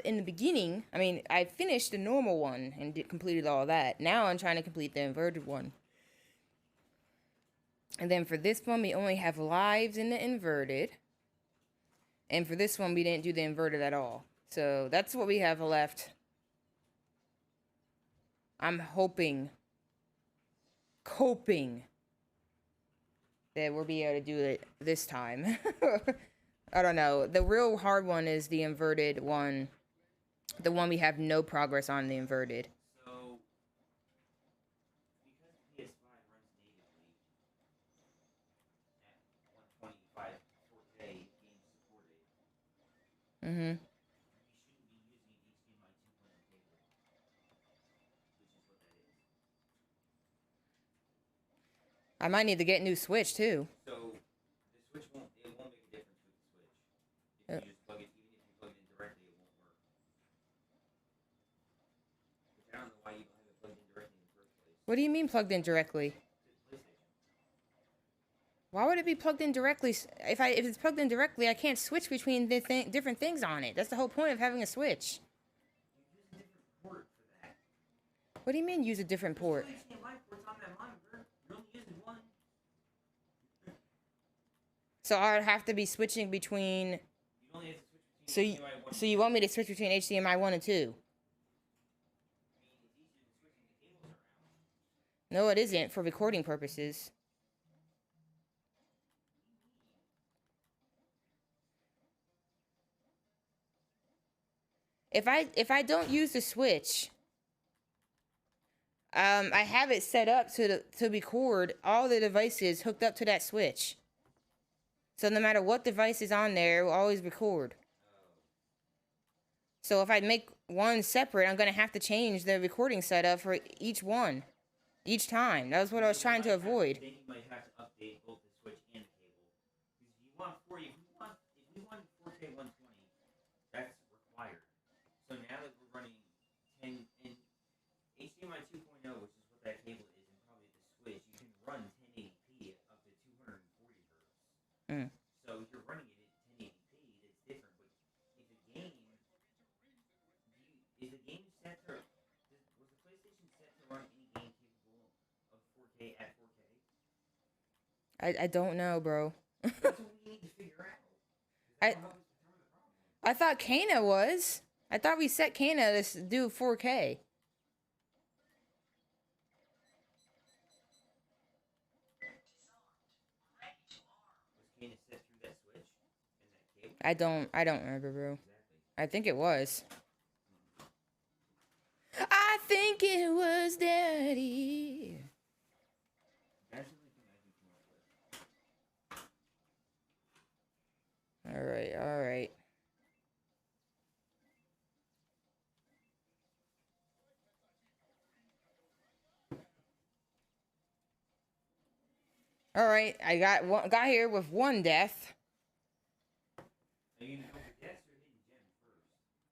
in the beginning, I mean, I finished the normal one and completed all that. Now I'm trying to complete the inverted one. And then for this one, we only have lives in the inverted. And for this one, we didn't do the inverted at all. So that's what we have left. I'm hoping that we'll be able to do it this time. I don't know. The real hard one is the inverted one. The one we have no progress on, the inverted. So, because PS5 runs natively at 125 4K game supported, Mm-hmm. you shouldn't be using an HDMI 2.0 cable, which is what that is. I might need to get a new Switch, too. So, the Switch won't make a difference with the Switch. If you just plug it, even if you plug it in directly, it won't work. Which I don't know why you don't have it plugged in directly in the first place. What do you mean plugged in directly? Why would it be plugged in directly? If it's plugged in directly, I can't switch between the different things on it. That's the whole point of having a Switch. You use a different port for that. What do you mean use a different port? There's two HDMI ports on that monitor. You're only using one. So I would have to be switching between. You only have to switch between HDMI 1 So you want me to switch between HDMI 1 and 2? I mean, it's easier than switching the cables around. No, it isn't for recording purposes. If I don't use the Switch, I have it set up to record all the devices hooked up to that Switch. So no matter what device is on there, it will always record. So if I make one separate, I'm gonna have to change the recording setup for each one, each time. That was what I was trying to avoid. Then you might have to update both the Switch and the cable. Because if you want 40, if we want 4K 120, that's required. So now that we're running 10 in HDMI 2.0, which is what that cable is, and probably the Switch, you can run 1080p up to 240 hertz. Mm. So if you're running it at 1080p, that's different. But if a game, is the game set to, was the PlayStation set to run any game capable of 4K at 4K? I don't know, bro. That's what we need to figure out. I thought Kana was. I thought we set Kana to do 4K. Was Kana set through that Switch and that cable? I don't remember, bro. Exactly. I think it was. I think it was Daddy. That's the only thing I can come up with. Alright, alright. Alright, I got here with one death. Are you gonna go for deaths or hidden gem first?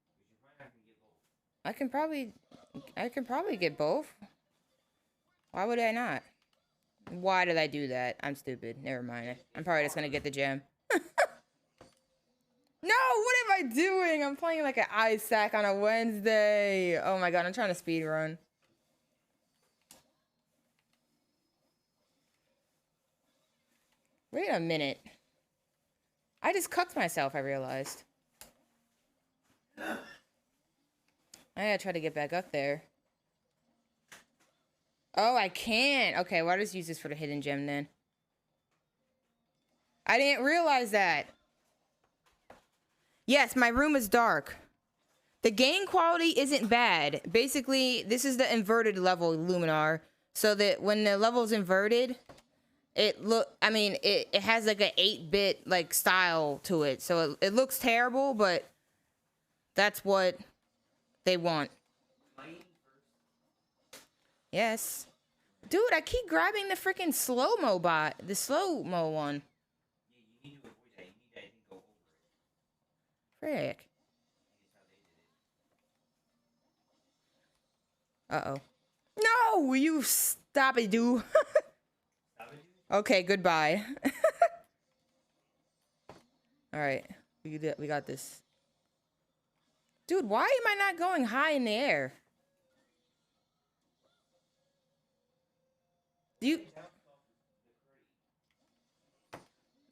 Because you're probably not gonna get both. I can probably get both. Why would I not? Why did I do that? I'm stupid. Never mind. I'm probably just gonna get the gem. No, what am I doing? I'm playing like an Isaac on a Wednesday. Oh my god, I'm trying to speed run. Wait a minute. I just cucked myself, I realized. I gotta try to get back up there. Oh, I can't. Okay, well, I'll just use this for the hidden gem then. I didn't realize that. Yes, my room is dark. The game quality isn't bad. Basically, this is the inverted level Luminar. So that when the level's inverted, it has like an 8-bit like style to it. So it looks terrible, but that's what they want. Yes. Dude, I keep grabbing the freaking slow-mo bot. The slow-mo one. Yeah, you need to avoid that. You need that and go over it. Frick. Uh-oh. No! You stop it, dude. Okay, goodbye. Alright. We got this. Dude, why am I not going high in the air? Do you...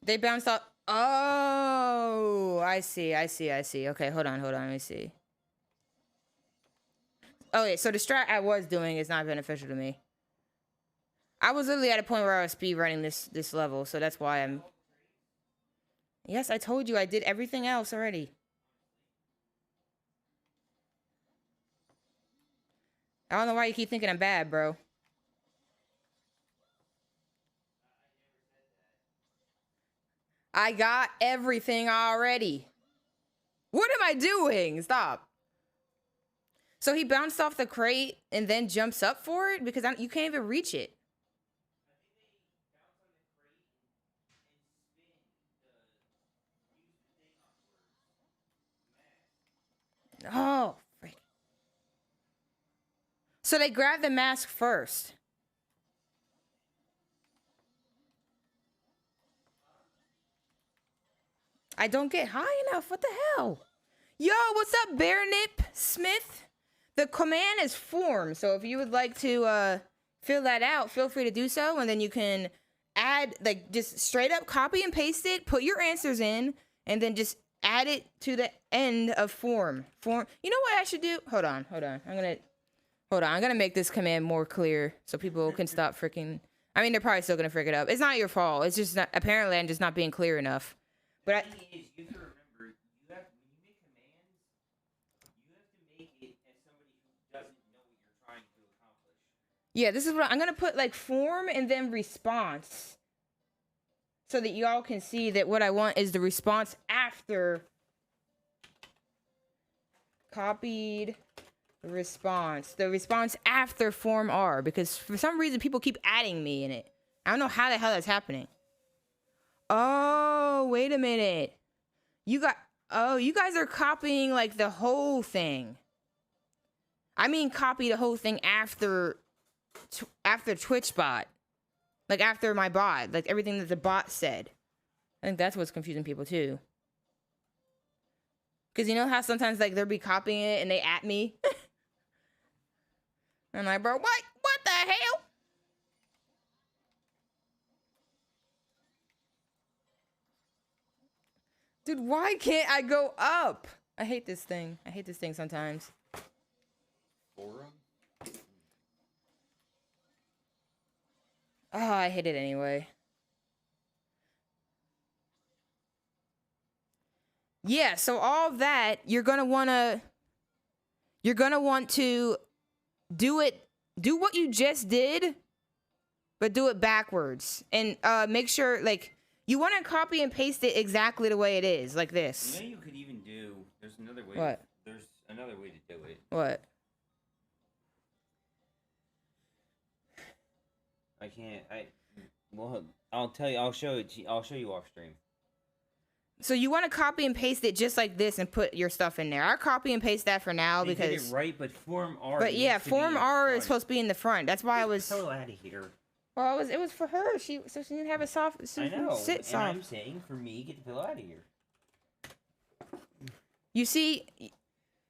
They bounced off... Oh, I see. Okay, hold on. Let me see. Oh, yeah, so the strat I was doing is not beneficial to me. I was literally at a point where I was speedrunning this level, so that's why I'm... Yes, I told you I did everything else already. I don't know why you keep thinking I'm bad, bro. I got everything already. What am I doing? Stop. So he bounced off the crate and then jumps up for it? Because you can't even reach it. Oh, frick. So they grab the mask first. I don't get high enough. What the hell? Yo, what's up, Bear Nip Smith? The command is form. So if you would like to fill that out, feel free to do so. And then you can add, like, just straight up copy and paste it, put your answers in, and then just add it to the end of form. Form. You know what I should do? Hold on. I'm gonna make this command more clear so people can stop freaking. I mean, they're probably still gonna freak it up. It's not your fault. It's just not, apparently I'm just not being clear enough. But the thing is, you have to remember, when you make commands, you have to make it as somebody who doesn't know what you're trying to accomplish. Yeah, this is what I'm gonna put, like, form and then response, so that y'all can see that what I want is the response after copied response. The response after form R, because for some reason people keep adding me in it. I don't know how the hell that's happening. Oh, wait a minute. You guys are copying, like, the whole thing. I mean, copy the whole thing after Twitch bot. Like, after my bot. Like, everything that the bot said. I think that's what's confusing people, too. Because you know how sometimes, like, they'll be copying it and they at me? I'm like, bro, what the hell? Dude, why can't I go up? I hate this thing. Sometimes. Forum? Oh, I hate it anyway. Yeah, so all that, you're gonna want to do what you just did, but do it backwards. And make sure, like, you want to copy and paste it exactly the way it is, like this. You know, you could even do, there's another way. What? There's another way to do it. What? Well, I'll tell you, I'll show you off stream. So you want to copy and paste it just like this and put your stuff in there. I'll copy and paste that for now They because. did it right, but form R. But yeah, form R is supposed to be in the front. That's why I was. So out of here. Well, it was for her. So she didn't have a soft. So I know. sit soft. And I'm saying for me, get the hell out of here. You see,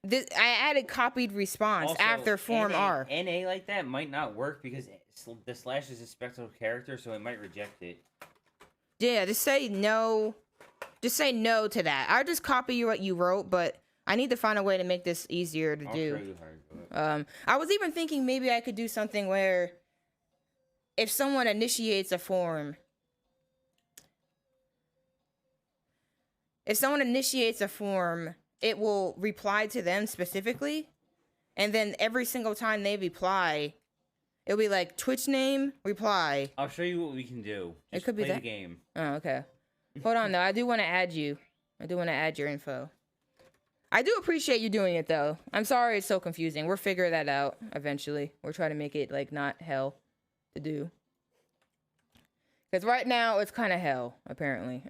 this I added copied response Also, after form R. NA like that might not work because the slash is a special character, so it might reject it. Yeah, just say no. Just say no to that. I'll just copy you what you wrote, but I need to find a way to make this easier to do. I'll show you how to do it. I was even thinking maybe I could do something where if someone initiates a form, it will reply to them specifically, and then every single time they reply, it'll be like Twitch name reply. I'll show you what we can do. Just it could be play that the game. Oh, okay. Hold on though. I do want to add you. I do want to add your info. I do appreciate you doing it though. I'm sorry it's so confusing. We'll figure that out eventually. We'll try to make it like not hell to do. Because right now it's kind of hell apparently.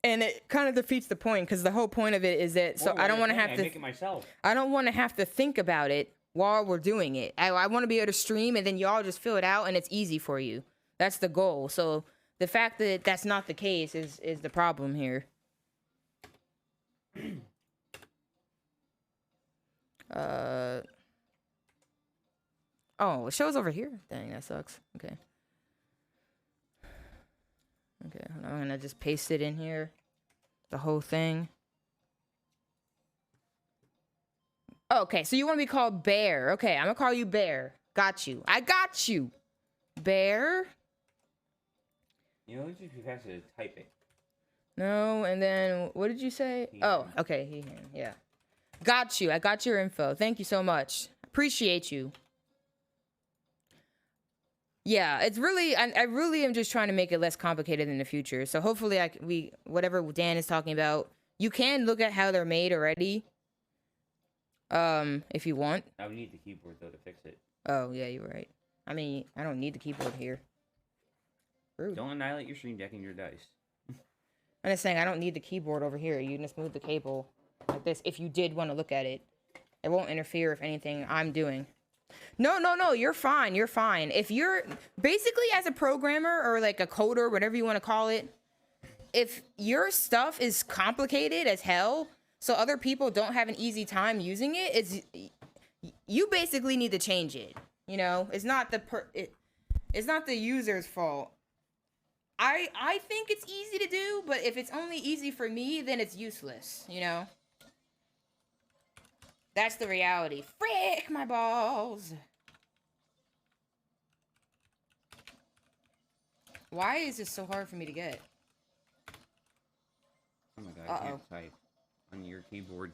And it kind of defeats the point because the whole point of it is that so I don't want to have to make it myself. I don't want to have to think about it while we're doing it. I want to be able to stream and then y'all just fill it out and it's easy for you. That's the goal. So the fact that that's not the case is the problem here. Oh, it shows over here. Dang, that sucks. Okay. Okay, I'm gonna just paste it in here. The whole thing. Okay, so you want to be called Bear. Okay, I'm gonna call you Bear. Got you. I got you. Bear. You know, it's just be faster to type it. No, and then what did you say? Oh, okay, yeah. Got you. I got your info. Thank you so much. Appreciate you. Yeah, it's really, I really am just trying to make it less complicated in the future. So hopefully whatever Dan is talking about, you can look at how they're made already. If you want. I would need the keyboard though to fix it. Oh, yeah, you're right. I mean, I don't need the keyboard here. Rude. Don't annihilate your stream deck and your dice. I'm just saying, I don't need the keyboard over here. You can just move the cable like this if you did want to look at it. It won't interfere with anything I'm doing. No, you're fine. You're fine. If you're basically as a programmer or like a coder, whatever you want to call it, if your stuff is complicated as hell, so other people don't have an easy time using it, you basically need to change it. You know, it's not it's not the user's fault. I think it's easy to do, but if it's only easy for me, then it's useless, you know? That's the reality. Frick my balls. Why is this so hard for me to get? Oh my god, I can't type on your keyboard.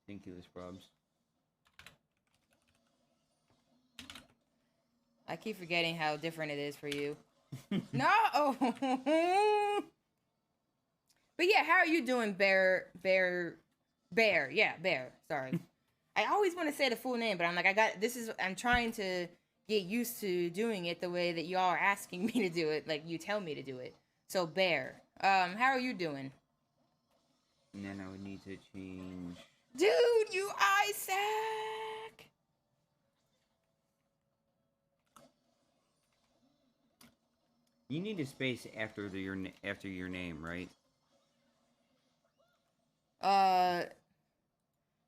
Ridiculous, probs. I keep forgetting how different it is for you. No! But yeah, how are you doing, Bear? Yeah, Bear. Sorry. I always want to say the full name, but I'm like, I'm trying to get used to doing it the way that y'all are asking me to do it. Like, you tell me to do it. So, Bear. How are you doing? And then I would need to change... Dude, you Isaac! You need a space after your name, right?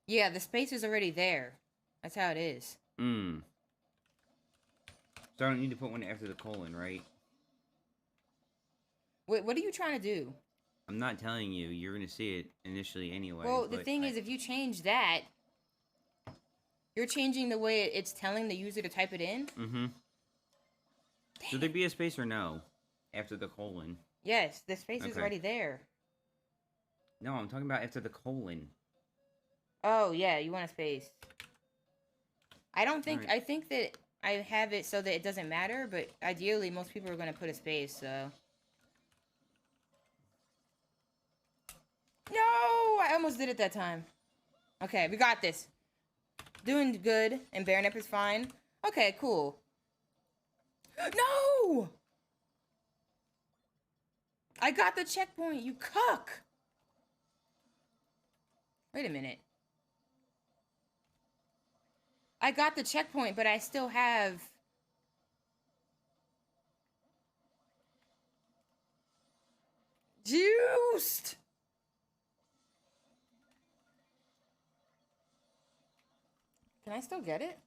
Yeah, the space is already there. That's how it is. So I don't need to put one after the colon, right? Wait, what are you trying to do? I'm not telling you. You're gonna see it initially anyway. Well, the thing is, if you change that, you're changing the way it's telling the user to type it in? Mm-hmm. Should there be a space or no? After the colon. Yes, the space is already there. No, I'm talking about after the colon. Oh, yeah, you want a space. I don't think... Right. I think that I have it so that it doesn't matter, but ideally, most people are going to put a space, so... No! I almost did it that time. Okay, we got this. Doing good, and Baronep is fine. Okay, cool. No! I got the checkpoint, you cuck! Wait a minute. I got the checkpoint, but I still have... Juiced! Can I still get it?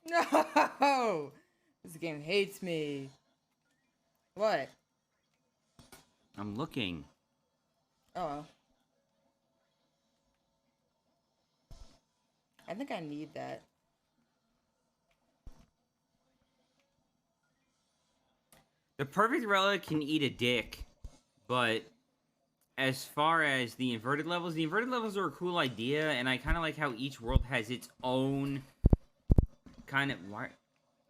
No! This game hates me. What? I'm looking. Oh. I think I need that. The perfect relic can eat a dick, but as far as the inverted levels are a cool idea, and I kind of like how each world has its own kind of... Why?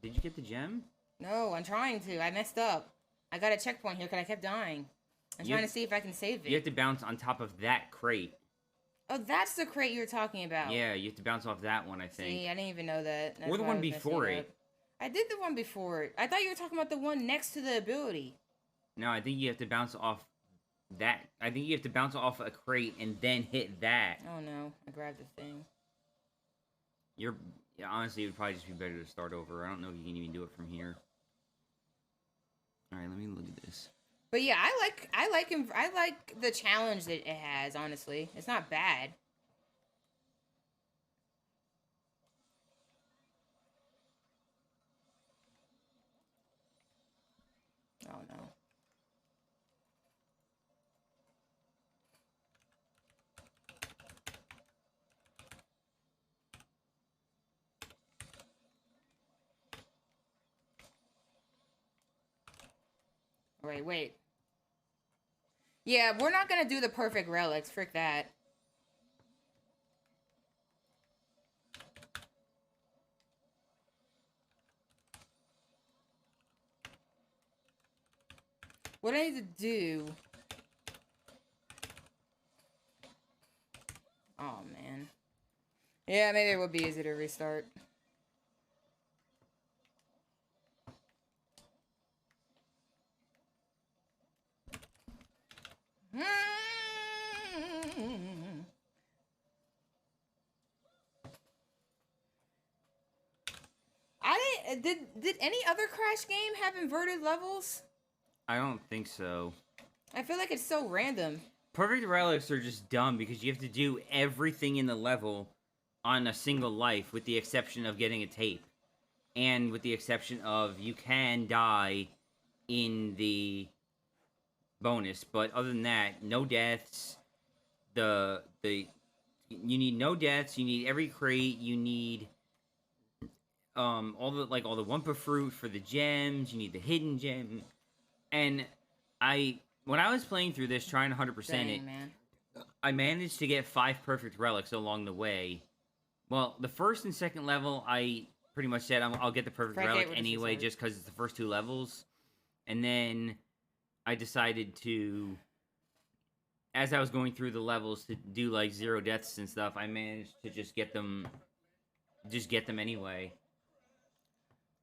Did you get the gem? No, I'm trying to. I messed up. I got a checkpoint here because I kept dying. I'm trying to see if I can save it. You have to bounce on top of that crate. Oh, that's the crate you're talking about. Yeah, you have to bounce off that one, I think. See, I didn't even know that. That's or the why one I was messing before up. it. I did the one before it. I thought you were talking about the one next to the ability. No, I think you have to bounce off that. I think you have to bounce off a crate and then hit that. Oh no, I grabbed the thing. Honestly, it would probably just be better to start over. I don't know if you can even do it from here. Alright, let me look at this. But yeah, I like the challenge that it has, honestly. It's not bad. Oh no. Wait. Yeah, we're not gonna do the perfect relics. Frick that. What I need to do... Oh, man. Yeah, maybe it would be easy to restart. Did any other Crash game have inverted levels? I don't think so. I feel like it's so random. Perfect relics are just dumb because you have to do everything in the level on a single life, with the exception of getting a tape, and with the exception of you can die in the bonus. But other than that, no deaths. You need no deaths. You need every crate. You need all the Wumpa fruit for the gems. You need the hidden gem. And when I was playing through this, trying to 100% it, man. I managed to get 5 perfect relics along the way. Well, the first and second level, I pretty much said I'll get the perfect relic anyway, just because it's the first 2 levels. And then I decided to, as I was going through the levels, to do like 0 deaths and stuff. I managed to just get them anyway.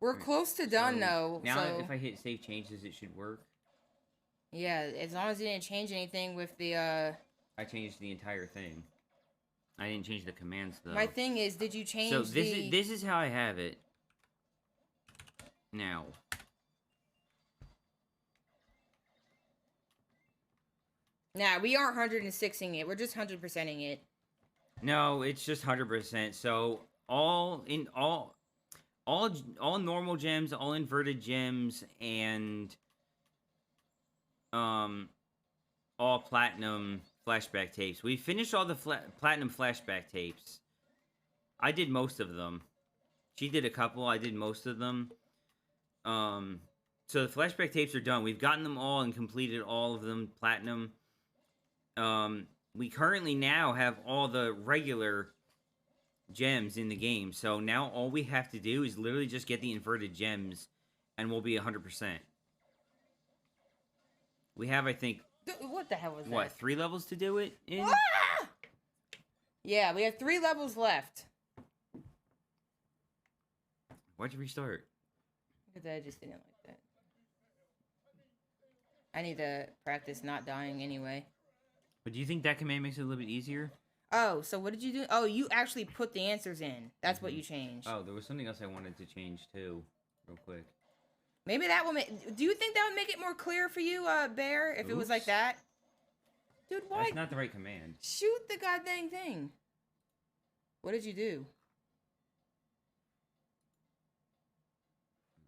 We're close to done, though. Now, so... if I hit save changes, it should work. Yeah, as long as you didn't change anything with the, I changed the entire thing. I didn't change the commands, though. My thing is, did you change this is how I have it. Now. Nah, we aren't 106ing it. We're just 100%ing it. No, it's just 100%. So, all normal gems, all inverted gems, and all platinum flashback tapes. We finished all the platinum flashback tapes. I did most of them. She did a couple. I did most of them. So the flashback tapes are done. We've gotten them all and completed all of them platinum. We currently now have all the regular gems in the game. So now all we have to do is literally just get the inverted gems, and we'll be 100%. We have, I think... What the hell was that? What, 3 levels to do it in? Ah! Yeah, we have 3 levels left. Why'd you restart? Because I just didn't like that. I need to practice not dying anyway. But do you think that command makes it a little bit easier? Oh, so what did you do? Oh, you actually put the answers in. That's what you changed. Oh, there was something else I wanted to change too, real quick. Maybe that will make... Do you think that would make it more clear for you, Bear, if it was like that? Dude, why? That's not the right command. Shoot the goddamn thing. What did you do?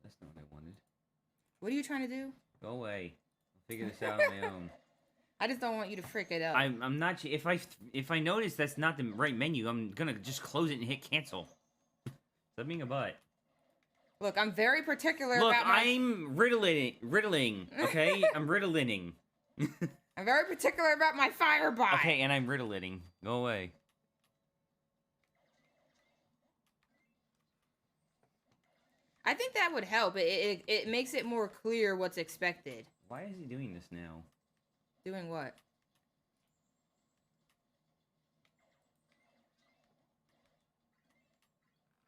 That's not what I wanted. What are you trying to do? Go away. I'll figure this out on my own. I just don't want you to frick it up. I'm not... If I notice that's not the right menu, I'm gonna just close it and hit cancel. Stop being a butt. Look, I'm very particular about my... I'm riddling, okay? I'm riddling. I'm very particular about my fireball. Okay, and I'm riddling. Go away. I think that would help. It makes it more clear what's expected. Why is he doing this now? Doing what?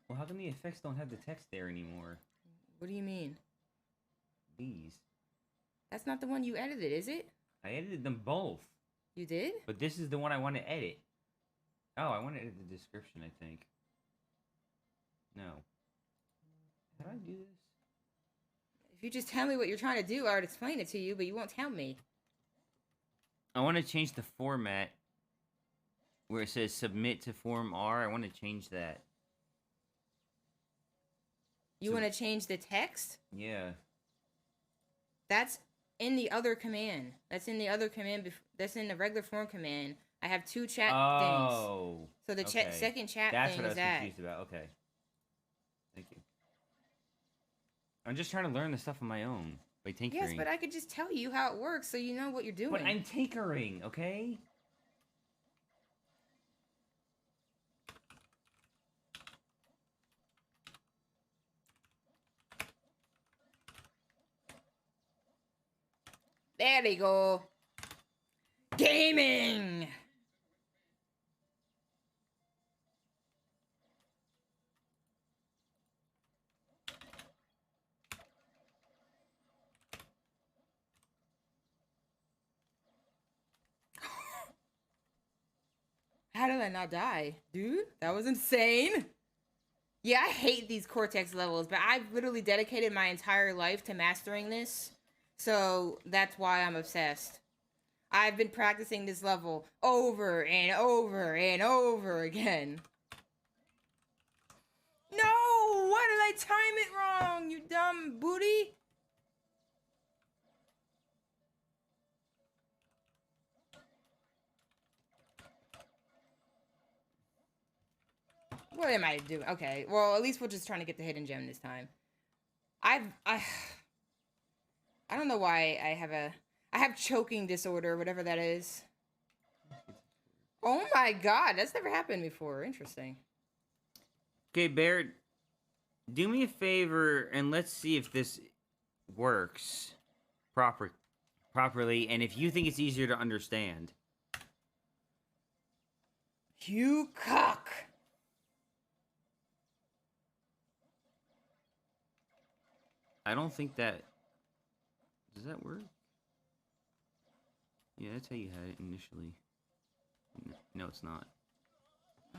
Well, how come the effects don't have the text there anymore? What do you mean? These. That's not the one you edited, is it? I edited them both. You did? But this is the one I want to edit. Oh, I want to edit the description, I think. No. How do I do this? If you just tell me what you're trying to do, I would explain it to you, but you won't tell me. I want to change the format where it says submit to form R. I want to change that. You want to change the text? Yeah. That's in the other command. That's in the other command. That's in the regular form command. I have two chat things. Oh. So the second chat That's thing what I is was that. confused about. Okay. Thank you. I'm just trying to learn the stuff on my own by tinkering. Yes, but I could just tell you how it works so you know what you're doing. But I'm tinkering, okay? There we go. Gaming! How did I not die? Dude, that was insane. Yeah, I hate these Cortex levels, but I've literally dedicated my entire life to mastering this. So that's why I'm obsessed. I've been practicing this level over and over and over again. No! Why did I time it wrong, you dumb booty? What am I doing? Okay, well, at least we're just trying to get the hidden gem this time. I don't know why I have choking disorder, whatever that is. Oh my god, that's never happened before. Interesting. Okay, Barrett, do me a favor and let's see if this works properly, and if you think it's easier to understand. You cock. I don't think that... Does that work? Yeah, that's how you had it initially. No, it's not.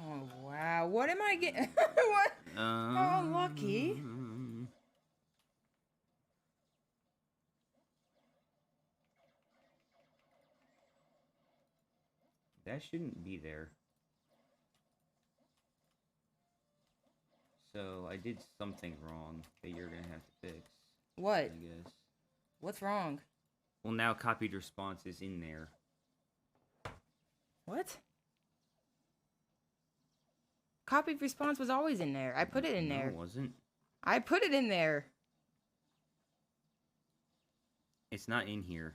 Oh, wow. What am I getting? What? Oh, lucky. That shouldn't be there. So, I did something wrong that you're gonna have to fix. What? I guess. What's wrong? Well, now copied response is in there. What? Copied response was always in there. I put it in there. No, it wasn't. I put it in there. It's not in here.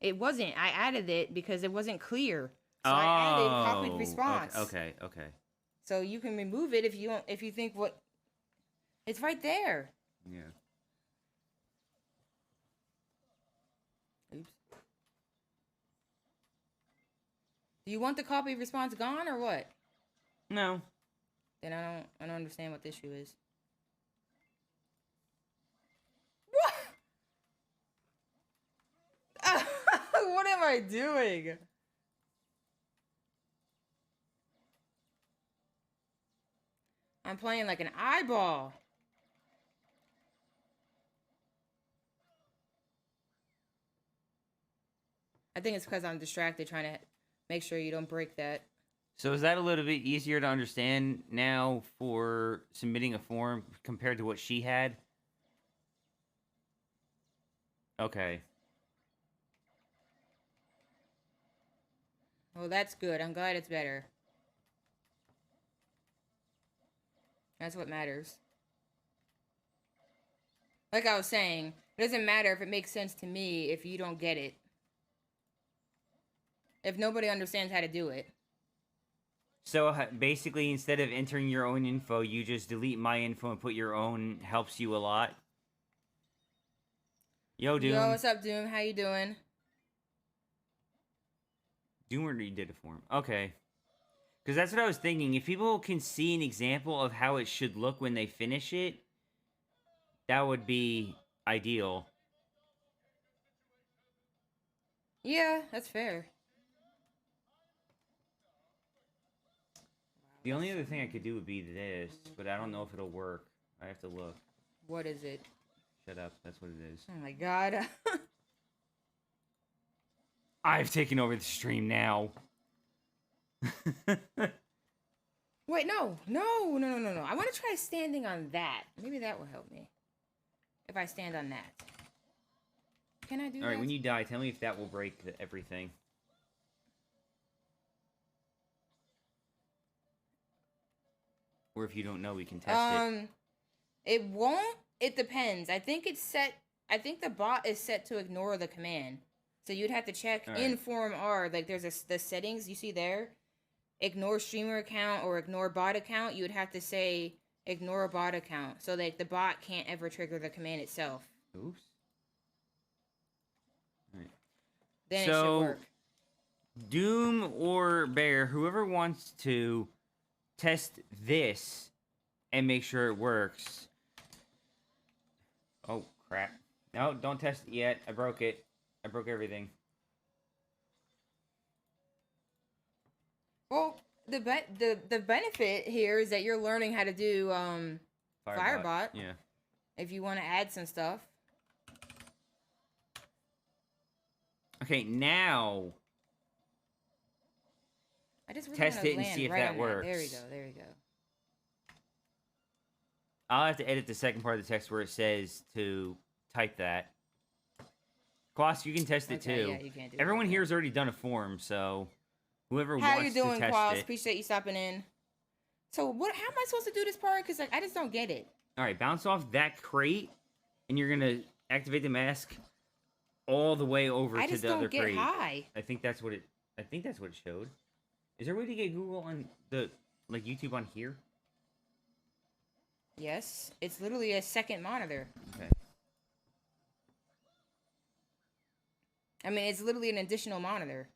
It wasn't. I added it because it wasn't clear. So I added copied response. Okay. So you can remove it if you don't, if you think what it's right there. Yeah. Oops. Do you want the copy response gone or what? No. Then I don't understand what the issue is. What? What am I doing? I'm playing like an eyeball. I think it's because I'm distracted trying to make sure you don't break that. So is that a little bit easier to understand now for submitting a form compared to what she had? Okay. Well, that's good. I'm glad it's better. That's what matters. Like I was saying, it doesn't matter if it makes sense to me if you don't get it. If nobody understands how to do it. So basically, instead of entering your own info, you just delete my info and put your own. Helps you a lot. Yo, Doom. Yo, what's up, Doom? How you doing? Doom already did a form. Okay. Because that's what I was thinking. If people can see an example of how it should look when they finish it, that would be ideal. Yeah, that's fair. The only other thing I could do would be this, but I don't know if it'll work. I have to look. What is it? Shut up. That's what it is. Oh my god. I've taken over the stream now. Wait, no. I want to try standing on that. Maybe that will help me. If I stand on that. Can I do that? Alright, when you die, tell me if that will break everything. Or if you don't know, we can test it. It won't. It depends. I think it's set. I think the bot is set to ignore the command. So you'd have to check in Forum R. Like there's the settings you see there. Ignore streamer account or ignore bot account. You would have to say ignore bot account. So like the bot can't ever trigger the command itself. Oops. Alright. Then it should work. Doom or Bear, whoever wants to test this and make sure it works. Oh, crap. No, don't test it yet. I broke it. I broke everything. Well, the benefit here is that you're learning how to do Firebot. Yeah. If you want to add some stuff. Okay, now I just really test it and see if that works. There we go. There we go. I'll have to edit the second part of the text where it says to type that. Quas, you can test it too. Yeah, you can do Everyone here has already done a form, so whoever How wants you doing, to test Quas? it. Appreciate you stopping in. So what? How am I supposed to do this part? Because like I just don't get it. All right, bounce off that crate, and you're gonna activate the mask all the way over to the other crate. I just don't get high. I think that's what it. I think that's what it showed. Is there a way to get Google on the YouTube on here? Yes, it's literally a second monitor. Okay. I mean, it's literally an additional monitor.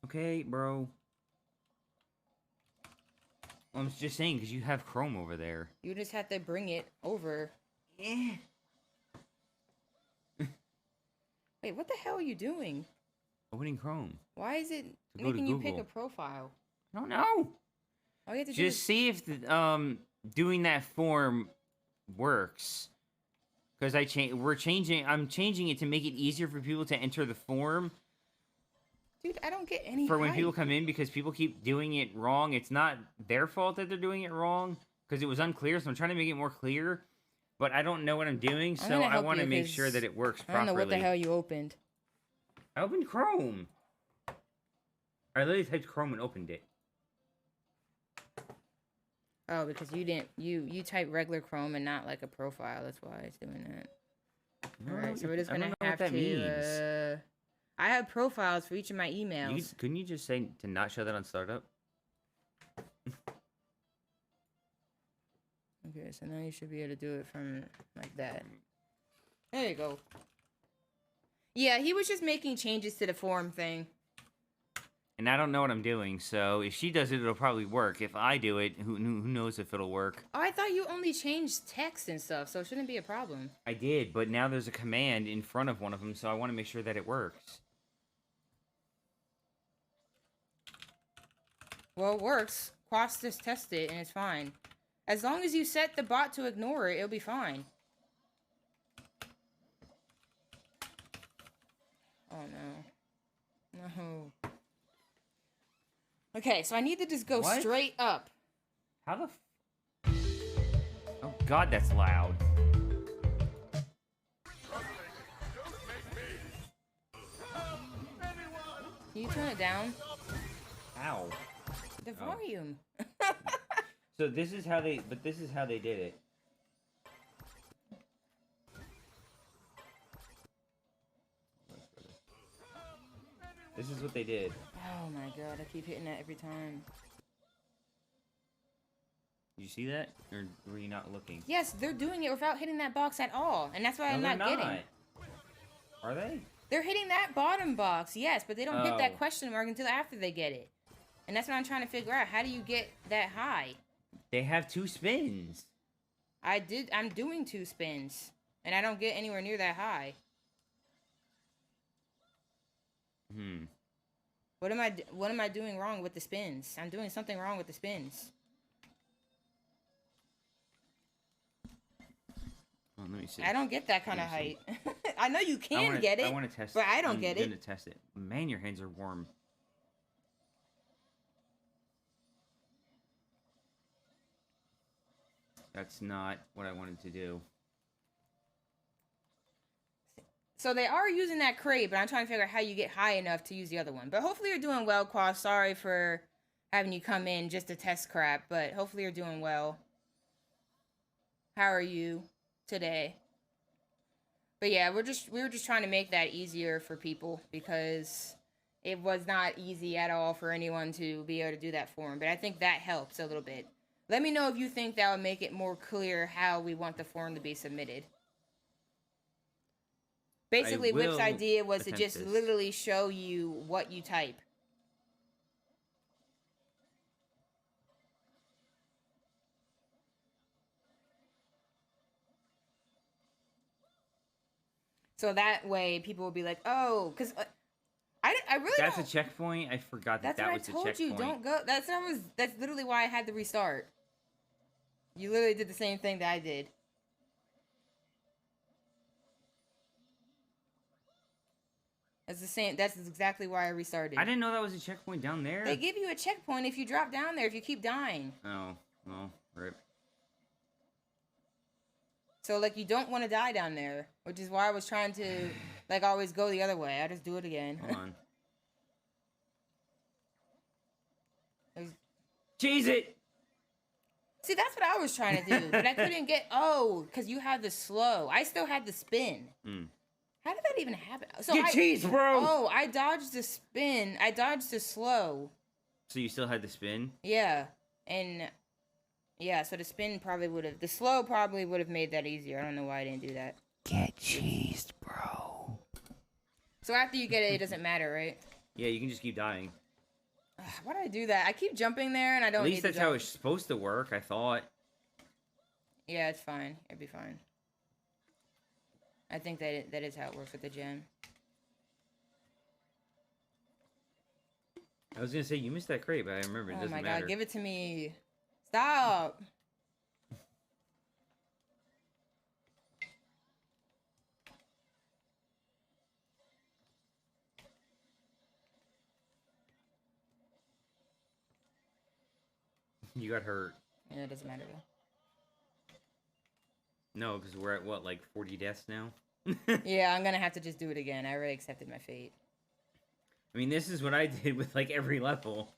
Okay, bro. I'm just saying, because you have Chrome over there. You just have to bring it over. Yeah. Wait, what the hell are you doing? Opening Chrome. Why is it To go to making you pick Google. a profile? I don't know. All you have to do Just is... see if the, doing that form works. Because I'm changing it to make it easier for people to enter the form. Dude, I don't get any For when hype. people come in, because people keep doing it wrong. It's not their fault that they're doing it wrong, because it was unclear, so I'm trying to make it more clear. But I don't know what I'm doing, so I want to make sure that it works properly. I don't know what the hell you opened. I opened Chrome. I literally typed Chrome and opened it. Oh, because you didn't you typed regular Chrome and not like a profile. That's why it's doing that. All right, so we're just gonna have to. I have profiles for each of my emails. Couldn't you just say to not show that on startup? Okay, so now you should be able to do it from like that. There you go. Yeah, he was just making changes to the form thing. And I don't know what I'm doing, so if she does it, it'll probably work. If I do it, who knows if it'll work. Oh, I thought you only changed text and stuff, so it shouldn't be a problem. I did, but now there's a command in front of one of them, so I want to make sure that it works. Well, it works. Quas just tested it, and it's fine. As long as you set the bot to ignore it, it'll be fine. Oh, no. No. Okay, so I need to just go straight up. How the Oh, God, that's loud. Can you turn it down? Ow. The volume. So this is how they did it. This is what they did. Oh my god, I keep hitting that every time. Did you see that? Or were you not looking? Yes, they're doing it without hitting that box at all. And that's why I'm not getting. Are they? They're hitting that bottom box, yes, but they don't hit Oh. that question mark until after they get it. And that's what I'm trying to figure out. How do you get that high? They have 2 spins. I'm doing 2 spins. And I don't get anywhere near that high. What am I doing wrong with the spins? I'm doing something wrong with the spins. Oh, let me see. I don't get that kind of Let me height. I know you can get it, I want to test but I don't I'm get it. gonna test it. Man, your hands are warm. That's not what I wanted to do. So they are using that crate, but I'm trying to figure out how you get high enough to use the other one. But hopefully you're doing well, Quas. Sorry for having you come in just to test crap, but hopefully you're doing well. How are you today? But yeah, we were just trying to make that easier for people because it was not easy at all for anyone to be able to do that form. But I think that helps a little bit. Let me know if you think that would make it more clear how we want the form to be submitted. Basically, Whip's idea was to just literally show you what you type. So that way people will be like, oh, because I really That's a checkpoint? I forgot that was a checkpoint. That's what I told you, don't go. That's literally why I had to restart. You literally did the same thing that I did. That's exactly why I restarted. I didn't know that was a checkpoint down there. They give you a checkpoint if you drop down there, if you keep dying. Oh, well, rip. So, like, you don't want to die down there, which is why I was trying to, like, always go the other way. I just do it again. Hold on. Cheese it! See, that's what I was trying to do, but I couldn't get... Oh, because you had the slow. I still had the spin. How did that even happen? So Get cheese, bro! Oh, I dodged the spin. I dodged the slow. So you still had the spin? Yeah. And... Yeah, so the spin probably would have... The slow probably would have made that easier. I don't know why I didn't do that. Get cheesed, bro. So after you get it, it doesn't matter, right? Yeah, you can just keep dying. Why did I do that? I keep jumping there, and I don't. At least that's how it's supposed to work, I thought. Yeah, it's fine. It'd be fine. I think that is how it works with the gem. I was gonna say, you missed that crate, but I remember it doesn't matter. Oh my god, give it to me. Stop! You got hurt. Yeah, it doesn't matter though. No, because we're at, what, like 40 deaths now? Yeah, I'm gonna have to just do it again. I already accepted my fate. I mean, this is what I did with, like, every level.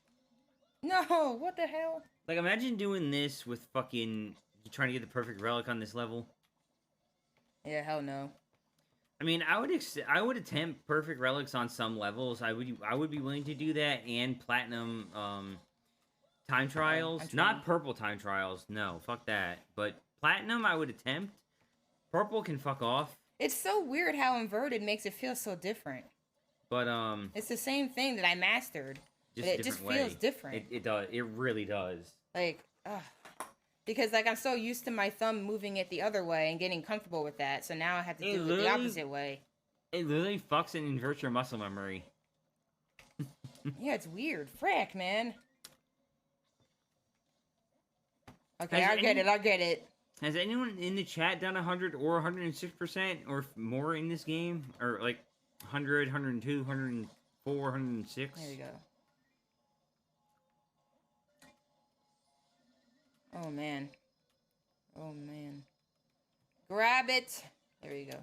No, what the hell? Like, imagine doing this with fucking... trying to get the perfect relic on this level. Yeah, hell no. I mean, I would attempt perfect relics on some levels. I would be willing to do that, and platinum, time trials. Not purple time trials. No, fuck that. But platinum, I would attempt. Purple can fuck off. It's so weird how inverted makes it feel so different. But, it's the same thing that I mastered. Just but it just feels different. It does. It really does. Like, because, like, I'm so used to my thumb moving it the other way and getting comfortable with that. So now I have to do it the opposite way. It literally fucks and inverts your muscle memory. Yeah, it's weird. Frack, man. Okay, I'll get it. Has anyone in the chat done 100 or 106% or more in this game? Or, like, 100, 102, 104, 106? There we go. Oh, man. Oh, man. Grab it. There you go.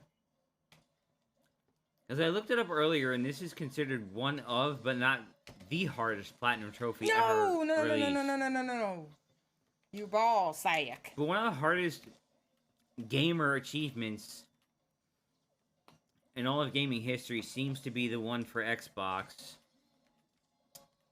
As I looked it up earlier, and this is considered one of, but not the hardest platinum trophy ever released. No. You ball sack. But one of the hardest gamer achievements in all of gaming history seems to be the one for Xbox,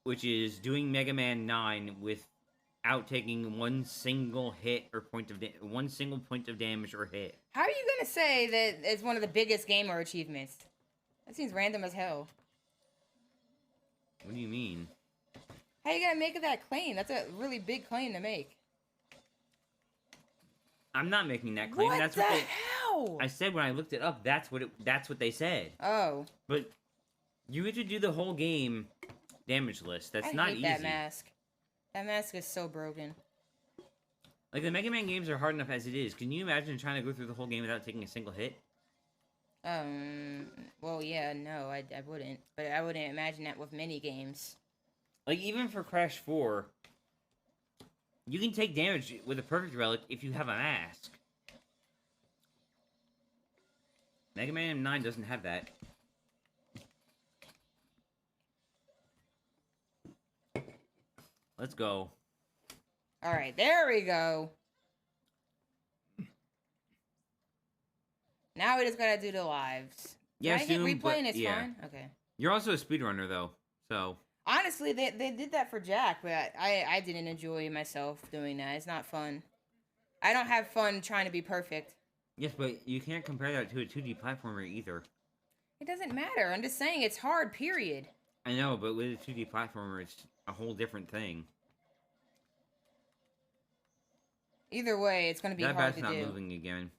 which is doing Mega Man 9 without taking one single hit or point of damage or hit. How are you gonna say that it's one of the biggest gamer achievements? That seems random as hell. What do you mean? How you gonna make that claim? That's a really big claim to make. I'm not making that claim. What the hell? I said when I looked it up, that's what they said. Oh. But you get to do the whole game damage list. That's not easy. I hate that mask. That mask is so broken. Like, the Mega Man games are hard enough as it is. Can you imagine trying to go through the whole game without taking a single hit? Well, yeah, no, I wouldn't. But I wouldn't imagine that with mini games. Like, even for Crash 4, you can take damage with a perfect relic if you have a mask. Mega Man 9 doesn't have that. Let's go. Alright, there we go. Now we just gotta do the lives. Yeah, I hit replay and it's fine? Okay. You're also a speedrunner, though, so... Honestly, they did that for Jack, but I didn't enjoy myself doing that. It's not fun. I don't have fun trying to be perfect. Yes, but you can't compare that to a 2D platformer either. It doesn't matter. I'm just saying it's hard, period. I know, but with a 2D platformer, it's a whole different thing. Either way, it's going to be hard to do. That bat's not moving again.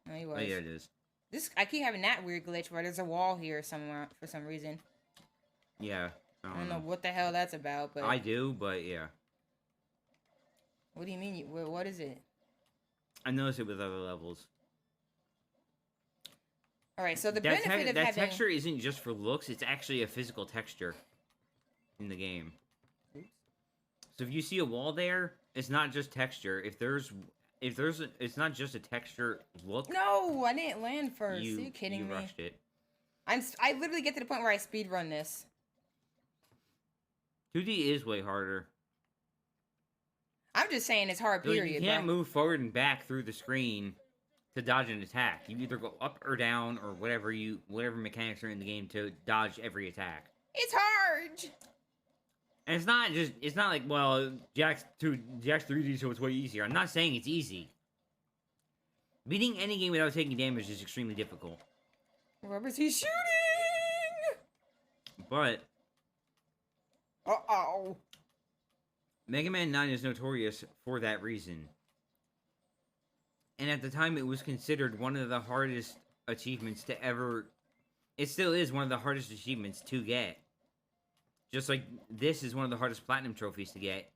No, he was. Oh, yeah, it is. I keep having that weird glitch where there's a wall here somewhere for some reason. Yeah. I don't know what the hell that's about, but... I do, but yeah. What do you mean? What is it? I noticed it with other levels. Alright, so the benefit of having... That texture isn't just for looks, it's actually a physical texture in the game. Oops. So if you see a wall there, it's not just texture. It's not just a texture look. No, I didn't land first. Are you kidding me? You rushed it. I literally get to the point where I speedrun this. 2D is way harder. I'm just saying it's hard, period. You can't move forward and back through the screen to dodge an attack. You either go up or down or whatever mechanics are in the game to dodge every attack. It's hard. And it's not like, well, Jack's 3D, so it's way easier. I'm not saying it's easy. Beating any game without taking damage is extremely difficult. Where is he shooting? But uh-oh. Mega Man 9 is notorious for that reason. And at the time, it was considered one of the hardest achievements to ever... It still is one of the hardest achievements to get. Just like this is one of the hardest platinum trophies to get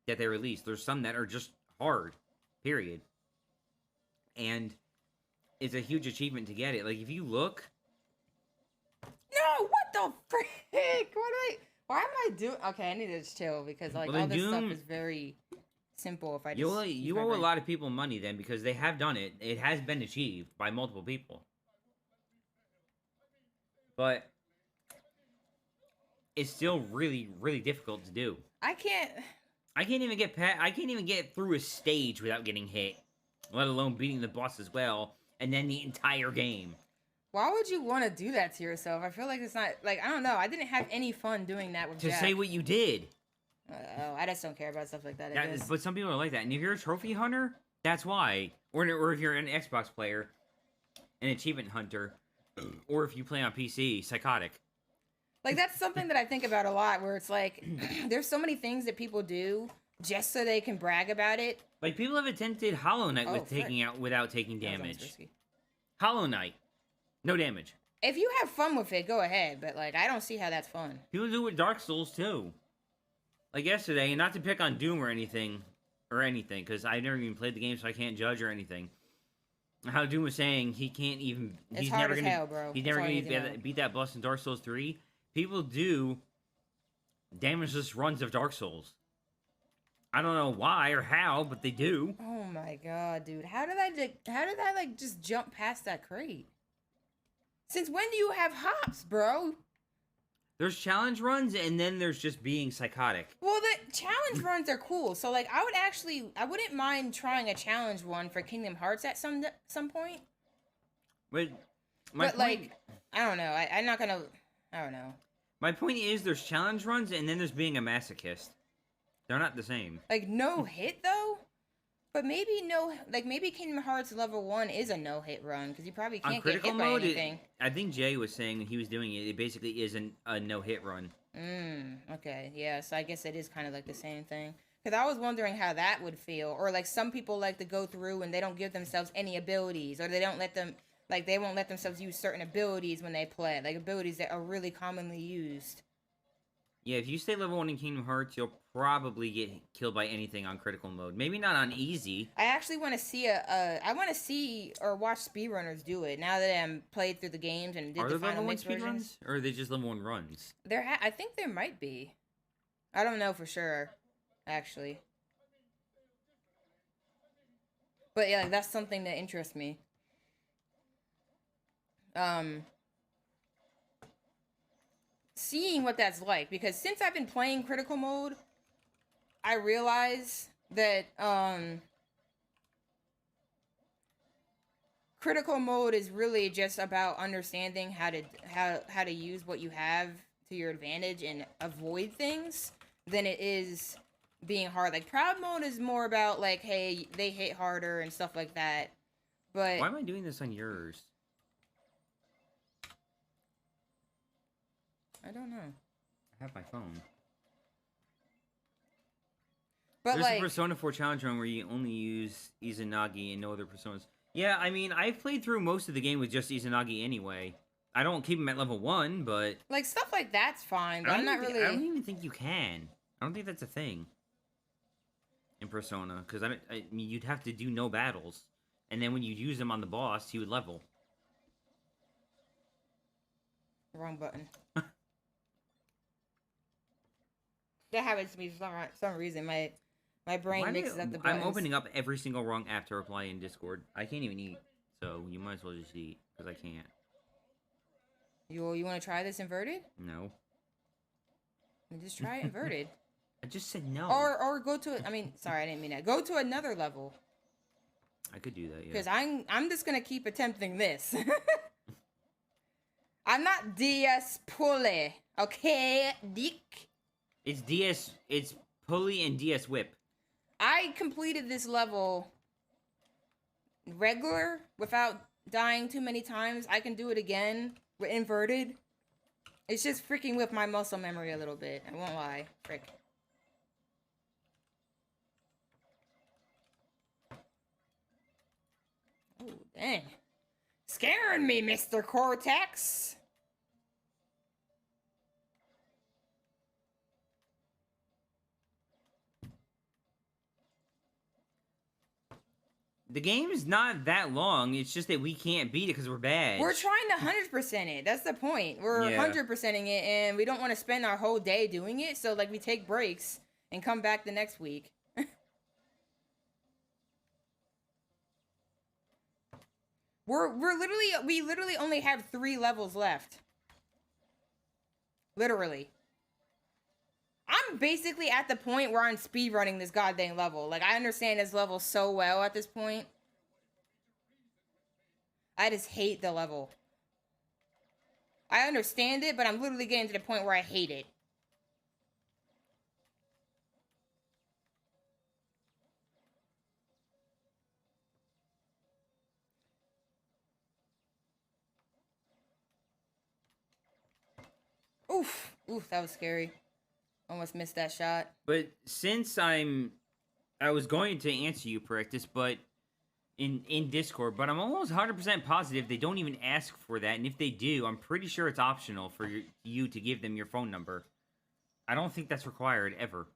that they released. There's some that are just hard, period. And it's a huge achievement to get it. Like, if you look... No, what the frick? Why am I doing... Okay, I need to just chill because, like, all this stuff is very simple if I just... You owe a lot of people money then because they have done it. It has been achieved by multiple people. But it's still really, really difficult to do. I can't even get through a stage without getting hit, let alone beating the boss as well, and then the entire game. Why would you want to do that to yourself? I feel like it's not, like, I don't know. I didn't have any fun doing that with Jack. To say what you did. Oh, I just don't care about stuff like that. But some people are like that. And if you're a trophy hunter, that's why. Or if you're an Xbox player, an achievement hunter, or if you play on PC, psychotic. Like, that's something that I think about a lot, where it's like, there's so many things that people do just so they can brag about it. Like, people have attempted Hollow Knight without taking damage. Hollow Knight. No damage. If you have fun with it, go ahead. But, like, I don't see how that's fun. People do it with Dark Souls, too. Like yesterday, and not to pick on Doom or anything, because I never even played the game, so I can't judge or anything. How Doom was saying he can't even... He's never gonna beat that boss in Dark Souls 3. People do damageless runs of Dark Souls. I don't know why or how, but they do. Oh my god, dude. How did I like just jump past that crate? Since when do you have hops, bro? There's challenge runs, and then there's just being psychotic. Well, the challenge runs are cool. So, like, I wouldn't mind trying a challenge one for Kingdom Hearts at some point. But like, I don't know. I'm not gonna... I don't know. My point is, there's challenge runs, and then there's being a masochist. They're not the same. Like, no hit, though? But maybe maybe Kingdom Hearts level 1 is a no-hit run, because you probably can't get hit by anything. I think Jay was saying when he was doing it, it basically is a no-hit run. Okay, yeah, so I guess it is kind of like the same thing. Because I was wondering how that would feel. Or, like, some people like to go through and they don't give themselves any abilities, or they don't let them... Like, they won't let themselves use certain abilities when they play. Like, abilities that are really commonly used. Yeah, if you stay level 1 in Kingdom Hearts, you'll probably get killed by anything on critical mode. Maybe not on easy. I actually want to see I want to see or watch speedrunners do it now that I'm played through the games and did Are the there final level 1 mix versions. speedruns? Or are they just level 1 runs? I think there might be. I don't know for sure, actually. But yeah, that's something that interests me. Seeing what that's like, because since I've been playing critical mode, I realize that critical mode is really just about understanding how to use what you have to your advantage and avoid things than it is being hard. Like proud mode is more about like, hey, they hit harder and stuff like that. But why am I doing this on yours? I don't know. I have my phone. But There's like a Persona 4 challenge run where you only use Izanagi and no other personas. Yeah, I mean, I've played through most of the game with just Izanagi anyway. I don't keep him at level 1, but... like stuff like that's fine, but I'm not really... I don't even think you can. I don't think that's a thing. In Persona. Because I mean, you'd have to do no battles. And then when you use them on the boss, he would level. Wrong button. That happens to me for some reason. My brain mixes up the buttons. I'm opening up every single wrong app to reply in Discord. I can't even eat, so you might as well just eat, because I can't. You want to try this inverted? No. Then just try it inverted. I just said no. Or go to... I mean, sorry, I didn't mean that. Go to another level. I could do that, yeah. Because I'm just going to keep attempting this. I'm not DS Pulley, okay, Dick? It's DS... It's Pulley and DS Whip. I completed this level regular without dying too many times. I can do it again with inverted. It's just freaking with my muscle memory a little bit. I won't lie. Frick. Oh, dang. Scaring me, Mr. Cortex. The game is not that long. It's just that we can't beat it because we're bad. We're trying to 100% it. That's the point. We're 100%ing it, and we don't want to spend our whole day doing it. So, like, we take breaks and come back the next week. We literally only have 3 levels left. Literally. I'm basically at the point where I'm speedrunning this goddamn level. Like, I understand this level so well at this point. I just hate the level. I understand it, but I'm literally getting to the point where I hate it. Oof. Oof, that was scary. Almost missed that shot. But since I was going to answer you, Practice, but in Discord, but I'm almost 100% positive they don't even ask for that, and if they do, I'm pretty sure it's optional for you to give them your phone number. I don't think that's required, ever.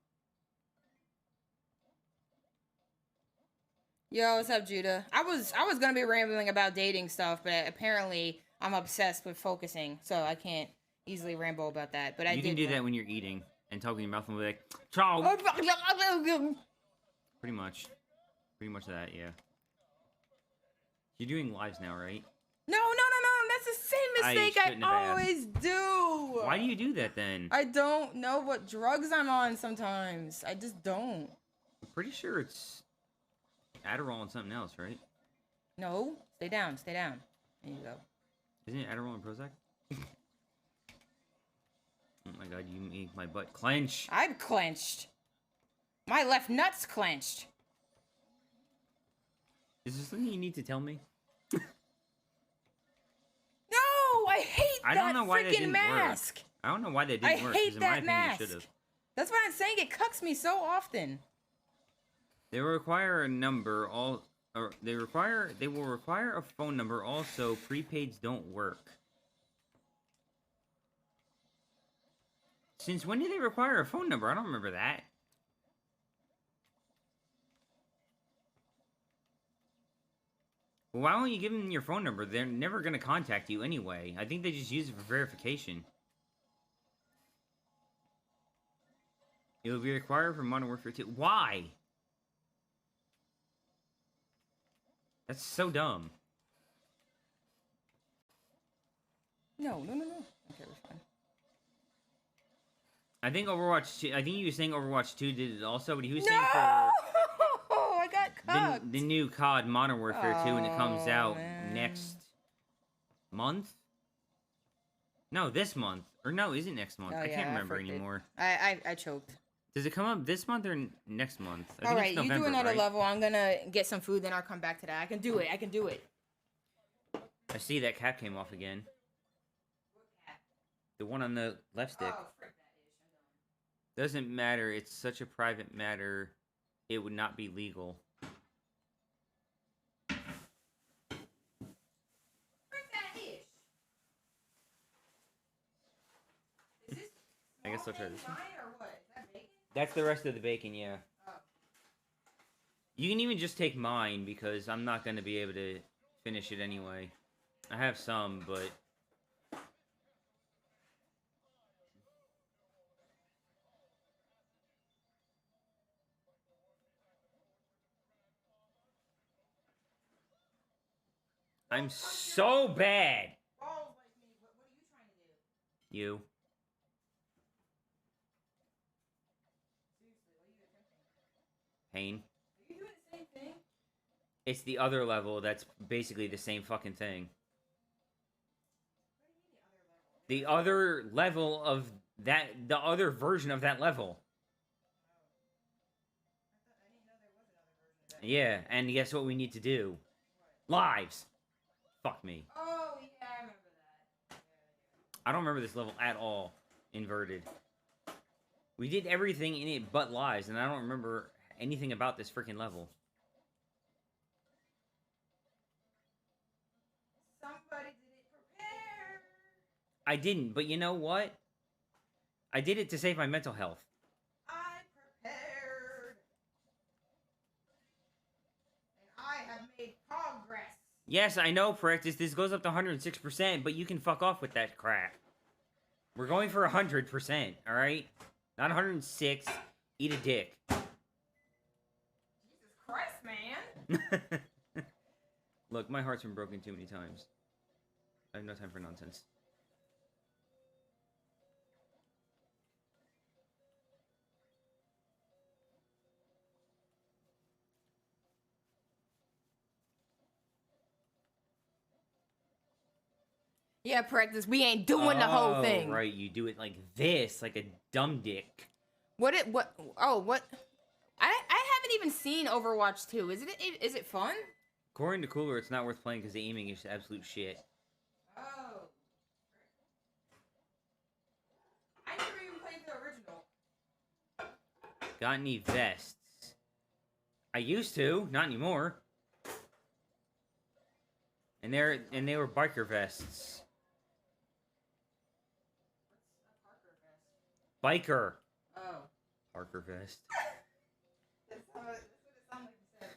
Yo, what's up, Judah? I was gonna be rambling about dating stuff, but apparently I'm obsessed with focusing, so I can't easily ramble about that. But You can do that when you're eating and talking your mouth and be like, "Ciao." Pretty much that, yeah. You're doing lives now, right? No. That's the same mistake I always do. Why do you do that then? I don't know what drugs I'm on sometimes. I just don't. I'm pretty sure it's Adderall and something else, right? No. Stay down. There you go. Isn't it Adderall and Prozac? Oh my god, you make my butt clench. I'm clenched. My left nut's clenched. Is there something you need to tell me? No, I hate I that don't know why that freaking didn't mask. Work. I don't know why that didn't work. I hate in that my opinion, mask. it should've. That's what I'm saying. It cucks me so often. They require a number. They will require a phone number. Also, prepaids don't work. Since when do they require a phone number? I don't remember that. Well, why don't you give them your phone number? They're never going to contact you anyway. I think they just use it for verification. It will be required for Modern Warfare 2. Why? That's so dumb. No. Okay, we're fine. I think Overwatch 2... I think you were saying Overwatch 2 did it also, but he was saying No! for... I got cucked. The new COD Modern Warfare 2, and it comes out man. next month? No, this month. Or no, is it next month? Oh, I yeah, can't remember freaked it. anymore. I choked. Does it come up this month or next month? I think All right, it's November, you do another right? level. I'm gonna get some food, then I'll come back to that. I can do it. I see that cap came off again. The one on the left stick. Oh, frick that ish. Doesn't matter. It's such a private matter. It would not be legal. Frick that ish. Is this I guess I'll try small this thing one. mine or what? Is that bacon? That's the rest of the bacon, yeah. Oh. You can even just take mine because I'm not going to be able to finish it anyway. I have some, but... I'm so bad! Balls like me. What are you trying to do? You. Seriously, what are you attempting? Pain. Are you doing the same thing? It's the other level that's basically the same fucking thing. What do you mean The other level of that... The other version of that level. I didn't know there was another version of that. Yeah, and guess what we need to do? Lives! Fuck me. Oh, yeah, I remember that. I don't remember this level at all. Inverted. We did everything in it but lives, and I don't remember anything about this freaking level. Somebody didn't prepare. I didn't, but you know what? I did it to save my mental health. I prepared. And I have made progress. Yes, I know, practice. This goes up to 106%, but you can fuck off with that crap. We're going for 100%, alright? Not 106. Eat a dick. Jesus Christ, man. Look, my heart's been broken too many times. I have no time for nonsense. Yeah, practice. We ain't doing the whole thing. Right, you do it like this, like a dumb dick. What? I haven't even seen Overwatch 2. Is it fun? According to Cooler, it's not worth playing because the aiming is absolute shit. Oh. I never even played the original. Got any vests? I used to, not anymore. And they were biker vests. What's a Parker vest? Biker. Oh. Parker vest. That's what it sounded like you said.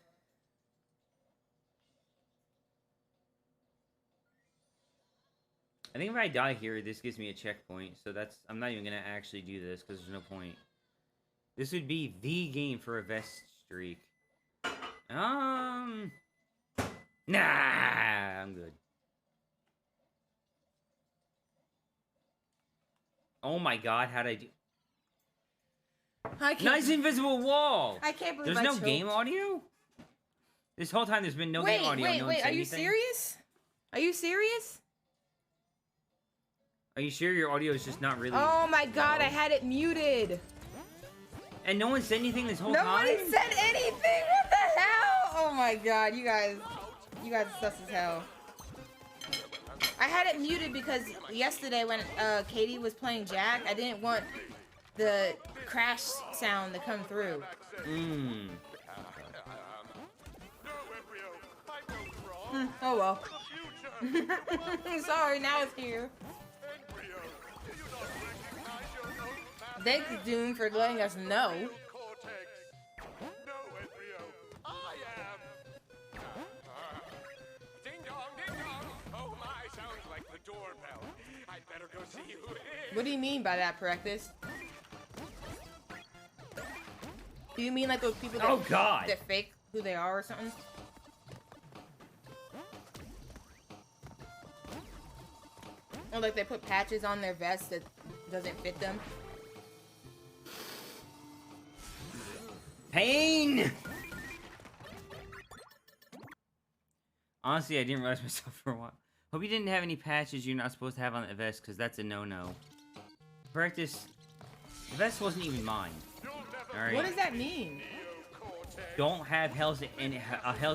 I think if I die here, this gives me a checkpoint. So I'm not even gonna actually do this because there's no point. This would be the game for a vest streak. Nah, I'm good. Oh my god, how'd I do? I can't. Nice invisible wall! I can't believe There's I no choked. game audio? This whole time there's been no game audio. No one Wait, said are you anything? serious? Are you serious? Are you sure your audio is just not really... Oh my god, I had it muted. And no one said anything this whole time? Nobody said anything. What the hell? Oh my god, you guys are sus as hell. I had it muted because yesterday when Katie was playing Jack, I didn't want the crash sound to come through. Oh well. Sorry, now it's here. Thanks, Doom, for letting us know. No, embryo. I am. Ding dong, ding dong. Oh my, sounds like the doorbell. I'd better go see who it is. What do you mean by that, Practice? Do you mean like those people that, Oh, God. that fake who they are or something? Or like they put patches on their vest that doesn't fit them? Pain! Honestly, I didn't realize myself for a while. Hope you didn't have any patches you're not supposed to have on the vest, because that's a no-no. Practice. The vest wasn't even mine. Alright? What does that mean? Don't have a Hell's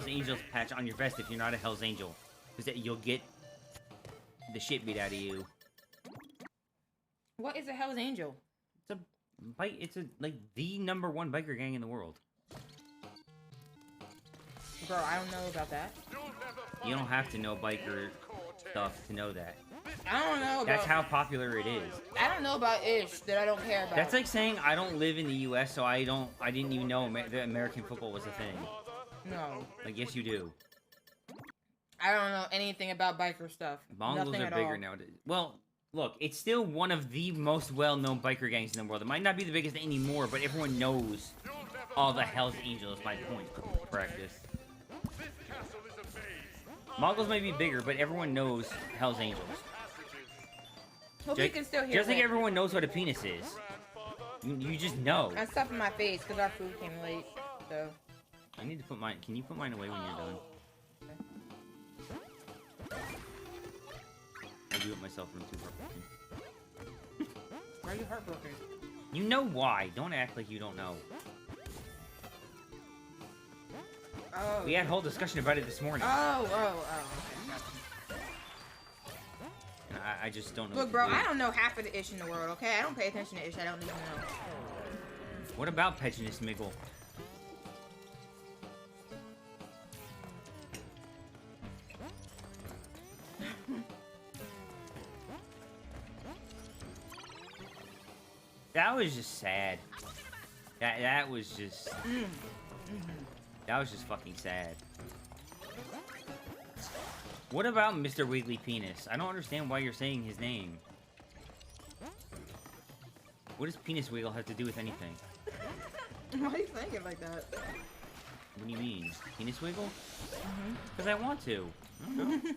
Angels patch on your vest if you're not a Hell's Angel. Because you'll get the shit beat out of you. What is a Hell's Angel? It's like the #1 biker gang in the world. Bro, I don't know about that. You don't have to know biker stuff to know that. I don't know about... That's how popular it is. I don't know about ish that I don't care about. That's like saying I don't live in the U.S., so I didn't even know that American football was a thing. No. Like, yes, you do. I don't know anything about biker stuff. Mongols are bigger nowadays. Well, look, it's still one of the most well-known biker gangs in the world. It might not be the biggest anymore, but everyone knows all the Hells Angels. My point. Practice. Mongols may be bigger, but everyone knows Hells Angels. Hope you can still hear Just like me. everyone knows what a penis is. You just know. I stuff in my face because our food came late, so... I need to put mine... Can you put mine away when you're done? I do it myself when I'm too heartbroken. Why are you heartbroken? You know why. Don't act like you don't know. Oh. We had a whole discussion about it this morning. Oh. And I just don't know. Look, bro, I don't know half of the ish in the world, okay? I don't pay attention to ish I don't need to know. What about Petchiness Miggle? That was just sad. That was just... That was just fucking sad. What about Mr. Wiggly Penis? I don't understand why you're saying his name. What does Penis Wiggle have to do with anything? Why are you saying it like that? What do you mean? Penis Wiggle? Because I want to. I don't know.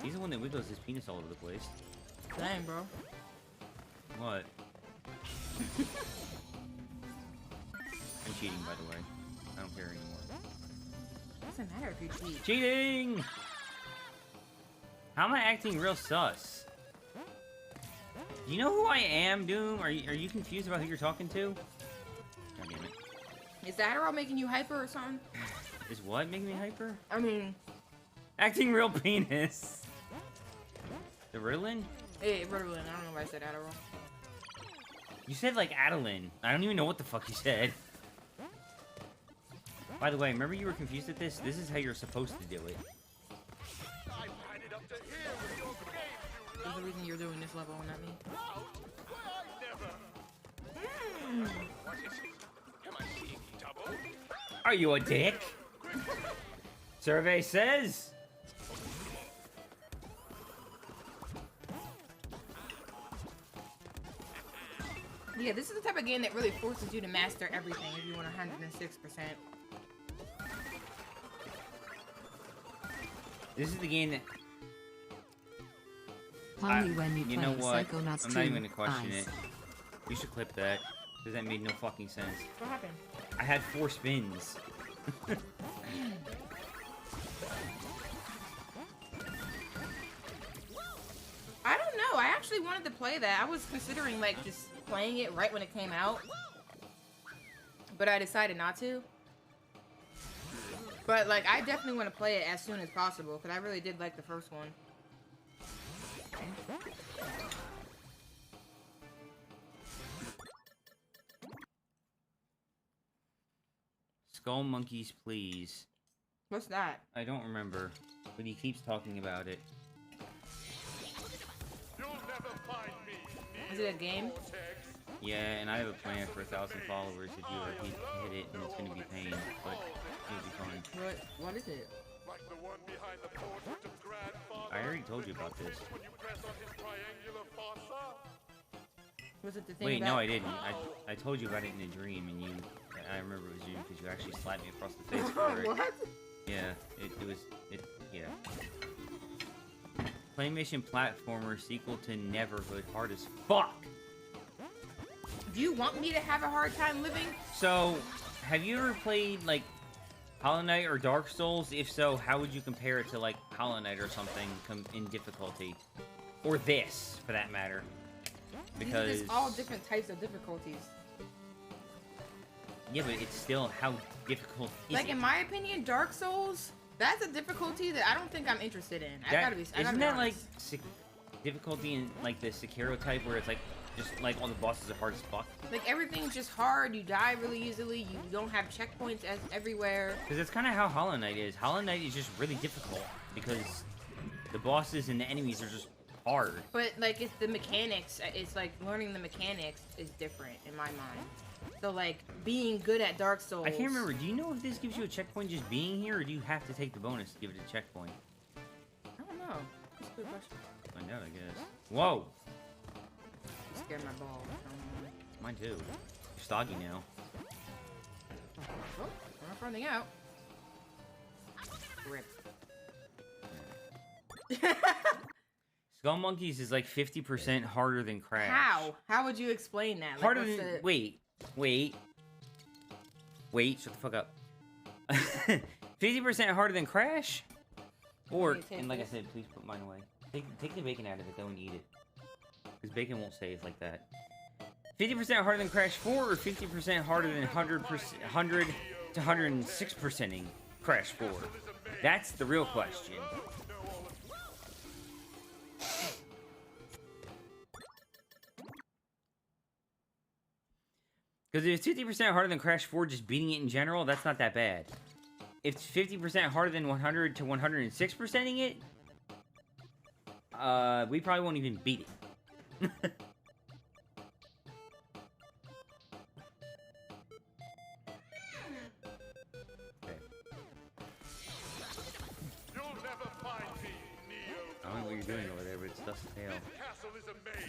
He's the one that wiggles his penis all over the place. Dang, bro. What? I'm cheating, by the way. I don't care anymore. Doesn't matter if you cheat. Cheating! How am I acting real sus? Do you know who I am, Doom? Are you confused about who you're talking to? God damn it. Is the Adderall making you hyper or something? Is what making me hyper? I mean... Acting real penis. The Ritalin? Hey, Ritalin. I don't know why I said Adderall. You said like Adeline. I don't even know what the fuck you said. By the way, remember you were confused at this? This is how you're supposed to do it. There's a reason you're doing this level, not me. Are you a dick? Survey says. Yeah, this is the type of game that really forces you to master everything if you want 106%. This is the game that... Only when you know play what? Psychonauts I'm 2 not even gonna question Eyes. it. You should clip that. Because that made no fucking sense. What happened? I had 4 spins. I don't know. I actually wanted to play that. I was considering, like, just playing it right when it came out. But I decided not to. But, like, I definitely want to play it as soon as possible. Because I really did like the first one. Skull Monkeys, please. What's that? I don't remember. But he keeps talking about it. You'll never find me, Is it a game? Yeah, and I have a plan for 1,000 followers if you ever hit it, and it's gonna be pain, but it'll be fun. What is it? Like the one behind the portrait of grandfather. I already told you about this. When you press on his triangular fossa. Was it the thing Wait, about... no, I didn't. I told you about it in a dream, and I remember it was you because you actually slapped me across the face for it. What? Yeah, yeah. Claymation platformer sequel to Neverhood, hard as fuck. Do you want me to have a hard time living? So, have you ever played like Hollow Knight or Dark Souls? If so, how would you compare it to like Hollow Knight or something in difficulty, or this for that matter? Because These are just all different types of difficulties. yeah, but it's still how difficult is Like it? in my opinion, Dark Souls, that's a difficulty that I don't think I'm interested in. I That- gotta be isn't that like honest. difficulty in like the Sekiro type where it's like just like all the bosses are hard as fuck? Like everything's just hard. You die really easily. You don't have checkpoints everywhere. Because that's kind of how Hollow Knight is. Hollow Knight is just really difficult because the bosses and the enemies are just hard. But like it's the mechanics. It's like learning the mechanics is different in my mind. So like being good at Dark Souls. I can't remember. Do you know if this gives you a checkpoint just being here, or do you have to take the bonus to give it a checkpoint? I don't know. That's a good question. Find out, I guess. Whoa! You scared my balls. Mine too. You're stoggy now. Oh, I'm not running out. Rip. Skull Monkeys is like 50% harder than Crash. How? How would you explain that? Like, Harder what's than... the- Wait, shut the fuck up. 50% harder than Crash? Or, Let me take and like I this. said, please put mine away. Take the bacon out of it, though, and eat it. Because bacon won't stay like that. 50% harder than Crash 4, or 50% harder than 100 to 106%ing Crash 4? That's the real question. Because if it's 50% harder than Crash 4, just beating it in general, that's not that bad. If it's 50% harder than 100 to 106%ing it, we probably won't even beat it. Okay. You'll never find me, Neo. I don't know what you're doing over there, but it's Dust Tail. This castle is a maze.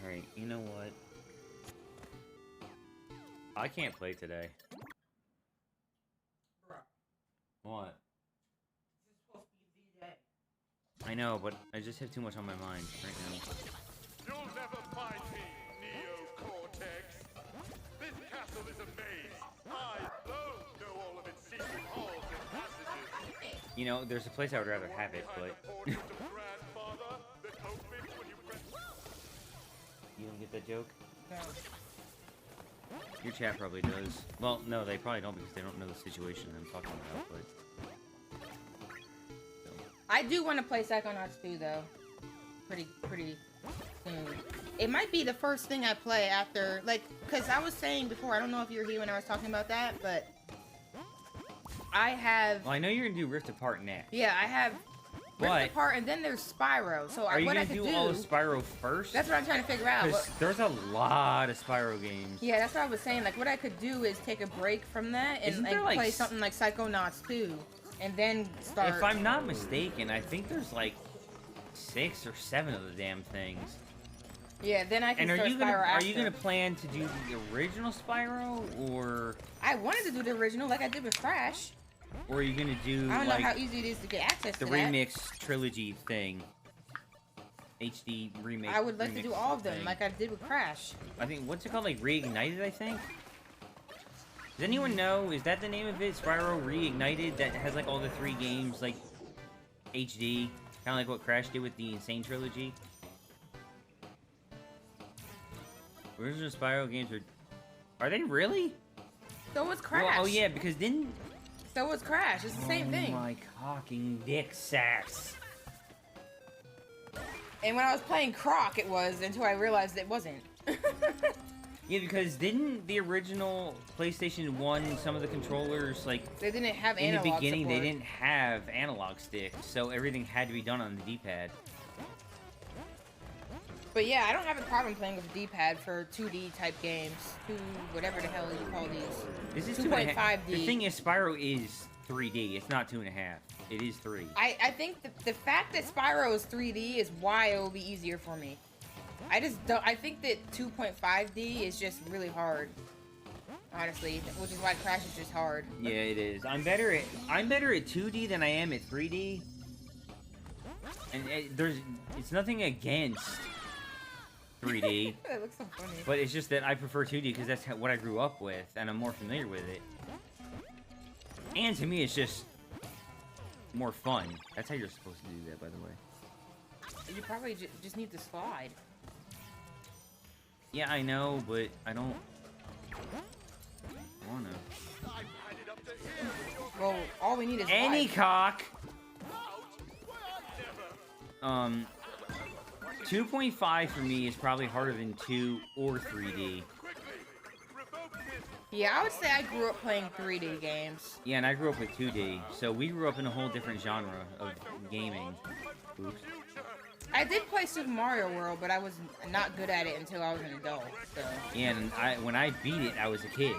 Alright, you know what? I can't play today. What? I know, but I just have too much on my mind right now. You'll never find me, Neo Cortex. This castle is a maze. I alone know all of its secret halls and passages. You know, there's a place I would rather have it, Behind but... the portrait of grandfather that opens when you press... You don't get that joke? No. Your chat probably does. Well, no, they probably don't because they don't know the situation I'm talking about, but... I do want to play Psychonauts 2 though. Pretty soon. It might be the first thing I play after, like, because I was saying before, I don't know if you were here when I was talking about that, but I have... Well, I know you're gonna do Rift Apart next. Yeah, I have Rift What? Apart, and then there's Spyro. So Are you what gonna I could do all of Spyro first? That's what I'm trying to figure out. Because there's a lot of Spyro games. Yeah, that's what I was saying. Like, what I could do is take a break from that and Isn't like, there, like, play something like Psychonauts 2, and then start... If I'm not mistaken, I think there's like 6 or 7 of the damn things. Yeah, then I can And start Spyro are after. you gonna plan to do the original Spyro, or I wanted to do the original like I did with Crash. are you gonna do I don't like know how easy it is to get access the to that. remix trilogy thing? HD remake. I would like to do remix all of them, thing. like I did with Crash. I think, what's it called? Like Reignited, I think? Does anyone know? Is that the name of it? Spyro Reignited? That has like all the 3 games, like HD? Kind of like what Crash did with the Insane Trilogy? Original Spyro games are they really? So was Crash. Well, oh yeah, because didn't... So was Crash. It's the same thing. Oh my cocking dick sacks. And when I was playing Croc, it was until I realized it wasn't. Yeah, because didn't the original PlayStation 1, some of the controllers, like, They didn't have in the analog beginning, support. they didn't have analog sticks, so everything had to be done on the D-pad. But yeah, I don't have a problem playing with a D-pad for 2D type games. Whatever the hell you call these. This is 2.5D. The thing is, Spyro is 3D. It's not 2.5. It is 3. I think the fact that Spyro is 3D is why it will be easier for me. I just don't. I think that 2.5D is just really hard. Honestly, which is why Crash is just hard. Yeah, it is. I'm better at 2D than I am at 3D. And it's nothing against 3D. That looks so funny. But it's just that I prefer 2D because that's what I grew up with, and I'm more familiar with it. And to me, it's just more fun. That's how you're supposed to do that, by the way. You probably just need to slide. Yeah, I know, but I don't wanna. Well, all we need is Any life. cock. 2.5 for me is probably harder than 2 or 3D. Yeah, I would say I grew up playing 3D games. Yeah, and I grew up with 2D, so we grew up in a whole different genre of gaming. Oops. I did play Super Mario World, but I was not good at it until I was an adult. So. Yeah, and when I beat it, I was a kid.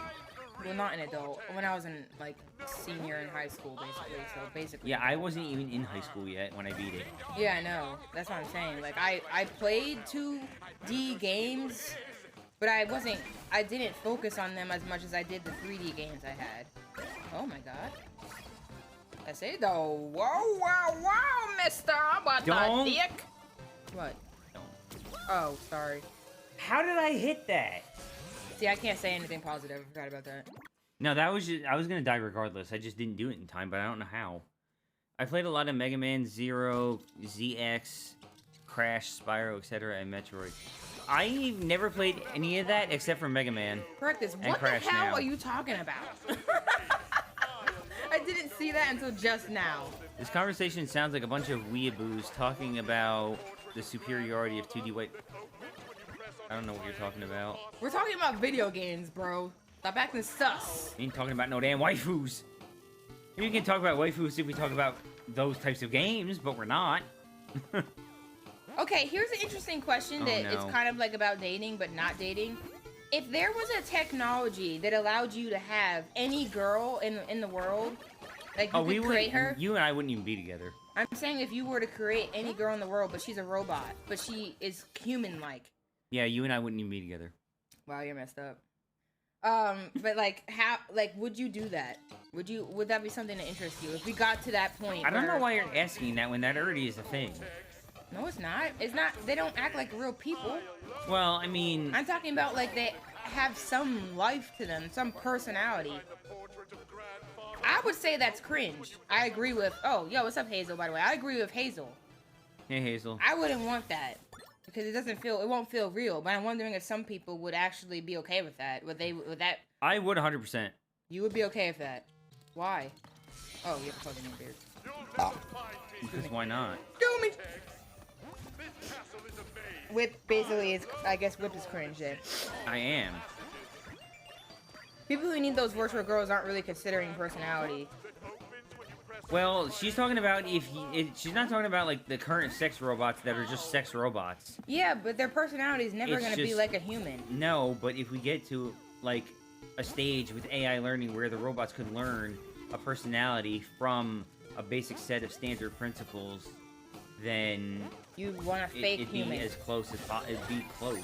Well, not an adult. When I was in, like, senior in high school, basically. So, basically. Yeah, I wasn't even in high school yet when I beat it. Yeah, I know. That's what I'm saying. Like, I played 2D games, but I didn't focus on them as much as I did the 3D games I had. Oh my god. I say though. Whoa, wow, wow, mister. What Don't. the dick? What? Oh, sorry. How did I hit that? See, I can't say anything positive. I forgot about that. No, that was just, I was gonna die regardless. I just didn't do it in time, but I don't know how. I played a lot of Mega Man, Zero, ZX, Crash, Spyro, etc., and Metroid. I've never played any of that except for Mega Man. Correct this. What Crash the hell now. are you talking about? I didn't see that until just now. This conversation sounds like a bunch of weeaboos talking about the superiority of 2D. Wait, I don't know what you're talking about. We're talking about video games, bro. Stop acting sus. You ain't talking about no damn waifus. We can talk about waifus if we talk about those types of games, but we're not. Okay, here's an interesting question that no. it's kind of like about dating, but not dating. If there was a technology that allowed you to have any girl in the world, like you could create her. You and I wouldn't even be together. I'm saying if you were to create any girl in the world, but she's a robot, but she is human-like. Yeah, you and I wouldn't even be together. Wow, you're messed up. But like, how, like, would you do that? Would that be something to interest you? If we got to that point, I don't know why you're asking that when that already is a thing. No, it's not. It's not. They don't act like real people. Well, I mean, I'm talking about like they have some life to them, some personality. I would say that's cringe. I agree with. Oh, yo, what's up, Hazel? By the way, I agree with Hazel. hey Hazel. I wouldn't want that because it won't feel real. But I'm wondering if some people would actually be okay with that. Would that? I would 100%. You would be okay with that. Why? Oh, you have a fucking beard. Because why not? Do me. Whip basically is, I guess, Whip is cringe then. I am. People who need those virtual girls aren't really considering personality. Well, she's talking about she's not talking about like the current sex robots that are just sex robots. Yeah, but their personality is never It's going to be just- like a human. No, but if we get to like a stage with AI learning where the robots could learn a personality from a basic set of standard principles, then You want a fake it'd human. be as close as it'd be close.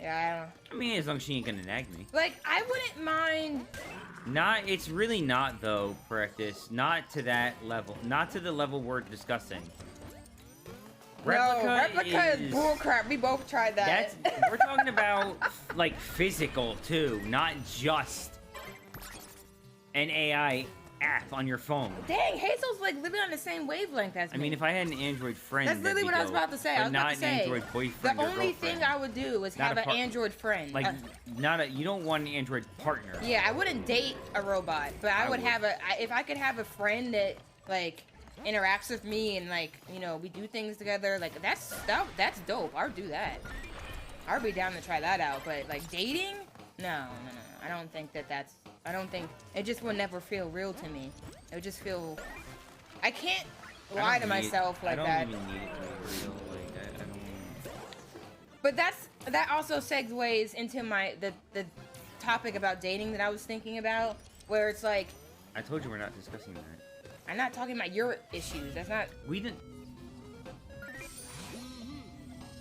Yeah, I mean, as long as she ain't gonna nag me. like, I wouldn't mind. It's really not though, Practice. Not to that level. Not to the level we're discussing. Replica is bullcrap. We both tried that. We're talking about like physical too, not just an AI app on your phone. Dang, Hazel's like living on the same wavelength as me. I mean, if I had an Android friend, That's literally that'd what be I was dope, about to say. But I was not about to an say, Android the boyfriend or only girlfriend. thing I would do is Not have a an part- Android friend. Like, you don't want an Android partner. Yeah, I wouldn't date a robot, but I would would. have if I could have a friend that like interacts with me and like, you know, we do things together, like that's dope. I would do that. I'd be down to try that out, but like dating? No. I don't think I don't think it just would never feel real to me. It would just feel I can't I lie don't to need- myself like that. I don't even need it to be real. Like, But that also segues into the topic about dating that I was thinking about, where it's like, I told you we're not discussing that. I'm not talking about your issues. That's not. We didn't.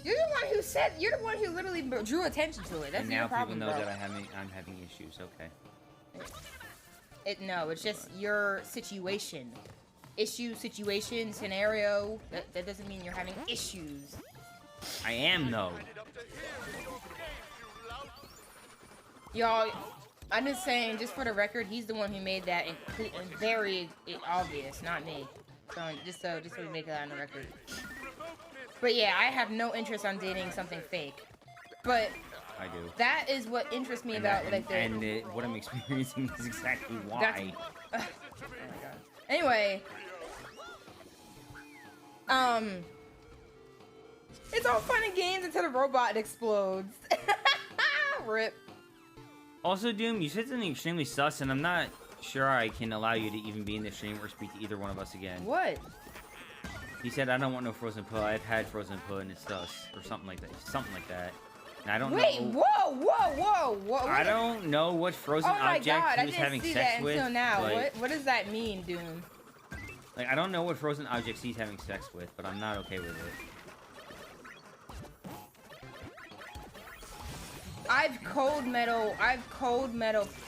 You're the one who literally drew attention to it. That's And your now problem, people know bro. that I'm having issues. Okay. No, it's just your situation. Issue, situation, scenario. That doesn't mean you're having issues. I am though. Y'all, I'm just saying, just for the record, he's the one who made that very obvious, not me. So just so we make that on the record. But yeah, I have no interest on dating something fake. But I do. that is what interests me about what I'm experiencing is exactly why. Oh my god. Anyway, it's all fun and games until the robot explodes. Rip. Also, Doom, you said something extremely sus, and I'm not sure I can allow you to even be in the stream or speak to either one of us again. What? He said, I don't want no frozen puh. I've had frozen puh and it's sus. Or something like that. Something like that. And I don't know. Wait, whoa. I don't know what frozen object he was having sex with. Until now. Like, What does that mean, Doom? Like, I don't know what frozen objects he's having sex with, but I'm not okay with it. I've cold metal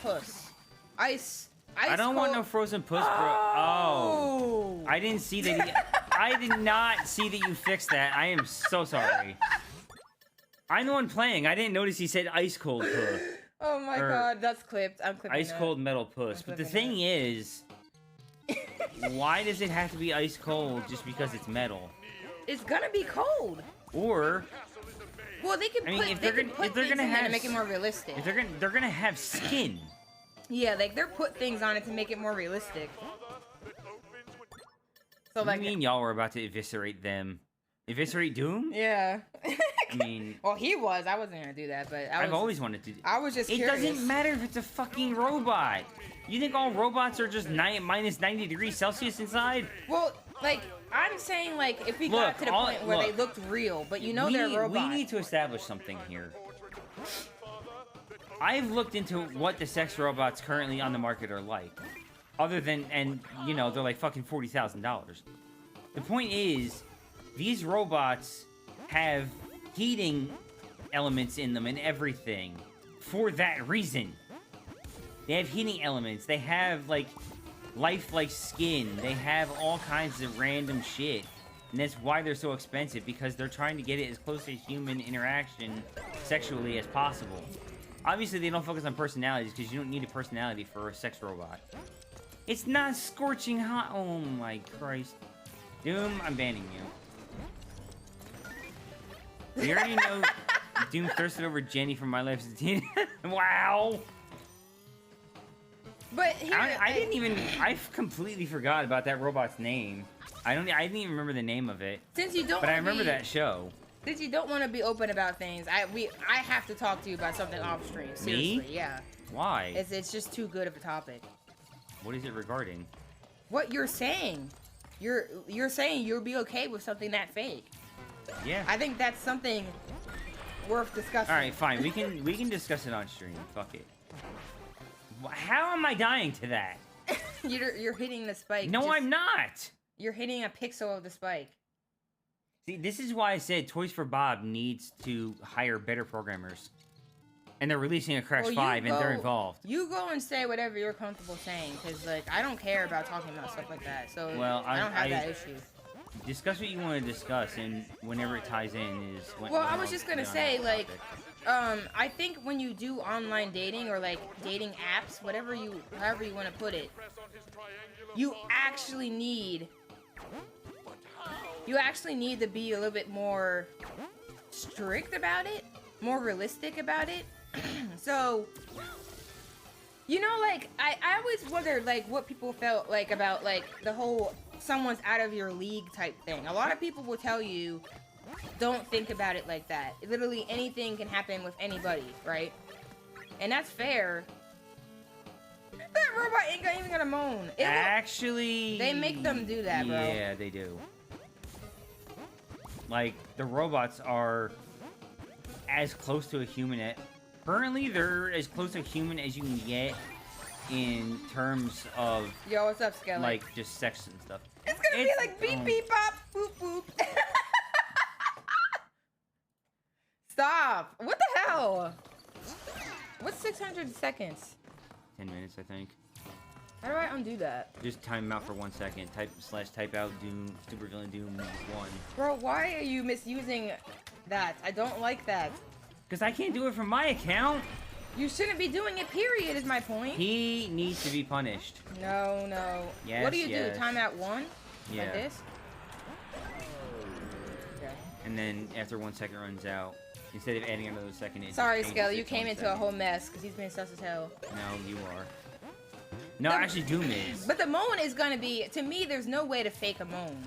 puss. Ice I don't want no frozen puss, bro. Oh. I didn't see that. I did not see that you fixed that. I am so sorry. I'm the one playing. I didn't notice he said ice cold puss. Oh my god, that's clipped. I'm clipping ice cold metal puss. But the thing is, why does it have to be ice cold just because it's metal? It's gonna be cold. Or, well, they can put things in there to make it more realistic. If they're gonna have skin. Yeah, like they're put things on it to make it more realistic. So like, you mean y'all were about to eviscerate them? Eviscerate Doom? Yeah. I mean, well, he was. I wasn't gonna do that, but I've always wanted to. I was just. Curious. It doesn't matter if it's a fucking robot. You think all robots are just minus 90 degrees Celsius inside? Well, like I'm saying, like if we got to the point where they looked real, but you know they're robots. We need to establish something here. I've looked into what the sex robots currently on the market are like. Other than, and you know, they're like fucking $40,000. The point is, these robots have heating elements in them and everything for that reason. They have heating elements. They have, like, lifelike skin. They have all kinds of random shit. And that's why they're so expensive, because they're trying to get it as close to human interaction sexually as possible. Obviously, they don't focus on personalities, because you don't need a personality for a sex robot. It's not scorching hot. Oh my Christ. Doom, I'm banning you. You already know Doom thirsted over Jenny from My Life as a Teen. Wow. But here, I completely forgot about that robot's name. I didn't even remember the name of it. Since you don't, but I remember that show. Since you don't want to be open about things, I have to talk to you about something off stream. Seriously, Me? yeah. Why? It's just too good of a topic. What is it regarding? What you're saying. You're saying you'll be okay with something that fake. Yeah. I think that's something worth discussing. All right, fine. We can discuss it on stream. Fuck it. How am I dying to that? You're hitting the spike. No, I'm not. You're hitting a pixel of the spike. See, this is why I said Toys for Bob needs to hire better programmers. And they're releasing a Crash 5, and they're involved. You go and say whatever you're comfortable saying, because, like, I don't care about talking about stuff like that. So, well, I don't have that issue. Discuss what you want to discuss, and whenever it ties in is... Well, I was just going to say, like, I think when you do online dating, or, like, dating apps, however you want to put it, you actually need to be a little bit more strict about it, more realistic about it. So, you know, like, I always wondered, like, what people felt like about, like, the whole someone's out of your league type thing. A lot of people will tell you, don't think about it like that. Literally anything can happen with anybody, right? And that's fair. That robot ain't even gonna moan. Actually... They make them do that, bro. Yeah, they do. Like, the robots are as close to a human. Currently, they're as close to a human as you can get in terms of Yo, what's up, Skelly? like just sex and stuff. It's gonna be like beep beep bop boop boop. Stop! What the hell? What's 600 seconds? 10 minutes, I think. How do I undo that? Just time them out for 1 second. Type out Doom, Supervillain Doom 1. Bro, why are you misusing that? I don't like that. Because I can't do it from my account. You shouldn't be doing it, period, is my point. He needs to be punished. No, no. Yes, What do you yes. do? Time out 1? Yeah. Like this? Okay. And then after 1 second runs out, instead of adding another second, it Sorry, just Skelly, changes you it to came 1 into a second. whole mess because he's been sus as hell. No, you are. No, No. actually, Doom is. But the moan is gonna be, to me, there's no way to fake a moan.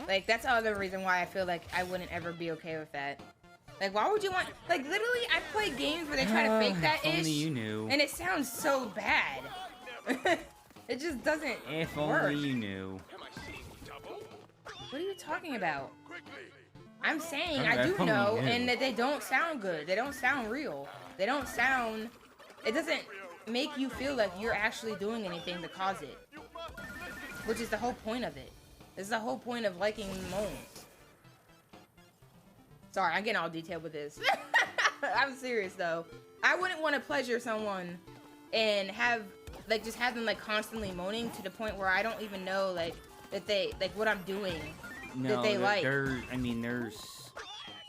Like, that's another reason why I feel like I wouldn't ever be okay with that. Like, why would you want, like, literally, I play games where they try to fake that If ish. only you knew. And it sounds so bad. It just doesn't If work. only you knew. Am I seeing double? What are you talking about? Quickly! I'm saying Okay, I do if only know, you knew. and that they don't sound good. They don't sound real. They don't sound, it doesn't make you feel like you're actually doing anything to cause it. Which is the whole point of it. This is the whole point of liking moans. Sorry, I'm getting all detailed with this. I'm serious though. I wouldn't want to pleasure someone and have, like, just have them like constantly moaning to the point where I don't even know like that they, like, what I'm doing. No, That they like. there's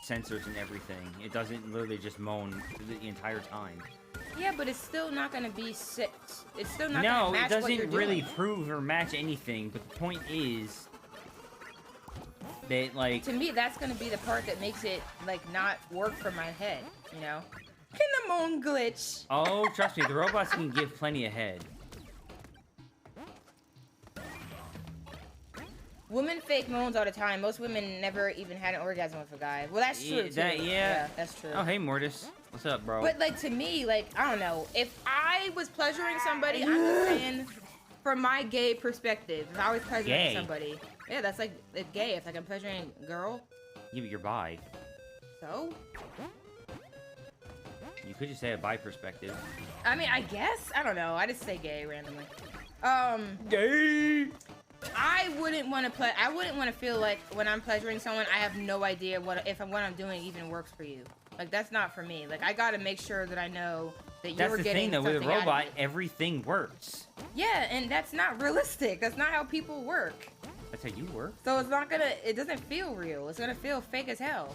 sensors and everything. It doesn't literally just moan the entire time. Yeah, but it's still not gonna be six. It's still not No, gonna it match what you're doesn't really doing. prove or match anything. But the point is that, like, To me, that's gonna be the part that makes it like not work for my head. You know? Can the moan glitch? oh, trust me, the robots can give plenty of head. Women fake moans all the time. Most women never even had an orgasm with a guy. Well, that's true too. Yeah. that's true. Oh, hey, Mortis. What's up, bro? But like to me, like I don't know. If I was pleasuring somebody, I'm just saying, from my gay perspective, if I was pleasuring Gay? somebody, yeah, that's like it's gay. If like I'm pleasuring a girl, Yeah, but you're bi. so You could just say a bi perspective. I mean, I guess I don't know. I just say gay randomly. Gay! I wouldn't want to play. I wouldn't want to feel like when I'm pleasuring someone, I have no idea what I'm doing even works for you. Like that's not for me. Like I gotta make sure that I know that That's you're the getting thing, though. With a something out of robot, it. everything works. Yeah, and that's not realistic. That's not how people work. That's how you work. So it's not gonna. It doesn't feel real. It's gonna feel fake as hell.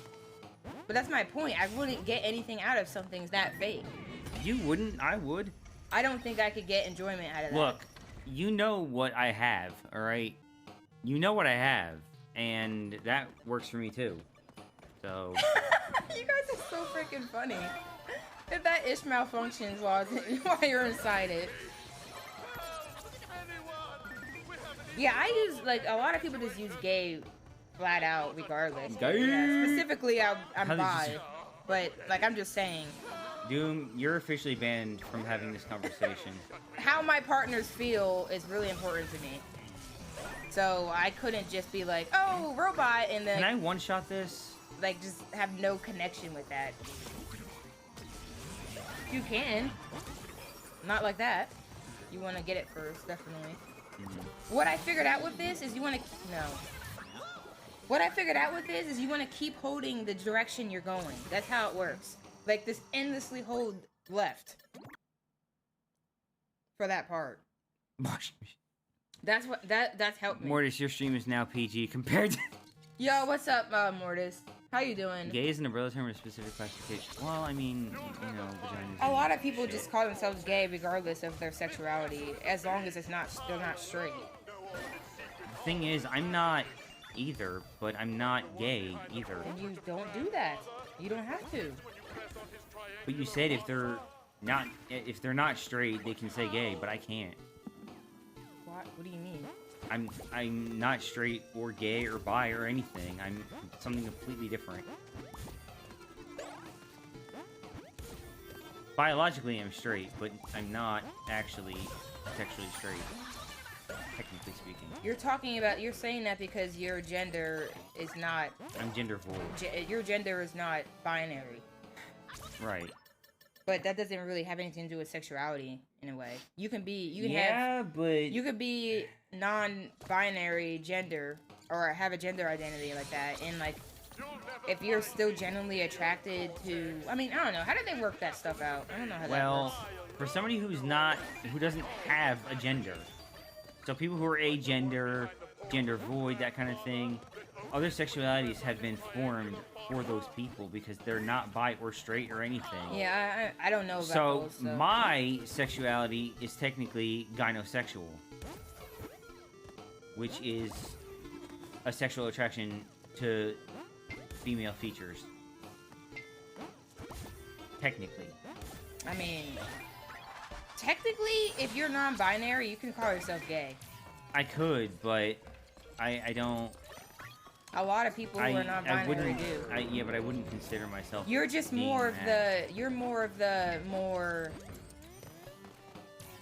But that's my point. I wouldn't get anything out of something that fake. You wouldn't. I would. I don't think I could get enjoyment out of that. Look, you know what I have, all right? You know what I have, and that works for me too. So You guys are so freaking funny. If that ish malfunctions while you're inside it. Yeah, I use, like, a lot of people just use gay flat out regardless. Gay. Yeah, specifically, I'm How did bi. you- But, like, I'm just saying. Doom, you're officially banned from having this conversation. How my partners feel is really important to me. So I couldn't just be like, oh, robot, and then, Can I one-shot this? like, just have no connection with that. You can. Not like that. You want to get it first, definitely. What I figured out with this is you want to... No. What I figured out with this is you want to keep holding the direction you're going. That's how it works. Like, this endlessly hold left. For that part. That's what... That's helped me. Mortis, your stream is now PG compared to... Yo, what's up, Mortis? How you doing? Gay is an umbrella term with a specific classification. Well, I mean, you know, vaginas. A lot of people just call themselves gay regardless of their sexuality, as long as they're not straight. The thing is, I'm not either, but I'm not gay either. And you don't do that. You don't have to. But you said if they're not straight, they can say gay, but I can't. What do you mean? I'm not straight or gay or bi or anything. I'm something completely different. Biologically, I'm straight, but I'm not actually sexually straight, technically speaking. You're talking about, you're saying that because your gender is not, I'm gender void. your gender is not binary. Right. But that doesn't really have anything to do with sexuality in a way. You can be, but you could be non-binary gender or have a gender identity like that, and like if you're still genuinely attracted to, I mean, I don't know, how do they work that stuff out? I don't know how that works. For somebody who doesn't have a gender, so people who are agender, gender void, that kind of thing, other sexualities have been formed for those people because they're not bi or straight or anything. Yeah, I don't know about so those. So my sexuality is technically gynosexual, which is a sexual attraction to female features. Technically. I mean, technically, if you're non-binary, you can call yourself gay. I could, but I don't. A lot of people who are non-binary do. Yeah, but I wouldn't consider myself. You're just being more of that. the. You're more of the more.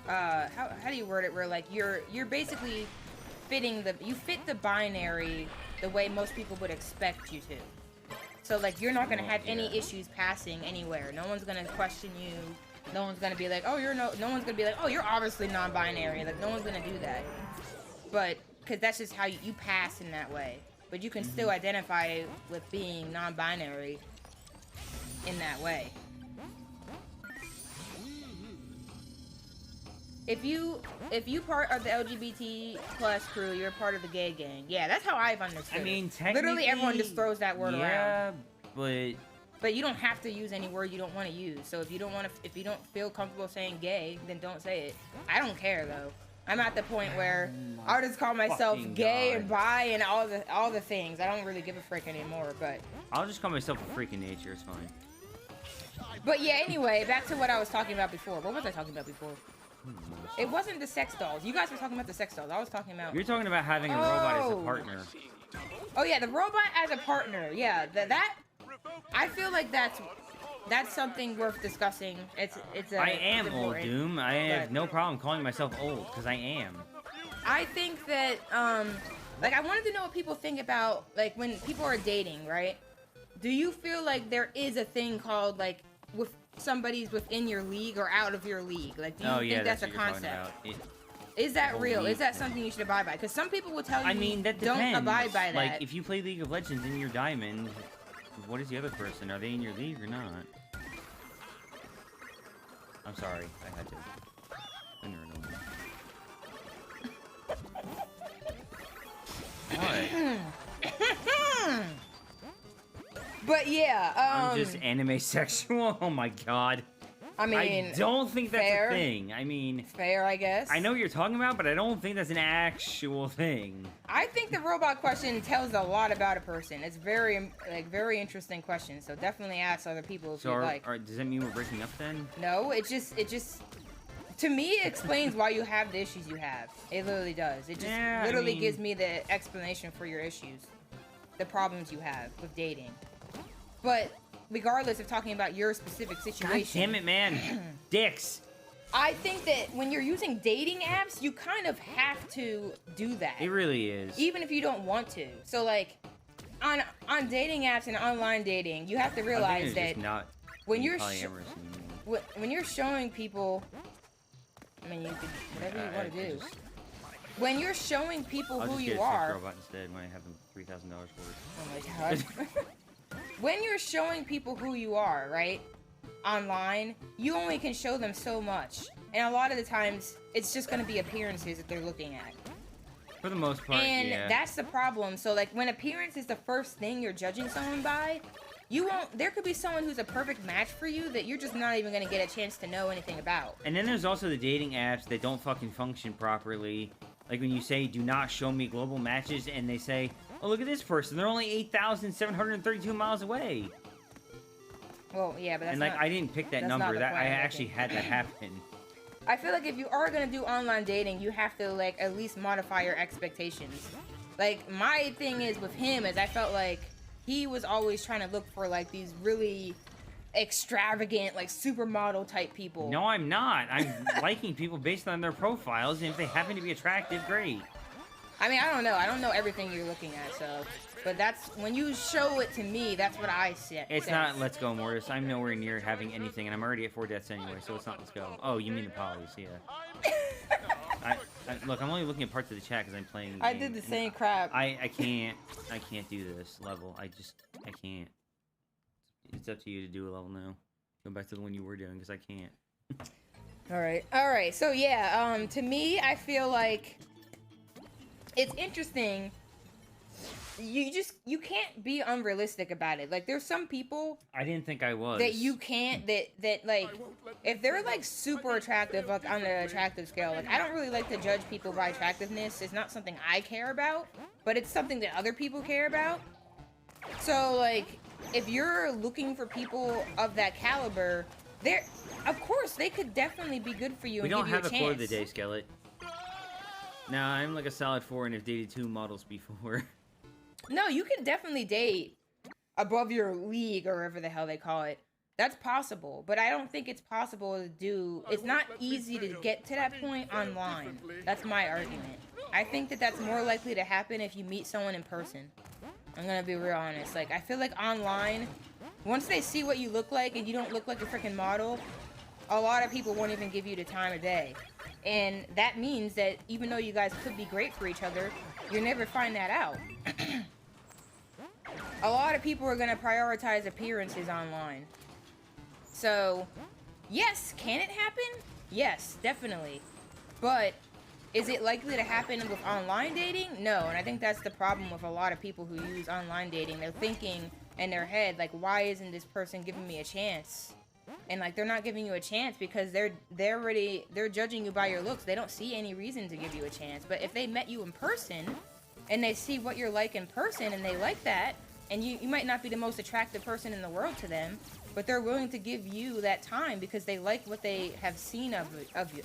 How do you word it? Where like you're basically fitting the, you fit the binary the way most people would expect you to. So like you're not gonna have any issues passing anywhere. No one's gonna question you. No one's gonna be like, oh, you're no one's gonna be like, oh, you're obviously non-binary. Like no one's gonna do that. But because that's just how you pass in that way. But you can still identify with being non-binary in that way. If you part of the LGBT plus crew, you're part of the gay gang. Yeah, that's how I've understood. I mean, it. Literally everyone just throws that word around. Yeah, but you don't have to use any word you don't want to use. So if you don't feel comfortable saying gay, then don't say it. I don't care though. I'm at the point where I'll just call myself gay and bi and all the things. I don't really give a frick anymore, but I'll just call myself a freak of nature. It's fine. But yeah, anyway, back to what I was talking about before. What was I talking about before? It wasn't the sex dolls. You guys were talking about the sex dolls. I was talking about... You're talking about having a robot as a partner. Oh yeah, the robot as a partner. Yeah, that I feel like that's something worth discussing. I am old, Doom. I have no problem calling myself old, because I am. I think that, like, I wanted to know what people think about, like, when people are dating, right? Do you feel like there is a thing called, like, with somebody's within your league or out of your league? Like, do you think that's a concept? Is that real? Is that something you should abide by? Because some people will tell you, I mean, that don't depends. abide by that. Like, if you play League of Legends and you're Diamond, what is the other person? Are they in your league or not? I'm sorry, I had to. What? But yeah, I'm just anime sexual. Oh my god. I mean, I don't think that's a thing. I mean, fair, I guess. I know what you're talking about, but I don't think that's an actual thing. I think the robot question tells a lot about a person. It's very interesting question. So definitely ask other people if you like. Does that mean we're breaking up then? No, it just to me it explains why you have the issues you have. It literally does. It just literally gives me the explanation for your issues, the problems you have with dating. But regardless of talking about your specific situation. God damn it, man. Dicks. I think that when you're using dating apps, you kind of have to do that. It really is. Even if you don't want to. So like on dating apps and online dating, you have to realize that when you're showing people, I mean, you can whatever you want to do. When you're showing people who you are. I'll just get a sex robot instead when I have them $3,000 for it. Oh my god. When you're showing people who you are, right, online, you only can show them so much. And a lot of the times, it's just going to be appearances that they're looking at. For the most part, and that's the problem. So, like, when appearance is the first thing you're judging someone by, there could be someone who's a perfect match for you that you're just not even going to get a chance to know anything about. And then there's also the dating apps that don't fucking function properly. Like when you say, do not show me global matches, and they say, oh, look at this person. They're only 8,732 miles away. Well, yeah, but that's not... And, like, I didn't pick that number. I actually had that happen. I feel like if you are going to do online dating, you have to, like, at least modify your expectations. Like, my thing is with him is I felt like he was always trying to look for, like, these really extravagant, like, supermodel type people. No, I'm not. I'm liking people based on their profiles, and if they happen to be attractive, great. I mean, I don't know. I don't know everything you're looking at, so. But that's when you show it to me. That's what I see. It's not Let's Go, Mortis. I'm nowhere near having anything, and I'm already at 4 deaths anyway, so it's not Let's Go. Oh, you mean the polys? Yeah. Look, I'm only looking at parts of the chat because I'm playing. The I game. did the same crap. I can't do this level. I can't. It's up to you to do a level now. Go back to the one you were doing because I can't. All right. So yeah, to me, I feel like it's interesting. You can't be unrealistic about it. Like, there's some people I didn't think I was. that you can't that like if they're like super attractive, like on the attractive scale. Like, I don't really like to judge people by attractiveness. It's not something I care about, but it's something that other people care about. So like, if you're looking for people of that caliber, they're of course they could definitely be good for you. We and don't give you have a chance. quote of the day, Skillet. Now I'm like a solid 4 and have dated 2 models before. No, you can definitely date above your league or whatever the hell they call it. That's possible, but I don't think it's possible to do. It's not easy to get to that point online. That's my argument. I think that that's more likely to happen if you meet someone in person. I'm gonna be real honest. Like, I feel like online, once they see what you look like and you don't look like a freaking model, a lot of people won't even give you the time of day. And that means that even though you guys could be great for each other, you'll never find that out. A lot of people are going to prioritize appearances online. So, yes, can it happen? Yes, definitely. But is it likely to happen with online dating? No, and I think that's the problem with a lot of people who use online dating. They're thinking in their head, like, why isn't this person giving me a chance? And like, they're not giving you a chance because they're judging you by your looks. They don't see any reason to give you a chance. But if they met you in person and they see what you're like in person and they like that, and you might not be the most attractive person in the world to them, but they're willing to give you that time because they like what they have seen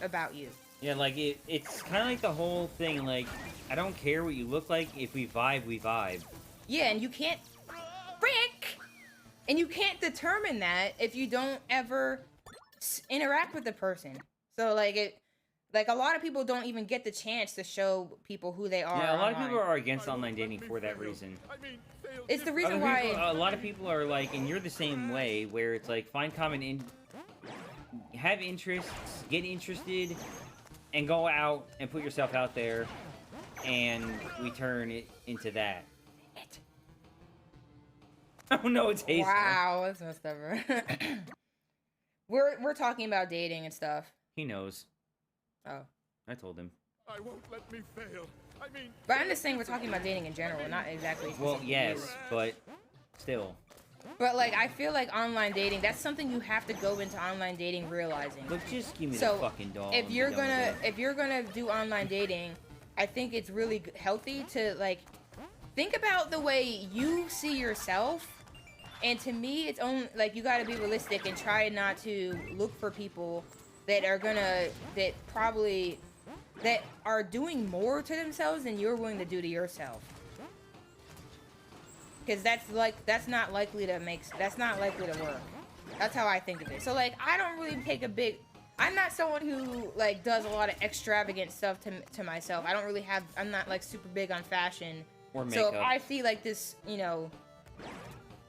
about you. Yeah, like it's kind of like the whole thing. Like, I don't care what you look like. If we vibe, we vibe. Yeah, and you can't, Rick, and you can't determine that if you don't ever interact with the person. So like a lot of people don't even get the chance to show people who they are. Yeah, a lot of online. people are against online dating for that reason. It's the reason why a lot of people are like, and you're the same way, where it's like find have interests, get interested, and go out and put yourself out there, and we turn it into that. Oh no, it's Hazel. Wow, that's messed up. We're talking about dating and stuff. He knows. Oh. I told him. I won't let me fail. I mean, But I'm just saying we're talking about dating in general, not exactly. Well, specific to yes, you. but still. But like, I feel like online dating, that's something you have to go into online dating realizing. Look, just give me So, the fucking doll. If and you're be done with gonna it. if you're gonna do online dating, I think it's really healthy to like think about the way you see yourself. And to me, it's only like you gotta be realistic and try not to look for people that are doing more to themselves than you're willing to do to yourself. Because that's not likely to work. That's how I think of it. So like, I don't really take I'm not someone who like does a lot of extravagant stuff to myself. I'm not like super big on fashion. Or So if makeup. I see like this, you know,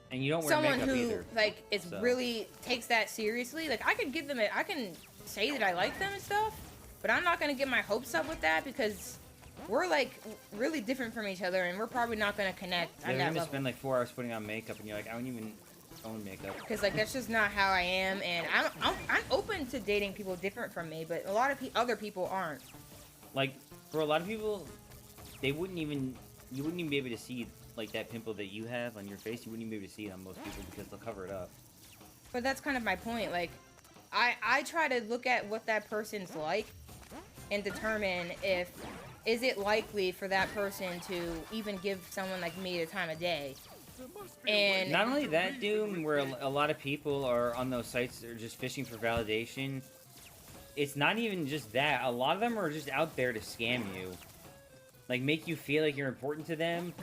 And you don't wear someone makeup who either. like is so. really takes that seriously, like I can say that I like them and stuff, but I'm not gonna get my hopes up with that because we're like really different from each other and we're probably not gonna connect Yeah, on you're that gonna level. spend like 4 hours putting on makeup, and you're like, I don't even own makeup. Because like that's just not how I am, and I'm open to dating people different from me, but a lot of other people aren't. Like, for a lot of people, you wouldn't even be able to see like that pimple that you have on your face. You wouldn't even be able to see it on most people because they'll cover it up. But that's kind of my point. Like, I try to look at what that person's like and determine is it likely for that person to even give someone like me the time of day. And Not only that, Doom, where a lot of people are on those sites that are just fishing for validation. It's not even just that. A lot of them are just out there to scam you. Like, make you feel like you're important to them,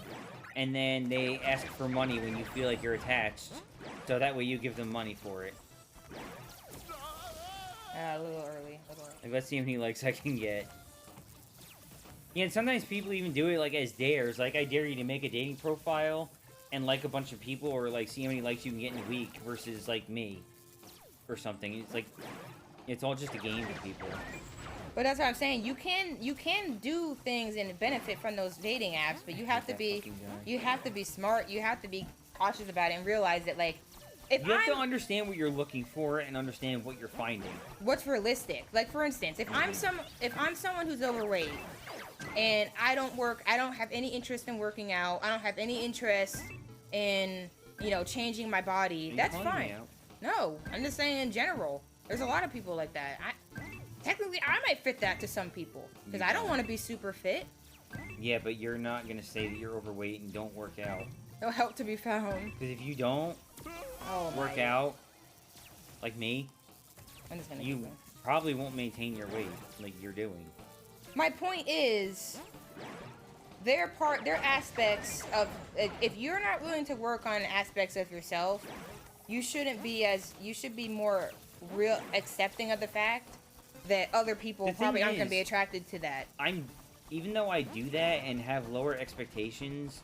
and then they ask for money when you feel like you're attached. So that way you give them money for it. a little early. Like, let's see how many likes I can get. Yeah, and sometimes people even do it like as dares. Like, I dare you to make a dating profile and like a bunch of people, or like see how many likes you can get in a week versus like me or something. It's like, it's all just a game to people. But that's what I'm saying. You can do things and benefit from those dating apps, but you have to be smart. You have to be cautious about it and realize that, like, if You have to understand what you're looking for and understand what you're finding. what's realistic. Like, for instance, if I'm someone who's overweight and I don't have any interest in working out, I don't have any interest in, changing my body, that's fine. No, I'm just saying in general. There's a lot of people like that. Technically, I might fit that to some people because I don't want to be super fit. Yeah, but you're not gonna say that you're overweight and don't work out. No help to be found. Because if you don't work out, like me, I'm just gonna you probably won't maintain your weight like you're doing. My point is, there are aspects of, if you're not willing to work on aspects of yourself, you should be more real accepting of the fact that other people probably aren't going to be attracted to that. Even though I do that and have lower expectations,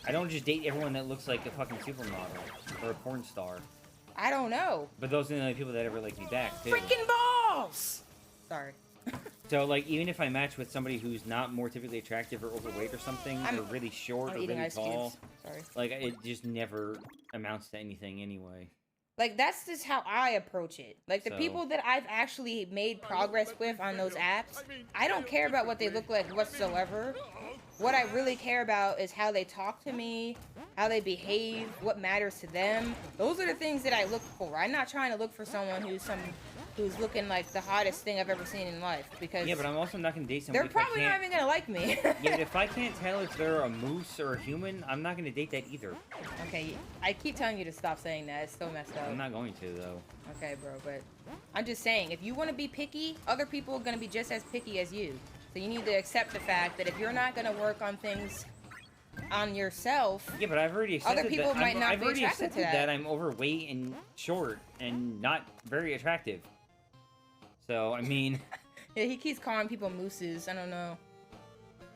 I don't just date everyone that looks like a fucking supermodel or a porn star. I don't know. But those are the only people that ever like me back, too. Freaking balls! Sorry. So, like, even if I match with somebody who's not more typically attractive or overweight or something, or really short or really tall, like, it just never amounts to anything anyway. Like, that's just how I approach it. Like, the people that I've actually made progress with on those apps, I don't care about what they look like whatsoever. What I really care about is how they talk to me, how they behave, what matters to them. Those are the things that I look for. I'm not trying to look for someone who's looking like the hottest thing I've ever seen in life, because yeah, but I'm also not gonna date somebody. They're probably not even gonna like me. Yeah, if I can't tell if they're a moose or a human, I'm not gonna date that either. Okay, I keep telling you to stop saying that. It's so messed up. I'm not going to though. Okay, bro, but I'm just saying, if you want to be picky, other people are gonna be just as picky as you. So you need to accept the fact that if you're not gonna work on things on yourself, yeah, but I've already accepted other people might not be attracted to that. I'm overweight and short and not very attractive. So, I mean... Yeah, he keeps calling people mooses. I don't know.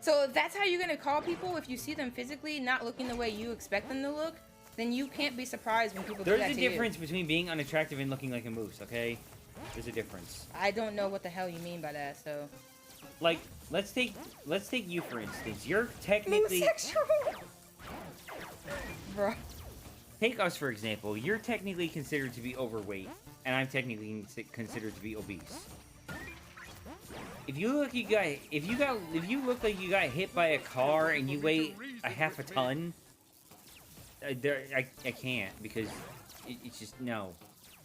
So, if that's how you're going to call people, if you see them physically not looking the way you expect them to look, then you can't be surprised when people do that to you. There's a difference between being unattractive and looking like a moose, okay? There's a difference. I don't know what the hell you mean by that, so... Like, let's take you, for instance. You're technically... Bro. Take us, for example. You're technically considered to be overweight. And I'm technically considered to be obese. If you look like you got hit by a car and you weigh a half a ton, I can't, because it's just no.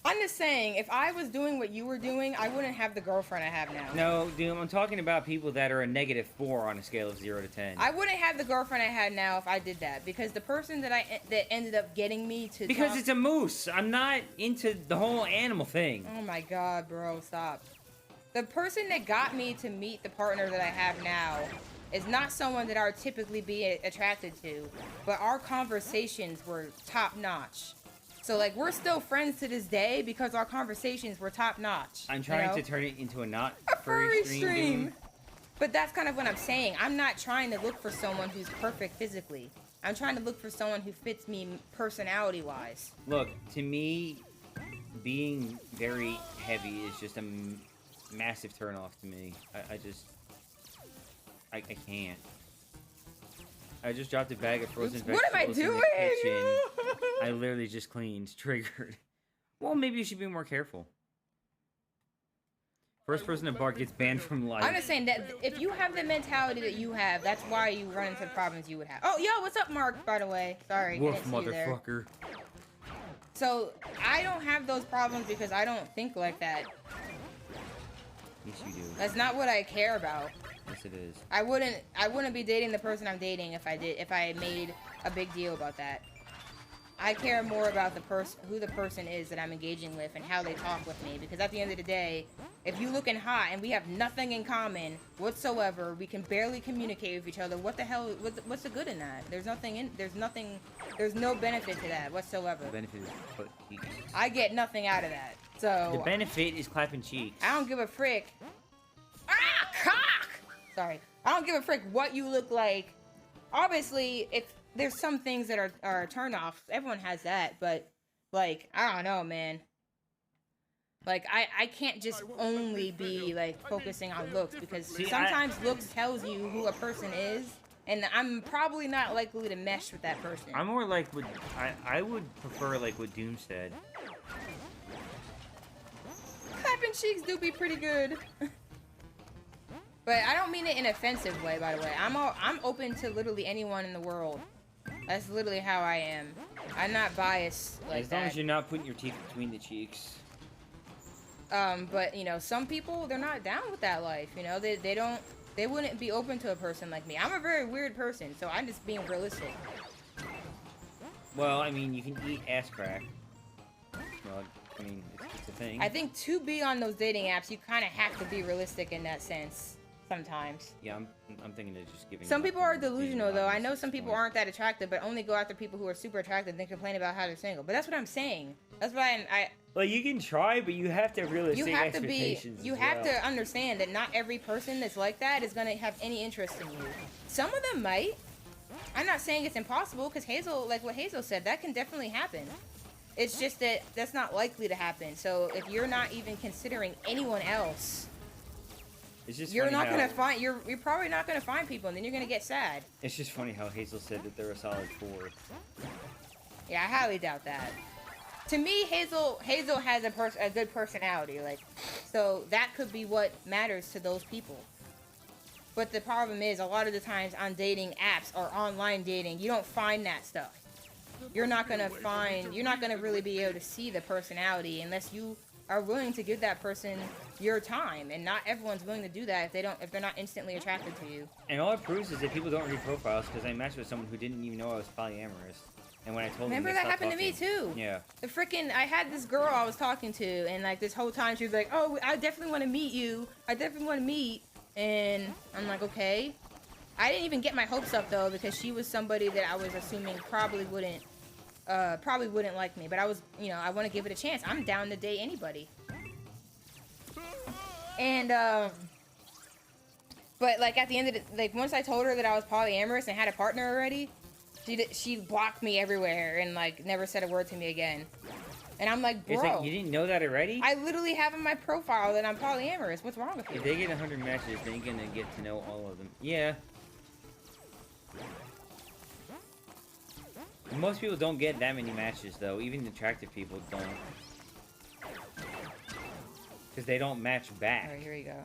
I'm just saying, if I was doing what you were doing, I wouldn't have the girlfriend I have now. No, dude, I'm talking about people that are a -4 on a scale of 0 to 10. I wouldn't have the girlfriend I had now if I did that, because the person that ended up getting me to because it's a moose. I'm not into the whole animal thing. Oh my god, bro, stop. The person that got me to meet the partner that I have now is not someone that I would typically be attracted to, but our conversations were top notch. So, like, we're still friends to this day because our conversations were top-notch. I'm trying to turn it into a furry stream. But that's kind of what I'm saying. I'm not trying to look for someone who's perfect physically. I'm trying to look for someone who fits me personality-wise. Look, to me, being very heavy is just a massive turn-off to me. I can't. I just dropped a bag of frozen vegetables What am I doing? in the kitchen. I literally just cleaned. Triggered. Well, maybe you should be more careful. First person to bark gets banned from life. I'm just saying that if you have the mentality that you have, that's why you run into the problems you would have. Oh, yo, what's up, Mark, by the way? Sorry. Woof, motherfucker. So, I don't have those problems because I don't think like that. Yes, you do. That's not what I care about. Yes, it is. I wouldn't be dating the person I'm dating if I made a big deal about that. I care more about who the person is that I'm engaging with and how they talk with me, because at the end of the day, if you looking hot and we have nothing in common whatsoever, we can barely communicate with each other, what the hell, what's the good in that? There's no benefit to that whatsoever. The benefit is butt cheeks. I get nothing out of that. So the benefit is clapping cheeks. I don't give a frick. Ah, cock! Sorry. I don't give a frick what you look like. Obviously, if there's some things that are turn-offs, everyone has that, but, like, I don't know, man. Like, I can't just only be, like, focusing on looks, because sometimes looks tells you who a person is, and I'm probably not likely to mesh with that person. I'm more like what I would prefer like what Doom said. Clapping cheeks do be pretty good. But I don't mean it in an offensive way, by the way. I'm open to literally anyone in the world. That's literally how I am. I'm not biased like As long that. as you're not putting your teeth between the cheeks. But you know, some people, they're not down with that life. You know, they wouldn't be open to a person like me. I'm a very weird person, so I'm just being realistic. Well, I mean, you can eat ass crack. Well, I mean, it's a thing. I think to be on those dating apps, you kind of have to be realistic in that sense. Sometimes. Yeah, I'm thinking of just giving. Some up people are and being delusional, though. I know honest some at this people point. aren't that attractive, but only go after people who are super attractive and then complain about how they're single. But that's what I'm saying. That's why I Well, you can try, but you have to have realistic you have to be, expectations. you as have well. to understand that not every person that's like that is going to have any interest in you. Some of them might. I'm not saying it's impossible, because Hazel, like what Hazel said, that can definitely happen. It's just that that's not likely to happen. So if you're not even considering anyone else, It's just you're funny not how, gonna find. You're probably not gonna find people, and then you're gonna get sad. It's just funny how Hazel said that they're a solid 4. Yeah, I highly doubt that. To me, Hazel has a good personality, like, so that could be what matters to those people. But the problem is, a lot of the times on dating apps or online dating, you don't find that stuff. You're not gonna really be able to see the personality unless you are willing to give that person your time, and not everyone's willing to do that if they're not instantly attracted to you. And all it proves is that people don't read profiles, because I matched with someone who didn't even know I was polyamorous. And when I told Remember them, that they happened stopped to me talking. too. Yeah. I had this girl I was talking to, and like this whole time she was like, "Oh, I definitely want to meet you. I definitely want to meet." And I'm like, "Okay." I didn't even get my hopes up though, because she was somebody that I was assuming probably wouldn't like me. But I was, you know, I want to give it a chance. I'm down to date anybody. And but like at the end of like once I told her that I was polyamorous and had a partner already, she blocked me everywhere and like never said a word to me again. And I'm like, bro, It's like, you didn't know that already? I literally have in my profile that I'm polyamorous. What's wrong with you? If they get 100 matches, then you're gonna get to know all of them. Yeah. Most people don't get that many matches, though. Even attractive people don't. Because they don't match back. Alright, here we go.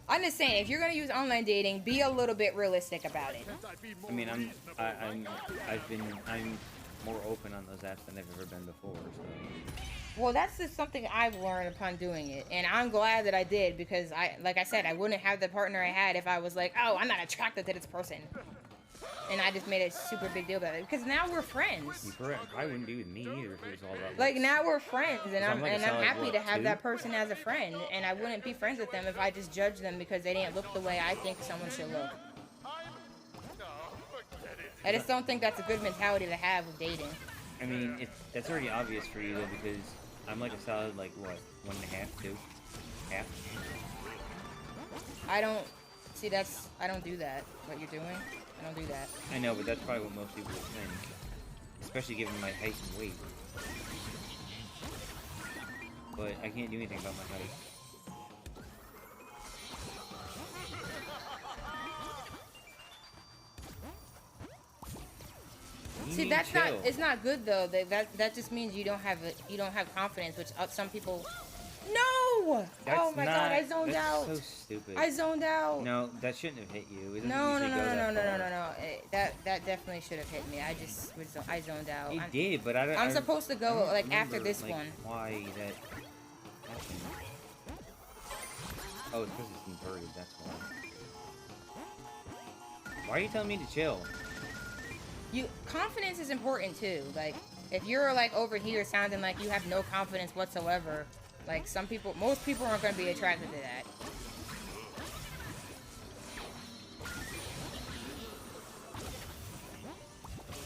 I'm just saying, if you're gonna use online dating, be a little bit realistic about it. I mean, I'm more open on those apps than I've ever been before, so. Well, that's just something I've learned upon doing it, and I'm glad that I did, because like I said, I wouldn't have the partner I had if I was like, oh, I'm not attracted to this person. And I just made a super big deal about it, because now we're friends. You probably wouldn't be with me either if it was all about Like, looks. now we're friends, and I'm like a solid, happy what, to have 2? that person as a friend, and I wouldn't be friends with them if I just judged them because they didn't look the way I think someone should look. I just don't think that's a good mentality to have with dating. I mean, that's already obvious for you, though, because I'm like a solid, like, what, 1.5, 2? Half? I don't do that. What you're doing, I don't do that. I know, but that's probably what most people would think. Especially given my height and weight. But I can't do anything about my height. See, that's not. It's not good though. That just means you don't have confidence, which some people. No! That's Oh my god, I zoned that's out. so stupid. I zoned out. No, that shouldn't have hit you. It doesn't No. usually go that far. That definitely should have hit me. I zoned out. It did, but I don't. I'm supposed to I go don't like after remember, this like, one. Why that happened? Oh, it's because it's inverted. That's why. Why are you telling me to chill? Confidence is important too. Like, if you're like over here sounding like you have no confidence whatsoever, like most people aren't going to be attracted to that.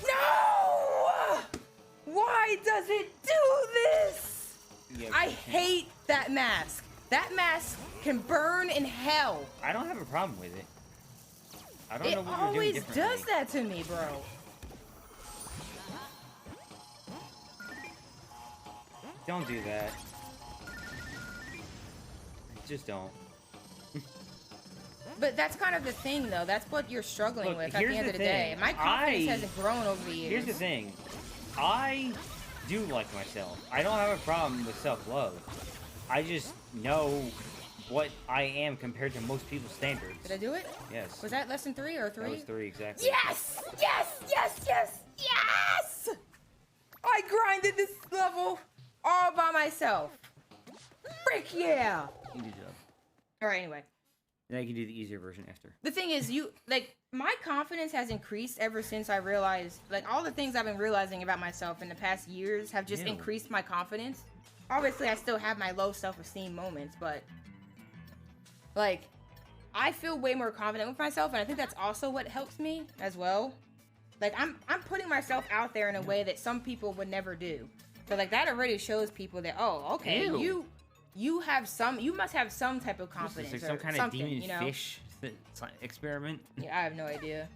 No! Why does it do this? Yeah, I hate that mask. That mask can burn in hell. I don't have a problem with it. I don't It know what you're doing always differently. does that to me, bro. Don't do that. Just don't. But that's kind of the thing, though. That's what you're struggling Look, with at the here's end of the the day. thing. My confidence hasn't grown over the years. Here's the thing. I do like myself. I don't have a problem with self-love. I just know what I am compared to most people's standards. Did I do it? Yes. Was that lesson 3 or 3? That was 3, exactly. Yes! Yes! Yes! Yes! Yes! I grinded this level all by myself. Frick yeah! Good job. Alright, anyway. Now you can do the easier version after. The thing is, my confidence has increased ever since I realized, like, all the things I've been realizing about myself in the past years have just increased my confidence. Obviously, I still have my low self-esteem moments, but, like, I feel way more confident with myself, and I think that's also what helps me as well. Like, I'm putting myself out there in a way that some people would never do. So, like, that already shows people that, oh, okay, Ew. you must have some type of confidence. Is this like some kind of something, demon you know? fish experiment? Yeah, I have no idea.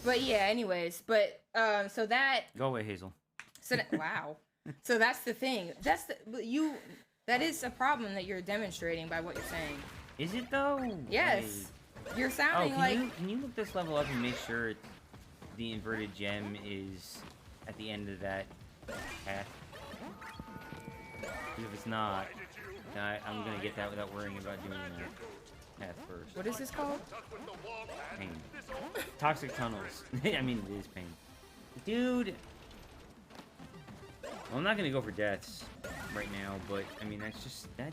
But yeah, anyways, so that, Go away, Hazel. so that, wow. So that's the thing. That is a problem that you're demonstrating by what you're saying. Is it though? Yes. You're Oh, sounding like, can you look this level up and make sure the inverted gem is at the end of that path? Because if it's not, then I'm gonna get that without worrying about doing that path first. what is this called? Pain. Toxic tunnels. I mean, it is pain. Dude! Well, I'm not gonna go for deaths right now, but, I mean, that's just, no.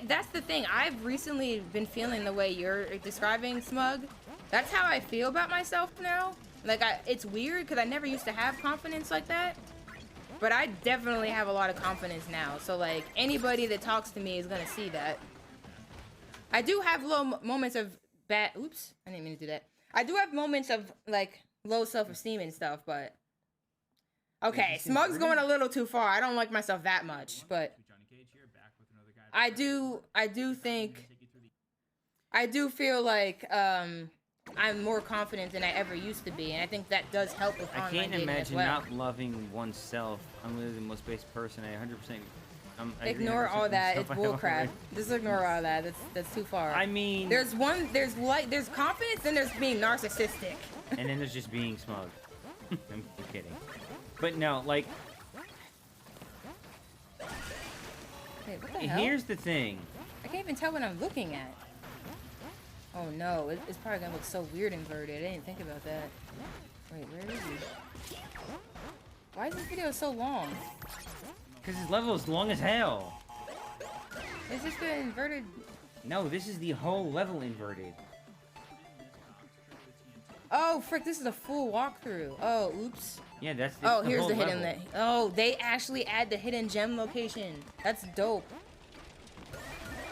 That's the thing. I've recently been feeling the way you're describing, Smug. That's how I feel about myself now. Like, it's weird because I never used to have confidence like that. But I definitely have a lot of confidence now. So, like, anybody that talks to me is going to see that. I do have low moments of bad... Oops. I didn't mean to do that. I do have moments of, like, low self-esteem and stuff, but... Okay, Smug's going a little too far. I don't like myself that much, but... I do think... I do feel like, I'm more confident than I ever used to be, and I think that does help with online I can't dating imagine as well. not loving oneself. I'm literally the most basic person. I 100%. Ignore all that. It's bullcrap. Just ignore all that. That's too far. I mean, there's confidence, and there's being narcissistic. and then there's just being smug. I'm kidding. But no, like, Wait, what the hell? here's the thing. I can't even tell what I'm looking at. Oh no, it's probably gonna look so weird inverted. I didn't think about that. Wait, where is he? Why is this video so long? Because his level is long as hell. Is this the inverted? No, this is the whole level inverted. Oh, frick, this is a full walkthrough. Oh, oops. Yeah, that's Oh, the here's whole the hidden... level. Oh, they actually add the hidden gem location. That's dope.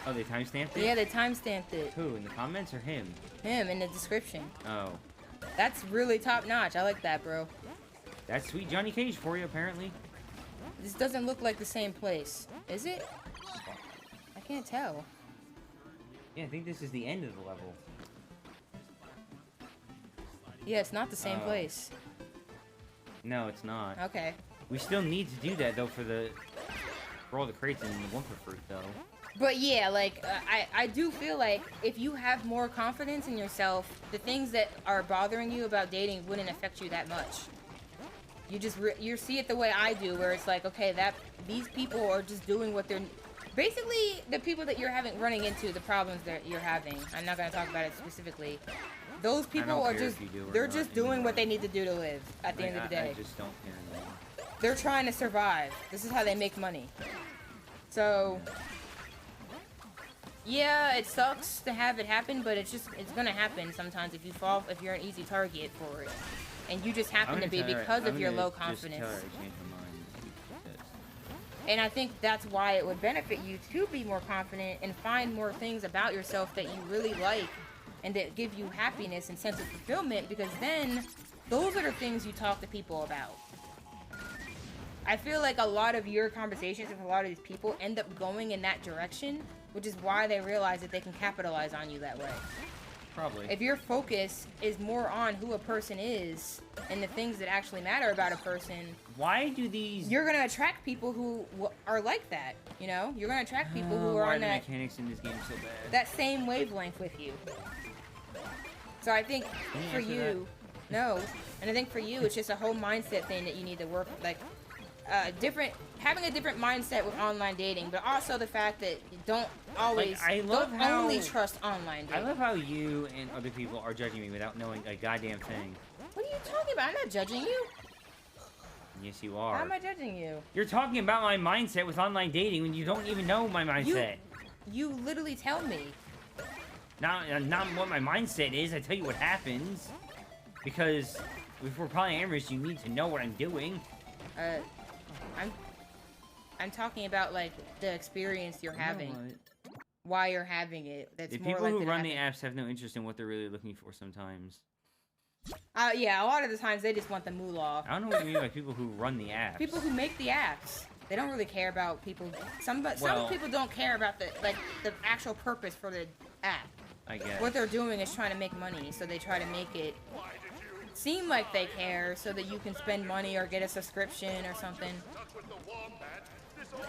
Oh, they timestamped it? Yeah, they timestamped it. Who, in the comments or him? Him in the description. Oh. That's really top notch. I like that, bro. That's sweet Johnny Cage for you, apparently. This doesn't look like the same place. Is it? I can't tell. Yeah, I think this is the end of the level. Yeah, it's not the same Oh. place. No, it's not. Okay. We still need to do that, though, for all the crates and the Wumpa Fruit, though. But yeah, like, I do feel like if you have more confidence in yourself, the things that are bothering you about dating wouldn't affect you that much. You just, you see it the way I do, where it's like, okay, these people are just doing what they're... Basically, the people that you're running into, the problems that you're having, I'm not going to talk about it specifically. Those people are just, they're just doing what they need to do to live at the end of the day. I just don't care anymore. They're trying to survive. This is how they make money. So... Yeah, it sucks to have it happen, but it's gonna happen sometimes if you're an easy target for it. And you just happen to be because of your low confidence. And I think that's why it would benefit you to be more confident and find more things about yourself that you really like and that give you happiness and sense of fulfillment, because then those are the things you talk to people about. I feel like a lot of your conversations with a lot of these people end up going in that direction, which is why they realize that they can capitalize on you that way. Probably. If your focus is more on who a person is and the things that actually matter about a person, Why do these... you're gonna attract people who are like that. You know, you're gonna attract people who are why on are the that mechanics in this game so bad? that same wavelength with you. So I think Can you for answer you, no, and I think for you, it's just a whole mindset thing that you need to work like. Having a different mindset with online dating, but also the fact that you don't always only trust online dating. I love how you and other people are judging me without knowing a goddamn thing. What are you talking about? I'm not judging you. Yes, you are. How am I judging you? You're talking about my mindset with online dating when you don't even know my mindset. You literally tell me. Not what my mindset is. I tell you what happens. Because if we're polyamorous, you need to know what I'm doing. I'm talking about like the experience you're having, why you're having it. That's the more people like who run the apps have no interest in what they're really looking for sometimes. Yeah, a lot of the times they just want the moolah. I don't know what you mean by people who run the apps. People who make the apps. They don't really care about people. Some people don't care about the actual purpose for the app. I guess. What they're doing is trying to make money, so they try to make it seem like they care so that you can spend money or get a subscription or something.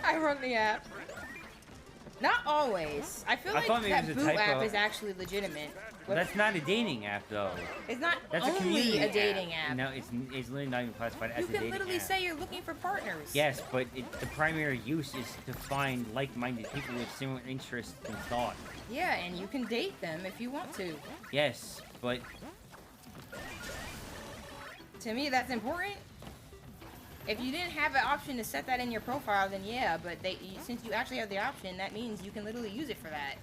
I run the app. Not always. I feel like that Boo app is actually legitimate. Well, that's not a dating app, though. It's not that's only a dating app. No, it's literally not even classified as a dating app. You can literally say you're looking for partners. Yes, but the primary use is to find like-minded people with similar interests and thought. Yeah, and you can date them if you want to. Yes, but... To me, that's important. If you didn't have an option to set that in your profile, then yeah, but since you actually have the option, that means you can literally use it for that.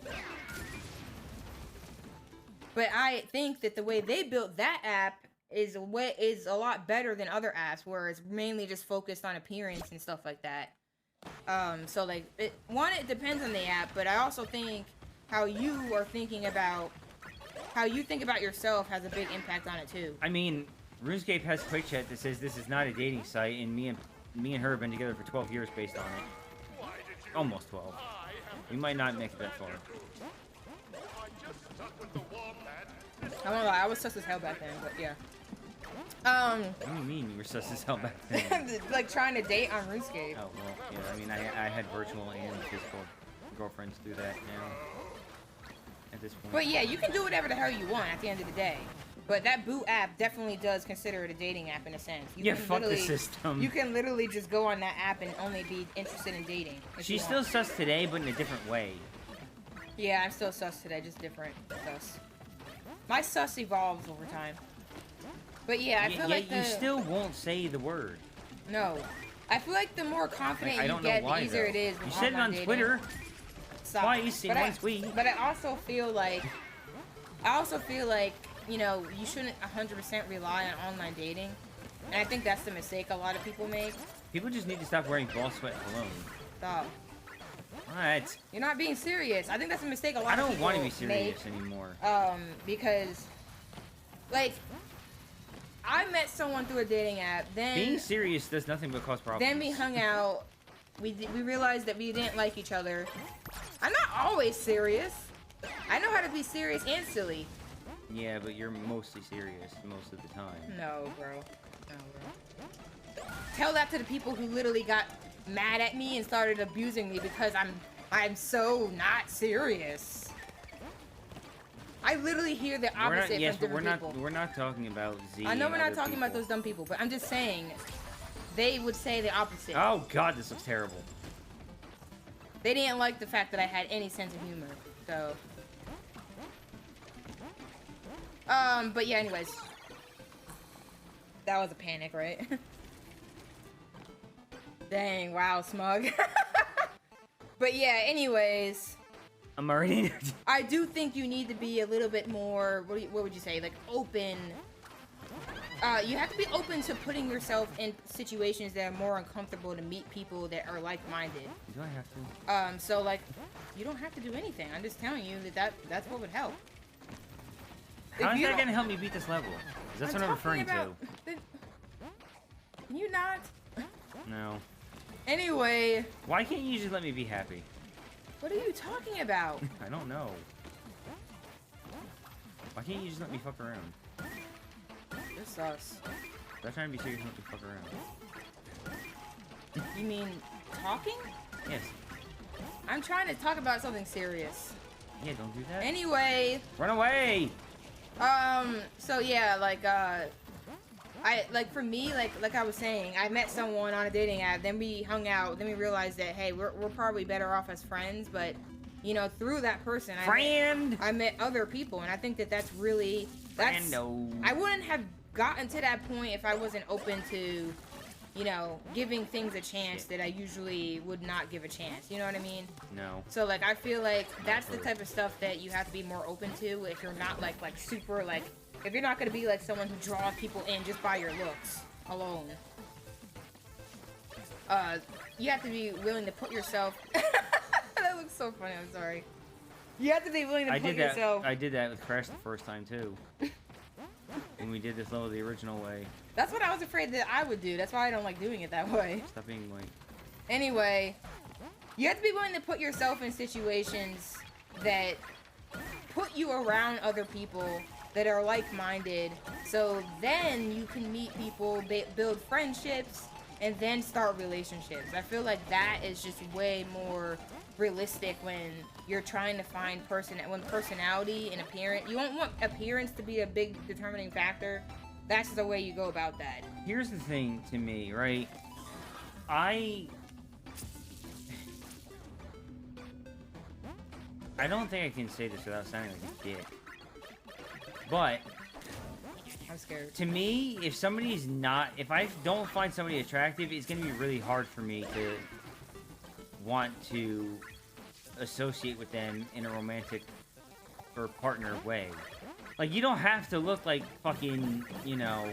But I think that the way they built that app is a lot better than other apps, where it's mainly just focused on appearance and stuff like that. So like, it depends on the app, but I also think how you are thinking about, how you think about yourself has a big impact on it too. I mean, RuneScape has quick chat that says this is not a dating site, and me and her have been together for 12 years based on it. Almost 12. We might not make it that far. I won't lie, I was sus as hell back then, but yeah. What do you mean you were sus as hell back then? Like trying to date on RuneScape. Oh, well, yeah, I mean, I had virtual and physical girlfriends do that now. At this point. But yeah, you can do whatever the hell you want at the end of the day. But that Boo app definitely does consider it a dating app in a sense. Fuck the system. You can literally just go on that app and only be interested in dating. She's still sus today, but in a different way. Yeah, I'm still sus today, just different sus. My sus evolves over time. But yeah, I feel like you still won't say the word. No. I feel like the more confident you get, the easier it is. You said it on Twitter. Stop. Twice in one tweet. But I also feel like, you know, you shouldn't 100% rely on online dating. And I think that's the mistake a lot of people make. People just need to stop wearing ball sweat cologne. Stop. What? You're not being serious. I think that's a mistake a lot of people make. I don't want to be serious anymore. Because, like, I met someone through a dating app, then... Being serious does nothing but cause problems. Then we hung out. We realized that we didn't like each other. I'm not always serious. I know how to be serious and silly. Yeah, but you're mostly serious most of the time. No, bro. No, bro. Tell that to the people who literally got mad at me and started abusing me because I'm so not serious. I literally hear the opposite from different people. We're not talking about Z. I know we're not talking about those dumb people, but I'm just saying they would say the opposite. Oh God, this looks terrible. They didn't like the fact that I had any sense of humor, so. But yeah, anyways. That was a panic, right? Dang, wow, smug. But yeah, anyways. I'm already... I do think you need to be a little bit more, what would you say, like, open. You have to be open to putting yourself in situations that are more uncomfortable to meet people that are like-minded. Do I have to? So, like, you don't have to do anything. I'm just telling you that's what would help. How is you that don't- gonna help me beat this level? 'Cause that's what I'm talking referring about- Can you not? to. No. Anyway, Why can't you just let me be happy? what are you talking about? I don't know. Why can't you just let me fuck around? This sucks. I'm trying to be serious and let me fuck around. You mean talking? Yes. I'm trying to talk about something serious. Yeah, don't do that. Anyway, Run away! so yeah, for me, like I was saying, I met someone on a dating app, then we hung out, then we realized that, hey, we're probably better off as friends, but, you know, through that person, I met other people, and I think that that's really, Friendo. I wouldn't have gotten to that point if I wasn't open to, you know, giving things a chance that I usually would not give a chance, you know what I mean? No. So, like, I feel like that's the type of stuff that you have to be more open to if you're not, like super, like, if you're not going to be, like, someone who draws people in just by your looks alone. You have to be willing to put yourself... That looks so funny, I'm sorry. You have to be willing to put yourself... I did that with Crash the first time, too. When we did this level the original way. That's what I was afraid that I would do. That's why I don't like doing it that way. Stop being like... Anyway, you have to be willing to put yourself in situations that put you around other people that are like-minded, so then you can meet people, build friendships, and then start relationships. I feel like that is just way more realistic when you're trying to find personality and appearance. You don't want appearance to be a big determining factor. That's the way you go about that. Here's the thing to me, right? I don't think I can say this without sounding like a dick. But I'm scared. to me, if I don't find somebody attractive, it's gonna be really hard for me to want to associate with them in a romantic or partner way. Like, you don't have to look like fucking, you know,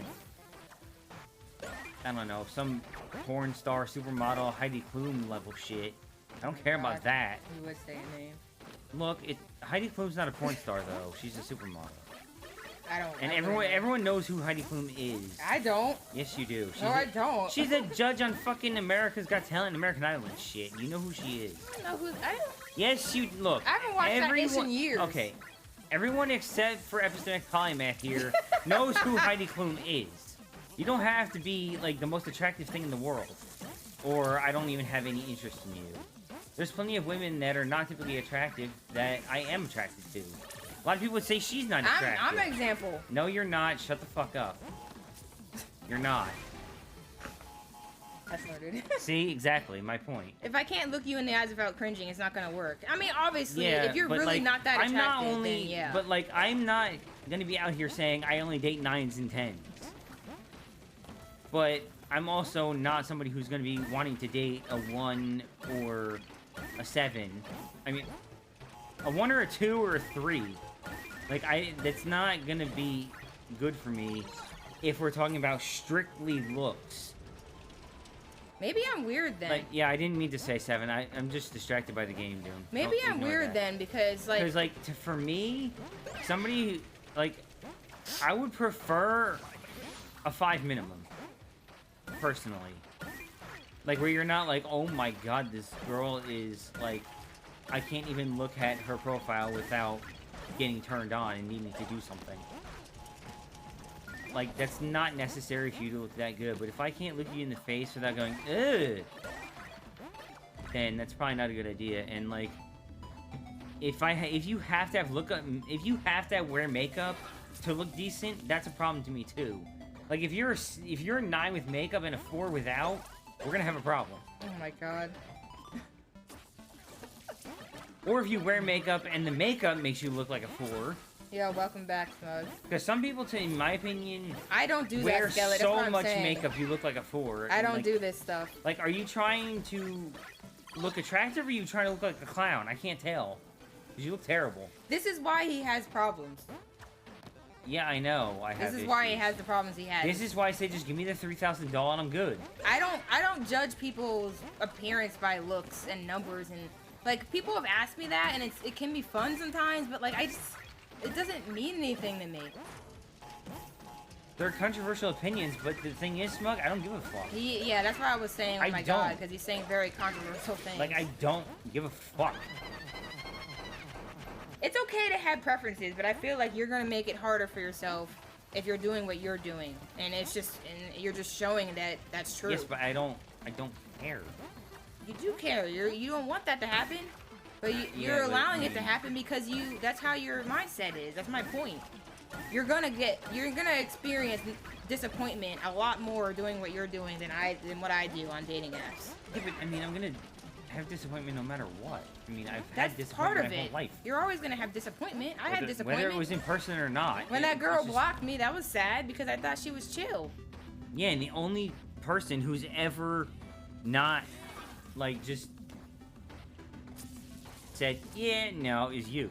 I don't know, some porn star, supermodel, Heidi Klum level shit. I don't care about that. You would say a name. Look, Heidi Klum's not a porn star though. She's a supermodel. I don't. And I everyone knows who Heidi Klum is. I don't. Yes, you do. No, I don't. She's a judge on fucking America's Got Talent, and American Idol and shit. You know who she is. I don't know who. I don't. Yes, you look. I haven't watched that dish in years. Okay, everyone except for Epistemic Polymath here knows who Heidi Klum is. You don't have to be like the most attractive thing in the world, or I don't even have any interest in you. There's plenty of women that are not typically attractive that I am attracted to. A lot of people would say she's not attractive. I'm an example. No, you're not. Shut the fuck up. You're not. That's murdered. See, exactly my point. If I can't look you in the eyes without cringing, it's not gonna work. I mean, obviously, Yeah, if you're but, really like, not that attractive, I'm not only, then yeah. but like I'm not gonna be out here saying I only date 9s and 10s. But I'm also not somebody who's gonna be wanting to date a 1 or a 7. I mean, a 1 or a 2 or a 3. Like that's not gonna be good for me if we're talking about strictly looks. Maybe I'm weird then. Like, yeah, I didn't mean to say 7. I'm just distracted by the game, dude. Maybe I'm weird then because like for me, somebody like I would prefer a 5 minimum, personally. Like where you're not like, oh my god, this girl is like, I can't even look at her profile without getting turned on and needing to do something. Like, that's not necessary for you to look that good, but if I can't look you in the face without going, ugh, then that's probably not a good idea. And like, if you have to wear makeup to look decent, that's a problem to me too. Like, if you're a 9 with makeup and a 4 without, we're gonna have a problem. oh my god. Or if you wear makeup and the makeup makes you look like a 4. Yo, welcome back, Smug. Because some people, in my opinion, I don't do wear that, Skeleton. so much makeup you look like a 4. I and, don't like, do this stuff. Like, are you trying to look attractive or are you trying to look like a clown? I can't tell. Because you look terrible. This is why he has problems. Yeah, I know. This is why he has the problems he has. This is why I say just give me the $3,000 and I'm good. I don't judge people's appearance by looks and numbers and like people have asked me that and it can be fun sometimes, but like it doesn't mean anything to me. They're controversial opinions, but the thing is, Smug, I don't give a fuck. Yeah, that's why I was saying, oh I my don't. god, because he's saying very controversial things. Like, I don't give a fuck. It's okay to have preferences, but I feel like you're gonna make it harder for yourself if you're doing what you're doing, and you're just showing that that's true. Yes, but I don't care. You do care. You don't want that to happen, but you're allowing it to happen because that's how your mindset is. That's my point. You're gonna experience disappointment a lot more doing what you're doing than what I do on dating apps. Yeah, but I mean, I'm gonna have disappointment no matter what. I mean, I've That's had part disappointment of my it. whole life. You're always gonna have disappointment. I had disappointment. Whether it was in person or not. When that girl it's just- blocked me, that was sad because I thought she was chill. Yeah, and the only person who's ever not, like, just said, yeah, no, is you.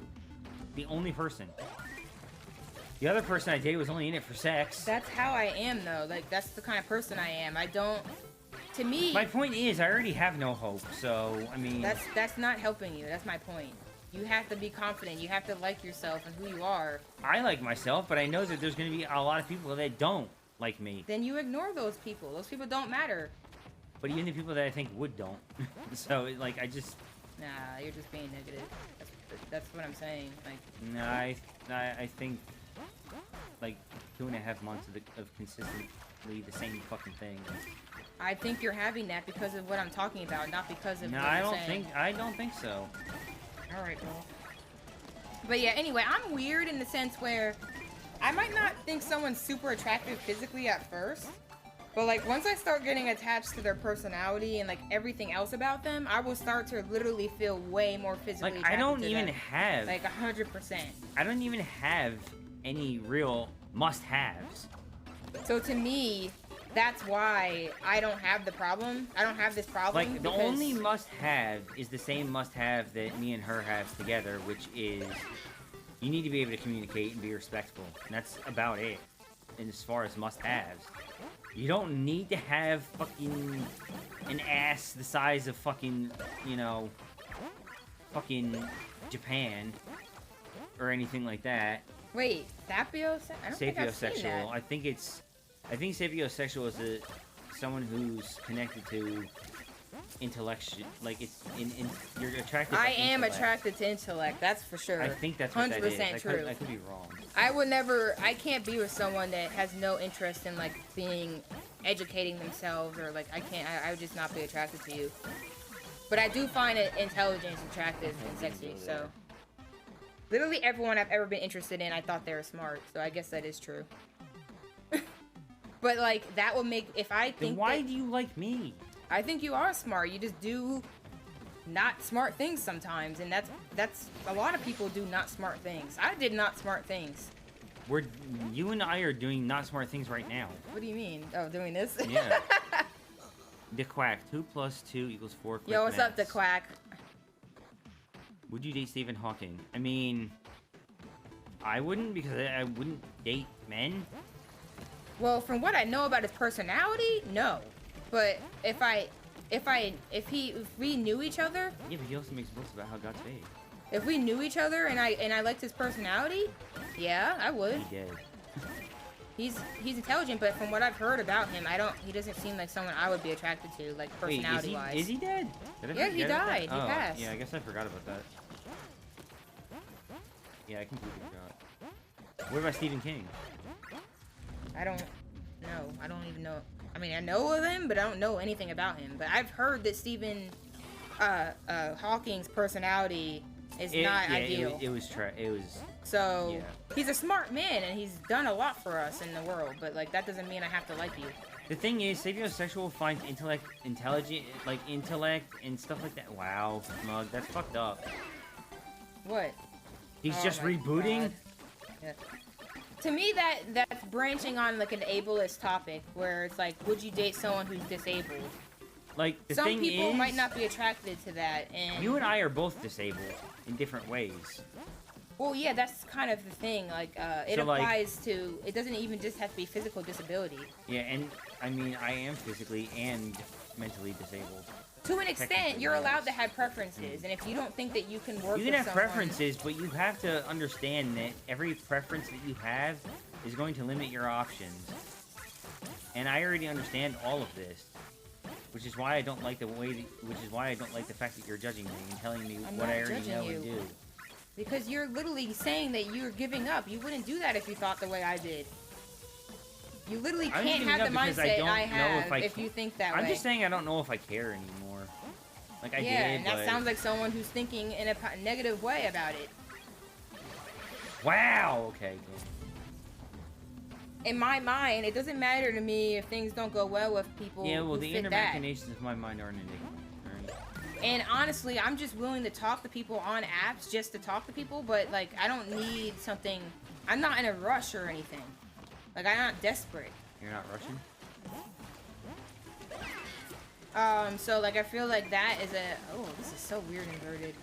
The only person. The other person I dated was only in it for sex. That's how I am, though. Like, that's the kind of person I am. I don't... To me... My point is, I already have no hope, so, I mean... That's not helping you. That's my point. You have to be confident. You have to like yourself and who you are. I like myself, but I know that there's going to be a lot of people that don't like me. Then you ignore those people. Those people don't matter. But even the people that I think would don't. So, like, I just... Nah, you're just being negative. That's what I'm saying. Like... No, I think... Like, 2.5 months of consistently the same fucking thing. I think you're having that because of what I'm talking about, not because of No, what you're saying. I don't think so. Alright, girl. But yeah, anyway, I'm weird in the sense where I might not think someone's super attractive physically at first, but like once I start getting attached to their personality and like everything else about them, I will start to literally feel way more physically Like, attracted I don't to even them. have... Like 100%. I don't even have any real must-haves. So to me, that's why I don't have the problem. I don't have this problem. Like, the only must-have is the same must-have that me and her have together, which is you need to be able to communicate and be respectful. And that's about it. And as far as must-haves. You don't need to have fucking an ass the size of fucking, you know, fucking Japan or anything like that. Wait, sapiosexual? I don't think I've seen that. Sapiosexual. I think sapiosexual is someone who's connected to intellectual. Like it's you're attracted. I to am intellect. attracted to intellect. That's for sure. I think that's what that is. 100% true. I could be wrong. I would never. I can't be with someone that has no interest in like educating themselves or like I can't. I would just not be attracted to you. But I do find intelligence attractive and sexy. So. Literally everyone I've ever been interested in, I thought they were smart. So I guess that is true. But like that would make if I think. Then why do you like me? I think you are smart. You just do not smart things sometimes, and that's a lot of people do not smart things. I did not smart things. You and I are doing not smart things right now. What do you mean? Oh, doing this? Yeah. The quack. 2 + 2 = 4. Yo, what's up, the quack? Would you date Stephen Hawking? I mean, I wouldn't because I wouldn't date men. Well, from what I know about his personality, no. But if we knew each other, Yeah, but he also makes books about how God's fake. if we knew each other and I liked his personality, yeah, I would. He did. He's intelligent, but from what I've heard about him, he doesn't seem like someone I would be attracted to, like personality-wise. Wait, is he dead? Did I Yeah, he forget about that? died. He passed. Yeah, I guess I forgot about that. Yeah, I completely forgot. What about Stephen King? I don't know. I don't even know. I mean, I know of him, but I don't know anything about him. But I've heard that Stephen Hawking's personality is not ideal. It was. So yeah. he's a smart man, and he's done a lot for us in the world. But like that doesn't mean I have to like you. The thing is, sapiosexual finds intellect and stuff like that. Wow, Smug, that's fucked up. What? He's Oh just my rebooting. God. Yeah. To me, that's branching on like an ableist topic, where it's like, would you date someone who's disabled? Like the Some thing people is, might not be attracted to that, and you and I are both disabled in different ways. Well, yeah, that's kind of the thing. Like, it So, like- applies to. It doesn't even just have to be physical disability. Yeah, and I mean, I am physically and mentally disabled. To an extent, Technically, you're allowed yes. to have preferences, and if you don't think that you can work, You can with have someone, preferences, but you have to understand that every preference that you have is going to limit your options. And I already understand all of this, which is why I don't like the fact that you're judging me and telling me I'm what not I already judging know you. and do. Because you're literally saying that you're giving up. You wouldn't do that if you thought the way I did. You literally I'm can't giving have up the because I mindset don't I know have if I if can- you think that way. I'm just saying I don't know if I care anymore. Like I yeah, did, and that but... sounds like someone who's thinking in a negative way about it. Wow! Okay, good. In my mind, it doesn't matter to me if things don't go well with people Yeah, well, who the fit inner that. machinations of my mind aren't enigma. Alright? And honestly, I'm just willing to talk to people on apps just to talk to people, but like I don't need something. I'm not in a rush or anything. Like I'm not desperate. You're not Russian? So like I feel like that is a. Oh, this is so weird inverted.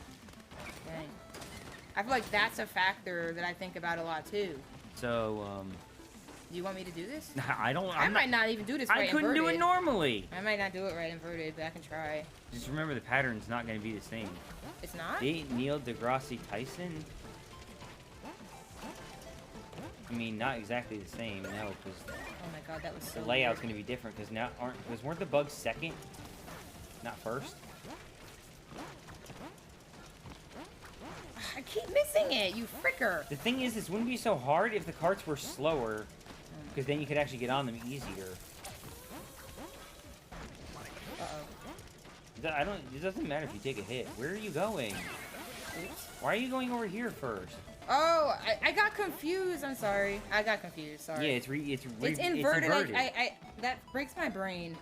Dang. I feel like that's a factor that I think about a lot too. So, Do you want me to do this? I don't... I might not even do this right I couldn't do it inverted. normally! I might not do it right inverted, but I can try. Just remember the pattern's not going to be the same. It's not? Neil deGrasse Tyson? I mean, not exactly the same, no, because Oh my god, that was so the layout's weird. going to be different, because now weren't the bugs second? Not first? I keep missing it, you fricker. The thing is, this wouldn't be so hard if the carts were slower, because then you could actually get on them easier. Uh-oh. It doesn't matter if you take a hit. Where are you going? Oops. Why are you going over here first? Oh, I got confused. I'm sorry. I got confused. Sorry. Yeah, it's inverted. Like I that breaks my brain.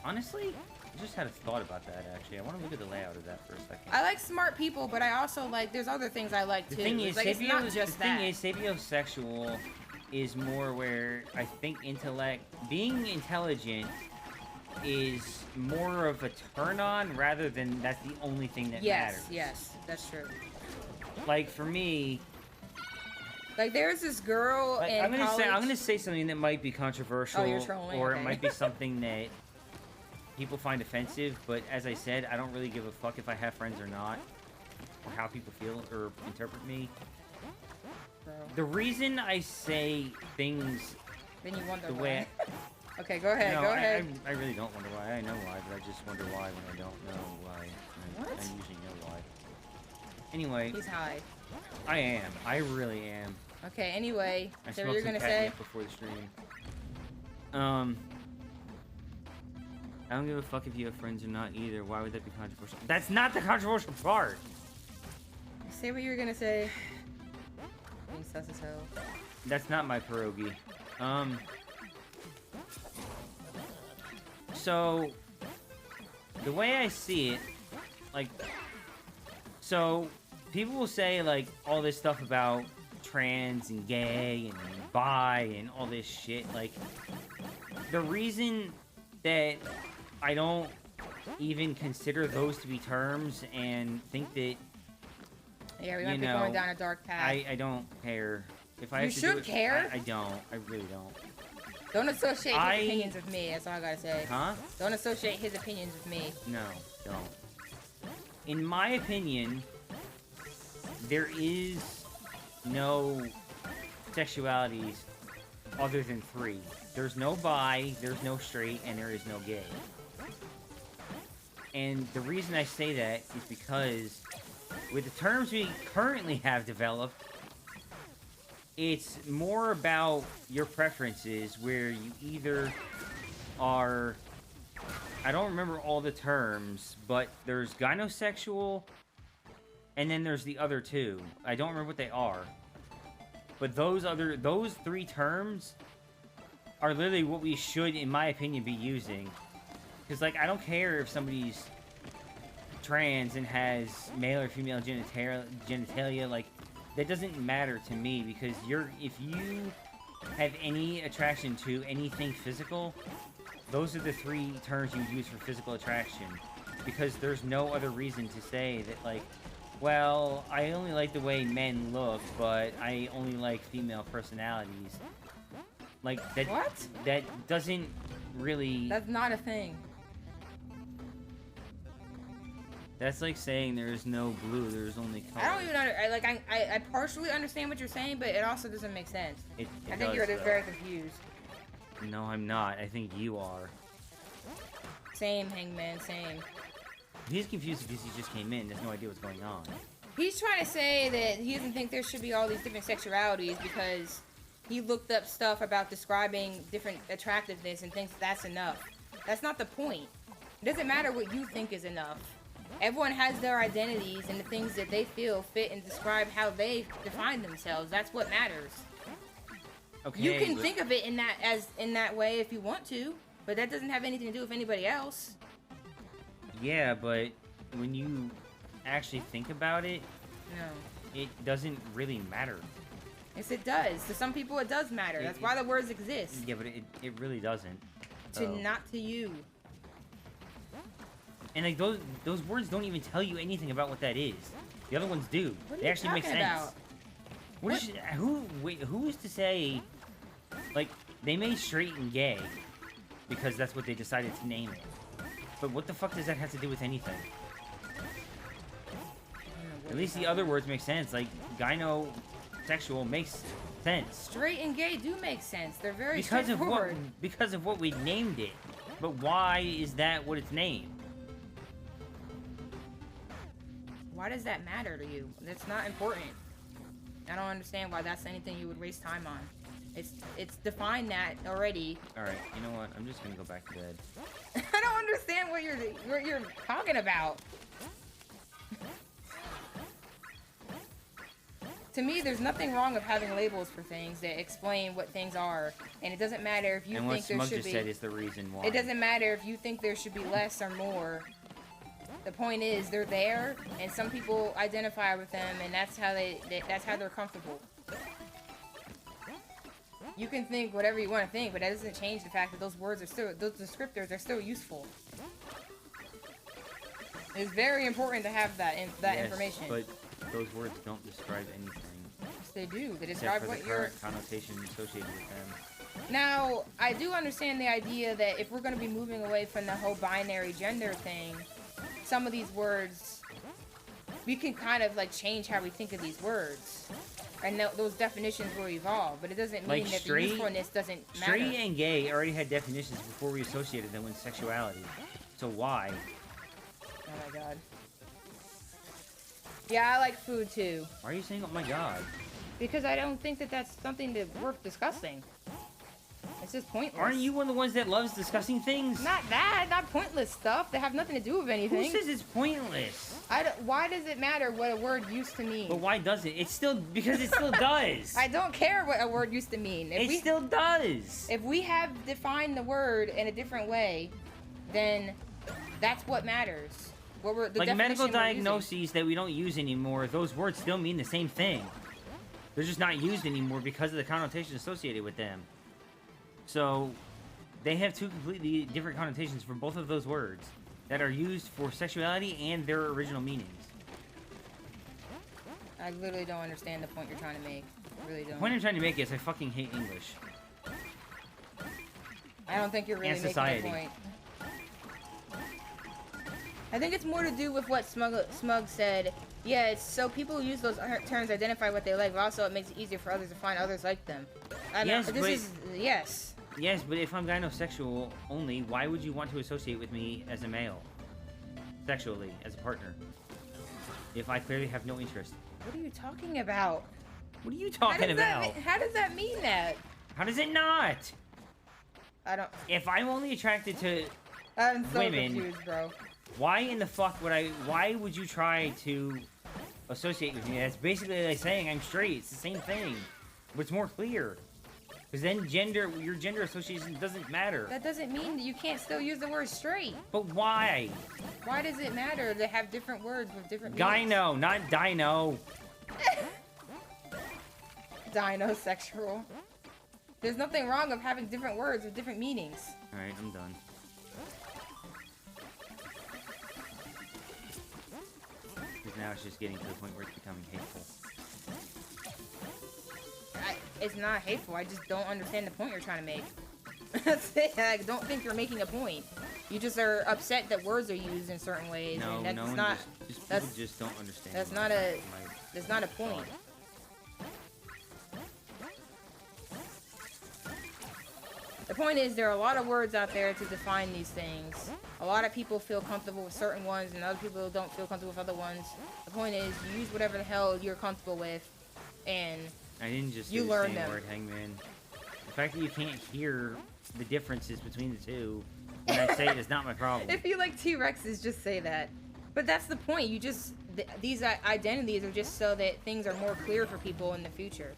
Honestly, I just had a thought about that, actually. I want to look at the layout of that for a second. I like smart people, but I also like there's other things I like The too. thing is, like, it's not just the that. thing is, sapiosexual is more where I think being intelligent is more of a turn-on rather than that's the only thing that matters. Yes, that's true. Like for me, Like there's this girl like, in college. I'm gonna say something that might be controversial, Oh, you're trolling, or okay. it might be something that people find offensive. But as I said, I don't really give a fuck if I have friends or not, or how people feel or interpret me. Bro. The reason I say things Then you wonder the why. way Okay, go ahead. no, Go ahead. I really don't wonder why. I know why, but I just wonder why when I don't know why. What? I usually know why. Anyway, He's high. I am. I really am. Okay. Anyway, I so smoked you're some gonna say? catnip before the stream. I don't give a fuck if you have friends or not either. Why would that be controversial? That's not the controversial part! Say what you were gonna say. Being sus as hell. That's not my pierogi. So, the way I see it, like, so, people will say, like, all this stuff about trans and gay and bi and all this shit. Like, the reason that I don't even consider those to be terms and think that Yeah, we You might be know, going down a dark path. I don't care. If I You have to do should it, care. I don't. I really don't. Don't associate I- his opinions with me. That's all I gotta say. Huh? Don't associate his opinions with me. No, don't. In my opinion, there is no sexualities other than three. There's no bi, there's no straight, and there is no gay. And the reason I say that is because with the terms we currently have developed, it's more about your preferences, where you either are... I don't remember all the terms, but there's gynosexual, and then there's the other two. I don't remember what they are. But those three terms are literally what we should, in my opinion, be using. Because, like, I don't care if somebody's trans and has male or female genitalia, like, that doesn't matter to me, because if you have any attraction to anything physical, those are the three terms you use for physical attraction. Because there's no other reason to say that, like, Well, I only like the way men look, but I only like female personalities. Like, that... What? That doesn't really... That's not a thing. That's like saying there's no blue, there's only color. I don't even I partially understand what you're saying, but it also doesn't make sense. I think you're just though. very confused. No, I'm not. I think you are. Same, Hangman, same. He's confused because he just came in. There's no idea what's going on. He's trying to say that he doesn't think there should be all these different sexualities because he looked up stuff about describing different attractiveness and thinks that's enough. That's not the point. It doesn't matter what you think is enough. Everyone has their identities and the things that they feel fit and describe how they define themselves. That's what matters. Okay, You can think of it in that way if you want to, but that doesn't have anything to do with anybody else. Yeah, but when you actually think about it, No. it doesn't really matter. Yes, it does. To some people, it does matter. That's why the words exist. Yeah, but it really doesn't. Not to you. And like those words don't even tell you anything about what that is. The other ones do. What are They you actually make talking sense. about? Who is to say, like, they made straight and gay because that's what they decided to name it. But what the fuck does that have to do with anything? At least the other words make sense. Like, gyno-sexual makes sense. Straight and gay do make sense. They're very Because straightforward. of what we named it. But why is that what it's named? Why does that matter to you? That's not important. I don't understand why that's anything you would waste time on. It's defined that already. All right, you know what? I'm just gonna go back to bed. I don't understand what you're talking about. To me, there's nothing wrong with having labels for things that explain what things are, and it doesn't matter if you And what think there Smug should just be. said is the reason why. It doesn't matter if you think there should be less or more. The point is, they're there, and some people identify with them, and that's how that's how they're comfortable. You can think whatever you want to think, but that doesn't change the fact that those descriptors are still useful. It's very important to have that information. But those words don't describe anything. Yes, they do. They Except describe for what the you're. current connotation associated with them. Now, I do understand the idea that if we're going to be moving away from the whole binary gender thing, some of these words, we can kind of like change how we think of these words. And those definitions will evolve, but it doesn't mean Like that straight- the usefulness doesn't matter. Straight and gay already had definitions before we associated them with sexuality. So why? Oh my god. Yeah, I like food too. Why are you saying, oh my god? Because I don't think that that's something that's worth discussing. It's just pointless. Aren't you one of the ones that loves discussing things? Not that, not pointless stuff that have nothing to do with anything. Who says it's pointless? Why does it matter what a word used to mean? But why does it? It's still, because it still does. I don't care what a word used to mean. It still does. If we have defined the word in a different way, then that's what matters. What we're, the Like medical definition we're using. diagnoses that we don't use anymore, those words still mean the same thing. They're just not used anymore because of the connotation associated with them. So, they have two completely different connotations for both of those words that are used for sexuality and their original meanings. I literally don't understand the point you're trying to make. I really The don't. point I'm trying to make is I fucking hate English. I don't think you're really And making society. a point. I think it's more to do with what Smug said. Yeah, it's so people use those terms to identify what they like, but also it makes it easier for others to find others like them. Yes, but- yes. Yes, but if I'm gynosexual only, why would you want to associate with me as a male? Sexually, as a partner. If I clearly have no interest. What are you talking about? What are you talking about? How does that mean that? How does it not? I don't. If I'm only attracted to I'm so women, confused, bro. why in the fuck why would you try to associate with me? That's basically like saying I'm straight. It's the same thing. But it's more clear. Because then your gender association doesn't matter. That doesn't mean that you can't still use the word straight. But why? Why does it matter to have different words with different meanings? Gyno, not dino. Dinosexual. There's nothing wrong with having different words with different meanings. Alright, I'm done. now it's just getting to the point where it's becoming hateful. It's not hateful. I just don't understand the point you're trying to make. That's it. I don't think you're making a point. You just are upset that words are used in certain ways. No, and that's no one not. people just don't understand. That's not a. That's not a point. The point is, there are a lot of words out there to define these things. A lot of people feel comfortable with certain ones, and other people don't feel comfortable with other ones. The point is, you use whatever the hell you're comfortable with, and I didn't just you say learn the same them. word, Hangman. The fact that you can't hear the differences between the two when I say it is not my problem. If you like T-Rexes, just say that. But that's the point. You just these identities are just so that things are more clear for people in the future.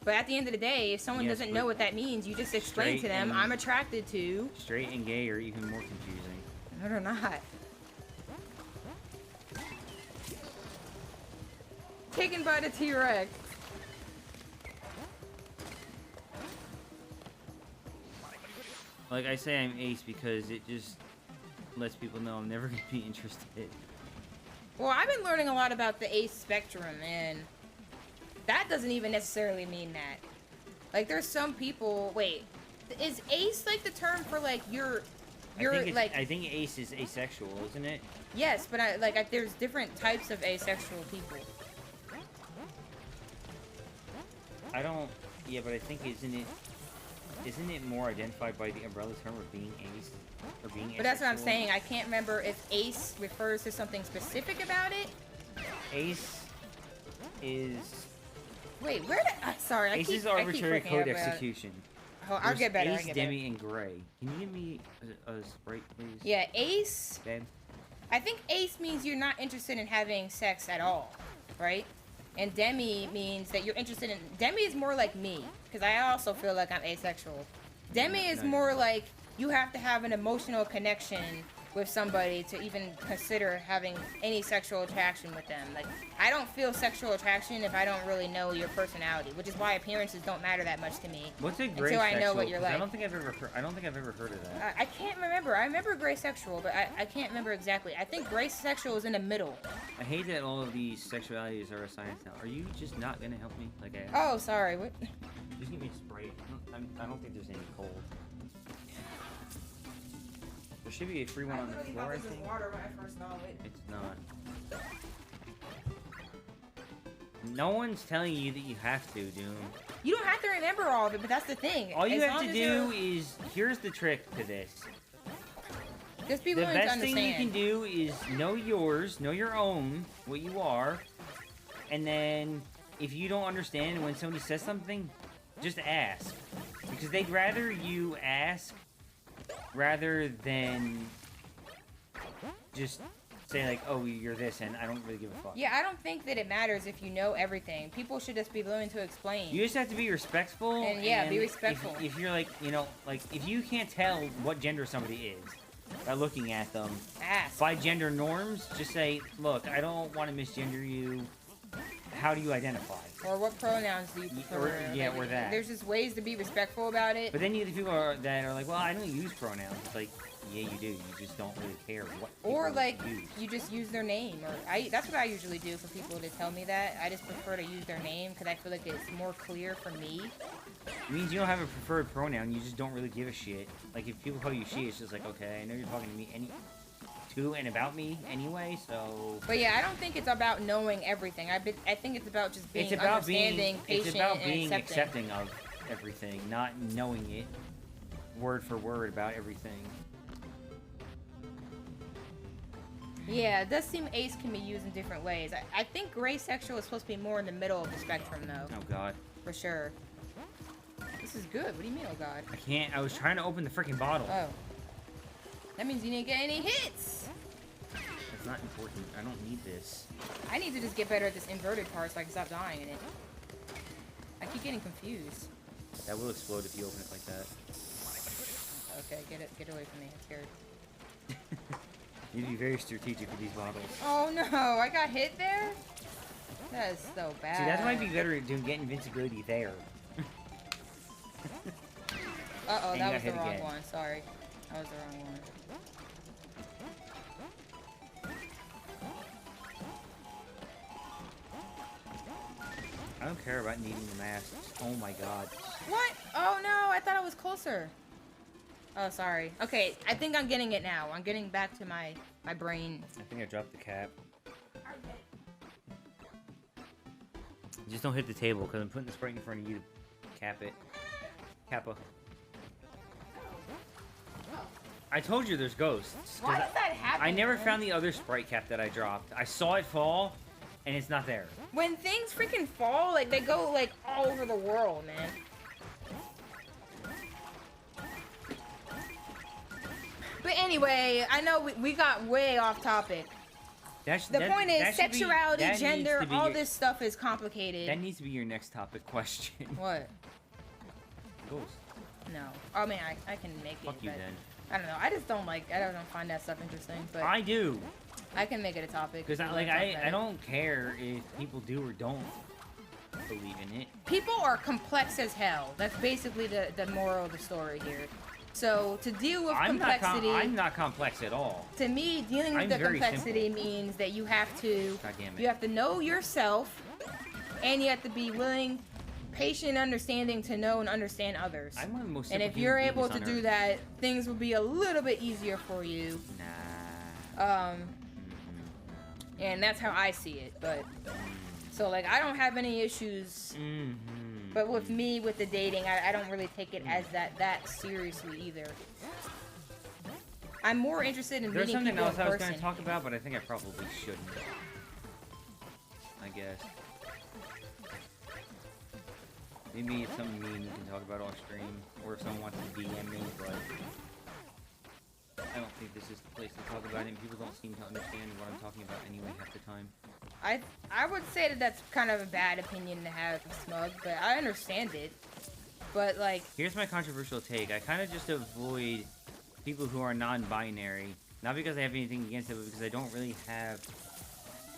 But at the end of the day, if someone Yes, doesn't but know what that means, you just explain to them, and- I'm attracted to... Straight and gay are even more confusing. No, they're not. Taken by the T-Rex. Like I say, I'm ace because it just lets people know I'm never gonna be interested. Well, I've been learning a lot about the ace spectrum, and that doesn't even necessarily mean that. Like, there's some people... Wait, is ace, like, the term for, like, you're I think ace is asexual, isn't it? Yes, but there's different types of asexual people. I don't... Yeah, but I think isn't it more identified by the umbrella term of being ace? Or being But that's what I'm asexual? saying. I can't remember if ace refers to something specific about it. Ace is... Wait, where did... sorry, Ace is arbitrary code execution. Oh, I'll There's get better. Ace, I'll get better. Demi, and Gray. Can you give me a Sprite, please? Yeah, ace... Babe? I think ace means you're not interested in having sex at all, right? And demi means that you're interested in... Demi is more like me, because I also feel like I'm asexual. Demi is No, more like you have to have an emotional connection with somebody to even consider having any sexual attraction with them. Like, I don't feel sexual attraction if I don't really know your personality, which is why appearances don't matter that much to me. What's a gray Until I sexual? know what you're 'Cause like. I don't think I've ever heard of that. I can't remember. I remember gray sexual, but I can't remember exactly. I think gray sexual is in the middle. I hate that all of these sexualities are a science now. Are you just not gonna help me? Like I asked? Oh, sorry. What? Just give me a Sprite. I don't think there's any cold. There should be a free one on the floor, I think. water when I first saw it. It's not. No one's telling you that you have to, Doom. You don't have to remember all of it, but that's the thing. All you As have long to as do you're- is, here's the trick to this. just be The willing to best thing understand. you can do is know yours, know your own, what you are, and then if you don't understand when somebody says something, just ask. Because they'd rather you ask rather than just say like, oh, you're this, and I don't really give a fuck. Yeah, I don't think that it matters if you know everything. People should just be willing to explain. You just have to be respectful. And, yeah, be if- respectful. If you're like, you know, like, if you can't tell what gender somebody is by looking at them, Ask. by gender norms, just say, look, I don't want to misgender you. How do you identify? Or what pronouns do you prefer? yeah, or that. There's just ways to be respectful about it. But then you get the people that are like, well, I don't use pronouns. It's like, yeah, you do. You just don't really care what Or people like use. you just use their name, or that's what I usually do for people to tell me that. I just prefer to use their name because I feel like it's more clear for me. It means you don't have a preferred pronoun. You just don't really give a shit. Like if people call you she, it's just like, okay, I know you're talking to me to and about me anyway. So. But yeah, I don't think it's about knowing everything. I think it's about just being understanding, patient, it's about and being accepting. accepting of everything, not knowing it word for word about everything. Yeah, it does seem ace can be used in different ways. I think gray sexual is supposed to be more in the middle of the spectrum, though. Oh god. For sure. This is good. What do you mean, oh god? I can't. I was trying to open the freaking bottle. Oh. That means you didn't get any hits! It's not important. I don't need this. I need to just get better at this inverted part so I can stop dying in it. I keep getting confused. That will explode if you open it like that. Okay, get away from me. I'm scared. You need to be very strategic with these bottles. Oh no, I got hit there? That is so bad. See, that might be better at doing get invincibility there. Uh-oh, And that you was got the hit wrong again. one. Sorry. That was the wrong one. don't care about needing the masks. Oh my god. What? Oh no, I thought I was closer. Oh, sorry. Okay, I think I'm getting it now. I'm getting back to my brain. I think I dropped the cap. Just don't hit the table, because I'm putting the Sprite in front of you to cap it. Kappa. I told you there's ghosts. Why does that happen? I never man? found the other Sprite cap that I dropped. I saw it fall, and it's not there. When things freaking fall, like, they go, like, all over the world, man. But anyway, I know we got way off topic. The point is, sexuality, gender, all this stuff is complicated. That needs to be your next topic question. What? Ghost. No. I mean, I can make it. Fuck you but then. I don't know. I just don't like. I don't find that stuff interesting. But I do. I can make it a topic. Because if you I wanna talk about it. don't care if people do or don't believe in it. People are complex as hell. That's basically the moral of the story here. So to deal with complexity, I'm not complex at all. to me, dealing with I'm the very complexity means that you have to, God damn it. you have to know yourself, and you have to be willing, patient, and understanding to know and understand others. I'm one of the most And simple if you're human able beings to on do Earth. that, things will be a little bit easier for you. Nah. And that's how I see it. But so like I don't have any issues. But with me, with the dating, I don't really take it as that seriously either. I'm more interested in There's meeting something people else in I was person. going to talk about, but I think I probably shouldn't. I guess. Maybe it's something me and you can talk about off stream, or if someone wants to DM me, but I don't think this is the place to talk about it, and people don't seem to understand what I'm talking about anyway half the time. I would say that that's kind of a bad opinion to have, Smug, but I understand it. But like, Here's my controversial take. I kind of just avoid people who are non-binary, not because I have anything against it, but because I don't really have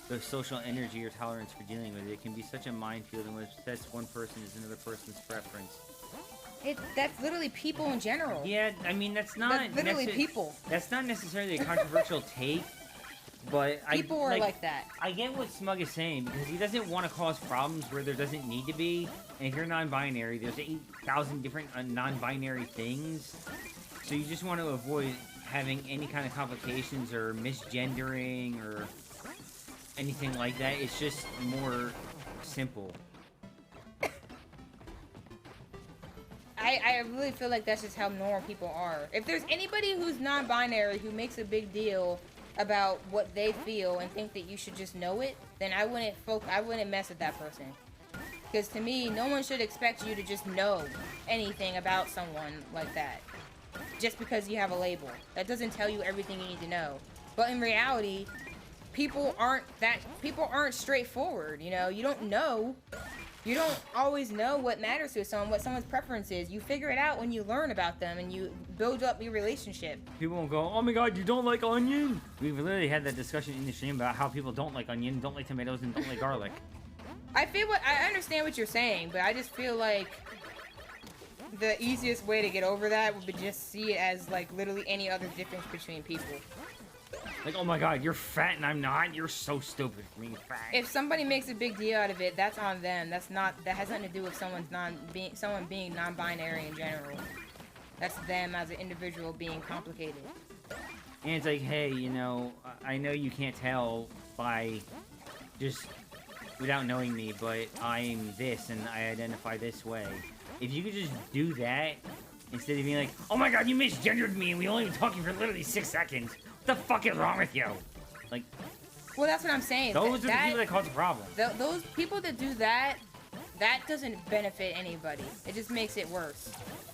the social energy or tolerance for dealing with it. It can be such a minefield in which sets one person as another person's preference. that's literally people in general. Yeah, I mean, that's not That's literally people. That's not necessarily a controversial take, but People are like that. I get what Smug is saying, because he doesn't want to cause problems where there doesn't need to be. And if you're non-binary, there's 8,000 different non-binary things. So you just want to avoid having any kind of complications or misgendering or anything like that. It's just more simple. I really feel like that's just how normal people are. If there's anybody who's non-binary who makes a big deal about what they feel and think that you should just know it, then I wouldn't mess with that person. Because to me, no one should expect you to just know anything about someone like that. Just because you have a label. That doesn't tell you everything you need to know. But in reality, people aren't straightforward, you know? You don't always know what matters to someone, what someone's preference is. You figure it out when you learn about them and you build up your relationship. People won't go, oh my god, you don't like onion? We've literally had that discussion in the stream about how people don't like onion, don't like tomatoes, and don't like garlic. I understand what you're saying, but I just feel like the easiest way to get over that would be just see it as like literally any other difference between people. Like, oh my god, you're fat and I'm not? You're so stupid for being fat. If somebody makes a big deal out of it, that's on them. That has nothing to do with someone being non-binary in general. That's them as an individual being complicated. And it's like, hey, you know, I know you can't tell by just without knowing me, but I'm this and I identify this way. If you could just do that instead of being like, oh my god, you misgendered me and we only been talking for literally 6 seconds. What the fuck is wrong with you? Like, well, that's what I'm saying. those are the people that cause the problem. Those people that do that doesn't benefit anybody. It just makes it worse.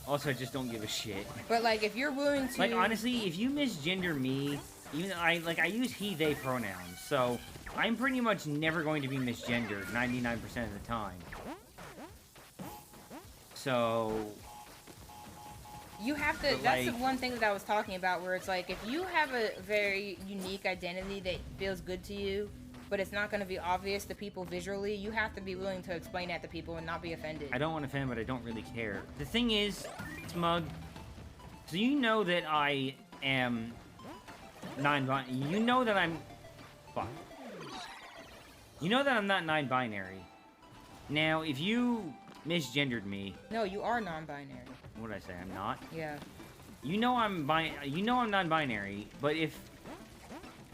Also, I just don't give a shit. But like, if you're willing to, Like, honestly, if you misgender me, even though I use he, they pronouns, so I'm pretty much never going to be misgendered 99% of the time. So you have to, but that's like, the one thing that I was talking about, where it's like, if you have a very unique identity that feels good to you, but it's not going to be obvious to people visually, you have to be willing to explain that to people and not be offended. I don't want to offend, but I don't really care. The thing is, Smug, so you know that I am non-binary. You know that I'm... Fuck. You know that I'm not non-binary. Now, if you misgendered me, No, you are non-binary. what did I say? I'm not. Yeah. You know I'm non-binary, but if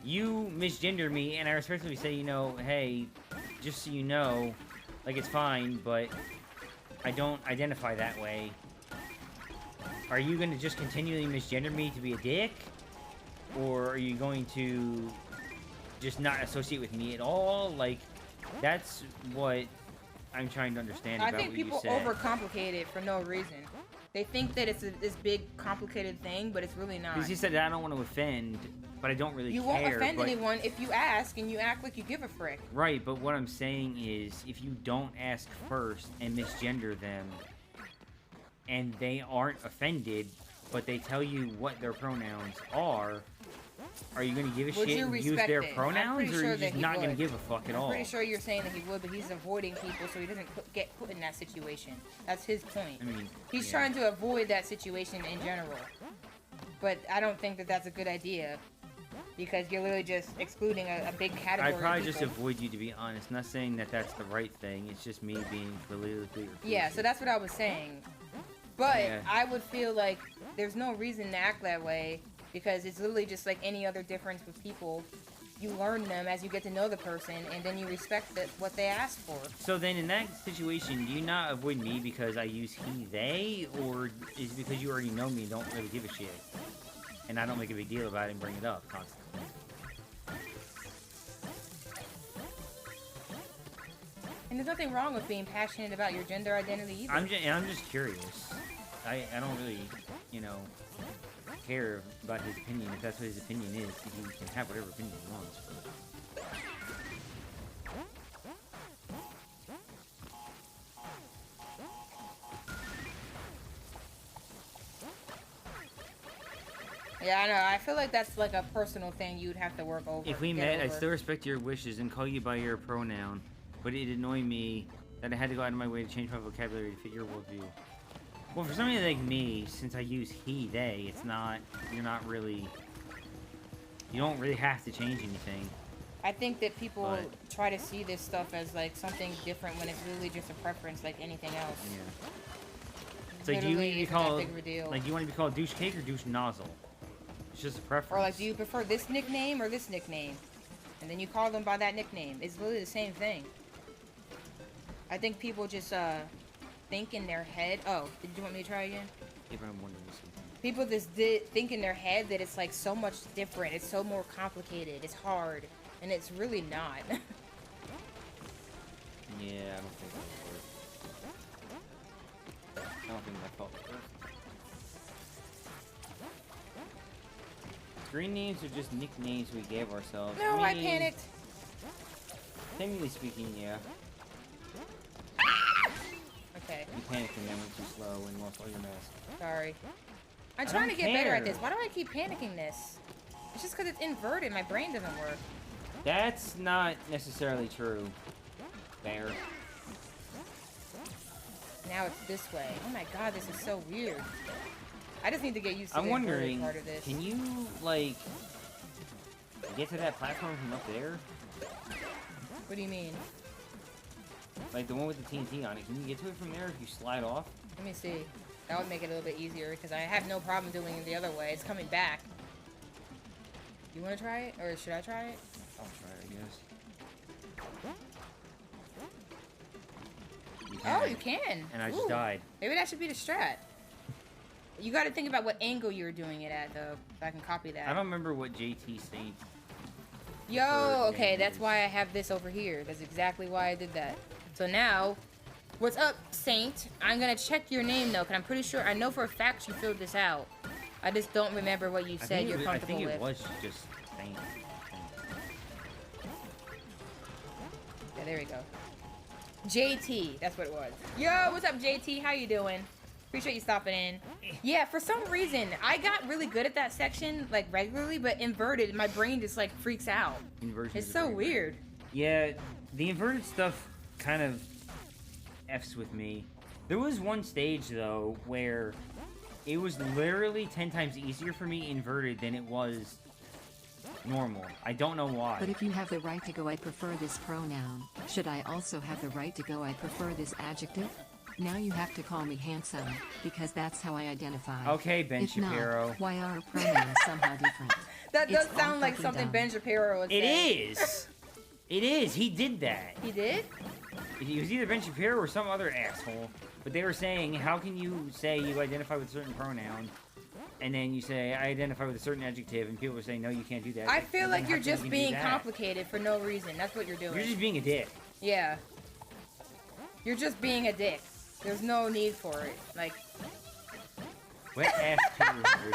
you misgender me and I respectfully say, you know, hey, just so you know, like it's fine, but I don't identify that way. Are you going to just continually misgender me to be a dick? Or are you going to just not associate with me at all? Like, that's what I'm trying to understand I about think what you people said. overcomplicate it for no reason. They think that it's this big, complicated thing, but it's really not. Because he said that I don't want to offend, but I don't really You care. won't offend but... anyone if you ask and you act like you give a frick. Right, but what I'm saying is, if you don't ask first and misgender them, and they aren't offended, but they tell you what their pronouns are you going to give a Would shit you and use respect their it? I'm pronouns, pretty or are sure you that just he not going to would. give a fuck at all? I'm pretty sure you're saying that he would, but he's avoiding people so he doesn't get put in that situation. That's his point. I mean, He's yeah. trying to avoid that situation in general. But I don't think that that's a good idea. Because you're literally just excluding a big category I'd probably of just people. avoid you, to be honest. Not saying that that's the right thing. It's just me being politically Yeah, so that's what I was saying. But Yeah. I would feel like there's no reason to act that way because it's literally just like any other difference with people. You learn them as you get to know the person, and then you respect what they ask for. So then, in that situation, do you not avoid me because I use he, they, or is it because you already know me and don't really give a shit? And I don't make a big deal about it and bring it up constantly. And there's nothing wrong with being passionate about your gender identity either. I'm just curious. I don't really, you know, care about his opinion. If that's what his opinion is, he can have whatever opinion he wants. But... Yeah, I know. I feel like that's like a personal thing you'd have to work over. If we get met, I'd over. still respect your wishes and call you by your pronoun, but it'd annoy me that I had to go out of my way to change my vocabulary to fit your worldview. Well, for somebody like me, since I use he, they, it's not, you don't really have to change anything. I think that people But- try to see this stuff as like something different when it's really just a preference like anything else. Yeah. It's like, do you Literally want to be isn't that called, big of a deal. like, do you want to be called douche cake or douche nozzle? It's just a preference. Or like, do you prefer this nickname or this nickname? And then you call them by that nickname. It's literally the same thing. I think people just think in their head. Oh, did you want me to try again? If I'm wondering something. People just think in their head that it's like so much different. It's so more complicated. It's hard, and it's really not. Yeah, I don't think that would work. I don't think that felt work. Screen names are just nicknames we gave ourselves. No, I mean, panicked. Technically speaking, yeah. Okay, You panicked and then went too slow and lost all your mask. sorry. I'm I trying to don't get better at care. this. Why do I keep panicking this? It's just because it's inverted. My brain doesn't work. That's not necessarily true. Bear. Now it's this way. Oh my god, this is so weird. I just need to get used to I'm the inverted wondering, part of this. can you, like, get to that platform from up there? What do you mean? Like the one with the TNT on it. Can you get to it from there if you slide off? Let me see. That would make it a little bit easier because I have no problem doing it the other way. It's coming back. You want to try it? Or should I try it? I'll try it, I guess. You Oh, can. you can. And I just Ooh. died. Maybe that should be the strat. You got to think about what angle you're doing it at, though, so I can copy that. I don't remember what JT Saint. Yo, preferred okay, name that's is. why I have this over here. That's exactly why I did that. So now, what's up, Saint? I'm gonna check your name though, cause I'm pretty sure I know for a fact you filled this out. I just don't remember what you said you're I comfortable think with. it was just Saint. Yeah, there we go. JT, that's what it was. Yo, what's up, JT? How you doing? Appreciate you stopping in. Yeah, for some reason, I got really good at that section, like, regularly, but inverted, my brain just, like, freaks out. Inversions It's are so very weird. Yeah, the inverted stuff kind of F's with me. There was one stage, though, where it was literally 10 times easier for me inverted than it was normal. I don't know why. But if you have the right to go I prefer this pronoun, should I also have the right to go I prefer this adjective? Now you have to call me handsome, because that's how I identify. Okay, Ben If Shapiro. not, why are our pronouns somehow different? That It's does all sound like fucking something dumb. Ben Shapiro would It say. is. It is. He did that. He did? It was either Ben Shapiro or some other asshole. But they were saying, how can you say you identify with a certain pronoun, and then you say, I identify with a certain adjective, and people were saying, no, you can't do that. I feel And like then you're how come just you can do being that? complicated for no reason. That's what you're doing. You're just being a dick. Yeah. You're just being a dick. There's no need for it. Like, Wet ass turd.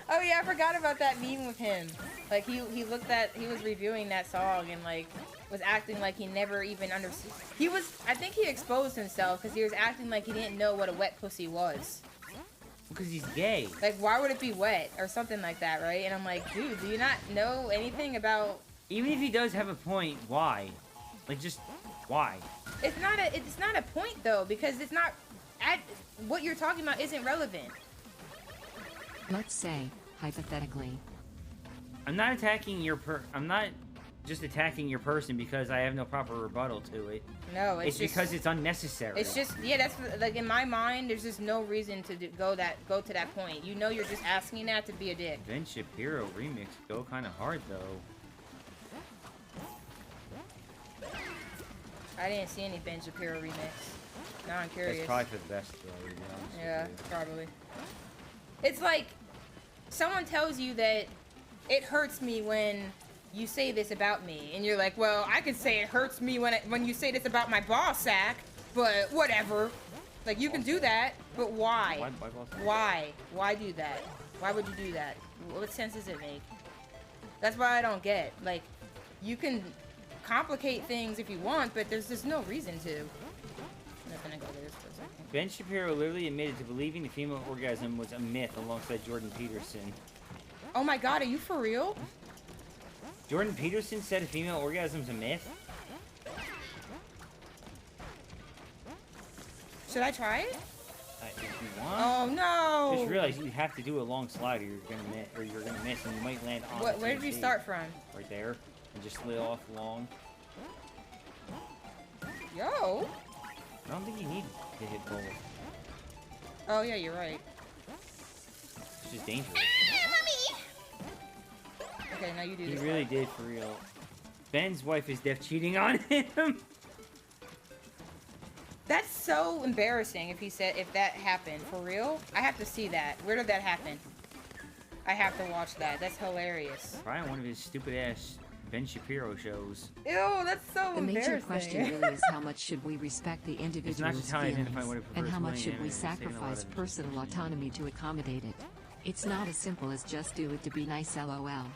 oh yeah, I forgot about that meme with him. Like he was reviewing that song and like was acting like he never even understood. I think he exposed himself because he was acting like he didn't know what a wet pussy was. Because he's gay. Like, why would it be wet or something like that, right? And I'm like, dude, do you not know anything about? Even if he does have a point, why? Like, just why? It's not a point though because it's not. What you're talking about isn't relevant. Let's say, hypothetically. I'm not attacking your I'm not just attacking your person because I have no proper rebuttal to it. No, It's just, because it's unnecessary. It's just, yeah, that's like in my mind. There's just no reason to go to that point. You know, you're just asking that to be a dick. Ben Shapiro remix go kind of hard though. I didn't see any Ben Shapiro remix. Now I'm curious. That's probably for the best though, to be honest with Yeah, you. probably. It's like someone tells you that it hurts me when you say this about me, and you're like, well, I could say it hurts me when you say this about my ball sack, but whatever. Like, you can do that, but why? Why boss? Why? Why do that? Why would you do that? What sense does it make? That's why I don't get. Like, you can complicate things if you want, but there's just no reason to. I'm not gonna go there for a second. Ben Shapiro literally admitted to believing the female orgasm was a myth alongside Jordan Peterson. Oh my god, are you for real? Jordan Peterson said a female orgasm's a myth? Should I try it? If you want. Oh no! Just realize you have to do a long slide or you're gonna miss and you might land on Where did you start from? Right there. And just slid off long. Yo! I don't think you need to hit both. Oh yeah, you're right. It's just dangerous. Okay, now you do He this. really did for real. Ben's wife is def cheating on him. That's so embarrassing if that happened. For real? I have to see that. Where did that happen? I have to watch that. That's hilarious. Probably one of his stupid ass Ben Shapiro shows. Ew, that's so The embarrassing. major question really is how much should we respect the individual's just how I identify feelings, what it and prefers how much winning, should and we it's taken a lot sacrifice of personal autonomy to accommodate it. It's not as simple as just do it to be nice lol. Alright,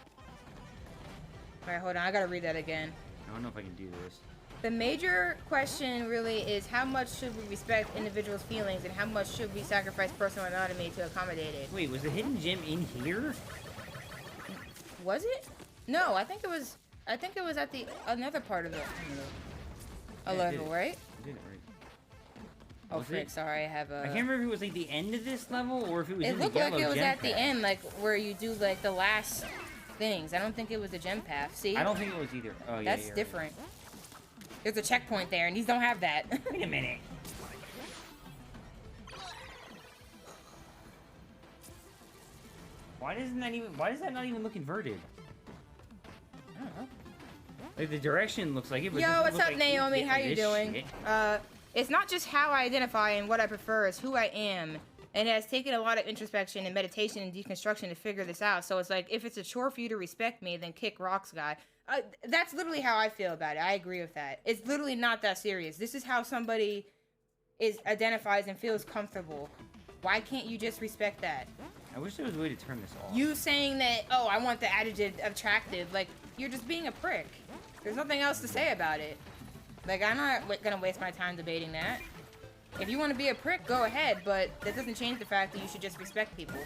hold on. I gotta read that again. I don't know if I can do this. The major question really is how much should we respect individuals' feelings and how much should we sacrifice personal autonomy to accommodate it? Wait, was the hidden gem in here? Was it? No, I think it was at the another part of the Yeah, I did level, it. right? I did it right. Oh, Was frick, it? sorry, I have a... I can't remember if it was like the end of this level or if it was It in the looked like yellow it was gem at the pack. end, like where you do like the last things. I don't think it was a gem path. See? I don't think it was either. Oh, yeah, That's you're different. There's a checkpoint there, and these don't have that. Right. Wait a minute. Why does that not even look inverted? I don't know. Like the direction looks like it, but it Yo, doesn't what's look up, like Naomi? it- How you this doing? shit. It's not just how I identify and what I prefer, it's who I am. And it has taken a lot of introspection and meditation and deconstruction to figure this out. So it's like, if it's a chore for you to respect me, then kick rocks, guy. That's literally how I feel about it. I agree with that. It's literally not that serious. This is how somebody identifies and feels comfortable. Why can't you just respect that? I wish there was a way to turn this off. You saying that, oh, I want the adjective attractive, like, you're just being a prick. There's nothing else to say about it. Like, I'm not gonna waste my time debating that. If you want to be a prick, go ahead, but that doesn't change the fact that you should just respect people.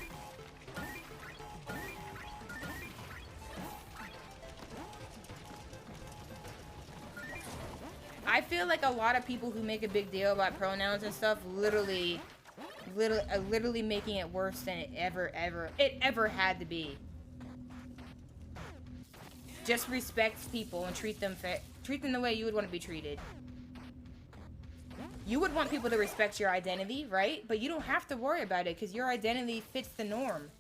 I feel like a lot of people who make a big deal about pronouns and stuff literally making it worse than it ever had to be. just respect people and treat them the way you would want to be treated. You would want people to respect your identity, right? But you don't have to worry about it because your identity fits the norm.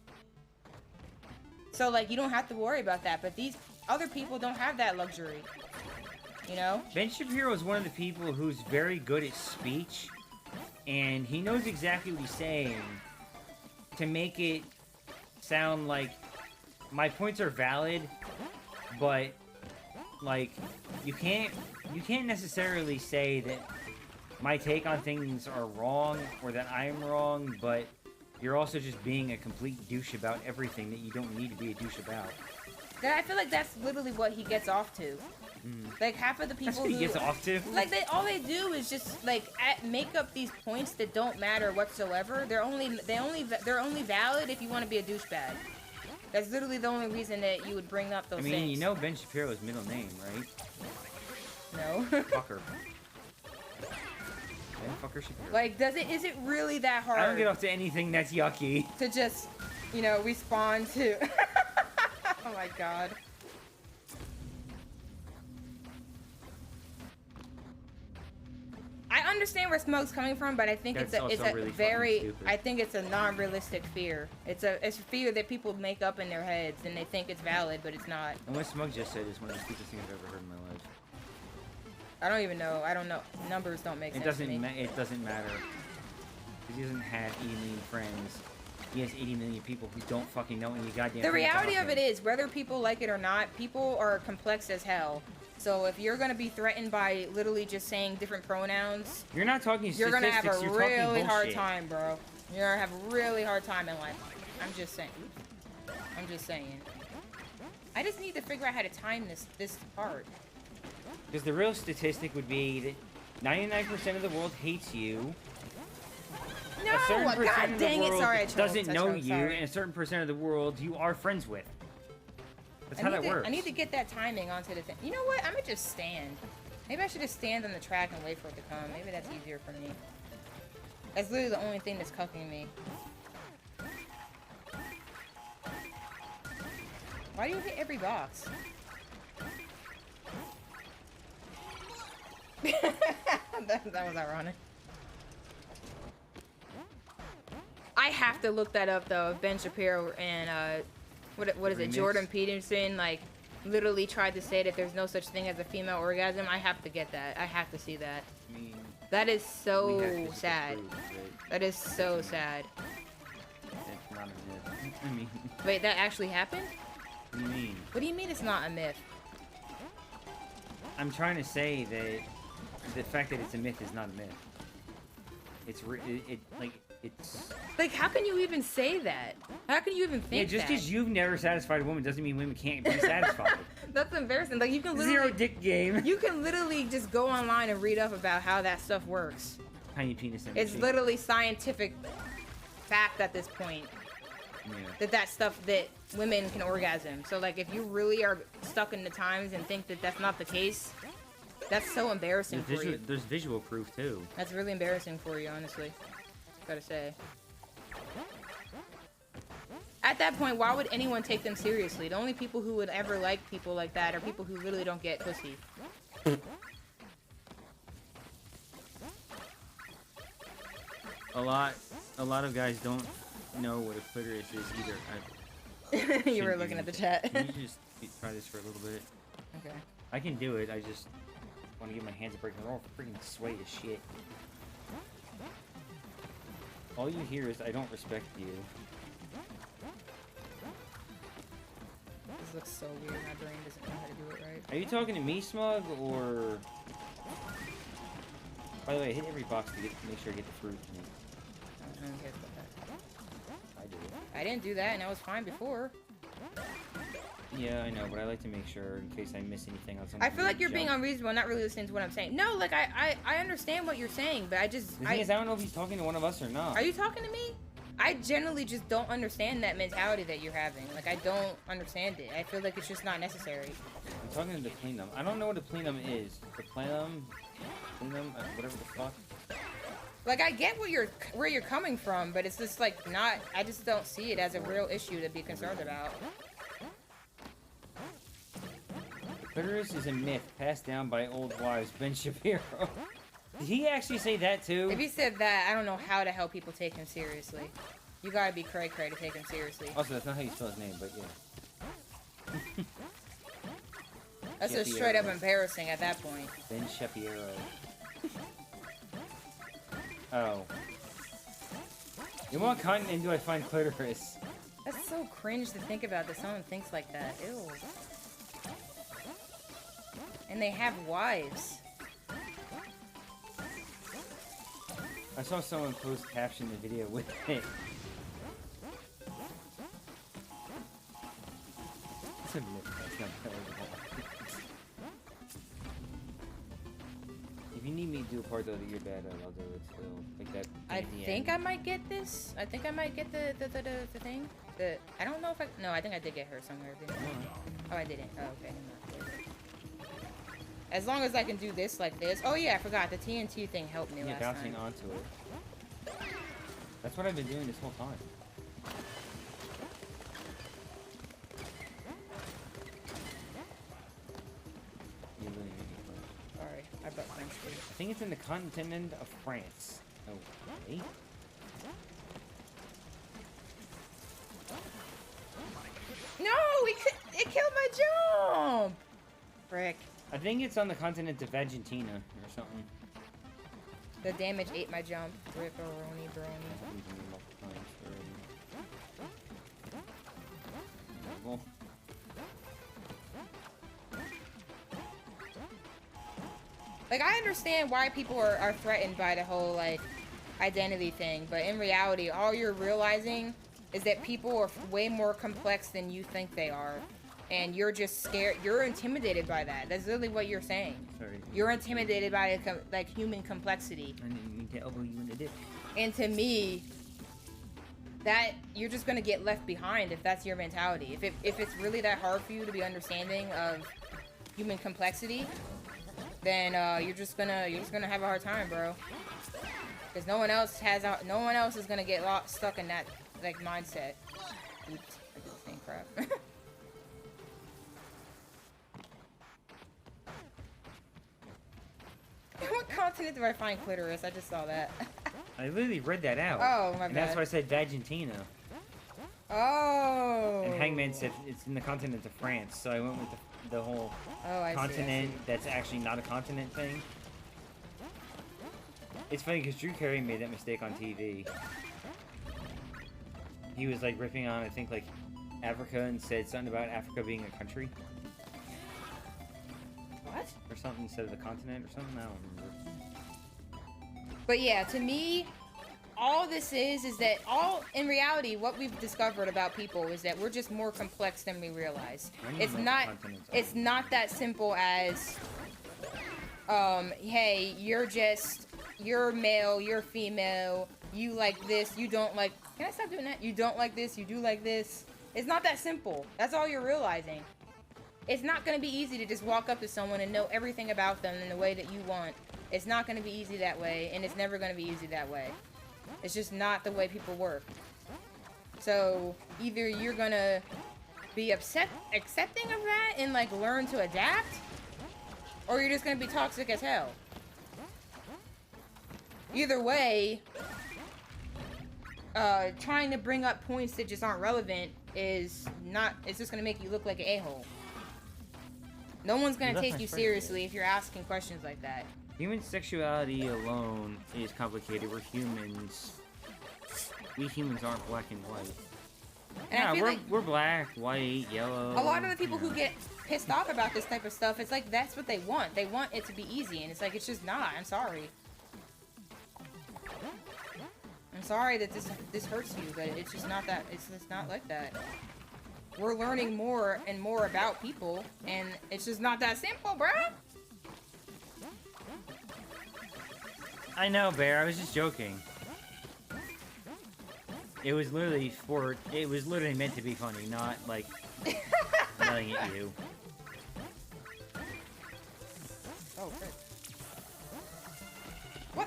So, like, you don't have to worry about that. But these other people don't have that luxury. You know? Ben Shapiro is one of the people who's very good at speech. And he knows exactly what he's saying to make it sound like my points are valid, but, like, you can't necessarily say that my take on things are wrong or that I'm wrong, but you're also just being a complete douche about everything that you don't need to be a douche about. I feel like that's literally what he gets off to. Like, half of the people That's what he gets off to? Like, all they do is just, like, make up these points that don't matter whatsoever. They're only valid if you want to be a douchebag. That's literally the only reason that you would bring up those things. I mean, you know Ben Shapiro's middle name, right? No. Fucker. Ben fucker Shapiro. Like, is it really that hard? I don't get off to anything that's yucky. To just, you know, respond to... Oh my god. I understand where Smoke's coming from, but I think it's a really very, I think it's a non-realistic fear. It's a fear that people make up in their heads and they think it's valid, but it's not. And what Smoke just said is one of the stupidest things I've ever heard in my life. I don't even know. I don't know. Numbers don't make sense to me. It doesn't matter. Because he doesn't have 80 million friends. He has 80 million people who don't fucking know any goddamn. The reality of it is, whether people like it or not, people are complex as hell. So if you're gonna be threatened by literally just saying different pronouns, you're not talking you're statistics. You're gonna have a really hard bullshit. time, bro. You're gonna have a really hard time in life. I'm just saying. I'm just saying. I just need to figure out how to time this part. Because the real statistic would be that 99% of the world hates you. No, a certain God percent of the dang it! world Sorry, I choked. doesn't I know choked, you, sorry. and a certain percent of the world you are friends with. That's how that works. I need to get that timing onto the thing. You know what? I'm gonna just stand. Maybe I should just stand on the track and wait for it to come. Maybe that's easier for me. That's literally the only thing that's cucking me. Why do you hit every box? that was ironic. I have to look that up though. If Ben Shapiro and what is it? Jordan Peterson like literally tried to say that there's no such thing as a female orgasm. I have to get that. I have to see that. I mean, that is so sad. That is so sad. It's not a myth. I mean, wait, that actually happened? What do you mean? What do you mean it's not a myth? I'm trying to say that the fact that it's a myth is not a myth. It's like, how can you even say that? How can you even think that? Yeah, just because you've never satisfied a woman doesn't mean women can't be satisfied. That's embarrassing. Like, you can literally... Zero dick game. You can literally just go online and read up about how that stuff works. Tiny penis energy. It's literally scientific fact at this point. Yeah. That stuff that women can orgasm. So, like, if you really are stuck in the times and think that that's not the case, that's so embarrassing for you. There's visual proof, too. That's really embarrassing for you, honestly. Gotta say. At that point, why would anyone take them seriously? The only people who would ever like people like that are people who literally don't get pussy. A lot of guys don't know what a clitoris is either. You were looking at the chat. Can you just try this for a little bit? Okay. I can do it. I just want to give my hands a break. They're all freaking sweaty as shit. All you hear is, I don't respect you. This looks so weird. My brain doesn't know how to do it right. Are you talking to me, Smug, or... By the way, I hit every box to make sure I get the fruit. I don't care about that. I do. I didn't do that, and I was fine before. Yeah, I know, but I like to make sure in case I miss anything on something. I feel like you're being unreasonable, not really listening to what I'm saying. No, like, I understand what you're saying, but I just... The thing is, I don't know if he's talking to one of us or not. Are you talking to me? I generally just don't understand that mentality that you're having. Like, I don't understand it. I feel like it's just not necessary. I'm talking to the plenum. I don't know what a plenum is. The plenum, whatever the fuck. Like, I get where you're coming from, but it's just, like, not... I just don't see it as a real issue to be concerned about. Clitoris is a myth passed down by old wives. Ben Shapiro. Did he actually say that too? If he said that, I don't know how the hell people take him seriously. You gotta be cray-cray to take him seriously. Also, that's not how you spell his name, but yeah. That's just straight up embarrassing at that point. Ben Shapiro. Oh. In what continent do I find clitoris? That's so cringe to think about that someone thinks like that. Ew. And they have wives. I saw someone post caption the video with it. It's a myth, that's not terrible. If you need me to do a part though that you're bad at, I'll do it still. Like that. I think I might get this. I think I might get the thing. I don't know if I. No, I think I did get her somewhere. Didn't I? Oh, I didn't. Oh, okay. As long as I can do this like this. Oh yeah, I forgot. The TNT thing helped me last bouncing time. onto it. That's what I've been doing this whole time. You really need to play. Sorry, I butt punched you. I think it's in the continent of France. Okay. No, it killed my jump. Frick. I think it's on the continent of Argentina or something. The damage ate my jump. Ripperoni brony. Well, Like, I understand why people are threatened by the whole, like, identity thing, but in reality, all you're realizing is that people are way more complex than you think they are, and you're just scared. You're intimidated by that. That's literally what you're saying. sorry. You're intimidated by, like, human complexity. I didn't mean to elbow you in the dick. And to me, that you're just gonna get left behind if that's your mentality. If it's really that hard for you to be understanding of human complexity, then you're just gonna have a hard time, bro. Because no one else is gonna get stuck in that like mindset. Oops, I did the same crap. What continent do I find clitoris? I just saw that. I literally read that out. Oh, my And that's bad. why I said Argentina. Oh. And Hangman said it's in the continent of France, so I went with the whole I continent that's actually not a continent thing. It's funny because Drew Carey made that mistake on TV. He was like ripping on, I think, like Africa and said something about Africa being a country. What? Or something instead of a continent or something, I don't remember. But yeah, to me, all this is that in reality, what we've discovered about people is that we're just more complex than we realize. I don't It's know not, what continents it's are. not that simple as, hey, you're male, you're female, you like this, you don't like, can I stop doing that? You don't like this, you do like this. It's not that simple. That's all you're realizing. It's not going to be easy to just walk up to someone and know everything about them in the way that you want. It's not going to be easy that way, and it's never going to be easy that way. It's just not the way people work. So either you're going to be accepting of that and like learn to adapt, or you're just going to be toxic as hell. Either way, trying to bring up points that just aren't relevant is not, it's just going to make you look like an a-hole. No one's going to That's take my you friend. seriously if you're asking questions like that. Human sexuality alone is complicated. We're humans. We humans aren't black and white. And I feel like we're black, white, yellow. a lot of the people who get pissed off about this type of stuff, it's like that's what they want. They want it to be easy, and it's like it's just not. I'm sorry. I'm sorry that this hurts you, but it's just not that. It's just not like that. We're learning more and more about people, and it's just not that simple, bruh. I know, Bear. I was just joking. It was literally meant to be funny, not like yelling at you. Oh, frick.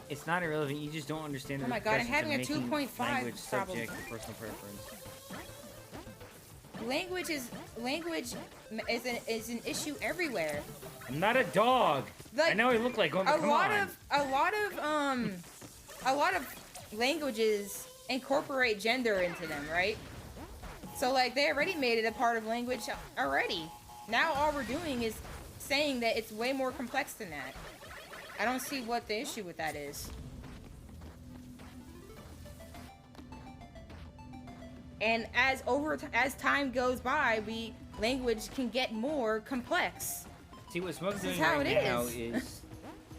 It's not irrelevant. You just don't understand the Oh my God, I'm repercussions having of a making 2.5 language problem. subject to personal preference. language is an issue everywhere. I'm not a dog. Like, I know I look like one, but come on. A lot of languages incorporate gender into them, right? So like they already made it a part of language already. Now all we're doing is saying that it's way more complex than that. I don't see what the issue with that is. And as time goes by, language can get more complex. See, what Smug's This is doing how right it now is. is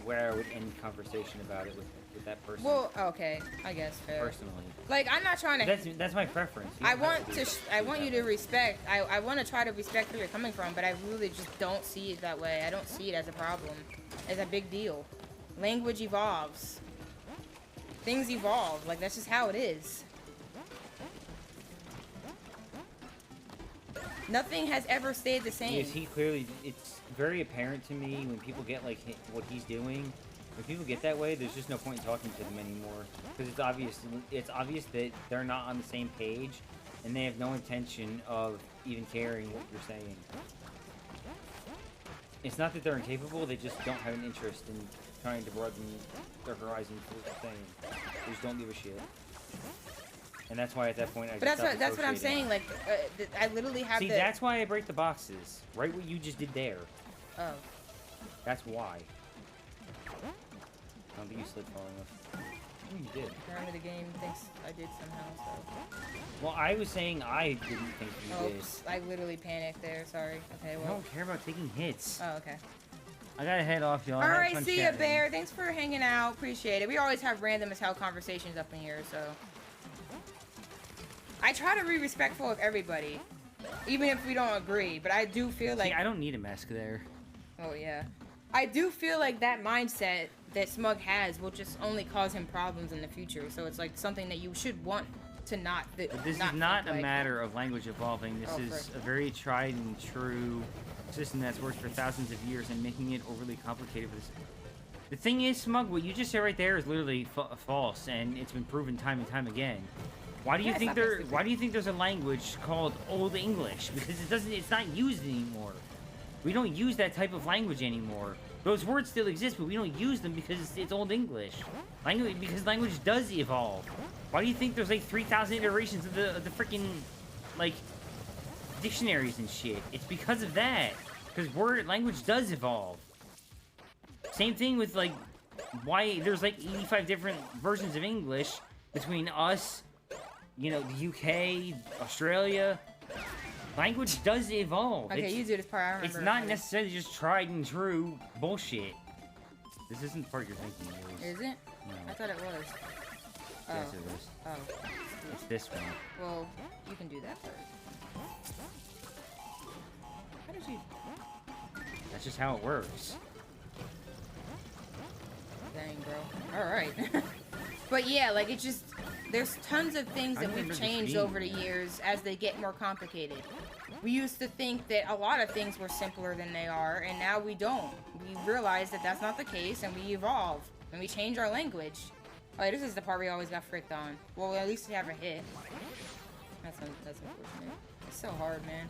where I would end conversation about it with that person. Well, okay, I guess fair. Personally. Like I'm not trying to. That's my preference. You I don't have want do to. that. I want you to respect. I want to try to respect where you're coming from, but I really just don't see it that way. I don't see it as a problem, as a big deal. Language evolves. Things evolve. Like that's just how it is. Nothing has ever stayed the same. Yes, he clearly. It's very apparent to me when people get like what he's doing. When people get that way, there's just no point in talking to them anymore because it's obvious. It's obvious that they're not on the same page, and they have no intention of even caring what you're saying. It's not that they're incapable; they just don't have an interest in trying to broaden their horizon for what you're saying. They just don't give a shit. And that's why at that point I But just stop that's what I'm saying. associating. Like, I literally have See, that's why I break the boxes. Right what you just did there. Oh. That's why. I don't think you slid far enough. Oh, you did. Apparently the game thinks I did somehow, so. Well, I was saying I didn't think you did. Oops, I literally panicked there, sorry. Okay, I well. don't care about taking hits. Oh, okay. I gotta head off, y'all. I had Alright, fun see ya, chatting. Bear. Thanks for hanging out. Appreciate it. We always have random as hell conversations up in here, so. I try to be respectful of everybody, even if we don't agree, but I do feel like... See, I don't need a mask there. Oh, yeah. I do feel like that mindset that Smug has will just only cause him problems in the future, so it's like something that you should want to not... But this is not a matter of language evolving. This is a very tried and true system that's worked for thousands of years, and making it overly complicated for this. The thing is, Smug, what you just said right there is literally false, and it's been proven time and time again. Why do you think Why do you think there's a language called Old English? Because it's not used anymore. We don't use that type of language anymore. Those words still exist, but we don't use them because it's Old English. Because language does evolve. Why do you think there's like 3,000 iterations of the freaking like dictionaries and shit? It's because of that. Because language does evolve. Same thing with like why there's like 85 different versions of English between us, you know, the UK, Australia. Language does evolve. Okay, you do this part, I remember. It's not necessarily just tried and true bullshit. This isn't the part you're thinking it is. Is it? No. I thought it was. Oh. Yes, it is. Oh. It's this one. Well, you can do that first. How did you... That's just how it works. Dang, bro. Alright. But yeah, like, it just... There's tons of things that we've changed over the years as they get more complicated. We used to think that a lot of things were simpler than they are, and now we don't. We realize that that's not the case, and we evolve. And we change our language. Oh, this is the part we always got fricked on. Well, at least we have a hit. That's unfortunate. It's so hard, man.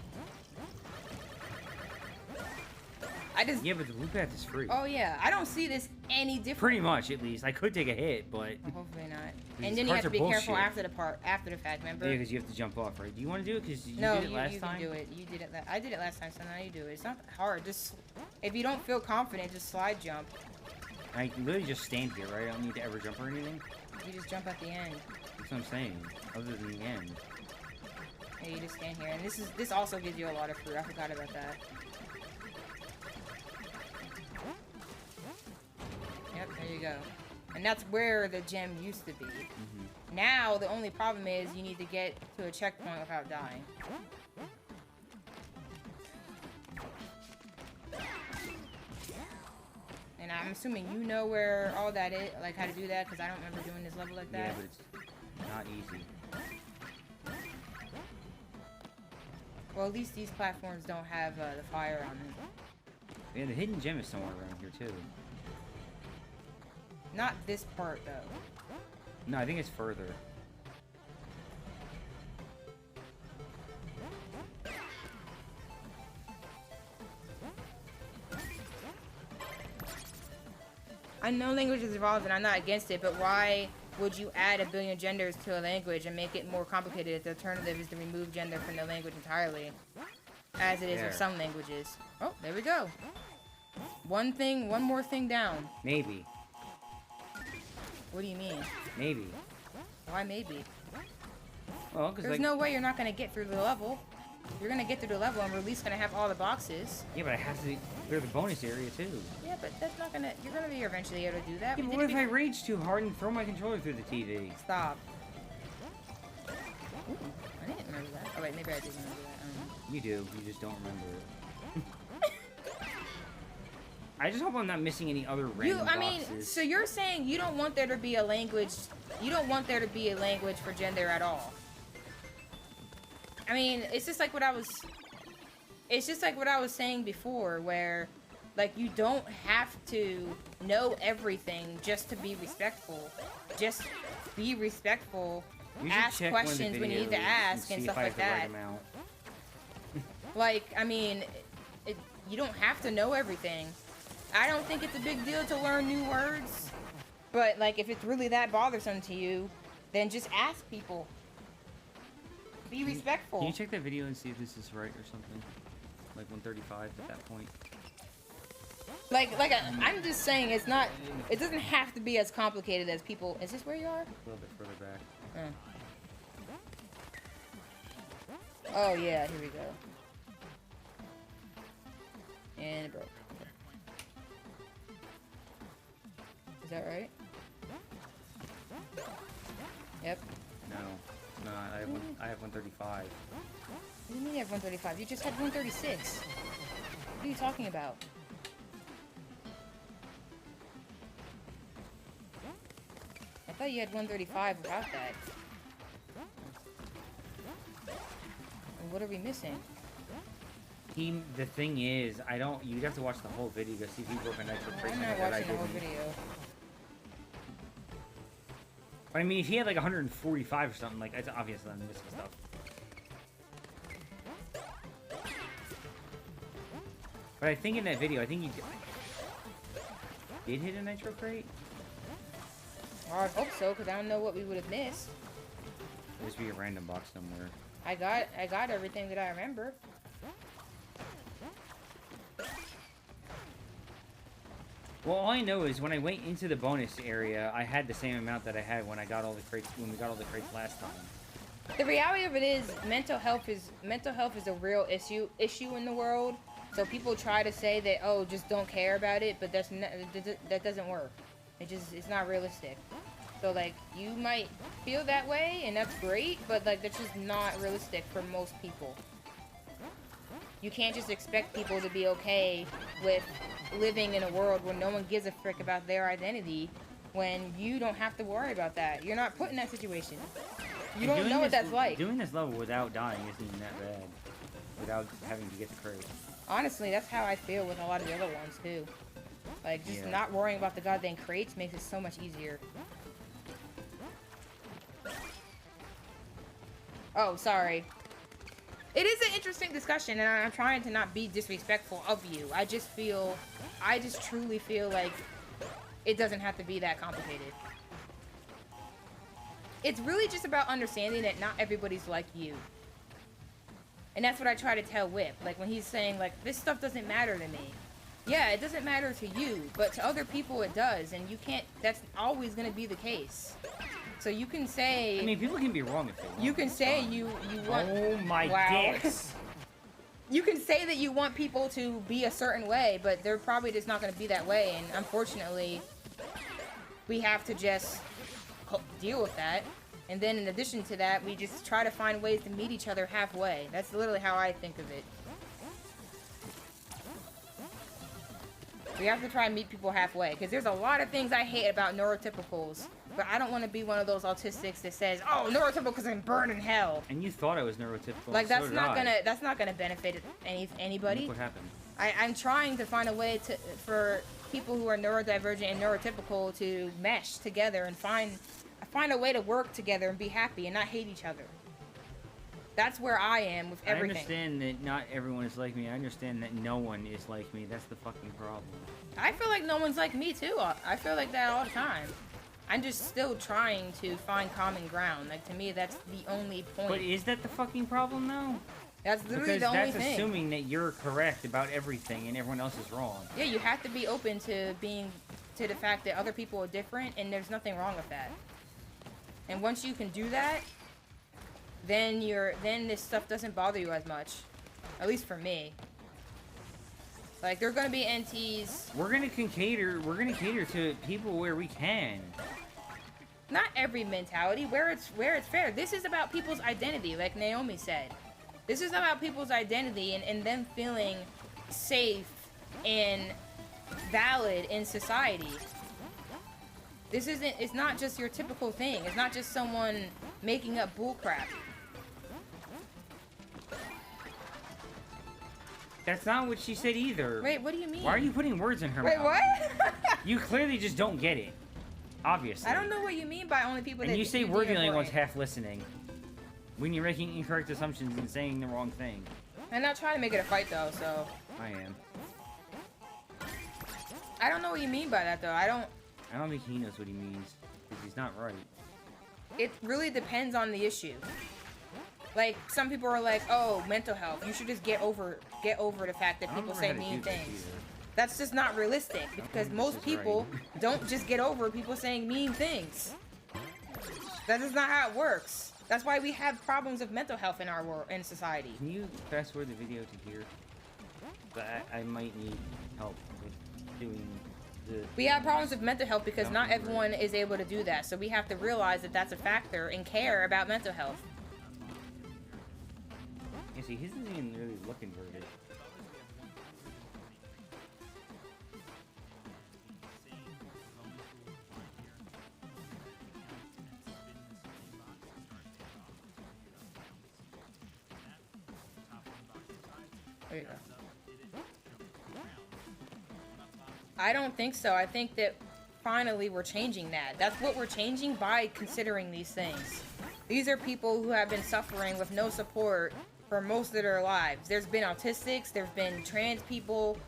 Yeah, but the loop path is free. Oh, yeah. I don't see this any different. Pretty much, at least. I could take a hit, but... Hopefully not. These And then you have cards to are be careful bullshit. after the fact, remember? Yeah, because you have to jump off, right? Do you want to do it? Because you No, did it last time? you can do it. You did it. I did it last time, so now you do it. It's not hard. Just if you don't feel confident, just slide jump. I can literally just stand here, right? I don't need to ever jump or anything? You just jump at the end. That's what I'm saying. Other than the end. Yeah, you just stand here, and this also gives you a lot of fruit. I forgot about that. Yep, there you go. And that's where the gem used to be. Now, the only problem is you need to get to a checkpoint without dying. And I'm assuming you know where all that is, like how to do that, because I don't remember doing this level like that. Yeah, but it's not easy. Well, at least these platforms don't have the fire on them. Yeah, the hidden gem is somewhere around here, too. Not this part, though. No, I think it's further. I know languages evolve and I'm not against it, but why would you add a billion genders to a language and make it more complicated if the alternative is to remove gender from the language entirely? As it is with some languages. Oh, there we go. One more thing down. Maybe. What do you mean? Maybe. Why maybe? Well, because There's no way you're not going to get through the level. You're going to get through the level and we're at least going to have all the boxes. Yeah, but I have to clear the bonus area, too. Yeah, but that's not going to... You're going to be eventually able to do that. Yeah, but what if I rage too hard and throw my controller through the TV? Stop. Ooh, I didn't remember that. Oh, wait, maybe I did remember that. You do. You just don't remember it. I just hope I'm not missing any other random boxes. So you're saying you don't want there to be a language... You don't want there to be a language for gender at all. I mean, it's just like what I was... It's just like what I was saying before, where... Like, you don't have to know everything just to be respectful. Just be respectful. Ask questions when you need to ask and stuff like that. Like, I mean, you don't have to know everything. I don't think it's a big deal to learn new words. But, like, if it's really that bothersome to you, then just ask people. Be respectful. Can you check that video and see if this is right or something? Like 135 at that point. I'm just saying it's not... It doesn't have to be as complicated as people... Is this where you are? A little bit further back. Oh, yeah, here we go. And it broke. Is that right? Yep. No, I have 135. What do you mean you have 135? You just had 136. What are you talking about? I thought you had 135 without that. And what are we missing? The thing is, you'd have to watch the whole video to see if he broke a nitro crate. I'm not watching the whole video. But I mean, if he had like 145 or something, like, it's obvious that I'm missing stuff. But I think in that video, he did hit a nitro crate? Well, I hope so, because I don't know what we would have missed. There must be a random box somewhere. I got everything that I remember. Well, all I know is when I went into the bonus area, I had the same amount that I had when I got all the crates when we got all the crates last time. The reality of it is mental health is a real issue in the world. So people try to say that, oh, just don't care about it, but that doesn't work. It's not realistic. So like, you might feel that way and that's great, but like that's just not realistic for most people. You can't just expect people to be okay with living in a world where no one gives a frick about their identity when you don't have to worry about that. You're not put in that situation. You don't know what that's like. Doing this level without dying isn't even that bad. Without having to get the crate. Honestly, that's how I feel with a lot of the other ones too. Like, just not worrying about the goddamn crates makes it so much easier. Oh, sorry. It is an interesting discussion, and I'm trying to not be disrespectful of you. I just truly feel like it doesn't have to be that complicated. It's really just about understanding that not everybody's like you. And that's what I try to tell Whip. Like, when he's saying, like, this stuff doesn't matter to me. Yeah, it doesn't matter to you, but to other people it does, and you can't, that's always going to be the case. So you can say... I mean, people can be wrong if they want. You can say you want... Oh my dicks! You can say that you want people to be a certain way, but they're probably just not going to be that way, and unfortunately, we have to just deal with that. And then in addition to that, we just try to find ways to meet each other halfway. That's literally how I think of it. We have to try and meet people halfway, because there's a lot of things I hate about neurotypicals, but I don't want to be one of those autistics that says, "Oh, neurotypicals can burn in hell." And you thought I was neurotypical. Like, that's not gonna benefit anybody. Look what happened. I'm trying to find a way for people who are neurodivergent and neurotypical to mesh together and find a way to work together and be happy and not hate each other. That's where I am with I everything. understand that not everyone is like me. I understand that no one is like me. That's the fucking problem. I feel like no one's like me too. I feel like that all the time. I'm just still trying to find common ground. Like, to me, that's the only point. But is that the fucking problem, though? That's literally Because the only that's thing. assuming that you're correct about everything and everyone else is wrong. Yeah, you have to be open to the fact that other people are different, and there's nothing wrong with that. And once you can do that, then this stuff doesn't bother you as much. At least for me. Like, there are gonna be NTs. We're gonna cater to people where we can. Not every mentality, where it's fair. This is about people's identity, like Naomi said. This is about people's identity and them feeling safe and valid in society. It's not just your typical thing. It's not just someone making up bullcrap. That's not what she said either. Wait, what do you mean? Why are you putting words in her Wait, mouth? what? You clearly just don't get it. Obviously. I don't know what you mean by only people that And you say do we're the only important. ones half listening. When you're making incorrect assumptions and saying the wrong thing. I'm not trying to make it a fight though, so. I am. I don't know what you mean by that though. I don't think he knows what he means. Because he's not right. It really depends on the issue. Like, some people are like, oh, mental health. You should just get over the fact that I don't people remember say how to mean do this things. either. That's just not realistic because think most this is people don't just get over people saying mean things. That is not how it works. That's why we have problems of mental health in our world, in society. Can you fast forward the video to here? But I might need help with doing the... We have problems with mental health because Don't not remember. everyone is able to do that. So we have to realize that that's a factor and care about mental health. Yeah, see, his isn't even really looking inverted. There you go. I don't think so. I think that finally we're changing that. That's what we're changing by considering these things. These are people who have been suffering with no support for most of their lives. There's been autistics, there's been trans people,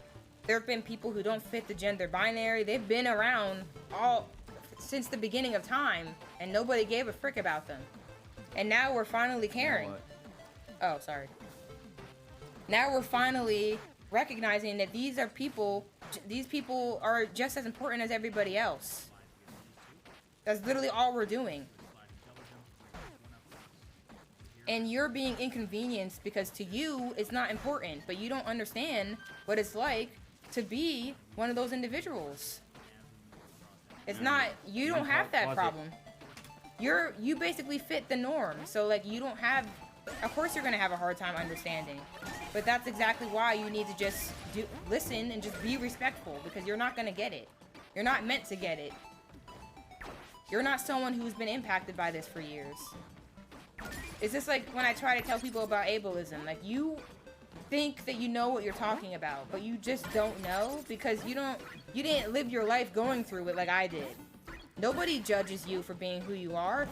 there have been people who don't fit the gender binary. They've been around all since the beginning of time, and nobody gave a frick about them. And now we're finally caring. Oh, sorry. Now we're finally recognizing that these people are just as important as everybody else. That's literally all we're doing. And you're being inconvenienced because to you it's not important, but you don't understand what it's like to be one of those individuals. It's not, you don't have that problem. You basically fit the norm. So like you don't have, of course you're gonna have a hard time understanding. But that's exactly why you need to just listen and just be respectful, because you're not gonna get it. You're not meant to get it. You're not someone who's been impacted by this for years. It's just like when I try to tell people about ableism, like you think that you know what you're talking about, but you just don't know because you didn't live your life going through it like I did. Nobody judges you for being who you are.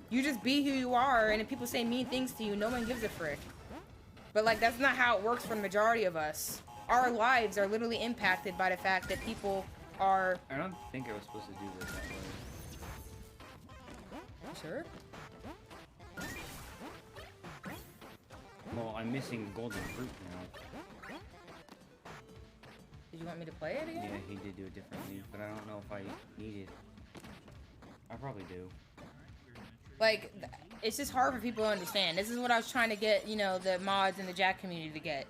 You just be who you are, and if people say mean things to you, no one gives a frick. But like that's not how it works for the majority of us. Our lives are literally impacted by the fact that people are... I don't think I was supposed to do this that way. Sure? Well, I'm missing golden fruit now. Did you want me to play it again? Yeah, he did do it differently, but I don't know if I need it. I probably do. Like, it's just hard for people to understand. This is what I was trying to get, you know, the mods and the Jack community to get.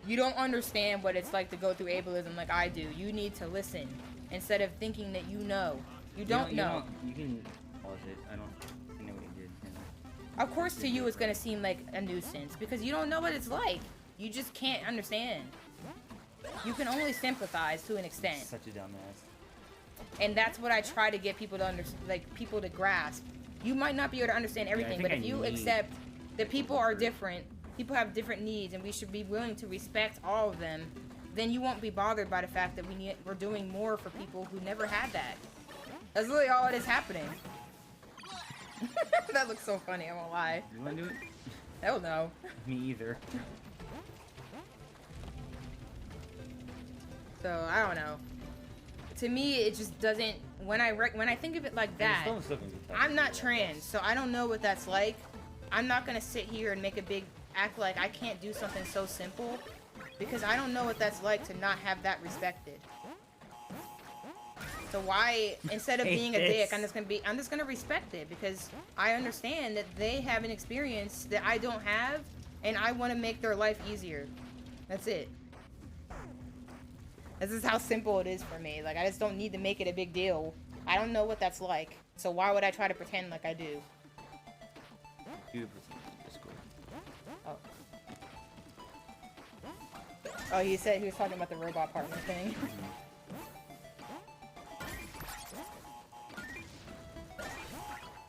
You don't understand what it's like to go through ableism like I do. You need to listen instead of thinking that you know. You don't know. You can pause it. I know what he did. Of course, to you, it's going to seem like a nuisance because you don't know what it's like. You just can't understand. You can only sympathize to an extent. Such a dumbass. And that's what I try to get people to people to grasp. You might not be able to understand everything, but if you accept that people are different, people have different needs, and we should be willing to respect all of them, then you won't be bothered by the fact that we're doing more for people who never had that. That's really all that is happening. That looks so funny, I won't lie. You wanna do it? Hell no. Me either. So I don't know. To me, it just doesn't. When I think of it like that, I'm not trans, so I don't know what that's like. I'm not gonna sit here and make a big act like I can't do something so simple, because I don't know what that's like to not have that respected. So why, instead of being a dick, I'm just gonna respect it, because I understand that they have an experience that I don't have, and I want to make their life easier. That's it. This is how simple it is for me. Like, I just don't need to make it a big deal. I don't know what that's like, so why would I try to pretend like I do? Oh. Oh, he said he was talking about the robot partner thing.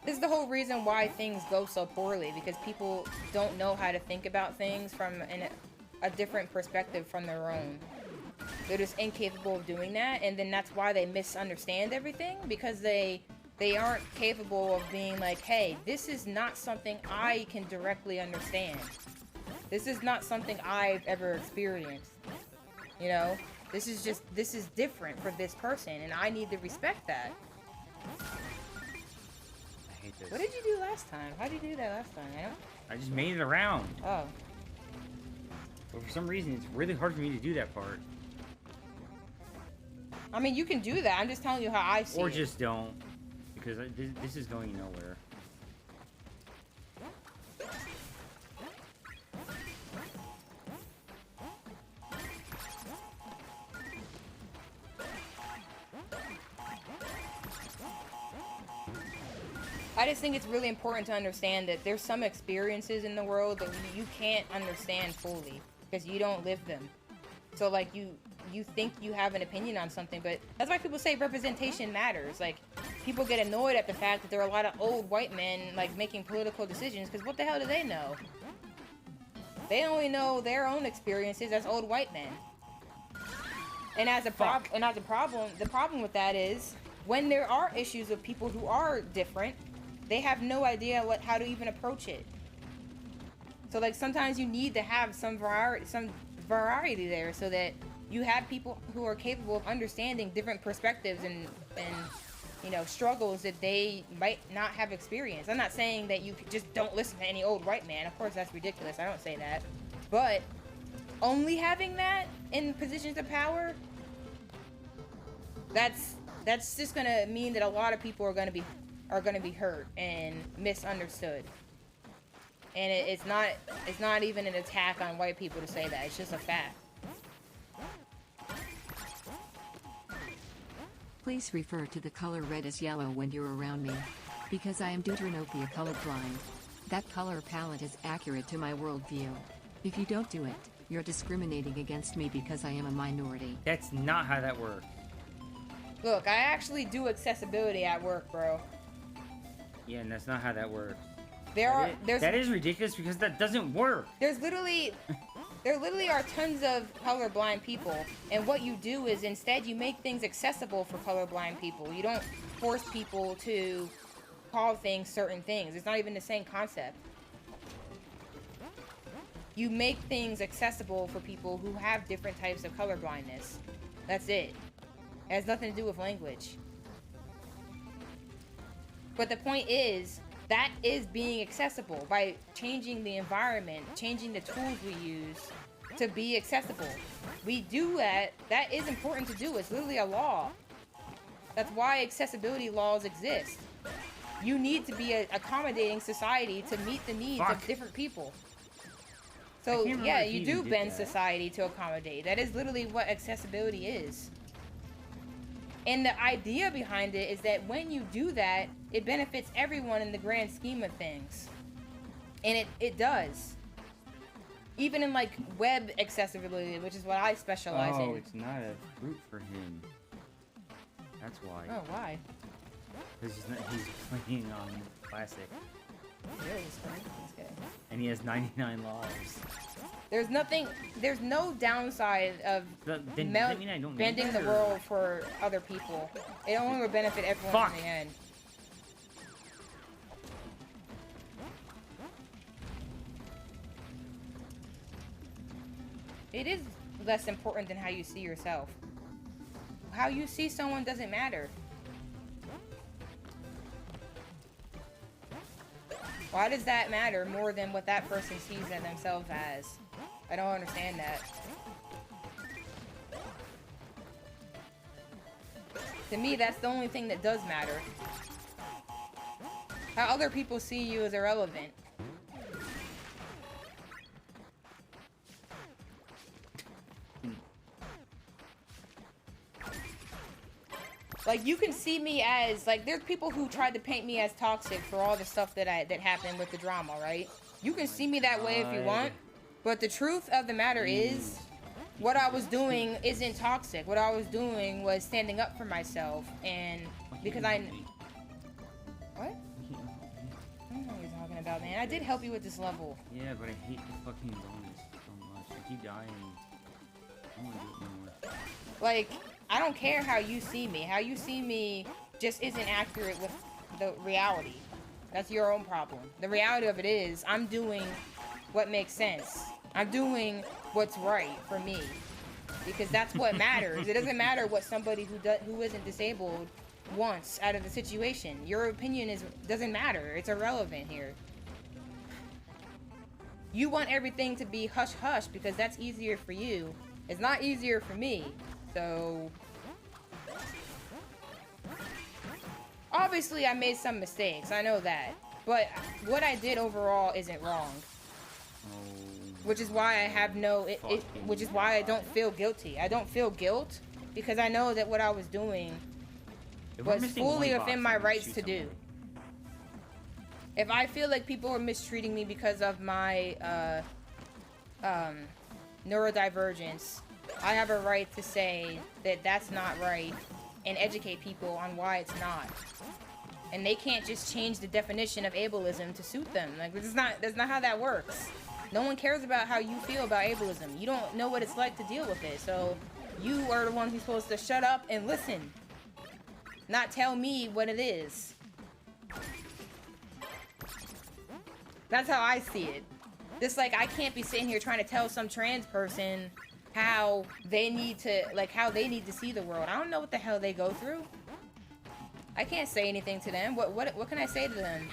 This is the whole reason why things go so poorly, because people don't know how to think about things from a different perspective from their own. They're just incapable of doing that, and then that's why they misunderstand everything, because they aren't capable of being like, hey, this is not something I can directly understand. This is not something I've ever experienced. You know? This is different for this person, and I need to respect that. I hate this. What did you do last time? How did you do that last time? I just made it around. Oh. But for some reason, it's really hard for me to do that part. I mean, you can do that. I'm just telling you how I see it. Or just don't. Because this is going nowhere. I just think it's really important to understand that there's some experiences in the world that you can't understand fully because you don't live them. So like you think you have an opinion on something, but that's why people say representation matters. Like, people get annoyed at the fact that there are a lot of old white men like making political decisions, because what the hell do they know? They only know their own experiences as old white men. And the problem with that is when there are issues with people who are different, they have no idea how to even approach it. So like sometimes you need to have some variety there, so that you have people who are capable of understanding different perspectives and you know, struggles that they might not have experienced. I'm not saying that you just don't listen to any old white man. Of course, that's ridiculous. I don't say that. But only having that in positions of power, that's just gonna mean that a lot of people are gonna be hurt and misunderstood. And it's not even an attack on white people to say that. It's just a fact. Please refer to the color red as yellow when you're around me, because I am deuteranopia colorblind. That color palette is accurate to my worldview. If you don't do it, you're discriminating against me because I am a minority. That's not how that works. Look, I actually do accessibility at work, bro. Yeah, and that's not how that works. That is ridiculous because that doesn't work. There literally are tons of colorblind people, and what you do is instead you make things accessible for colorblind people. You don't force people to call things certain things. It's not even the same concept. You make things accessible for people who have different types of colorblindness. That's it. It has nothing to do with language. But the point is, that is being accessible by changing the environment, changing the tools we use to be accessible. We do that. That is important to do. It's literally a law. That's why accessibility laws exist. You need to be an accommodating society to meet the needs of different people. So yeah, you do bend society to accommodate. That is literally what accessibility is. And the idea behind it is that when you do that, it benefits everyone in the grand scheme of things. And it does. Even in like web accessibility, which is what I specialize in. Oh, it's not a fruit for him. That's why. Oh, why? Because he's playing on classic. Really, he's playing? He's kidding. And he has 99 lives. There's no downside of bending the world for other people. It only will benefit everyone in the end. It is less important than how you see yourself. How you see someone doesn't matter. Why does that matter more than what that person sees themselves as? I don't understand that. To me, that's the only thing that does matter. How other people see you is irrelevant. Like, you can see me as, like, there's people who tried to paint me as toxic for all the stuff that happened with the drama, right? You can see me that way if you want, but the truth of the matter is, what I was doing isn't toxic. What I was doing was standing up for myself, and because I... What? I don't know what you're talking about, man. I did help you with this level. Yeah, but I hate the fucking bonus so much. I keep dying. I don't want to do it anymore. Like, I don't care how you see me. How you see me just isn't accurate with the reality. That's your own problem. The reality of it is, I'm doing what makes sense. I'm doing what's right for me. Because that's what matters. It doesn't matter what somebody who isn't disabled wants out of the situation. Your opinion doesn't matter. It's irrelevant here. You want everything to be hush-hush because that's easier for you. It's not easier for me. So, obviously I made some mistakes, I know that, but what I did overall isn't wrong. Which is why I have which is why I don't feel guilty. I don't feel guilt because I know that what I was doing was fully within my rights to do. If I feel like people are mistreating me because of my neurodivergence, I have a right to say that that's not right and educate people on why it's not. And they can't just change the definition of ableism to suit them. Like, that's not how that works. No one cares about how you feel about ableism. You don't know what it's like to deal with it. So you are the one who's supposed to shut up and listen. Not tell me what it is. That's how I see it. Just like I can't be sitting here trying to tell some trans person how they need to see the world. I don't know what the hell they go through. I can't say anything to them. What can I say to them?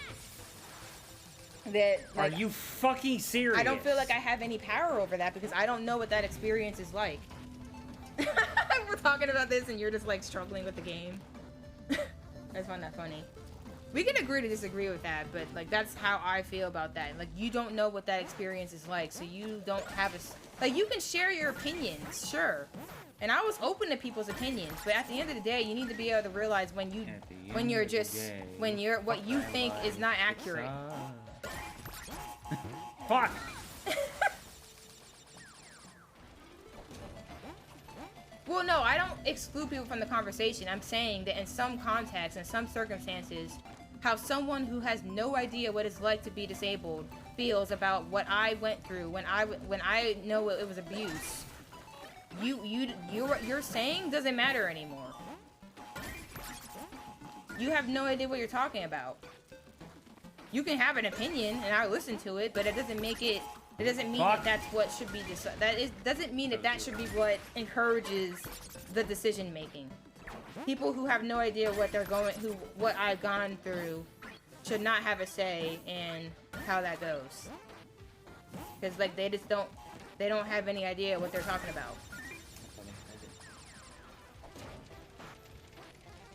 That, like, are you fucking serious? I don't feel like I have any power over that because I don't know what that experience is like. We're talking about this and you're just like struggling with the game. I just find that funny. We can agree to disagree with that, but like that's how I feel about that. Like, you don't know what that experience is like, so you don't have like, you can share your opinions, sure. And I was open to people's opinions, but at the end of the day, you need to be able to realize when what you think is not accurate. Fuck. Well, no, I don't exclude people from the conversation. I'm saying that in some contexts, in some circumstances, how someone who has no idea what it's like to be disabled feels about what I went through when I know it was abuse. You're saying doesn't matter anymore. You have no idea what you're talking about. You can have an opinion and I'll listen to it, but it doesn't make it. It doesn't mean that that's what should be decided. Doesn't mean that should be what encourages the decision making. People who have no idea what I've gone through should not have a say in how that goes. Because like they don't have any idea what they're talking about.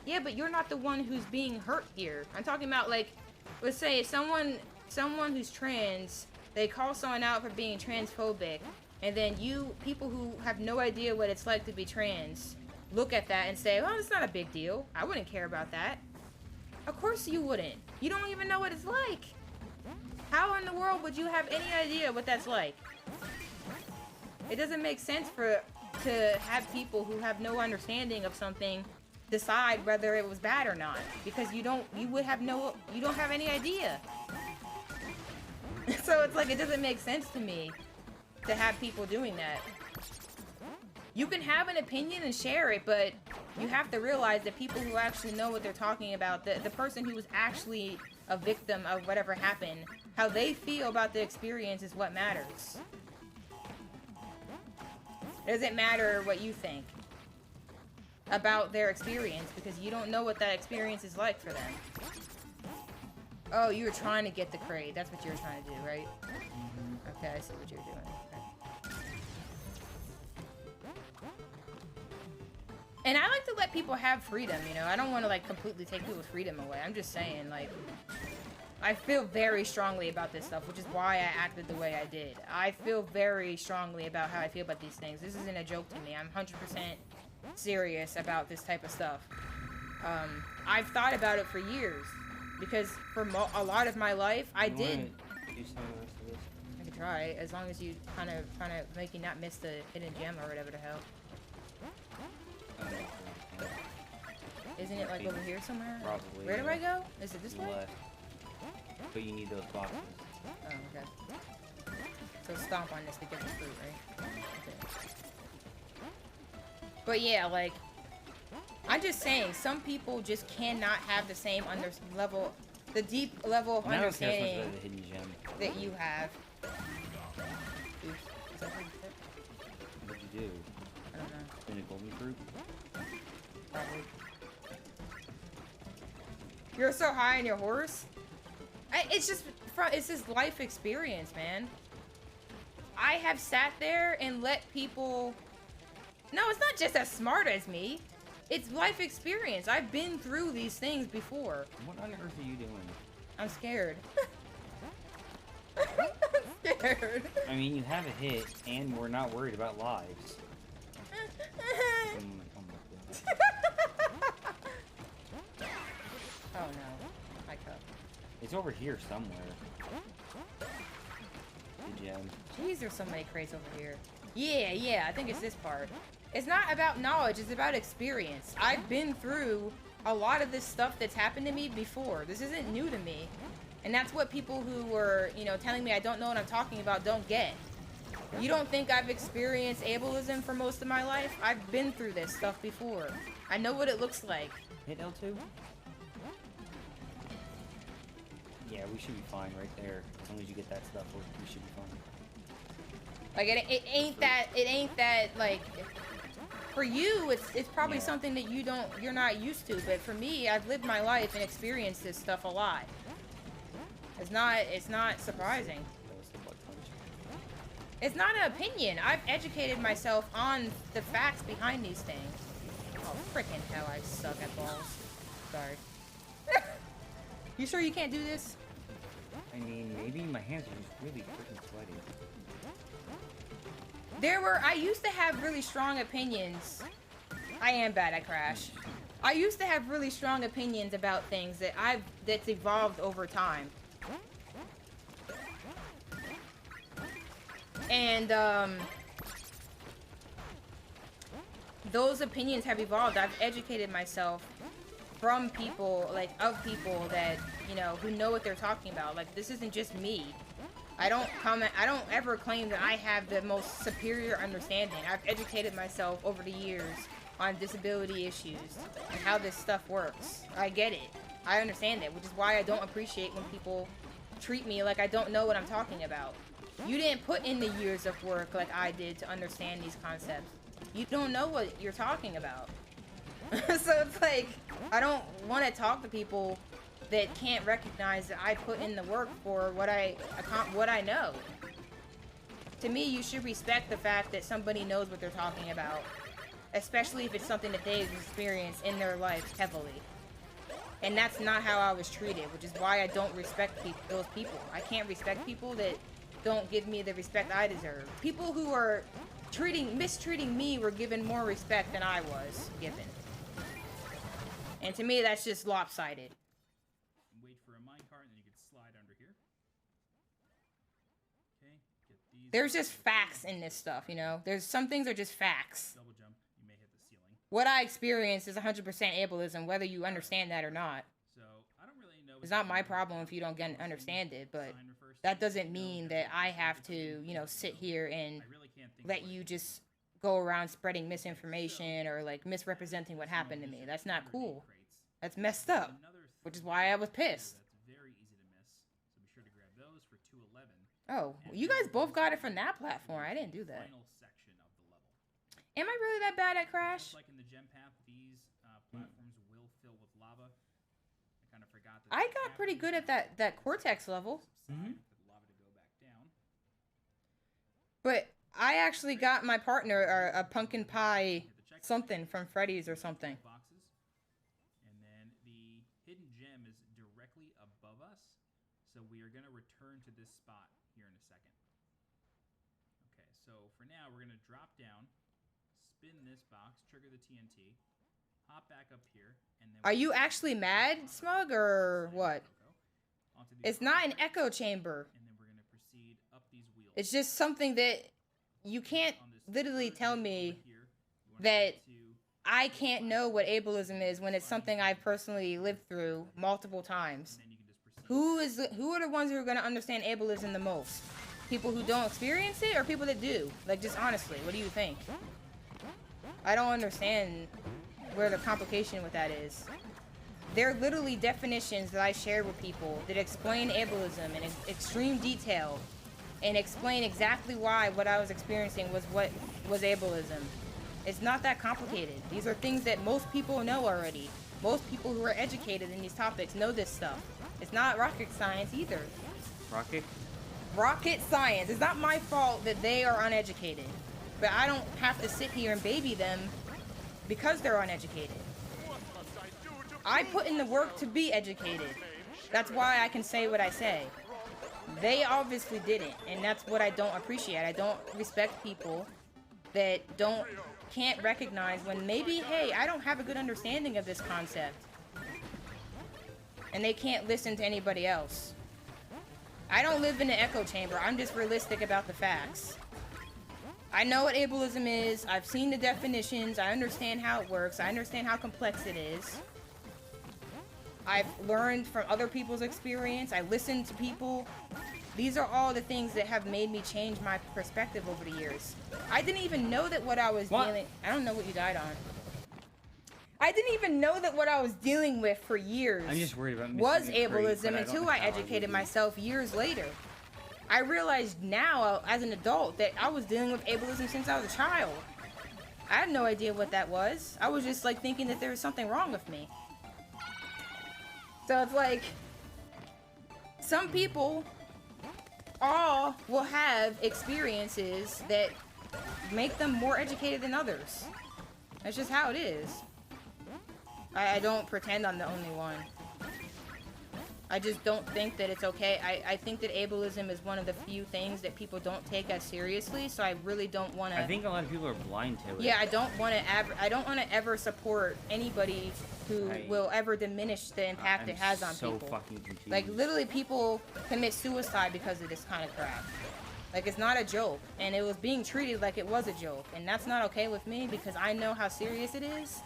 Yeah, but you're not the one who's being hurt here. I'm talking about, like, let's say if someone who's trans, they call someone out for being transphobic, and then people who have no idea what it's like to be trans, look at that and say, well, it's not a big deal. I wouldn't care about that. Of course you wouldn't. You don't even know what it's like. How in the world would you have any idea what that's like? It doesn't make sense to have people who have no understanding of something decide whether it was bad or not, because you don't have any idea. So it's like, it doesn't make sense to me to have people doing that. You can have an opinion and share it, but you have to realize that people who actually know what they're talking about, the person who was actually a victim of whatever happened, how they feel about the experience is what matters. It doesn't matter what you think about their experience because you don't know what that experience is like for them. Oh, you were trying to get the crate. That's what you were trying to do, right? Okay, I see what you're doing. Okay. And I like to let people have freedom, you know? I don't want to, like, completely take people's freedom away. I'm just saying, like, I feel very strongly about this stuff, which is why I acted the way I did. I feel very strongly about how I feel about these things. This isn't a joke to me. I'm 100% serious about this type of stuff. I've thought about it for years. Because for a lot of my life, I did. Do some of the rest of this? I could try, as long as you kind of make you not miss the hidden gem or whatever the hell. Isn't it like over here somewhere? Probably. Where do I go? Is it this way? Left. But you need those boxes. Oh, okay. So stomp on this to get the fruit, right? Okay. But yeah, like, I'm just saying, some people just cannot have the same the deep level of understanding about the hidden gem. that you have. Oops. Is that what you said? What'd you do? I don't know. In a golden fruit? Probably. You're so high on your horse? It's just life experience, man. I have sat there and let people... No, it's not just as smart as me. It's life experience. I've been through these things before. What on earth are you doing? I'm scared. I'm scared. I mean, you have a hit, and we're not worried about lives. Oh my god. Oh no. My cup. It's over here somewhere. The gem. Jeez, there's so many crates over here. Yeah, I think it's this part. It's not about knowledge, it's about experience. I've been through a lot of this stuff that's happened to me before. This isn't new to me. And that's what people who were, you know, telling me I don't know what I'm talking about don't get. You don't think I've experienced ableism for most of my life? I've been through this stuff before. I know what it looks like. Hit L2? Yeah, we should be fine right there. As long as you get that stuff, we should be fine. Like, it ain't that, like... For you, it's probably something that you're not used to, but for me, I've lived my life and experienced this stuff a lot. It's not surprising. It's not an opinion. I've educated myself on the facts behind these things. Oh, frickin' hell, I suck at balls. Sorry. You sure you can't do this? I mean, maybe my hands are just really freaking sweaty. I used to have really strong opinions. I am bad at Crash. I used to have really strong opinions about things that's evolved over time. And, those opinions have evolved. I've educated myself from people, like, of people that, you know, who know what they're talking about. Like, this isn't just me. I don't ever claim that I have the most superior understanding. I've educated myself over the years on disability issues and how this stuff works. I get it. I understand it, which is why I don't appreciate when people treat me like I don't know what I'm talking about. You didn't put in the years of work like I did to understand these concepts. You don't know what you're talking about. So it's like, I don't want to talk to people that can't recognize that I put in the work for what I know. To me, you should respect the fact that somebody knows what they're talking about, especially if it's something that they've experienced in their life heavily. And that's not how I was treated, which is why I don't respect those people. I can't respect people that don't give me the respect I deserve. People who are mistreating me were given more respect than I was given. And to me, that's just lopsided. Wait for a minecart, and then you can slide under here. Okay, get these. There's just facts in this stuff, you know? Some things are just facts. Double jump, you may hit the ceiling. What I experience is 100% ableism, whether you understand that or not. So, I don't really know. It's not my problem if you don't understand it, but that doesn't mean that I have to, you know, sit here and let you just go around spreading misinformation or, like, misrepresenting what happened to me. That's not cool. That's messed up, which is why I was pissed. That's very easy to miss. So be sure to grab those for 211. Oh, you guys both got it from that platform. I didn't do that. Final section of the level. Am I really that bad at Crash? Just like in the gem path, these platforms will fill with lava. I kind of forgot that. I got pretty good at that Cortex level. For the lava to go back down. But I actually got my partner a pumpkin pie something from Freddy's or something. Boxes. And then the hidden gem is directly above us. So we are going to return to this spot here in a second. Okay, so for now, we're going to drop down, spin this box, trigger the TNT, hop back up here, and then... Are you actually mad, Smug, or what? It's not an echo chamber. And then we're going to proceed up these wheels. It's just something that you can't literally tell me that I can't know what ableism is when it's something I've personally lived through multiple times. Who are the ones who are going to understand ableism the most? People who don't experience it or people that do? Like, just honestly, what do you think? I don't understand where the complication with that is. They're literally definitions that I shared with people that explain ableism in extreme detail and explain exactly why what I was experiencing was what was ableism. It's not that complicated. These are things that most people know already. Most people who are educated in these topics know this stuff. It's not rocket science either. Rocket science. It's not my fault that they are uneducated. But I don't have to sit here and baby them because they're uneducated. I put in the work to be educated. That's why I can say what I say. They obviously didn't, and that's what I don't appreciate. I don't respect people that can't recognize when maybe, hey, I don't have a good understanding of this concept. And they can't listen to anybody else. I don't live in an echo chamber. I'm just realistic about the facts. I know what ableism is. I've seen the definitions. I understand how it works. I understand how complex it is. I've learned from other people's experience. I listened to people. These are all the things that have made me change my perspective over the years. I didn't even know that what I was dealing... I don't know what you died on. I didn't even know that what I was dealing with for years I'm just worried about was ableism until I educated myself years later. I realized now, as an adult, that I was dealing with ableism since I was a child. I had no idea what that was. I was just like thinking that there was something wrong with me. So it's like, some people all will have experiences that make them more educated than others. That's just how it is. I don't pretend I'm the only one. I just don't think that it's okay. I think that ableism is one of the few things that people don't take as seriously, so I really don't want to... I think a lot of people are blind to it. Yeah, I don't want to ever support anybody who will ever diminish the impact it has on people. Fucking confused. Like, literally, people commit suicide because of this kind of crap. Like, it's not a joke, and it was being treated like it was a joke, and that's not okay with me because I know how serious it is,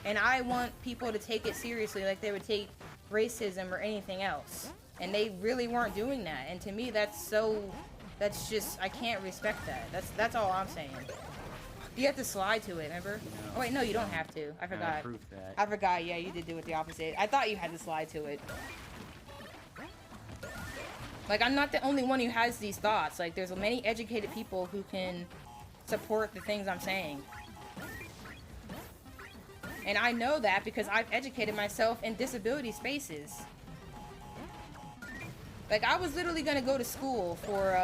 and I want people to take it seriously like they would take racism or anything else, and they really weren't doing that, and to me that's just, I can't respect that. That's all I'm saying. You have to slide to it, remember? No. Oh wait, no, you don't have to. I forgot. Proof that. I forgot, yeah, you did do it the opposite. I thought you had to slide to it. Like, I'm not the only one who has these thoughts. Like, there's many educated people who can support the things I'm saying. And I know that because I've educated myself in disability spaces. Like, I was literally gonna go to school for,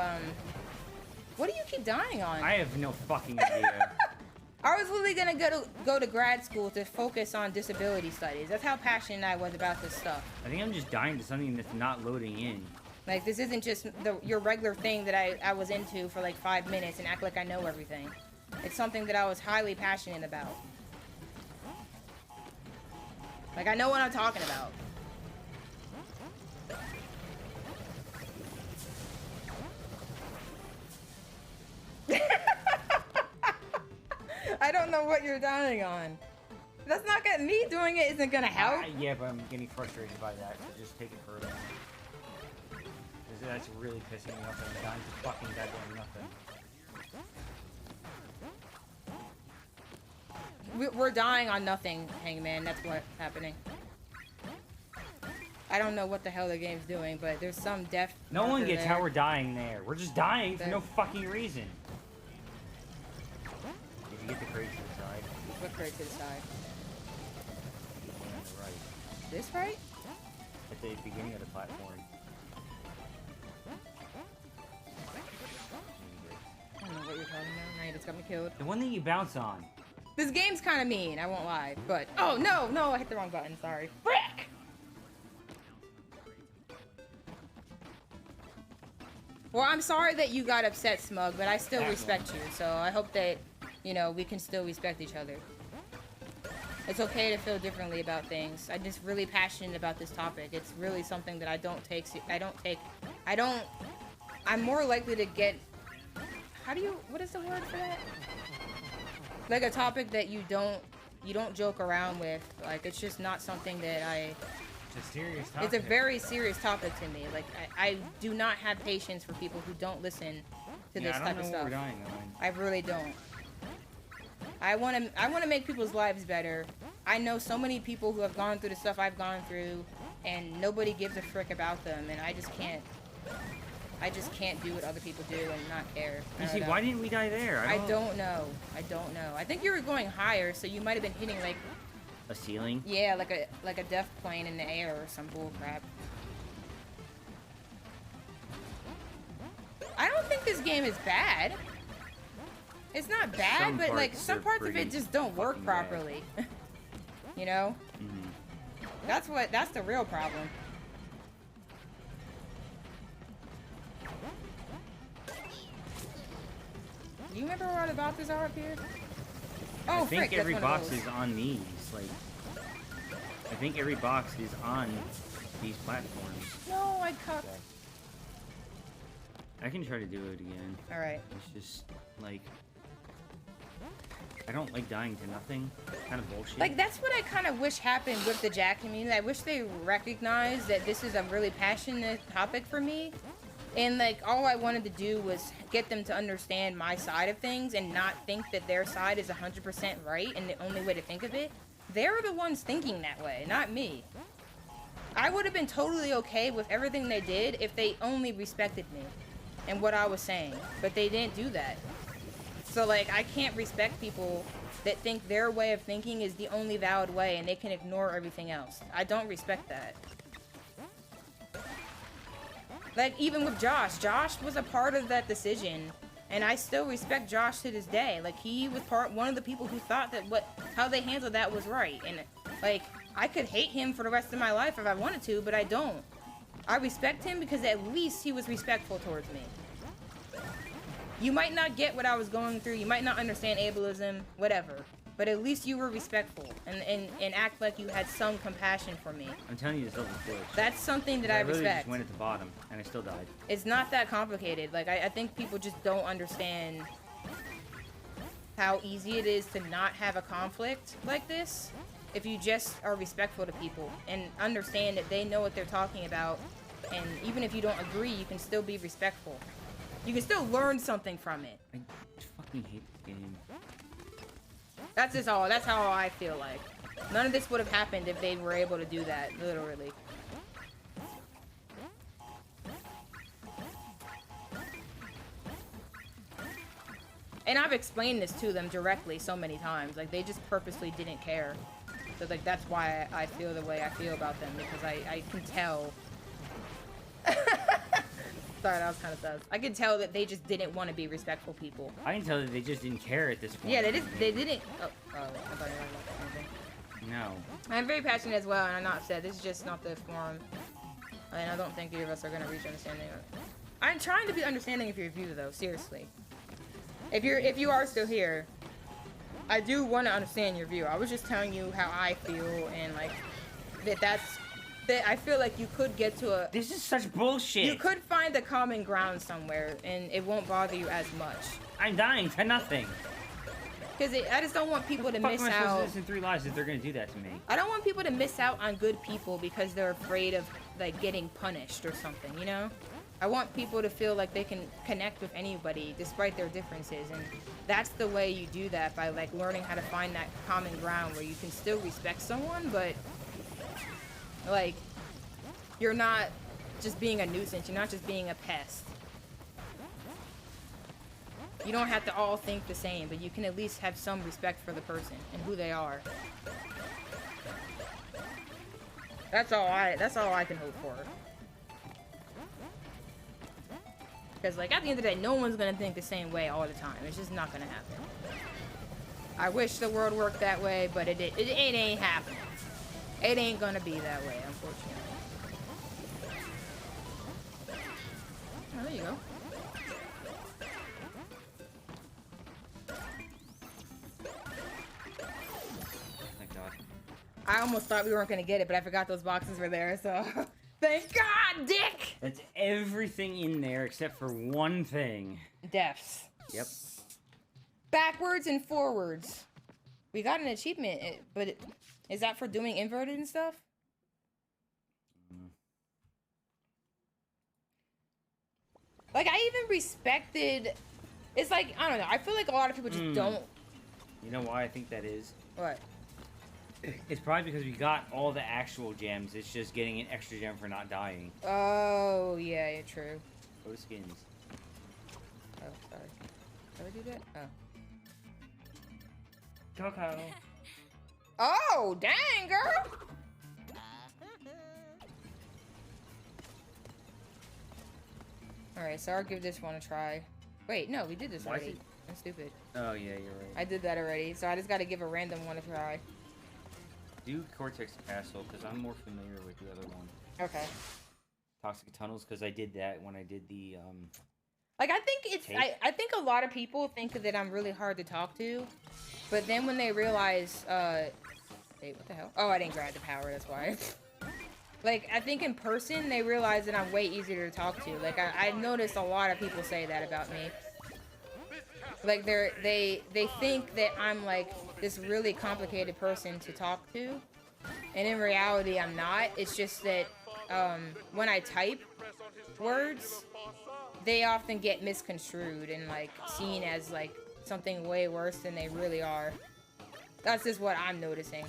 what do you keep dying on? I have no fucking idea. I was literally gonna go to grad school to focus on disability studies. That's how passionate I was about this stuff. I think I'm just dying to something that's not loading in. Like, this isn't just your regular thing that I was into for like 5 minutes and act like I know everything. It's something that I was highly passionate about. Like, I know what I'm talking about. I don't know what you're dying on. That's not gonna... Me doing it isn't gonna help. Yeah, but I'm getting frustrated by that, so just take it further. That's really pissing me off, and I'm dying to fucking goddamn nothing. We're dying on nothing, Hangman. That's what's happening. I don't know what the hell the game's doing, but there's some death. No one gets there. how we're dying there. We're just dying for no fucking reason. Did you get the crate to the side. What crate to the side? The one on the right. This right? At the beginning of the platform. I don't know what you're talking about. Now you just got me killed. The one that you bounce on. This game's kind of mean, I won't lie. But, oh, no, I hit the wrong button, sorry. Frick! Well, I'm sorry that you got upset, Smug, but I still respect you. So I hope that, you know, we can still respect each other. It's okay to feel differently about things. I'm just really passionate about this topic. It's really something that I'm more likely to get, what is the word for that? Like a topic that you don't joke around with. Like, it's just not something that It's a serious topic. it's a very serious topic to me. Like, I do not have patience for people who don't listen to this type of stuff. What we're dying on. I really don't. I want to make people's lives better. I know so many people who have gone through the stuff I've gone through, and nobody gives a frick about them, and I just can't do what other people do and not care. You see, why didn't we die there? I don't know. I think you were going higher, so you might have been hitting like a ceiling? Yeah, like a death plane in the air or some bull crap. I don't think this game is bad. It's not bad, but like some parts of it just don't work properly. You know? Mm-hmm. That's the real problem. Do you remember where all the boxes are up here? Oh, I think frick, every that's one of box those. is on these. Like, I think every box is on these platforms. No, I cut. I can try to do it again. Alright. It's just, like, I don't like dying to nothing. Kind of bullshit. Like, that's what I kind of wish happened with the Jack community. I wish they recognized that this is a really passionate topic for me. And, like, all I wanted to do was get them to understand my side of things and not think that their side is 100% right and the only way to think of it. They're the ones thinking that way, not me. I would have been totally okay with everything they did if they only respected me and what I was saying. But they didn't do that. So, like, I can't respect people that think their way of thinking is the only valid way and they can ignore everything else. I don't respect that. Like, even with Josh was a part of that decision, and I still respect Josh to this day. Like, he was one of the people who thought that how they handled that was right. And, like, I could hate him for the rest of my life if I wanted to, but I don't. I respect him because at least he was respectful towards me. You might not get what I was going through, you might not understand ableism, whatever. But at least you were respectful and act like you had some compassion for me. I'm telling you, this doesn't glitch. That's something that I really respect. just went at the bottom, and I still died. It's not that complicated. Like, I think people just don't understand how easy it is to not have a conflict like this if you just are respectful to people and understand that they know what they're talking about. And even if you don't agree, you can still be respectful. You can still learn something from it. I fucking hate this game. That's how I feel like. None of this would have happened if they were able to do that, literally. And I've explained this to them directly so many times. Like, they just purposely didn't care. So, like, that's why I feel the way I feel about them, because I can tell. Sorry, that was kind of sus. I could tell that they just didn't want to be respectful people. I can tell that they just didn't care at this point. Yeah, they didn't. Oh, I thought you were talking about that kind of thing. No. I'm very passionate as well, and I'm not upset. This is just not the forum. And I don't think either of us are going to reach understanding. I'm trying to be understanding of your view, though, seriously. If you are still here, I do want to understand your view. I was just telling you how I feel, and, like, that I feel like you could get to a... This is such bullshit. You could find a common ground somewhere, and it won't bother you as much. I'm dying to nothing. Because I just don't want people to miss How the fuck am I supposed to out... do this in 3 lives if they're going to do that to me? I don't want people to miss out on good people because they're afraid of, like, getting punished or something, you know? I want people to feel like they can connect with anybody despite their differences, and that's the way you do that, by, like, learning how to find that common ground where you can still respect someone, but, like, you're not just being a nuisance, you're not just being a pest. You don't have to all think the same, but you can at least have some respect for the person and who they are. That's all I can hope for. Because, like, at the end of the day, no one's gonna think the same way all the time. It's just not gonna happen. I wish the world worked that way, but it ain't happening. It ain't gonna be that way, unfortunately. Oh, there you go. Thank God. I almost thought we weren't gonna get it, but I forgot those boxes were there, so... Thank God, Dick! That's everything in there except for one thing. Deaths. Yep. Backwards and forwards. We got an achievement, but is that for doing inverted and stuff? Like, I even respected... It's like, I don't know. I feel like a lot of people just don't... You know why I think that is? What? It's probably because we got all the actual gems. It's just getting an extra gem for not dying. Oh, yeah, true. Go to skins. Oh, sorry. Did I do that? Oh. Coco. Oh, dang, girl! Alright, so I'll give this one a try. Wait, no, we did this Why is already. it- I'm stupid. Oh, yeah, you're right. I did that already, so I just gotta give a random one a try. Do Cortex Castle, because I'm more familiar with the other one. Okay. Toxic Tunnels, because I did that when I did the, Like, I think it's... Tape? I think a lot of people think that I'm really hard to talk to, but then when they realize, wait, what the hell? Oh, I didn't grab the power, that's why. Like, I think in person, they realize that I'm way easier to talk to. Like, I noticed a lot of people say that about me. Like, they think that I'm, like, this really complicated person to talk to. And in reality, I'm not. It's just that, when I type words, they often get misconstrued and, like, seen as, like, something way worse than they really are. That's just what I'm noticing.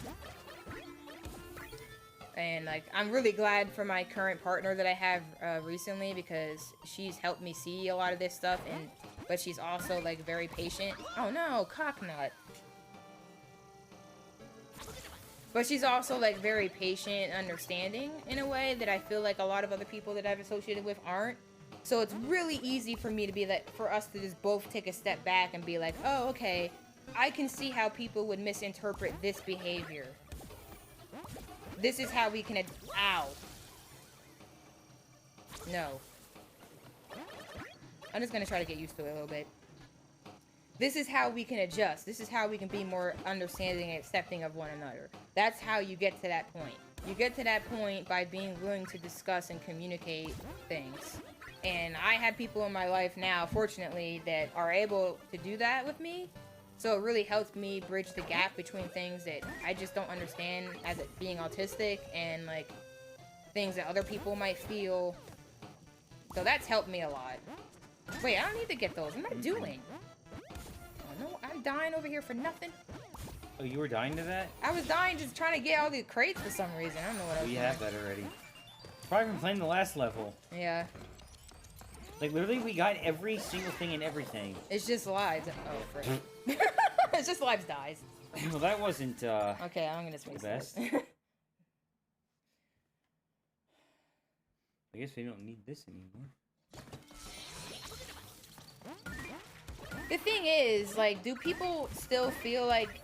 And, like, I'm really glad for my current partner that I have recently, because she's helped me see a lot of this stuff, but she's also, like, very patient. Oh no, cocknut. But she's also, like, very patient and understanding in a way that I feel like a lot of other people that I've associated with aren't. So it's really easy for me to be like, for us to just both take a step back and be like, oh, okay, I can see how people would misinterpret this behavior. This is how we can ow. No. I'm just gonna try to get used to it a little bit. This is how we can adjust. This is how we can be more understanding and accepting of one another. That's how you get to that point. You get to that point by being willing to discuss and communicate things. And I have people in my life now, fortunately, that are able to do that with me. So it really helps me bridge the gap between things that I just don't understand as it being autistic and, like, things that other people might feel. So that's helped me a lot. Wait, I don't need to get those. What am I doing? Oh, no, I'm dying over here for nothing. Oh, you were dying to that? I was dying just trying to get all these crates for some reason. I don't know what I was We doing. have that already. Probably from playing the last level. Yeah. Like, literally, we got every single thing and everything. It's just lives. Oh, frick. It's just lives dies. Well, that wasn't, Okay, I'm gonna switch the best. this. I guess we don't need this anymore. The thing is, like, do people still feel like,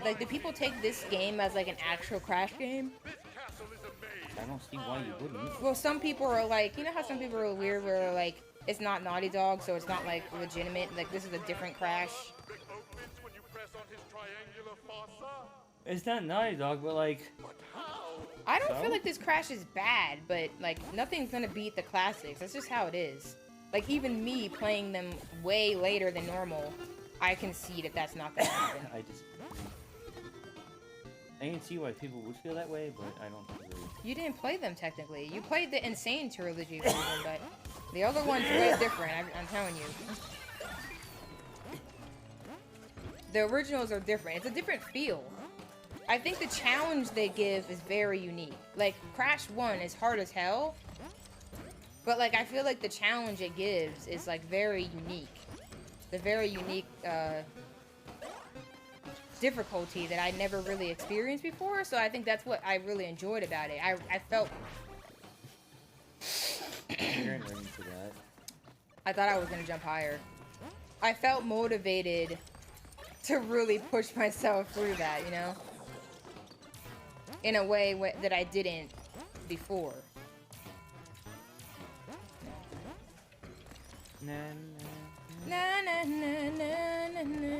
like, do people take this game as, like, an actual Crash game? I don't see why you wouldn't. Well, some people are like, you know how some people are weird where they're like, it's not Naughty Dog, so it's not, like, legitimate, like, this is a different Crash. It's not Naughty Dog, but, like... I don't So? feel like this Crash is bad, but, like, nothing's gonna beat the classics. That's just how it is. Like, even me playing them way later than normal, I can see that that's not gonna happen. I can see why people would feel that way, but I don't really. You didn't play them, technically. You played the Insane trilogy version, but the other one's way different, I'm telling you. The originals are different. It's a different feel. I think the challenge they give is very unique. Like, Crash 1 is hard as hell, but, like, I feel like the challenge it gives is, like, very unique. the very unique difficulty that I never really experienced before. So I think that's what I really enjoyed about it. I felt. You're into that. I thought I was gonna jump higher. I felt motivated to really push myself through that, you know, in a way that I didn't before. Nah, Na na na na na na.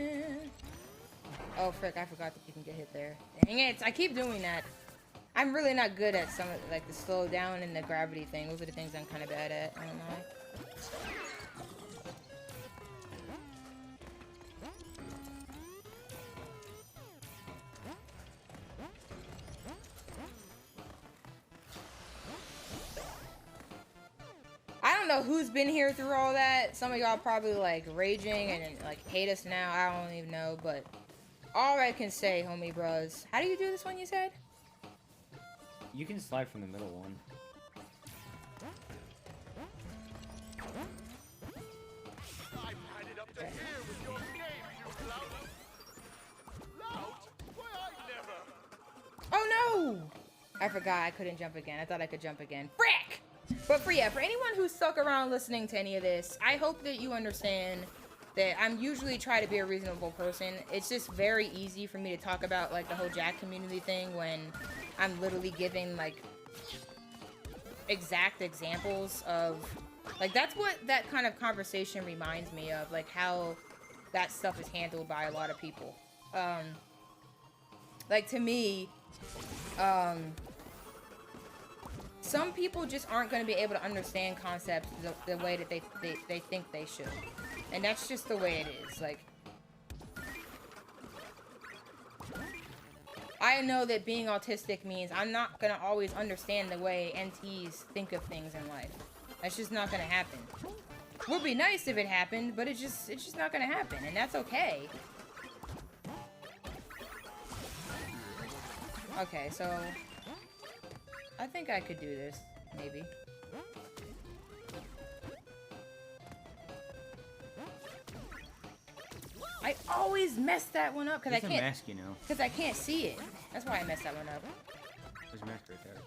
Oh frick! I forgot that you can get hit there. Dang it! I keep doing that. I'm really not good at some of like the slow down and the gravity thing. Those are the things I'm kind of bad at. I don't know. I don't know who's been here through all that. Some of y'all probably like raging and like hate us now. I don't even know, but all I can say, homie bros. How do you do this one you said? You can slide from the middle one. I've had it up to here with your games, you lout. Lout? Why, I never. Oh no! I forgot I couldn't jump again. I thought I could jump again. Frick! But for anyone who's stuck around listening to any of this, I hope that you understand that I'm usually try to be a reasonable person. It's just very easy for me to talk about like the whole Jack community thing when I'm literally giving like exact examples of like that's what that kind of conversation reminds me of, like how that stuff is handled by a lot of people. Like to me, some people just aren't going to be able to understand concepts the way that they think they should. And that's just the way it is. Like, I know that being autistic means I'm not going to always understand the way NTs think of things in life. That's just not going to happen. Would be nice if it happened, but it's just not going to happen. And that's okay. Okay, so I think I could do this, maybe. I always mess that one up because I There's a can't. mask, you know. Because I can't see it. That's why I messed that one up. There's a mask right there.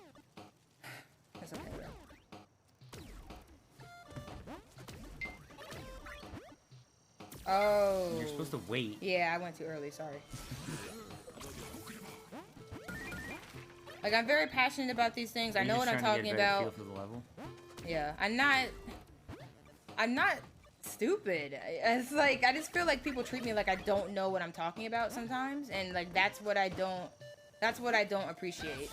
That's okay, bro. Oh. You're supposed to wait. Yeah, I went too early. Sorry. Like, I'm very passionate about these things. I You're know just what I'm trying to talking get a better about. feel for the level? Yeah, I'm not stupid. It's like, I just feel like people treat me like I don't know what I'm talking about sometimes. And, like, that's what I don't appreciate.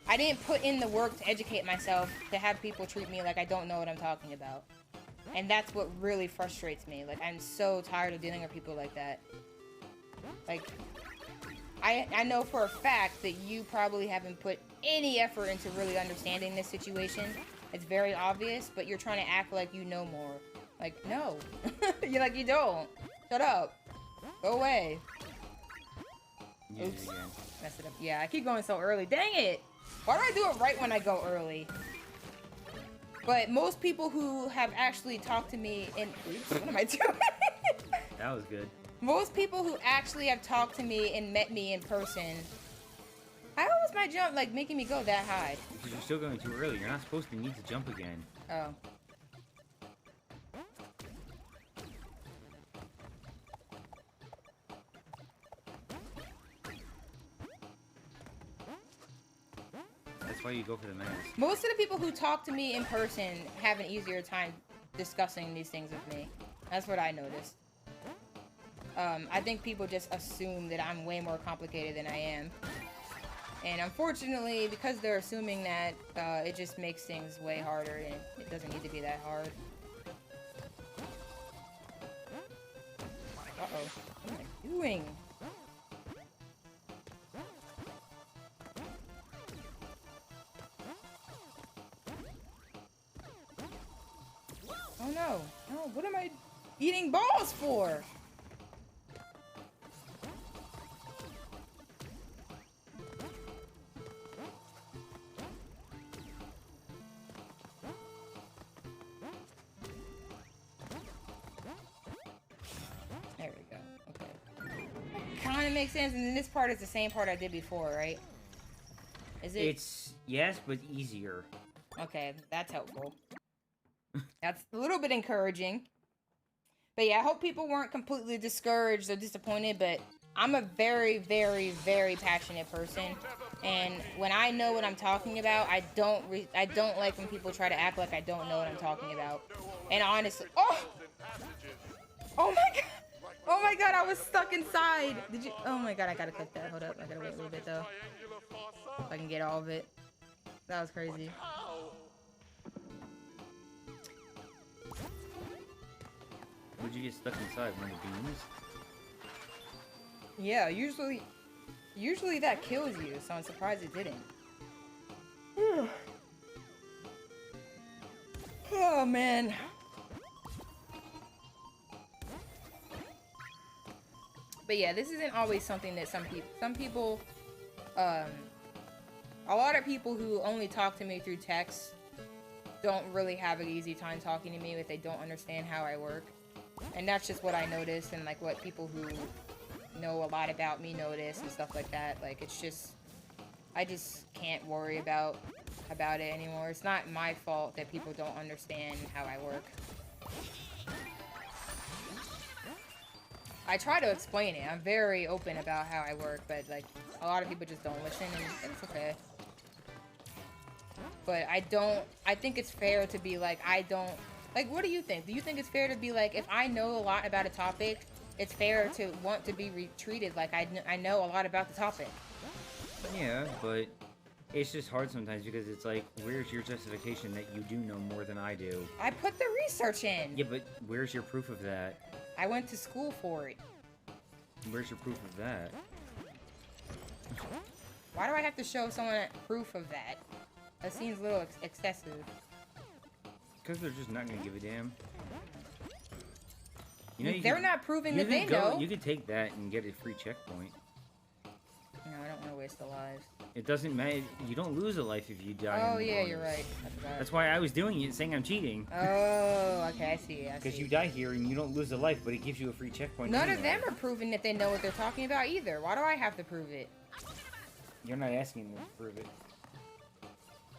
I didn't put in the work to educate myself to have people treat me like I don't know what I'm talking about. And that's what really frustrates me. Like, I'm so tired of dealing with people like that. Like, I know for a fact that you probably haven't put any effort into really understanding this situation. It's very obvious, but you're trying to act like you know more. Like, no. You're like, you don't. Shut up. Go away. Use Oops. it again. Messed it up. Yeah, I keep going so early. Dang it! Why do I do it right when I go early? But most people who have actually talked to me in... Oops, what am I doing? That was good. Most people who actually have talked to me and met me in person... How was my jump, like, making me go that high? Because you're still going too early. You're not supposed to need to jump again. Oh. That's why you go for the mask. Most of the people who talk to me in person have an easier time discussing these things with me. That's what I noticed. I think people just assume that I'm way more complicated than I am. And unfortunately, because they're assuming that, it just makes things way harder, and it doesn't need to be that hard. Uh-oh. What am I doing? Oh no. No, what am I eating balls for? make sense? And then this part is the same part I did before, right? Is it? It's yes, but easier. Okay, that's helpful. That's a little bit encouraging. But yeah, I hope people weren't completely discouraged or disappointed, but I'm a very, very, very passionate person. And when I know what I'm talking about, I don't like when people try to act like I don't know what I'm talking about. And honestly, oh my god, I was stuck inside. Did you? Oh my god, I gotta click that. Hold up, I gotta wait a little bit though. If I can get all of it. That was crazy. Would you get stuck inside one of the beams? Yeah, usually that kills you, so I'm surprised it didn't. Oh man. But yeah, this isn't always something that some people, a lot of people who only talk to me through text don't really have an easy time talking to me if they don't understand how I work. And that's just what I notice, and like what people who know a lot about me notice and stuff like that. Like, it's just, I just can't worry about it anymore. It's not my fault that people don't understand how I work. I try to explain it. I'm very open about how I work, but like, a lot of people just don't listen, and it's okay. But I think it's fair to be like, like, what do you think? Do you think it's fair to be like, if I know a lot about a topic, it's fair to want to be treated like I know a lot about the topic? Yeah, but it's just hard sometimes because it's like, where's your justification that you do know more than I do? I put the research in. Yeah, but where's your proof of that? I went to school for it. Where's your proof of that? Why do I have to show someone proof of that? That seems a little excessive. Because they're just not gonna give a damn. You know, they're not proving that they know. You could take that and get a free checkpoint. No, I don't want to waste the lives. It doesn't matter. You don't lose a life if you die. Oh yeah, you're right. I forgot. That's why I was doing it, saying I'm cheating. Oh, okay, I see. Because you die here and you don't lose a life, but it gives you a free checkpoint. None of them are proving that they know what they're talking about either. Why do I have to prove it? You're not asking them to prove it.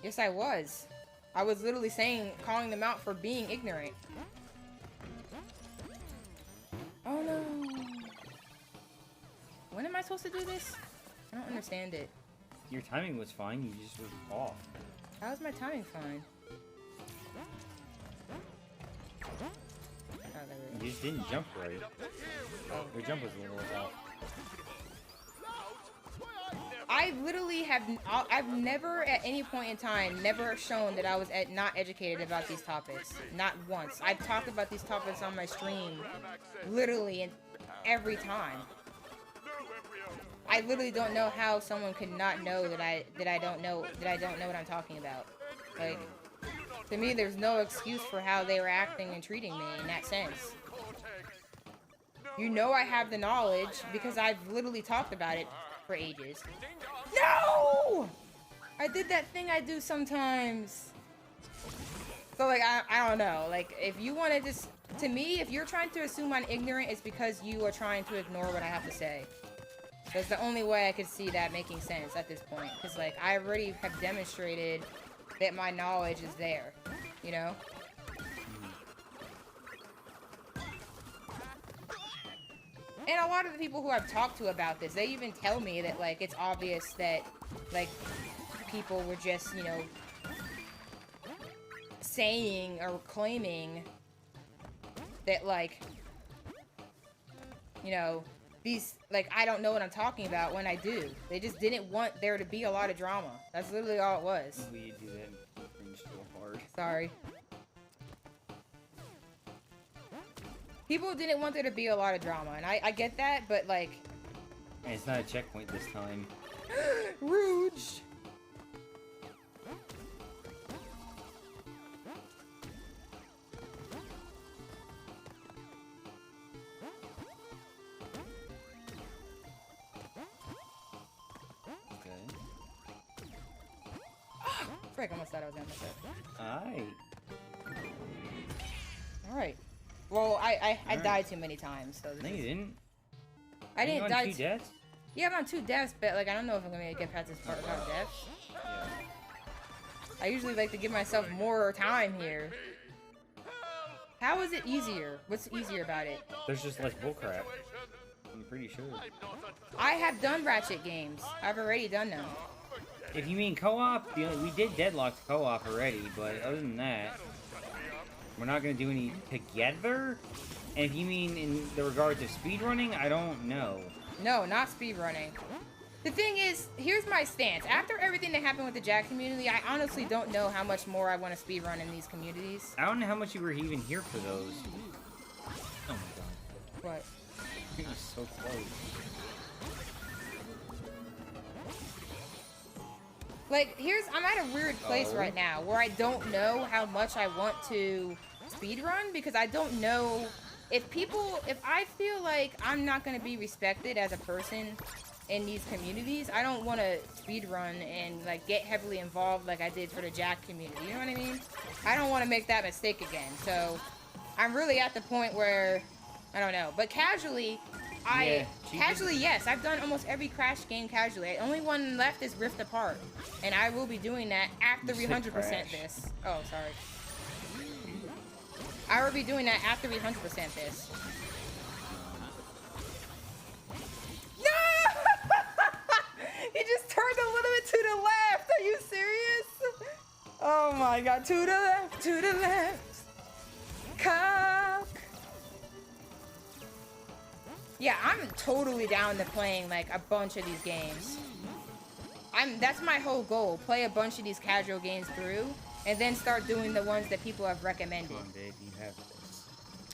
Yes, I was. I was literally calling them out for being ignorant. Oh no. When am I supposed to do this? I don't understand it. Your timing was fine, you just were off. How is my timing fine? You just didn't jump right. Your jump was a little off. I literally I've never at any point in time shown that I was not educated about these topics. Not once. I've talked about these topics on my stream literally every time. I literally don't know how someone could not know that I don't know what I'm talking about. Like, to me, there's no excuse for how they were acting and treating me in that sense. You know I have the knowledge because I've literally talked about it for ages. No! I did that thing I do sometimes. So, like, I don't know. Like, if you want to just... To me, if you're trying to assume I'm ignorant, it's because you are trying to ignore what I have to say. That's the only way I could see that making sense at this point. Because, like, I already have demonstrated that my knowledge is there. You know? And a lot of the people who I've talked to about this, they even tell me that, like, it's obvious that, like, people were just, you know, saying or claiming that, like, you know, these, like, I don't know what I'm talking about when I do. They just didn't want there to be a lot of drama. That's literally all it was. We do that and cringe so hard. Sorry. People didn't want there to be a lot of drama, and I get that, but, like... And it's not a checkpoint this time. Rouge! Okay. Frick, I almost thought I was gonna mess up. Alright. Alright. Well, I died too many times, so... No, you didn't. I didn't die... Two deaths? Yeah, I'm on 2 deaths, but like I don't know if I'm gonna get past this part without deaths. Yeah. I usually like to give myself more time here. How is it easier? What's easier about it? There's just less bullcrap. I'm pretty sure. I have done Ratchet games. I've already done them. If you mean co-op, we did Deadlocked co-op already, but other than that, we're not gonna do any together. And if you mean in the regards of speedrunning, I don't know. No, not speedrunning. The thing is, here's my stance. After everything that happened with the Jack community, I honestly don't know how much more I want to speedrun in these communities. I don't know how much you were even here for those. Oh my god. What? You're just so close. Like, I'm at a weird place right now where I don't know how much I want to speedrun because I don't know if I feel like I'm not going to be respected as a person in these communities, I don't want to speedrun and like get heavily involved like I did for the Jack community, you know what I mean? I don't want to make that mistake again, so I'm really at the point where, I don't know, but casually, yes, I've done almost every Crash game casually. The only one left is Rift Apart, and I will be doing that after we 100% this. Oh, sorry. I will be doing that after we 100% this. No! He just turned a little bit to the left. Are you serious? Oh my god. To the left, to the left. Cock. Yeah, I'm totally down to playing like a bunch of these games. That's my whole goal. Play a bunch of these casual games through, and then start doing the ones that people have recommended. Come on, babe, you have this.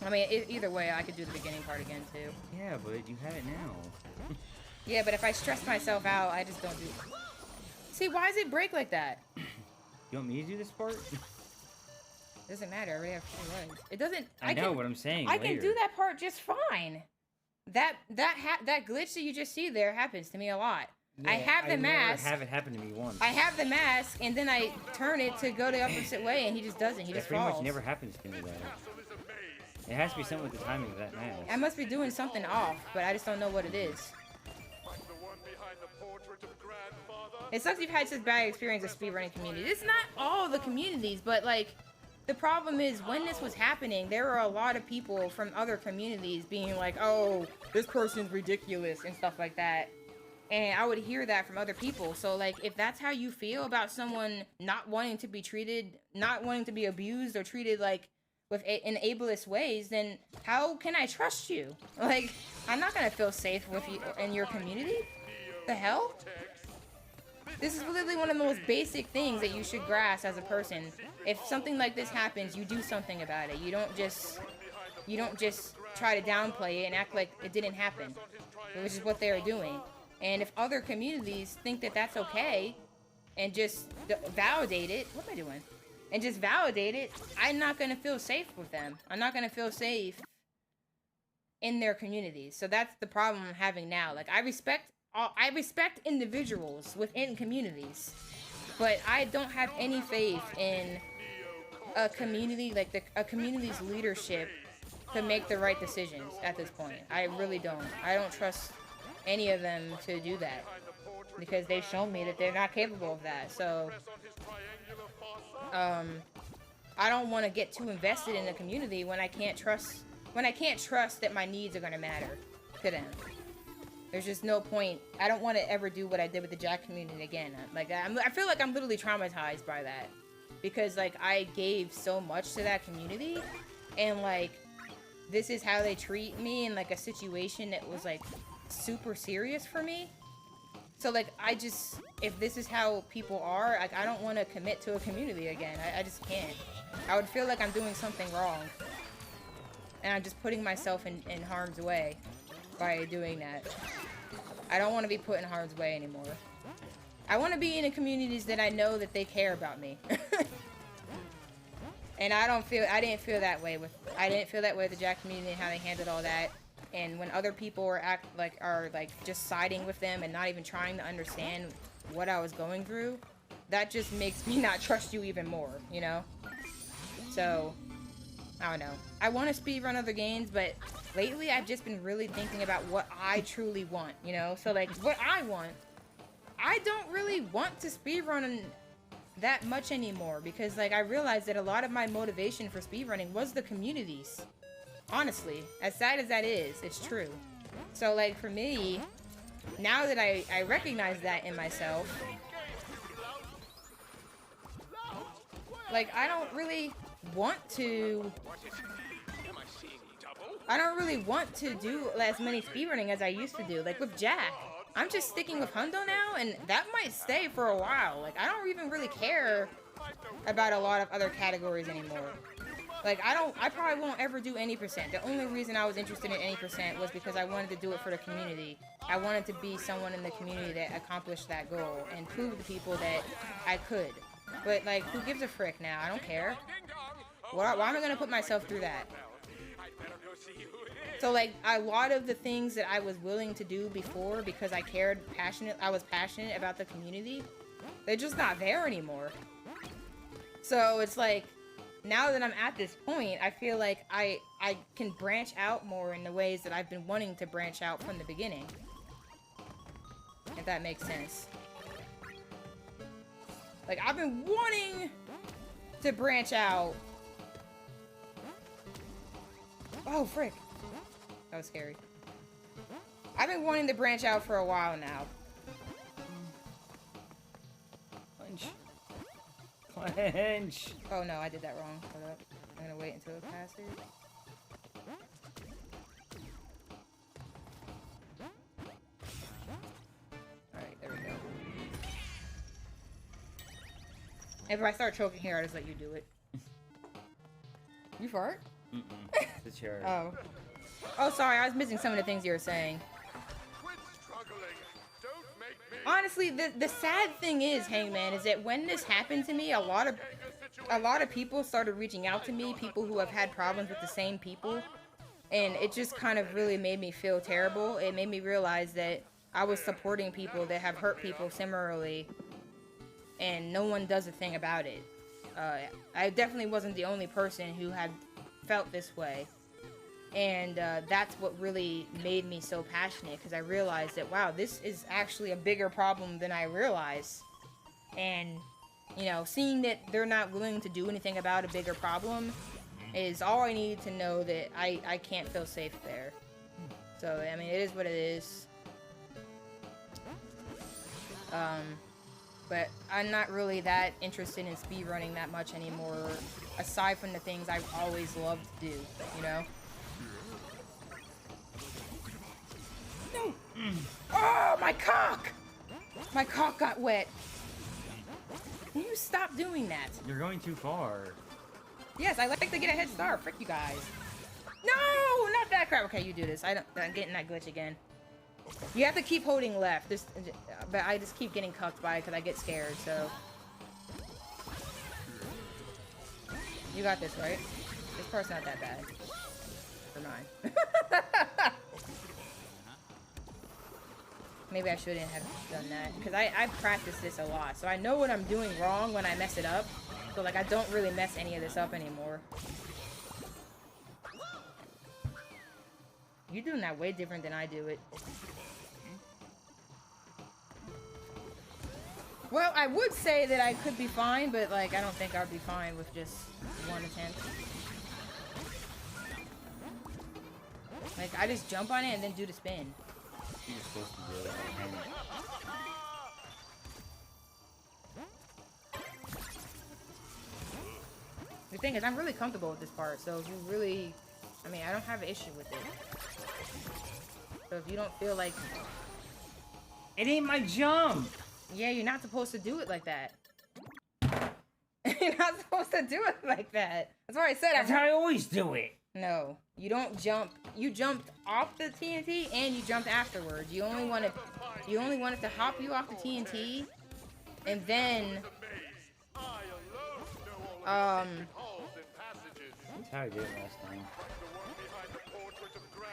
I mean, either way, I could do the beginning part again, too. Yeah, but you have it now. Yeah, but if I stress myself out, I just don't do it. See, why does it break like that? You want me to do this part? Doesn't matter, I already have 3 legs. It doesn't... I know what I'm saying. I can do that part just fine. That glitch that you just see there happens to me a lot. Yeah, I have the mask. I have it happen to me once. I have the mask, and then I turn it to go the opposite way, and he just doesn't. He just pretty falls. much never happens to me, though. It has to be something with the timing of that mask. I must be doing something off, but I just don't know what it is. It sucks you've had such bad experience with speedrunning communities. It's not all the communities, but like, the problem is when this was happening, there were a lot of people from other communities being like, oh, this person's ridiculous and stuff like that. And I would hear that from other people. So like, if that's how you feel about someone not wanting to be treated, not wanting to be abused or treated like in ableist ways, then how can I trust you? Like, I'm not gonna feel safe with you in your community. The hell? This is literally one of the most basic things that you should grasp as a person. If something like this happens, you do something about it. You don't just try to downplay it and act like it didn't happen, which is what they are doing. And if other communities think that that's okay and just validate it, what am I doing? And just validate it, I'm not going to feel safe with them. I'm not going to feel safe in their communities. So that's the problem I'm having now. Like, I respect individuals within communities, but I don't have any faith in a community, like a community's leadership to make the right decisions at this point. I really don't. I don't trust any of them to do that because they've shown me that they're not capable of that. So I don't want to get too invested in the community when I can't trust that my needs are going to matter to them. There's just no point. I don't want to ever do what I did with the Jack community again. Like, I feel like I'm literally traumatized by that because like I gave so much to that community, and like this is how they treat me in like a situation that was like super serious for me. So like if this is how people are, like I don't want to commit to a community again. I just can't. I would feel like I'm doing something wrong, and I'm just putting myself in harm's way by doing that. I don't want to be put in harm's way anymore. I want to be in the communities that I know that they care about me. And I didn't feel that way with the Jack community and how they handled all that. And when other people are just siding with them and not even trying to understand what I was going through, that just makes me not trust you even more, you know? So, I don't know. I want to speedrun other games, but lately I've just been really thinking about what I truly want, you know? So like what I want, I don't really want to speedrun that much anymore because like I realized that a lot of my motivation for speedrunning was the communities. Honestly, as sad as that is, it's true. So like for me, now that I recognize that in myself, like I don't really want to do as many speedrunning as I used to do. Like with Jack, I'm just sticking with Hundo now, and that might stay for a while. Like I don't even really care about a lot of other categories anymore. Like I probably won't ever do any percent. The only reason I was interested in any percent was because I wanted to do it for the community. I wanted to be someone in the community that accomplished that goal and prove to people that I could. But like, who gives a frick now? I don't care. Why am I gonna put myself through that? So like, a lot of the things that I was willing to do before because I was passionate about the community, they're just not there anymore. So it's like, now that I'm at this point, I feel like I can branch out more in the ways that I've been wanting to branch out from the beginning. If that makes sense. Like, I've been wanting to branch out. Oh, frick. That was scary. I've been wanting to branch out for a while now. Clench. Clench. Oh no, I did that wrong. Hold up. I'm gonna wait until it passes. Alright, there we go. If I start choking here, I'll just let you do it. You fart? Mm-mm. The chair. Oh. Oh, sorry, I was missing some of the things you were saying. Quit struggling. Don't make me Honestly, the sad thing is, Hangman, is that when this happened to me, a lot of people started reaching out to me, people who have had problems with the same people, and it just kind of really made me feel terrible. It made me realize that I was supporting people that have hurt people similarly, and no one does a thing about it. I definitely wasn't the only person who had felt this way. And that's what really made me so passionate, because I realized that, wow, this is actually a bigger problem than I realized. And, you know, seeing that they're not willing to do anything about a bigger problem is all I need to know that I can't feel safe there. So, I mean, it is what it is. But I'm not really that interested in speedrunning that much anymore, aside from the things I've always loved to do, you know? No! Oh, my cock! My cock got wet. Can you stop doing that? You're going too far. Yes, I like to get a head start. Frick you guys. No! Not that crap. Okay, you do this. I'm getting that glitch again. You have to keep holding left. But I just keep getting cucked by it because I get scared, so... You got this, right? This part's not that bad. For mine. Maybe I shouldn't have done that, because I practiced this a lot, so I know what I'm doing wrong when I mess it up. So, like, I don't really mess any of this up anymore. You're doing that way different than I do it. Well, I would say that I could be fine, but, like, I don't think I'd be fine with just one attempt. Like, I just jump on it and then do the spin. You're supposed to do it. Hang it. The thing is, I'm really comfortable with this part, so if you really... I mean, I don't have an issue with it. So if you don't feel like... It ain't my jump! Yeah, you're not supposed to do it like that. You're not supposed to do it like that. That's what I said. That's how I always do it. No, you don't jump. You jumped off the TNT and you jumped afterwards. You only wanted to hop you off the TNT, and then That's how I did it last time.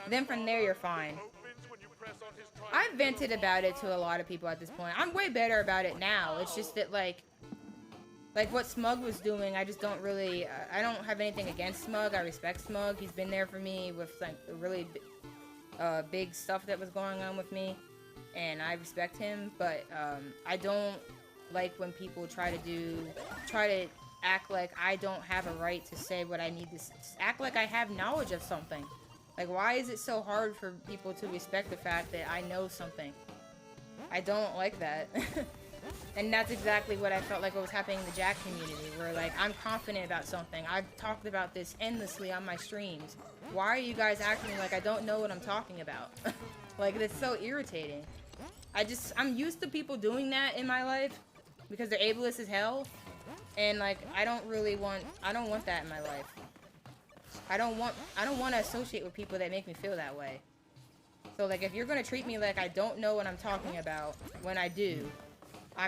then from there you're fine. I've vented about it to a lot of people at this point. I'm way better about it now. It's just that, like, like what Smug was doing, I just don't really, I don't have anything against Smug. I respect Smug. He's been there for me with like really big stuff that was going on with me, and I respect him. But I don't like when people try to act like I don't have a right to say what I need to act like I have knowledge of something. Like, why is it so hard for people to respect the fact that I know something? I don't like that. And that's exactly what I felt like what was happening in the Jack community, where like I'm confident about something. I've talked about this endlessly on my streams. Why are you guys acting like I don't know what I'm talking about? Like, it's so irritating. I'm used to people doing that in my life because they're ableist as hell. And like I don't want that in my life. I don't want to associate with people that make me feel that way. So like if you're gonna treat me like I don't know what I'm talking about when I do, I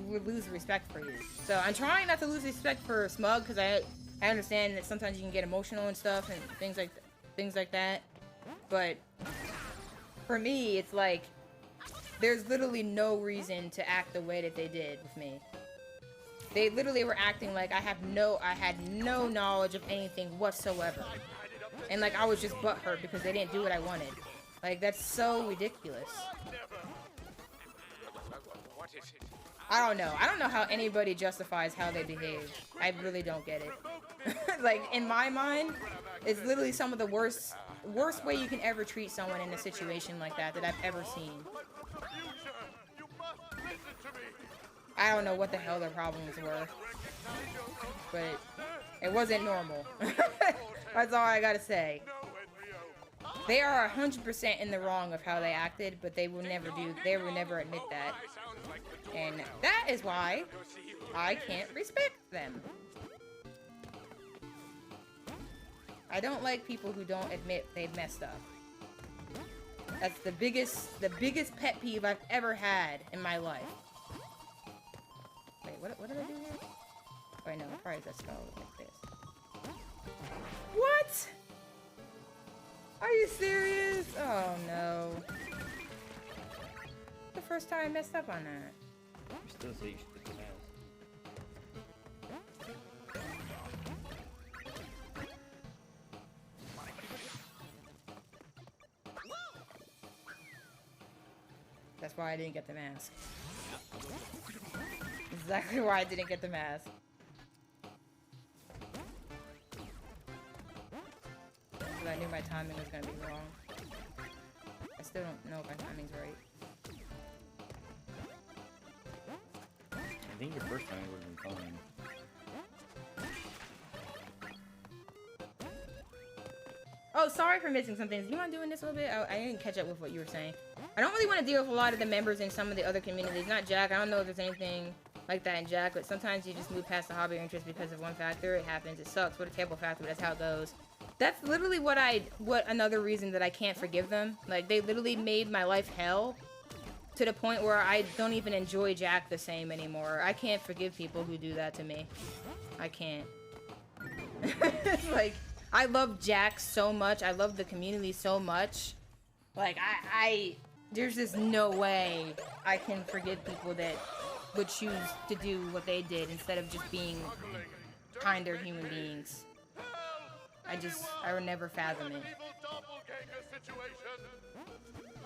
would lose respect for you. So I'm trying not to lose respect for Smug because I understand that sometimes you can get emotional and stuff and things like that. But for me, it's like there's literally no reason to act the way that they did with me. They literally were acting like I had no knowledge of anything whatsoever. And like I was just butthurt because they didn't do what I wanted. Like, that's so ridiculous. I don't know. I don't know how anybody justifies how they behave. I really don't get it. Like, in my mind, it's literally some of the worst way you can ever treat someone in a situation like that I've ever seen. I don't know what the hell their problems were. But it wasn't normal. That's all I gotta say. They are 100% in the wrong of how they acted, but they will never admit that. And that is why I can't respect them. I don't like people who don't admit they've messed up. That's the biggest pet peeve I've ever had in my life. Wait, what did I do here? Wait, no, probably just go like this. What? Are you serious? Oh no. The first time I messed up on that. You still say you should pick the mouse. That's why I didn't get the mask. Exactly why I didn't get the mask. Because I knew my timing was gonna be wrong. I still don't know if my timing's right. I think your first time would have been fine. Oh, sorry for missing some things. Do you mind doing this a little bit? I didn't catch up with what you were saying. I don't really want to deal with a lot of the members in some of the other communities. Not Jack. I don't know if there's anything like that in Jack, but sometimes you just move past the hobby or interest because of one factor. It happens. It sucks. What a terrible factor, but that's how it goes. That's literally what another reason that I can't forgive them. Like, they literally made my life hell to the point where I don't even enjoy Jack the same anymore. I can't forgive people who do that to me. I can't. Like, I love Jack so much. I love the community so much. Like, there's just no way I can forgive people that would choose to do what they did instead of just being kinder human beings. I would never fathom it.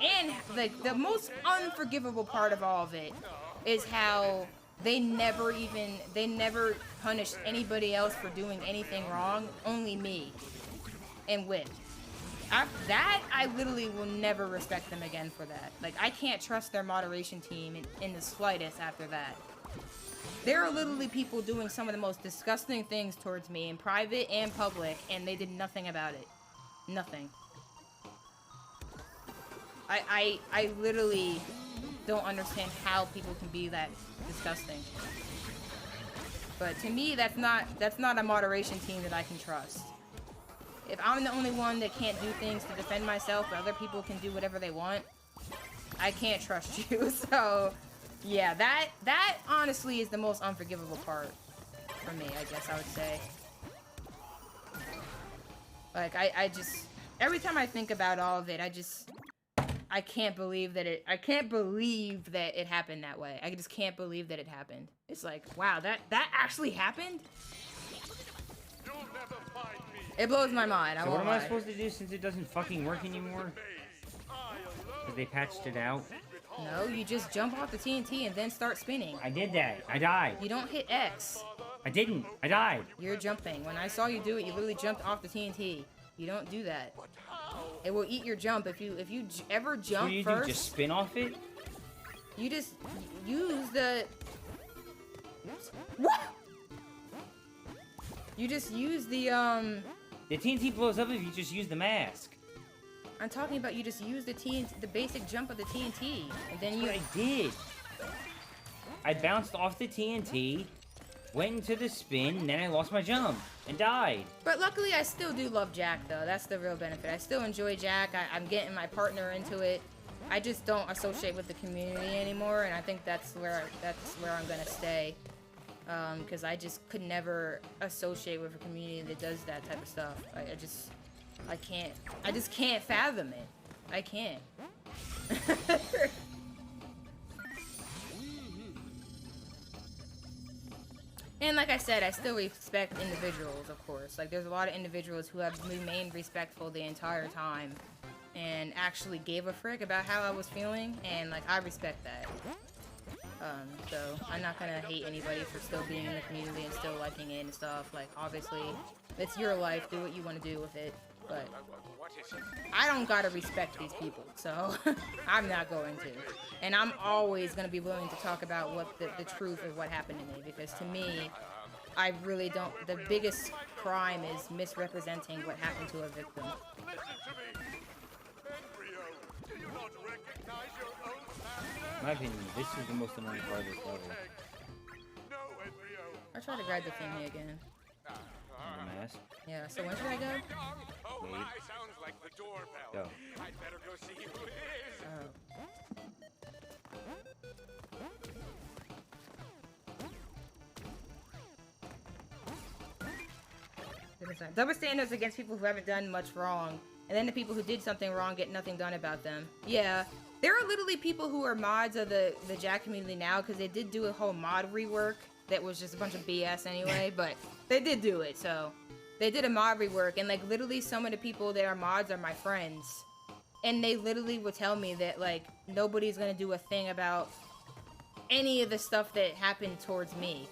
And, like, the most unforgivable part of all of it is how they never punished anybody else for doing anything wrong, only me and Whip. I literally will never respect them again for that. Like, I can't trust their moderation team in the slightest after that. There are literally people doing some of the most disgusting things towards me in private and public, and they did nothing about it. Nothing. I literally don't understand how people can be that disgusting. But to me, that's not a moderation team that I can trust. If I'm the only one that can't do things to defend myself, but other people can do whatever they want, I can't trust you. So, yeah, that honestly is the most unforgivable part for me, I guess I would say. Like, I just, every time I think about all of it, I can't believe that it happened that way. I just can't believe that it happened. It's like, wow, that actually happened? You'll never find me. It blows my mind. So what am I supposed to do since it doesn't fucking work anymore? Because they patched it out. No, you just jump off the TNT and then start spinning. I did that. I died. You don't hit X. I didn't. I died. You're jumping. When I saw you do it, you literally jumped off the TNT. You don't do that. It will eat your jump if you ever jump What do you first. do? Just spin off it? You just use the. What? You just use the The TNT blows up if you just use the mask. I'm talking about you just use the TNT, the basic jump of the TNT, and then you. I did. I bounced off the TNT, went into the spin, and then I lost my jump and died. But luckily, I still do love Jack, though. That's the real benefit. I still enjoy Jack. I'm getting my partner into it. I just don't associate with the community anymore, and I think that's where I'm gonna stay. Because I just could never associate with a community that does that type of stuff. I just can't fathom it. I can't. And like I said, I still respect individuals, of course. Like, there's a lot of individuals who have remained respectful the entire time and actually gave a frick about how I was feeling, and like, I respect that. So I'm not gonna hate anybody for still being in the community and still liking it and stuff. Like, obviously, it's your life. Do what you want to do with it. But I don't gotta respect these people, so I'm not going to. And I'm always gonna be willing to talk about what the truth of what happened to me, because to me, I really don't. The biggest crime is misrepresenting what happened to a victim. Listen to me. Embryo, do you not recognize your own master? In my opinion, this is the most annoying part of this level. No, Embryo. I tried to grab the thing here again. The mask. Yeah. So when should I go? Oh, Wait. my, sounds like the doorbell. Go. I'd better go see who it is. Oh. Double standards against people who haven't done much wrong, and then the people who did something wrong get nothing done about them. Yeah, there are literally people who are mods of the Jack community now, because they did do a whole mod rework that was just a bunch of BS anyway, but they did do it, so they did a mod rework, and like literally some of the people that are mods are my friends, and they literally would tell me that like nobody's gonna do a thing about any of the stuff that happened towards me.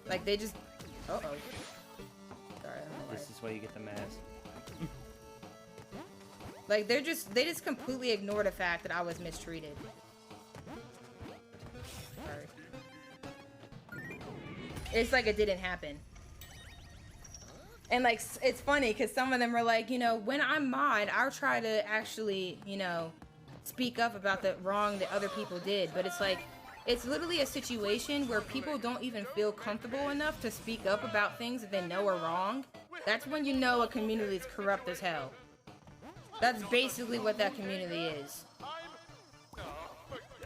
Like, they just... Uh-oh. Sorry, I don't know why. This is why you get the mask. Like, they just completely ignore the fact that I was mistreated. Sorry. It's like it didn't happen. And like, it's funny because some of them are like, you know, when I'm mod, I'll try to actually, you know, speak up about the wrong that other people did. But it's like, it's literally a situation where people don't even feel comfortable enough to speak up about things that they know are wrong. That's when you know a community is corrupt as hell. That's basically what that community is.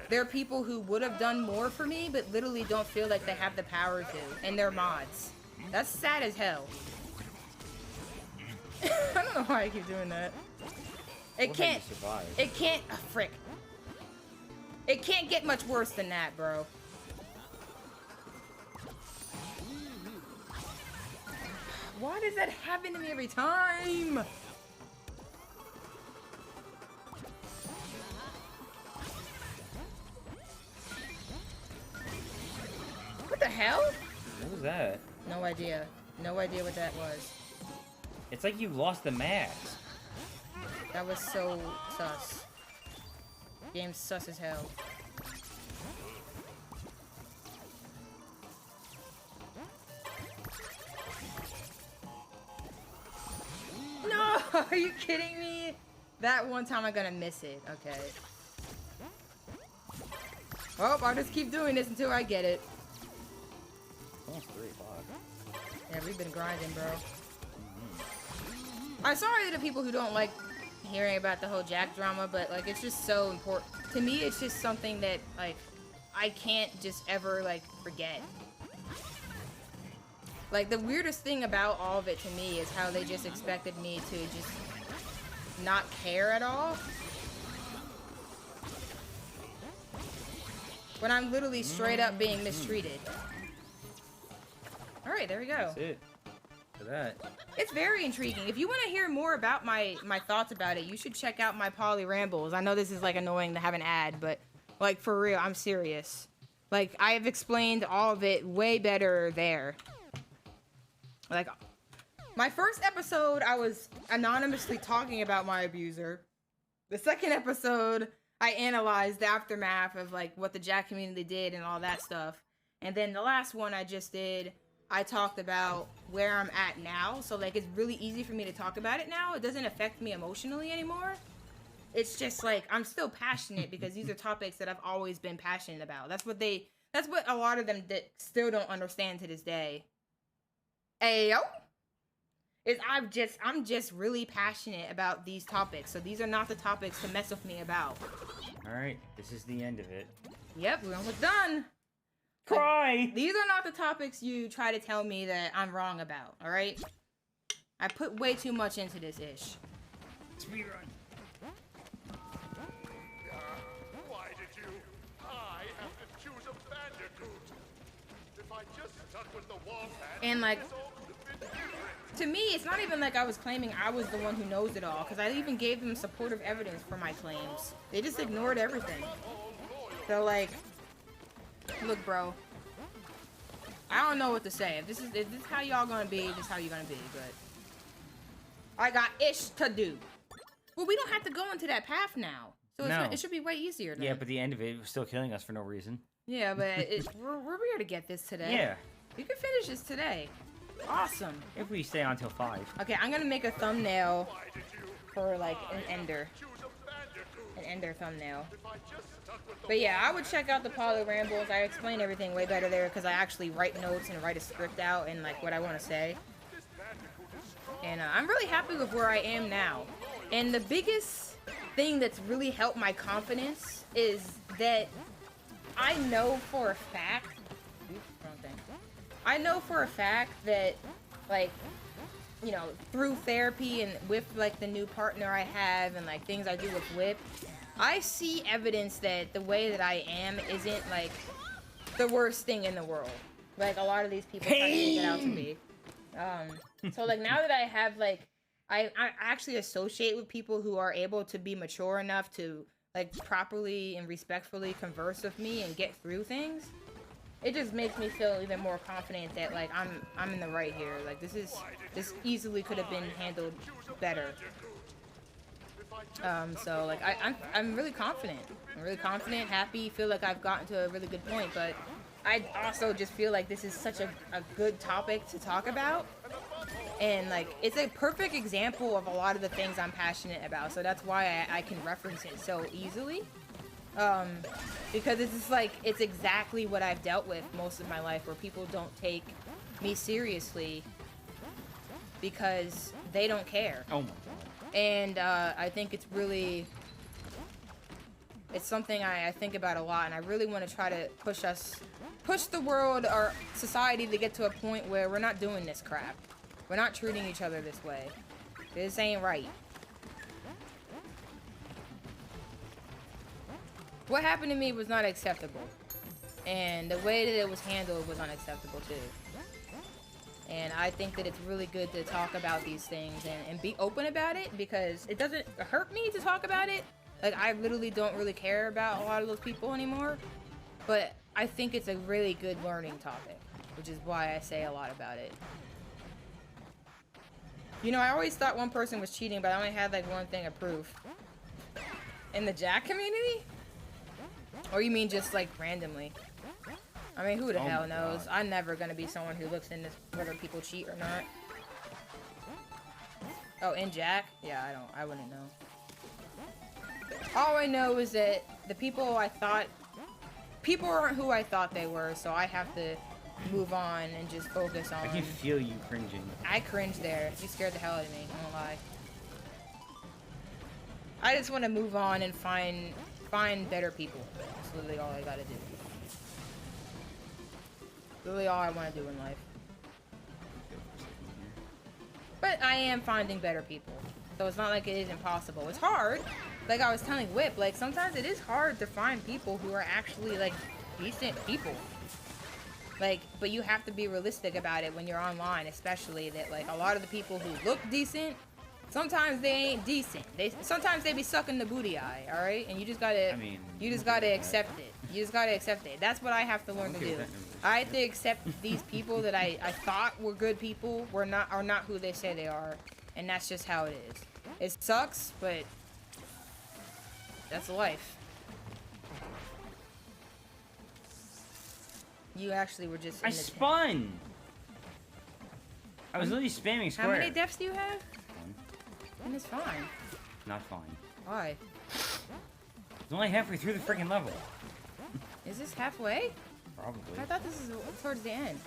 There are people who would have done more for me, but literally don't feel like they have the power to, and they're mods. That's sad as hell. I don't know why I keep doing that. It can't, oh, frick. It can't get much worse than that, bro. Why does that happen to me every time? What the hell? What was that? No idea. No idea what that was. It's like you lost the mask. That was so sus. Game's sus as hell. No! Are you kidding me? That one time I'm gonna miss it. Okay. Well, I'll just keep doing this until I get it. Almost 3 o'clock. Yeah, we've been grinding, bro. I'm sorry to the people who don't like hearing about the whole Jack drama, but like, it's just so important to me. It's just something that like I can't just ever like forget. Like, the weirdest thing about all of it to me is how they just expected me to just not care at all. when I'm literally straight up being mistreated. All right, there we go. That's it. For that. It's very intriguing. If you want to hear more about my thoughts about it, you should check out my Poly Rambles. I know this is like annoying to have an ad, but like for real, I'm serious. Like I have explained all of it way better there. Like my first episode, I was anonymously talking about my abuser. The second episode, I analyzed the aftermath of like what the Jack community did and all that stuff. And then the last one I just did, I talked about where I'm at now. So like it's really easy for me to talk about it now. It doesn't affect me emotionally anymore. It's just like I'm still passionate because these are topics that I've always been passionate about. That's what a lot of them still don't understand to this day. Ayo. I'm just really passionate about these topics. So these are not the topics to mess with me about. Alright, this is the end of it. Yep, we're almost done. Cry! These are not the topics you try to tell me that I'm wrong about, alright? I put way too much into this ish. Speedrun. Why did you? I have to choose a Bandicoot. If I just stuck with the Wombat, And like, this all would have been different. to me, it's not even like I was claiming I was the one who knows it all, because I even gave them supportive evidence for my claims. They just ignored everything. So like, look, bro. I don't know what to say. If this is how y'all gonna be, this is how you gonna be. But I got ish to do. Well, we don't have to go into that path now, so No. it should be way easier. Then. Yeah, but the end of it was still killing us for no reason. Yeah, but we're here to get this today. Yeah. We can finish this today. Awesome. If we stay on till 5. Okay, I'm gonna make a thumbnail Why did you? for like an ender. Choose a Bandicoot. An ender thumbnail. If I just stuck with the But yeah, I would check out the Poly Rambles. I explain everything way better there because I actually write notes and write a script out and like what I want to say. This Bandicoot is strong. And I'm really happy with where I am now. And the biggest thing that's really helped my confidence is that I know for a fact. Oops, wrong thing. I know for a fact that, like, you know, through therapy and with like the new partner I have and like things I do with Whip, I see evidence that the way that I am isn't like the worst thing in the world. Like a lot of these people try to make it out to be. So like now that I have like, I actually associate with people who are able to be mature enough to like properly and respectfully converse with me and get through things. It just makes me feel even more confident that like I'm in the right here. Like this easily could have been handled better. So like I'm really confident. I'm really confident, happy, feel like I've gotten to a really good point, but I also just feel like this is such a good topic to talk about. And like it's a perfect example of a lot of the things I'm passionate about. So that's why I can reference it so easily. Because it's just like it's exactly what I've dealt with most of my life, where people don't take me seriously because they don't care. Oh my god. And I think it's something I think about a lot, and I really want to try to push the world or society to get to a point where we're not doing this crap. We're not treating each other this way. This ain't right. What happened to me was not acceptable. And the way that it was handled was unacceptable too. And I think that it's really good to talk about these things and be open about it, because it doesn't hurt me to talk about it. Like, I literally don't really care about a lot of those people anymore. But I think it's a really good learning topic, which is why I say a lot about it. You know, I always thought one person was cheating, but I only had like one thing of proof. In the Jack community? Or you mean just like randomly? I mean, who the hell knows? God. I'm never gonna be someone who looks into whether people cheat or not. Oh, in Jack? Yeah, I wouldn't know. All I know is that the people aren't who I thought they were, so I have to move on and just focus on. I can feel you cringing. I cringe there. You scared the hell out of me. I won't lie. I just want to move on and find better people. That's literally all I gotta do. Literally all I want to do in life. But I am finding better people. So it's not like it is impossible. It's hard. Like I was telling Whip, like sometimes it is hard to find people who are actually like decent people. Like, but you have to be realistic about it when you're online, especially that like a lot of the people who look decent, sometimes they ain't decent. Sometimes they be sucking the booty eye, all right? And you just gotta, I mean, you just gotta accept it. You just gotta accept it. That's what I have to learn to do. I have to accept these people that I thought were good people are not who they say they are, and that's just how it is. It sucks, but that's life. You actually were just. I spun. I was literally spamming square. How many deaths do you have? One. And it's fine. Not fine. Why? It's only halfway through the freaking level. Is this halfway? Probably. I thought this is towards the end.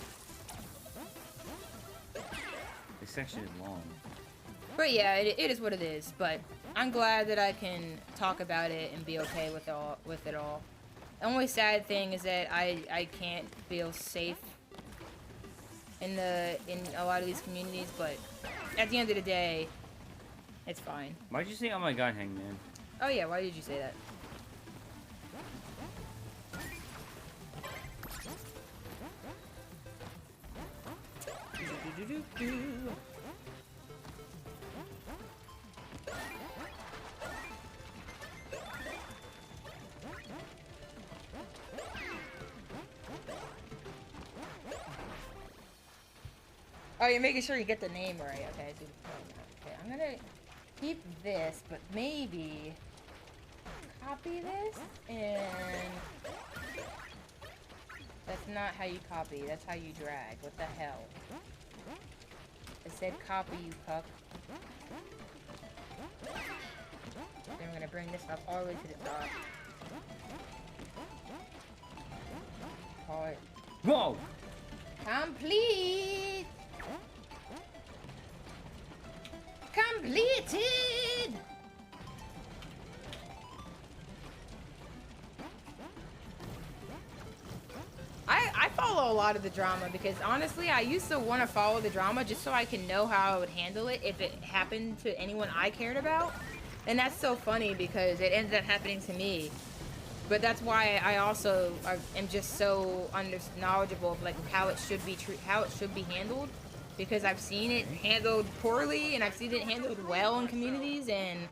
This section is long. But yeah, it is what it is. But I'm glad that I can talk about it and be okay with it all. The only sad thing is that I can't feel safe in a lot of these communities. But at the end of the day, it's fine. Why'd you say, "Oh my God, Hangman"? Oh yeah, why did you say that? Oh, you're making sure you get the name right. Okay, I see the point now. Okay, I'm gonna keep this, but maybe copy this and that's not how you copy. That's how you drag. What the hell? It said copy, you cuck. Then we're gonna bring this up all the way to the top. Call it Whoa! complete. Completed. I follow a lot of the drama because honestly I used to want to follow the drama just so I can know how I would handle it if it happened to anyone I cared about. And that's so funny because it ends up happening to me. But that's why I also am just so knowledgeable of like how it should be handled, because I've seen it handled poorly and I've seen it handled well in communities, and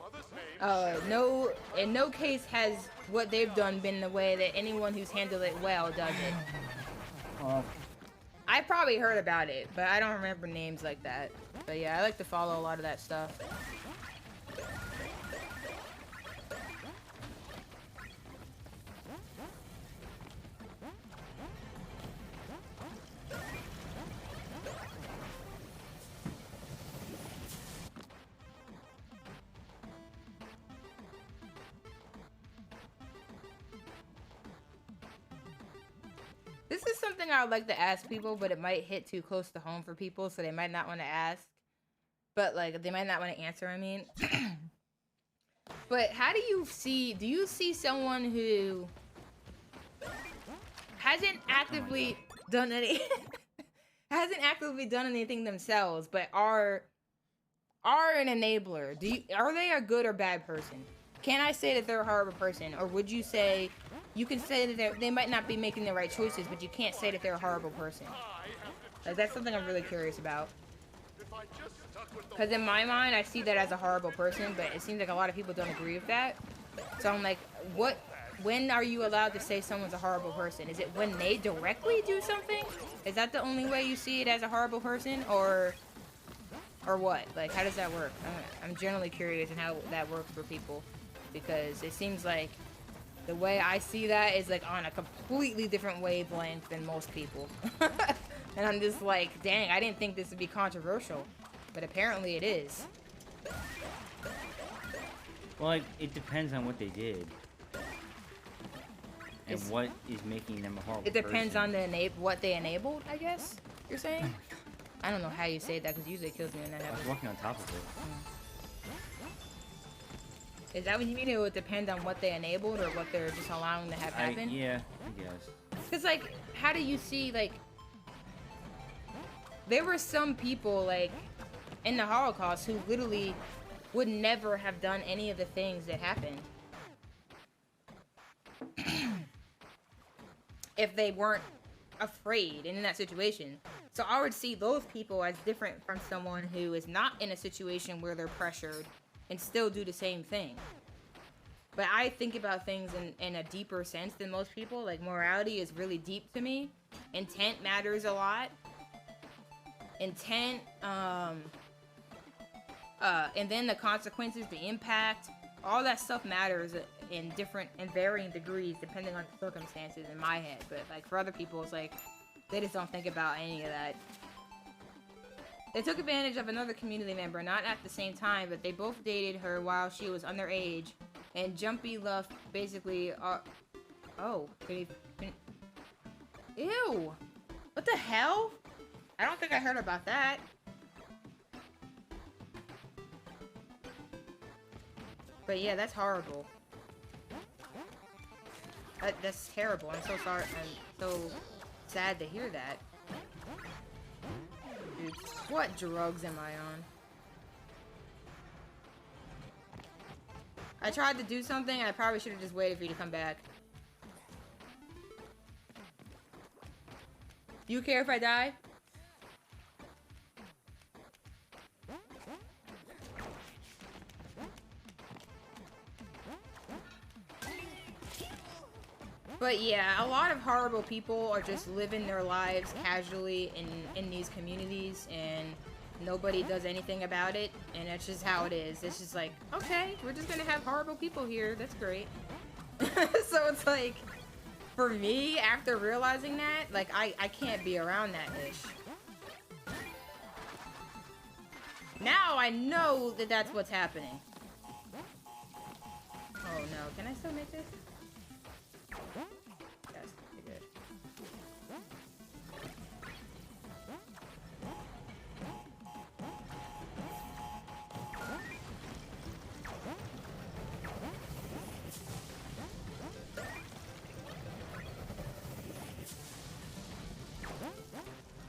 in no case has what they've done been the way that anyone who's handled it well does it. I probably heard about it, but I don't remember names like that. But yeah, I like to follow a lot of that stuff. This is something I would like to ask people, but it might hit too close to home for people, so they might not want to ask. But, like, they might not want to answer, I mean. But how do you see someone who hasn't actively done anything themselves, but are an enabler? Are they a good or bad person? Can I say that they're a horrible person, or would you say you can say that they might not be making the right choices, but you can't say that they're a horrible person? Like, that's something I'm really curious about. Because in my mind, I see that as a horrible person, but it seems like a lot of people don't agree with that. So I'm like, when are you allowed to say someone's a horrible person? Is it when they directly do something? Is that the only way you see it as a horrible person, or what? Like, how does that work? I'm generally curious in how that works for people, because it seems like the way I see that is like on a completely different wavelength than most people. And I'm just like, dang, I didn't think this would be controversial, but apparently it is. Well, it depends on what they did. And what is making them a horrible person. It depends on what they enabled, I guess, you're saying? I don't know how you say that, because usually it kills me when that I happens. was walking on top of it. Is that what you mean? It would depend on what they enabled or what they're just allowing to have happen? Yeah, I guess. Because, like, how do you see, like... There were some people, like, in the Holocaust who literally would never have done any of the things that happened. if they weren't afraid and in that situation. So I would see those people as different from someone who is not in a situation where they're pressured and still do the same thing. But I think about things in a deeper sense than most people. Like, morality is really deep to me. Intent matters a lot. Intent, and then the consequences, the impact, all that stuff matters in different and varying degrees depending on the circumstances in my head. But like for other people, it's like they just don't think about any of that. They took advantage of another community member, not at the same time, but they both dated her while she was underage. And Jumpy left basically. Oh, ew! What the hell? I don't think I heard about that. But yeah, that's horrible. That's terrible. I'm so sorry. I'm so sad to hear that. Dude, what drugs am I on? I tried to do something. I probably should have just waited for you to come back. Do you care if I die? But yeah, a lot of horrible people are just living their lives casually in these communities, and nobody does anything about it, and that's just how it is. It's just like, okay, we're just gonna have horrible people here. That's great. So it's like, for me, after realizing that, like, I can't be around that ish. Now I know that that's what's happening. Oh no, can I still make this? Yes, okay, good.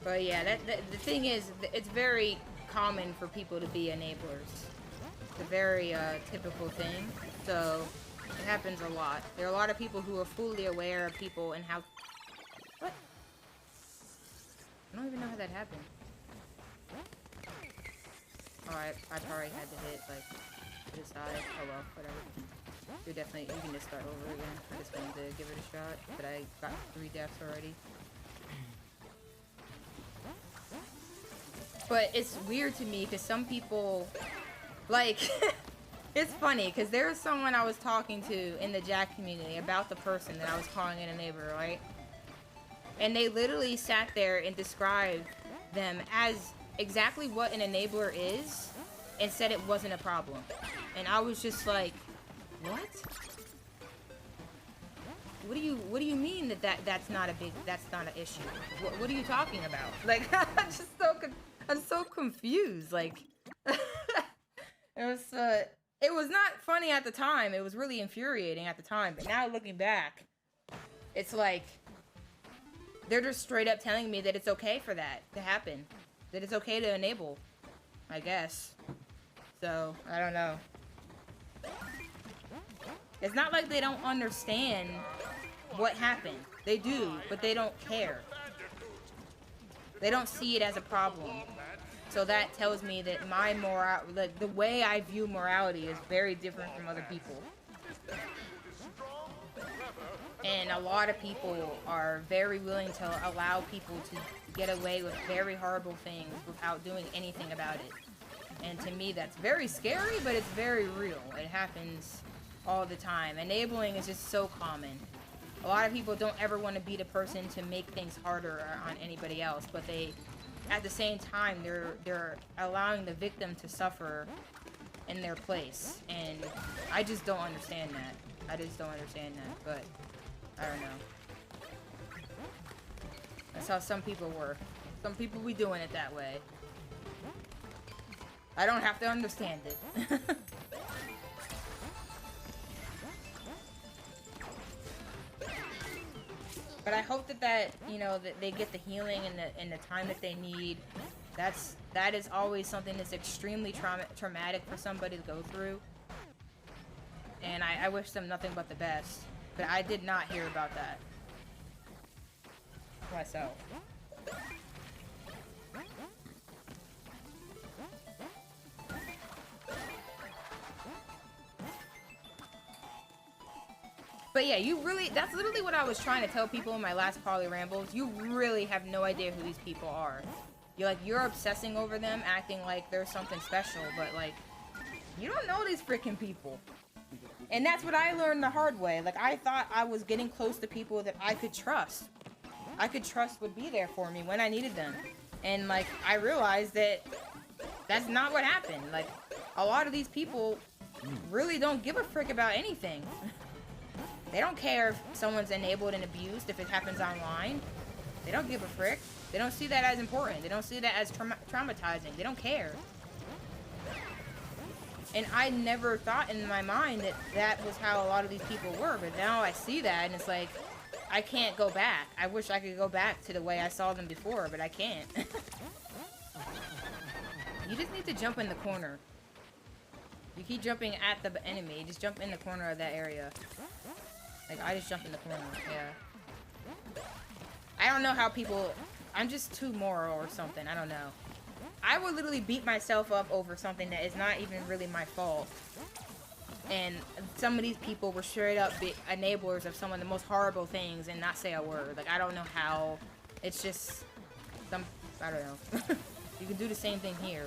But yeah, the thing is, it's very common for people to be enablers. It's a very typical thing. So it happens a lot. There are a lot of people who are fully aware of people and how... What? I don't even know how that happened. Oh, I probably had to hit, like, this side. Oh well, whatever. You can just start over again. I'm just going to give it a shot. But I got 3 deaths already. But it's weird to me because some people, like... It's funny, because there was someone I was talking to in the Jack community about the person that I was calling in a neighbor, right? And they literally sat there and described them as exactly what an enabler is and said it wasn't a problem. And I was just like, what? What do you mean that's not an issue? What are you talking about? Like, I'm so confused. Like, it was not funny at the time. It was really infuriating at the time. But now looking back, it's like, they're just straight up telling me that it's okay for that to happen. That it's okay to enable, I guess. So, I don't know. It's not like they don't understand what happened. They do, but they don't care. They don't see it as a problem. So that tells me that my the way I view morality is very different from other people. And a lot of people are very willing to allow people to get away with very horrible things without doing anything about it. And to me, that's very scary, but it's very real. It happens all the time. Enabling is just so common. A lot of people don't ever want to be the person to make things harder on anybody else, but at the same time, they're allowing the victim to suffer in their place, and I just don't understand that. I just don't understand that, but I don't know. That's how some people work. Some people be doing it that way. I don't have to understand it. But I hope that they get the healing and the time that they need. That is always something that's extremely traumatic for somebody to go through. And I wish them nothing but the best. But I did not hear about that. myself. But yeah, that's literally what I was trying to tell people in my last Poly Rambles. You really have no idea who these people are. You're obsessing over them, acting like they're something special, but like, you don't know these freaking people. And that's what I learned the hard way. Like, I thought I was getting close to people that I could trust. I could trust would be there for me when I needed them. And like, I realized that that's not what happened. Like, a lot of these people really don't give a frick about anything. They don't care if someone's enabled and abused if it happens online. They don't give a frick. They don't see that as important. They don't see that as traumatizing. They don't care. And I never thought in my mind that that was how a lot of these people were. But now I see that and it's like, I can't go back. I wish I could go back to the way I saw them before, but I can't. You just need to jump in the corner. You keep jumping at the enemy. Just jump in the corner of that area. Like, I just jumped in the corner, yeah. I don't know how people... I'm just too moral or something, I don't know. I would literally beat myself up over something that is not even really my fault. And some of these people were straight up enablers of some of the most horrible things and not say a word. Like, I don't know how... It's just... I don't know. You can do the same thing here.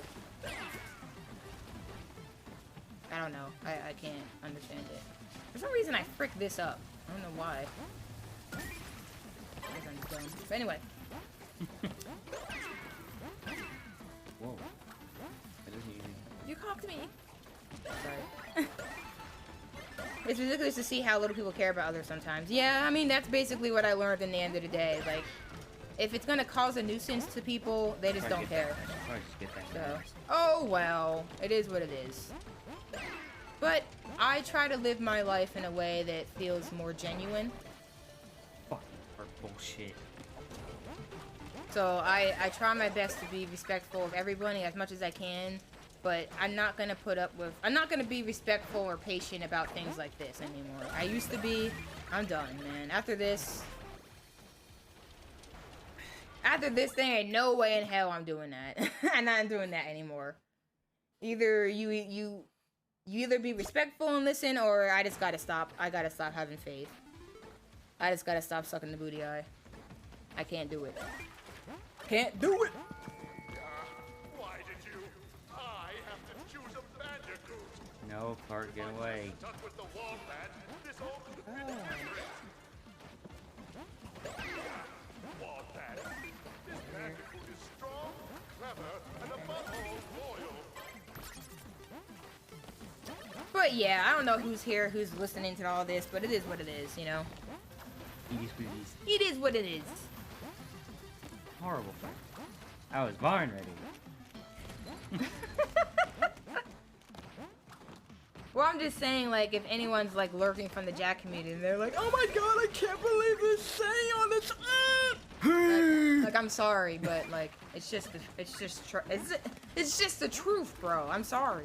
I don't know. I can't understand it. For some reason, I fricked this up. I don't know why. I'm dumb. But anyway. Whoa. That isn't easy. You cocked me. Sorry. It's ridiculous to see how little people care about others sometimes. Yeah, I mean, that's basically what I learned in the end of the day. Like, if it's gonna cause a nuisance to people, they just don't care. So, oh well. It is what it is. But I try to live my life in a way that feels more genuine. Fucking bullshit. So I try my best to be respectful of everybody as much as I can, but I'm not gonna I'm not gonna be respectful or patient about things like this anymore. I used to be. I'm done, man. After this thing, ain't no way in hell I'm doing that. I'm not doing that anymore. Either you either be respectful and listen, or I just gotta stop. I gotta stop having faith. I just gotta stop sucking the booty eye. I can't do it. Can't do it! Why did you? I have to choose a Bandicoot. No, Clark, get away. Touch with the wombat. This all could have been different. Wombat. This Bandicoot is strong, clever, and above all, loyal. But yeah, I don't know who's here, who's listening to all this, but it is what it is, you know? It is what it is. It is what it is. Horrible. I was born ready. Well, I'm just saying, like, if anyone's, like, lurking from the Jack community, and they're like, oh my god, I can't believe this saying on this, like, I'm sorry, but, like, it's just the truth, bro. I'm sorry.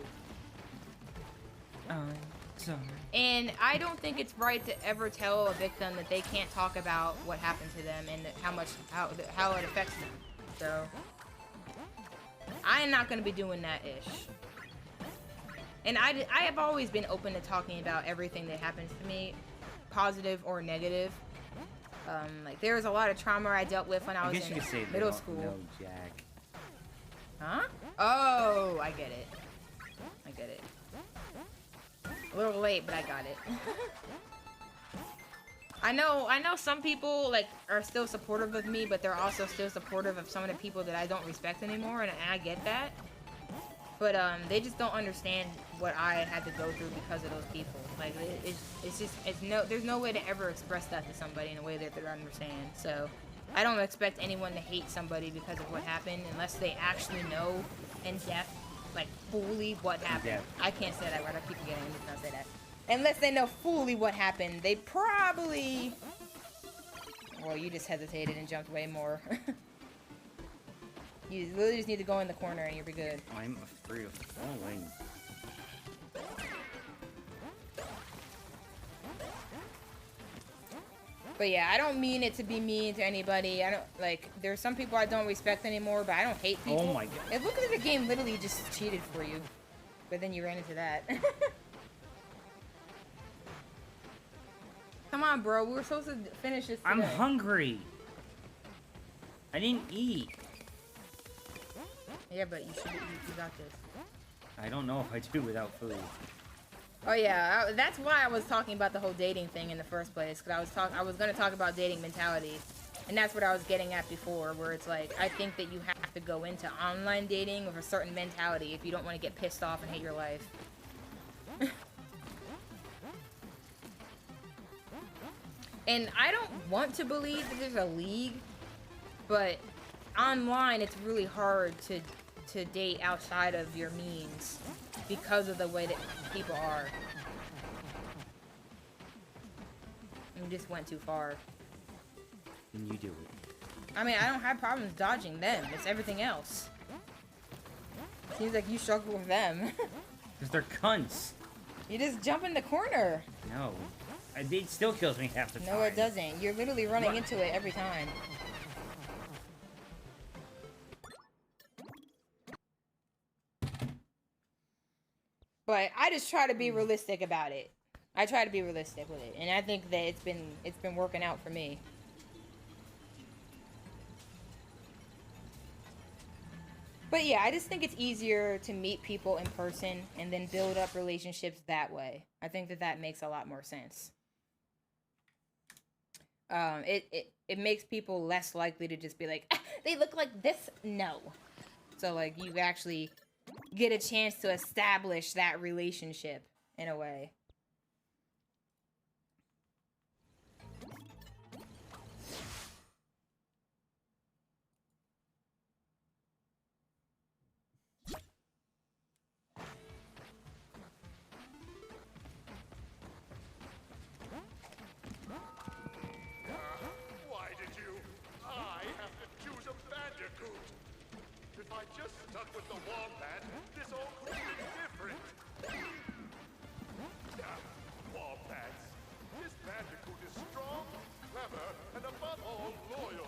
Sorry. And I don't think it's right to ever tell a victim that they can't talk about what happened to them and how it affects them. So I am not going to be doing that ish. And I have always been open to talking about everything that happens to me, positive or negative. Like, there was a lot of trauma I dealt with when I was in middle school. No, Jack. Huh? Oh, I get it. I get it. A little late, but I got it. I know some people, like, are still supportive of me, but they're also still supportive of some of the people that I don't respect anymore, and I get that. But, they just don't understand what I had to go through because of those people. Like, there's no way to ever express that to somebody in a way that they understand. So, I don't expect anyone to hate somebody because of what happened unless they actually know in depth, like, fully what happened. Yeah. I can't say that right. I keep forgetting. I just not say that. Unless they know fully what happened, they probably... Well, you just hesitated and jumped way more. You literally just need to go in the corner and you'll be good. I'm afraid of falling. But yeah, I don't mean it to be mean to anybody. I don't like. There's some people I don't respect anymore, but I don't hate people. Oh my god. It looked like the game literally just cheated for you, but then you ran into that. Come on, bro. We were supposed to finish this today. I'm hungry. I didn't eat. Yeah, but you should. You got this. I don't know if I do without food. Oh yeah, that's why I was talking about the whole dating thing in the first place. Because I was gonna talk about dating mentality, and that's what I was getting at before. Where it's like, I think that you have to go into online dating with a certain mentality if you don't want to get pissed off and hate your life. And I don't want to believe that there's a league, but online it's really hard to date outside of your means because of the way that people are. You just went too far. And you do it. I mean, I don't have problems dodging them. It's everything else. Seems like you struggle with them. Because they're cunts. You just jump in the corner. No. It still kills me half the time. No, it doesn't. You're literally running into it every time. But I just try to be realistic about it. I try to be realistic with it, and I think that it's been working out for me. But yeah, I just think it's easier to meet people in person and then build up relationships that way. I think that makes a lot more sense. It makes people less likely to just be like, ah, they look like this. No. So like you actually get a chance to establish that relationship in a way. Why did you? I have to choose a Bandicoot. If I just stuck with the Wombat, this all could have been different. Wombats. This Bandicoot is strong, clever, and above all, loyal.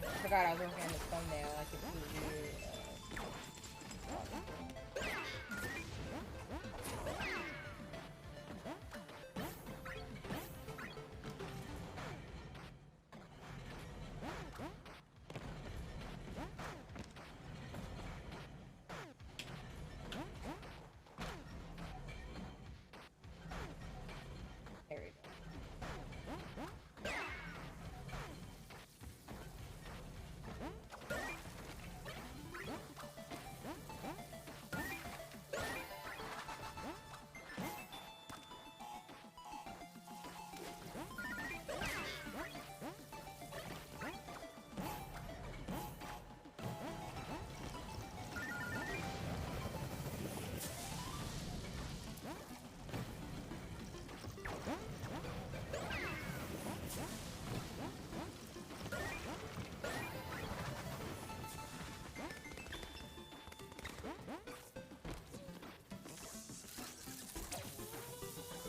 I forgot I was working on this thumbnail. I could see weird. There we go.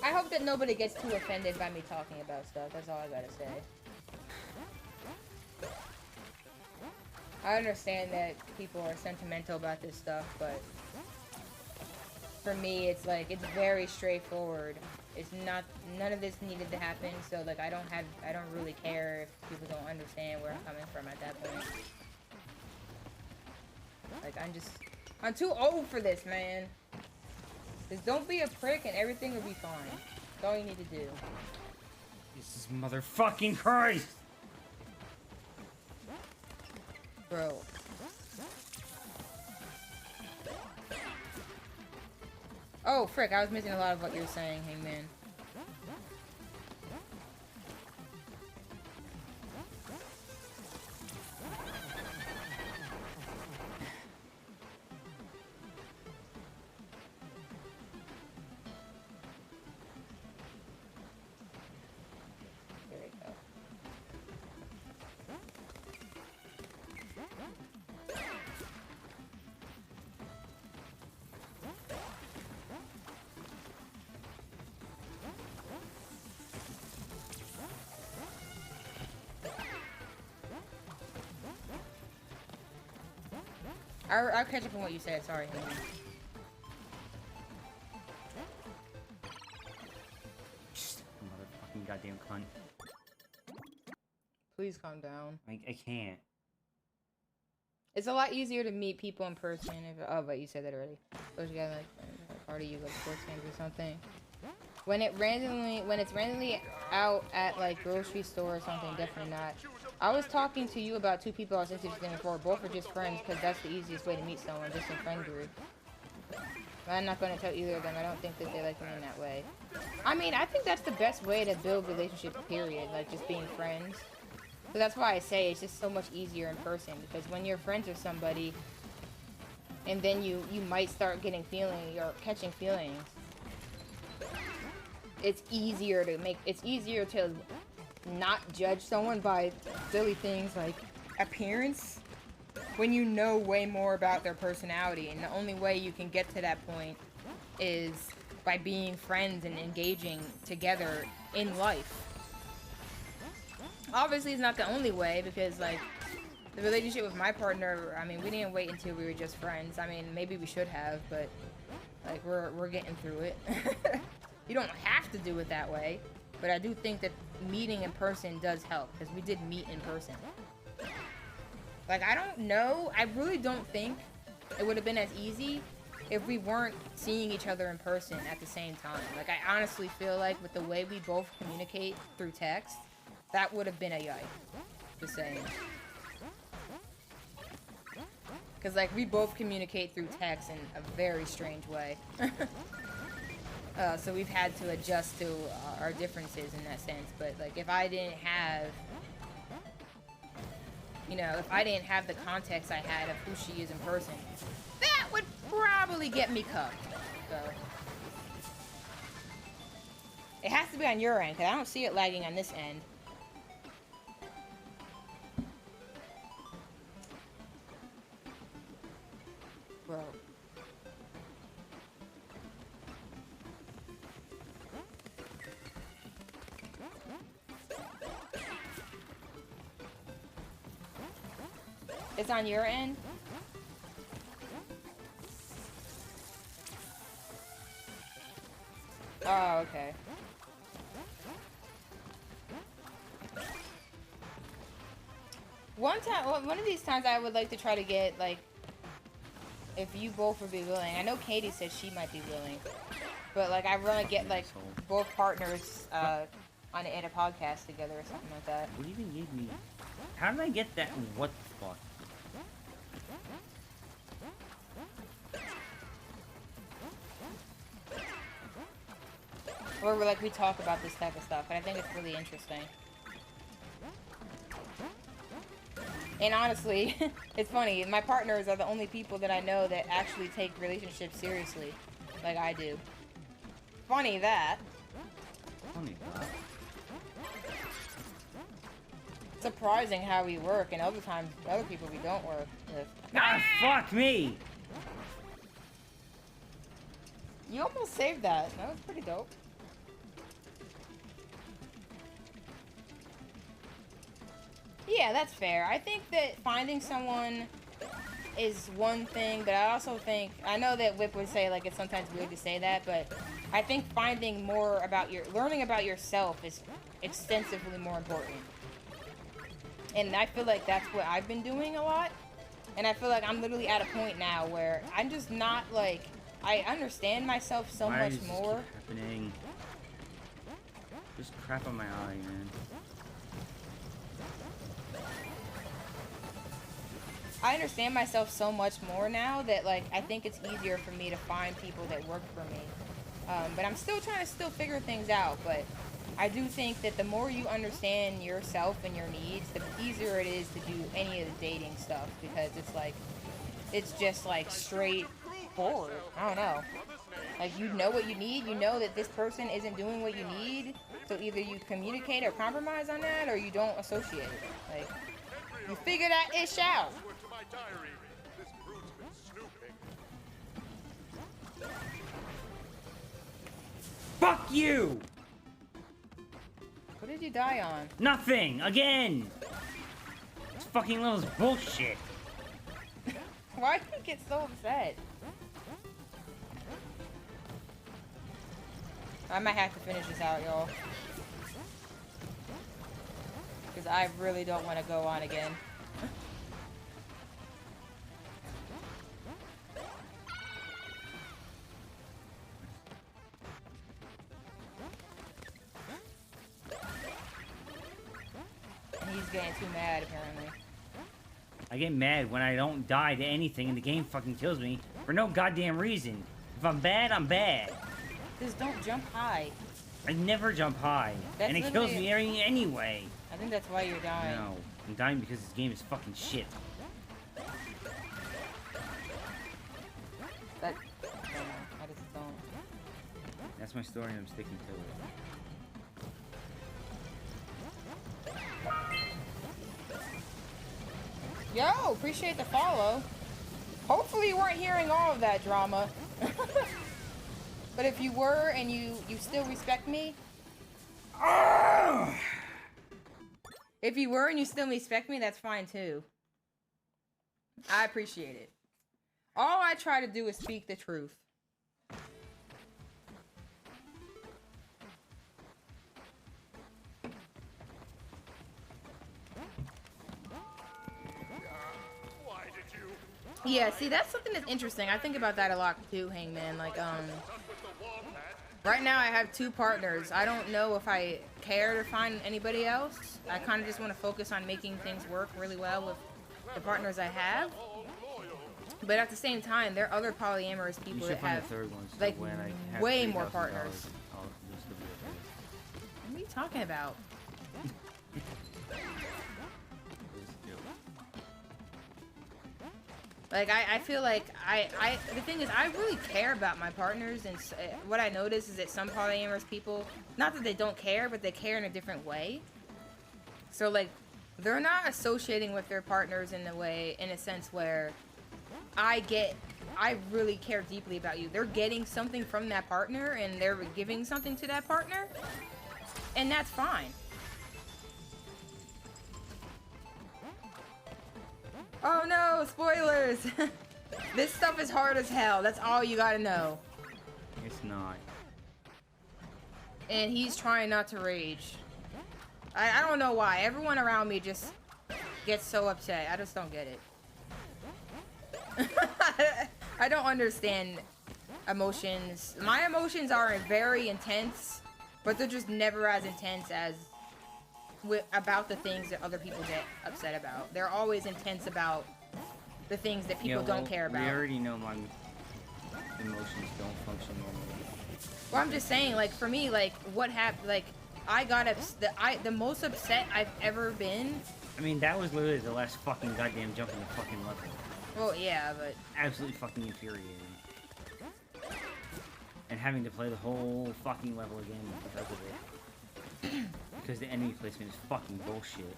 I hope that nobody gets too offended by me talking about stuff. That's all I gotta say. I understand that people are sentimental about this stuff, but for me, it's like, it's very straightforward. It's not, none of this needed to happen, so like, I don't really care if people don't understand where I'm coming from at that point. Like, I'm too old for this, man. Just don't be a prick and everything will be fine. That's all you need to do. Jesus motherfucking Christ! Bro. Oh, frick, I was missing a lot of what you're saying, Hangman. There we go. I'll catch up on what you said. Sorry. Motherfucking goddamn cunt. Please calm down. I can't. It's a lot easier to meet people in person. Oh, but you said that already. Suppose you got like a party, you go to sports games or something. When it's randomly out at like grocery store or something, definitely not. I was talking to you about two people I was interested in before. Both are just friends because that's the easiest way to meet someone, just in friend group. But I'm not going to tell either of them. I don't think that they like me in that way. I mean, I think that's the best way to build relationships, period. Like, just being friends. So that's why I say it's just so much easier in person. Because when you're friends with somebody, and then you might start getting feelings, or catching feelings, it's easier to not judge someone by silly things like appearance when you know way more about their personality, and the only way you can get to that point is by being friends and engaging together in life. Obviously, it's not the only way, because like the relationship with my partner, I mean, we didn't wait until we were just friends. I mean, maybe we should have, but like we're getting through it. You don't have to do it that way, but I do think that meeting in person does help, because we did meet in person. Like, I don't know, I really don't think it would have been as easy if we weren't seeing each other in person at the same time. Like, I honestly feel like with the way we both communicate through text, that would have been a yike. Just saying. Because, like, we both communicate through text in a very strange way. So we've had to adjust to our differences in that sense. But, like, if I didn't have... You know, if I didn't have the context I had of who she is in person, that would probably get me cuffed. So... It has to be on your end, because I don't see it lagging on this end. Bro. It's on your end? Oh, okay. One of these times I would like to try to get, like, if you both would be willing. I know Katie says she might be willing. But, like, I want to get, like, both partners in a podcast together or something like that. What even gave me? How did I get that? What the fuck? Where we talk about this type of stuff, and I think it's really interesting. And honestly, it's funny, my partners are the only people that I know that actually take relationships seriously, like I do. Funny that. Funny that. Surprising how we work, and other times, other people we don't work with. Ah, fuck me! You almost saved that. That was pretty dope. Yeah, that's fair. I think that finding someone is one thing, but I also think, I know that Whip would say, like, it's sometimes weird to say that, but I think finding more about learning about yourself is extensively more important. And I feel like that's what I've been doing a lot. And I feel like I'm literally at a point now where I'm just not, like, I understand myself so much more. Keep happening? Just crap on my eye, man. I understand myself so much more now that, like, I think it's easier for me to find people that work for me. But I'm still trying to figure things out. But I do think that the more you understand yourself and your needs, the easier it is to do any of the dating stuff, because it's just like straightforward. I don't know. Like, you know what you need. You know that this person isn't doing what you need. So either you communicate or compromise on that, or you don't associate it. Like, you figure that ish out. To my diary, this brute's been snooping. Fuck you! What did you die on? Nothing! Again! This fucking level's bullshit. Why do you get so upset? I might have to finish this out, y'all. Because I really don't want to go on again. And he's getting too mad, apparently. I get mad when I don't die to anything and the game fucking kills me for no goddamn reason. If I'm bad, I'm bad. Just don't jump high. I never jump high. That's And it kills me anyway. I think that's why you're dying. No, I'm dying because this game is fucking shit. That, I don't know. I just don't. That's my story and I'm sticking to it. Yo, appreciate the follow. Hopefully you weren't hearing all of that drama. But if you were and you still respect me. If you were and you still respect me, that's fine too. I appreciate it. All I try to do is speak the truth. Why did you? Yeah, see, that's something that's interesting. I think about that a lot too, Hangman. Like, Done with the warpath. right now I have 2 partners. I don't know if I care to find anybody else. I kind of just want to focus on making things work really well with the partners I have. All loyal. But at the same time, there are other polyamorous You people should that find have a third one. So like when I have way more $3,000, partners. I'll just be okay. What are you talking about? Like, I feel like the thing is, I really care about my partners, and what I notice is that some polyamorous people, not that they don't care, but they care in a different way. So, like, they're not associating with their partners in a sense where I really care deeply about you. They're getting something from that partner, and they're giving something to that partner, and that's fine. Oh no, spoilers! This stuff is hard as hell. That's all you gotta know. It's not. And he's trying not to rage. I don't know why. Everyone around me just gets so upset. I just don't get it. I don't understand emotions. My emotions are very intense, but they're just never as intense as about the things that other people get upset about. They're always intense about the things that people don't care about. We already know my emotions don't function normally. Well, I'm just saying, like, for me, like, what happened, like, I got the most upset I've ever been. I mean, that was literally the last fucking goddamn jump in the fucking level. Well, yeah, but Absolutely fucking infuriating. And having to play the whole fucking level again because of it. Because the enemy placement is fucking bullshit.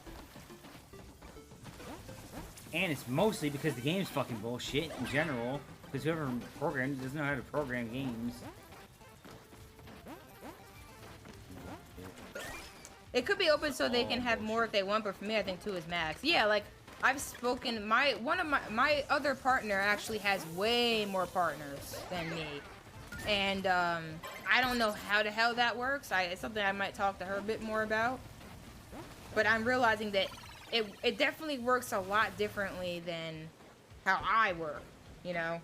And it's mostly because the game's fucking bullshit in general. Because whoever programs doesn't know how to program games. it could be open so they can have more if they want. But for me, I think 2 is max. Yeah, like, I've spoken. One of my other partner actually has way more partners than me. And I don't know how the hell that works. It's something I might talk to her a bit more about. But I'm realizing that it definitely works a lot differently than how I work, you know?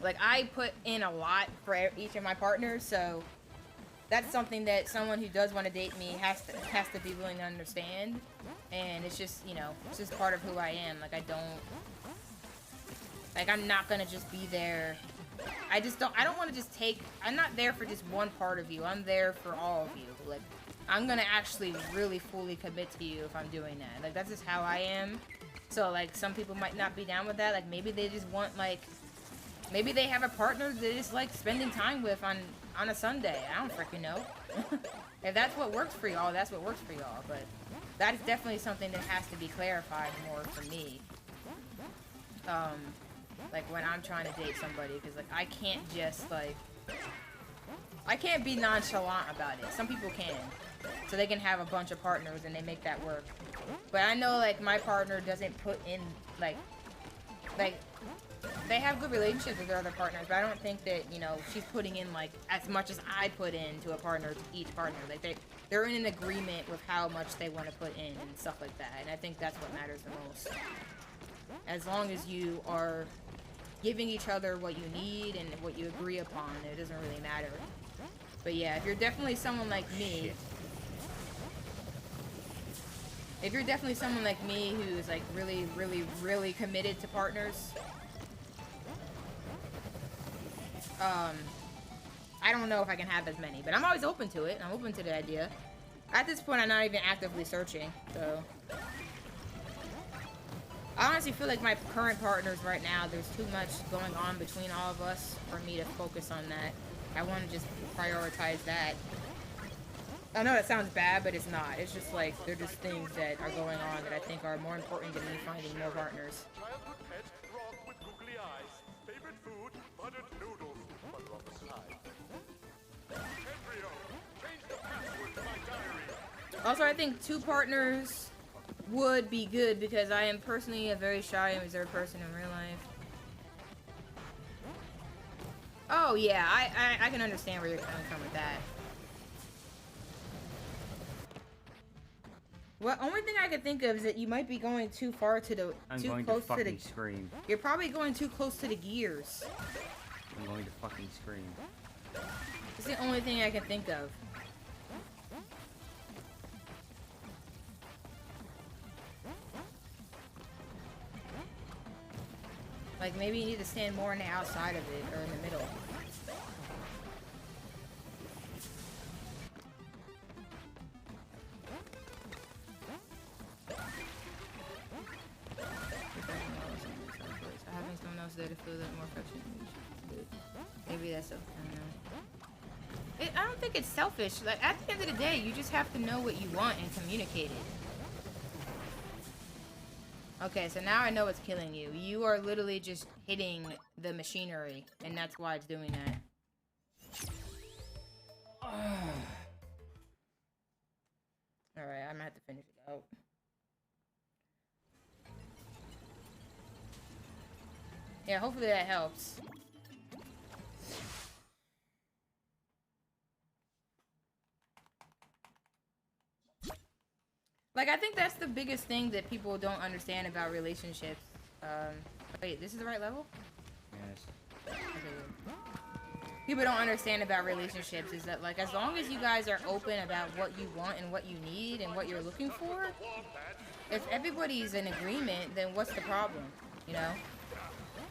Like, I put in a lot for each of my partners, so that's something that someone who does want to date me has to be willing to understand. And it's just, you know, it's just part of who I am. Like, I'm not gonna just be there. I don't want to just I'm not there for just one part of you. I'm there for all of you. Like, I'm gonna actually really fully commit to you if I'm doing that. Like, that's just how I am. So, like, some people might not be down with that. Like, maybe they just want, like, maybe they have a partner they just like spending time with on a Sunday. I don't freaking know. If that's what works for y'all, that's what works for y'all. But that is definitely something that has to be clarified more for me. Like, when I'm trying to date somebody, because, like, I can't just, like, I can't be nonchalant about it. Some people can. So they can have a bunch of partners and they make that work. But I know, like, my partner doesn't put in, like, they have good relationships with their other partners, but I don't think that, you know, she's putting in, like, as much as I put into a partner, to each partner. Like, they're in an agreement with how much they want to put in and stuff like that. And I think that's what matters the most. As long as you are giving each other what you need and what you agree upon, it doesn't really matter. But yeah, if you're definitely someone like me, who's like really, really, really committed to partners, I don't know if I can have as many, but I'm always open to it. I'm open to the idea. At this point, I'm not even actively searching, so. I honestly feel like my current partners right now, there's too much going on between all of us for me to focus on that. I want to just prioritize that. I know that sounds bad, but it's not. It's just like, they're just things that are going on that I think are more important than me finding more partners. Childhood pet, frog with googly eyes. Favorite food, buttered noodles. Butter on the side. Embryo, change the password to my diary. Also, I think 2 partners would be good because I am personally a very shy and reserved person in real life. Oh yeah, I can understand where you're coming from with that. Well, only thing I can think of is that you might be going too far to the I'm going to fucking scream. You're probably going too close to the gears. I'm going to fucking scream. It's the only thing I can think of. Like, maybe you need to stand more on the outside of it, or in the middle. Having someone else there to feel that more affection. Maybe that's something, I don't know. I don't think it's selfish. Like, at the end of the day, you just have to know what you want and communicate it. Okay, so now I know what's killing you. You are literally just hitting the machinery, and that's why it's doing that. Alright, I'm gonna have to finish it out. Yeah, hopefully that helps. Like, I think that's the biggest thing that people don't understand about relationships. Wait, this is the right level? Yes. Okay, good. People don't understand about relationships is that, like, as long as you guys are open about what you want and what you need and what you're looking for, if everybody's in agreement, then what's the problem, you know?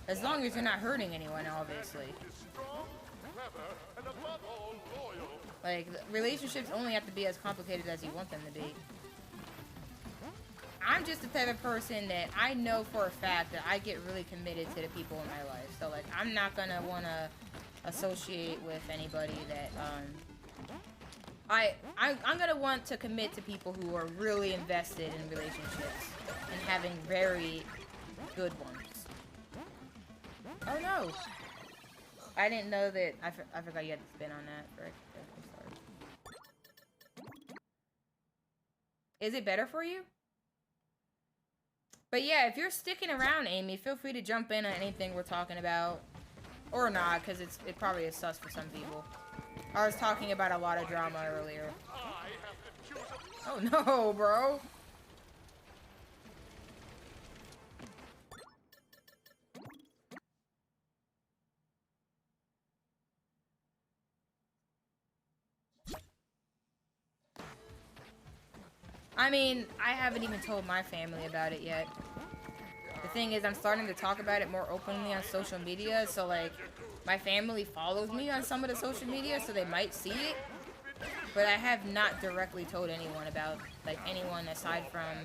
As long as you're not hurting anyone, obviously. Strong, clever, and above all, loyal. Like, relationships only have to be as complicated as you want them to be. I'm just the type of person that I know for a fact that I get really committed to the people in my life. So, like, I'm not gonna wanna associate with anybody that, I'm gonna want to commit to people who are really invested in relationships and having very good ones. Oh no! I didn't know that. I forgot you had to spin on that. Frick. I'm sorry. Is it better for you? But yeah, if you're sticking around, Amy, feel free to jump in on anything we're talking about. Or not, because it probably is sus for some people. I was talking about a lot of drama earlier. Oh no, bro! I mean, I haven't even told my family about it yet. The thing is, I'm starting to talk about it more openly on social media, so like, my family follows me on some of the social media, so they might see it. But I have not directly told anyone about, like, anyone aside from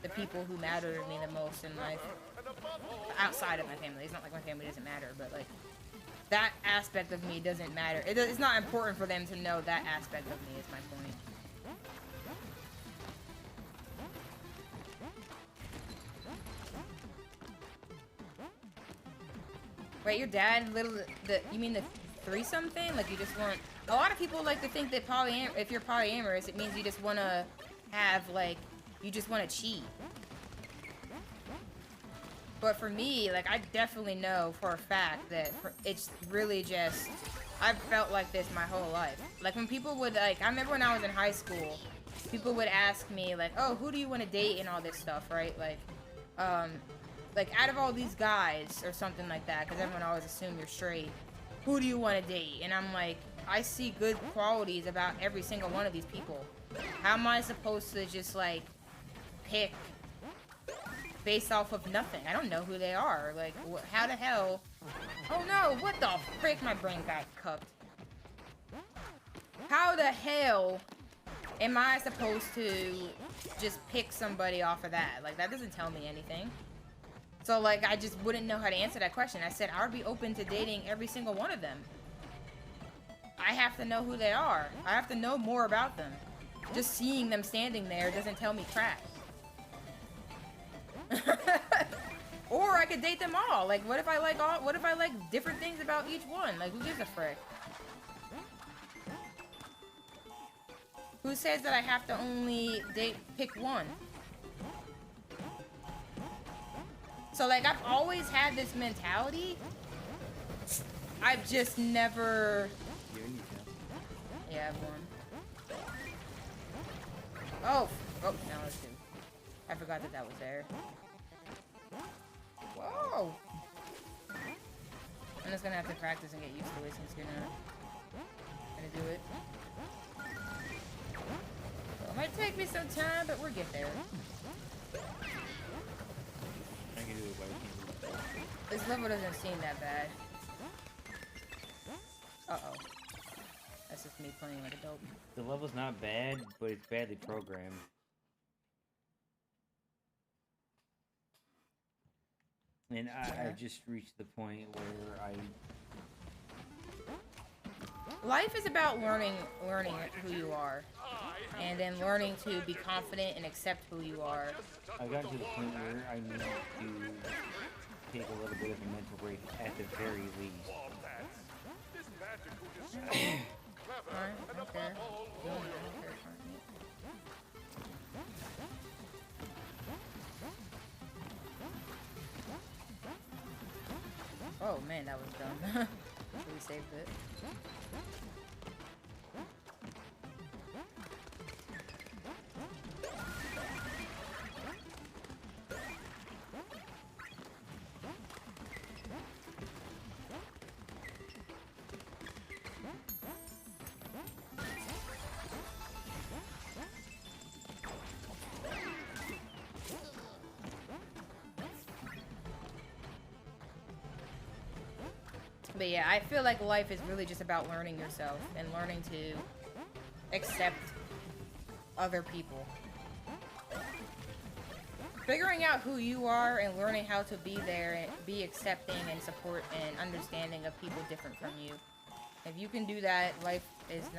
the people who matter to me the most in life. Outside of my family. It's not like my family doesn't matter, but like, that aspect of me doesn't matter. It's not important for them to know that aspect of me, is my point. Wait, your dad, you mean the threesome thing? Like, you just want... A lot of people like to think that if you're polyamorous, it means you just want to have, like, you just want to cheat. But for me, like, I definitely know for a fact that it's really just... I've felt like this my whole life. Like, when people would, like... I remember when I was in high school, people would ask me, like, oh, who do you want to date and all this stuff, right? Like, out of all these guys, or something like that, because everyone always assumes you're straight, who do you want to date? And I'm like, I see good qualities about every single one of these people. How am I supposed to just, like, pick based off of nothing? I don't know who they are. Like, how the hell? Oh no, what the frick? My brain got cupped. How the hell am I supposed to just pick somebody off of that? Like, that doesn't tell me anything. So, like, I just wouldn't know how to answer that question. I said I would be open to dating every single one of them. I have to know who they are. I have to know more about them. Just seeing them standing there doesn't tell me crap. Or I could date them all. Like, what if I like different things about each one? Like, who gives a frick? Who says that I have to only pick one? So, like, I've always had this mentality. I've just never... Yeah, I have one. Oh, no, that's two. I forgot that was there. Whoa! I'm just gonna have to practice and get used to it since you're not gonna do it. So it might take me some time, but we'll get there. I can do it, but I can't do it. This level doesn't seem that bad. Uh-oh. That's just me playing like a dope. The level's not bad, but it's badly programmed. And I just reached the point where Life is about learning who you are. And then learning to be confident and accept who you are. I got to the point where I need to take a little bit of a mental break at the very least. This Bandicoot is strong, clever, and above all, loyal. Oh man, that was dumb. We saved it. But yeah, I feel like life is really just about learning yourself and learning to accept other people. Figuring out who you are and learning how to be there and be accepting and support and understanding of people different from you. If you can do that, life is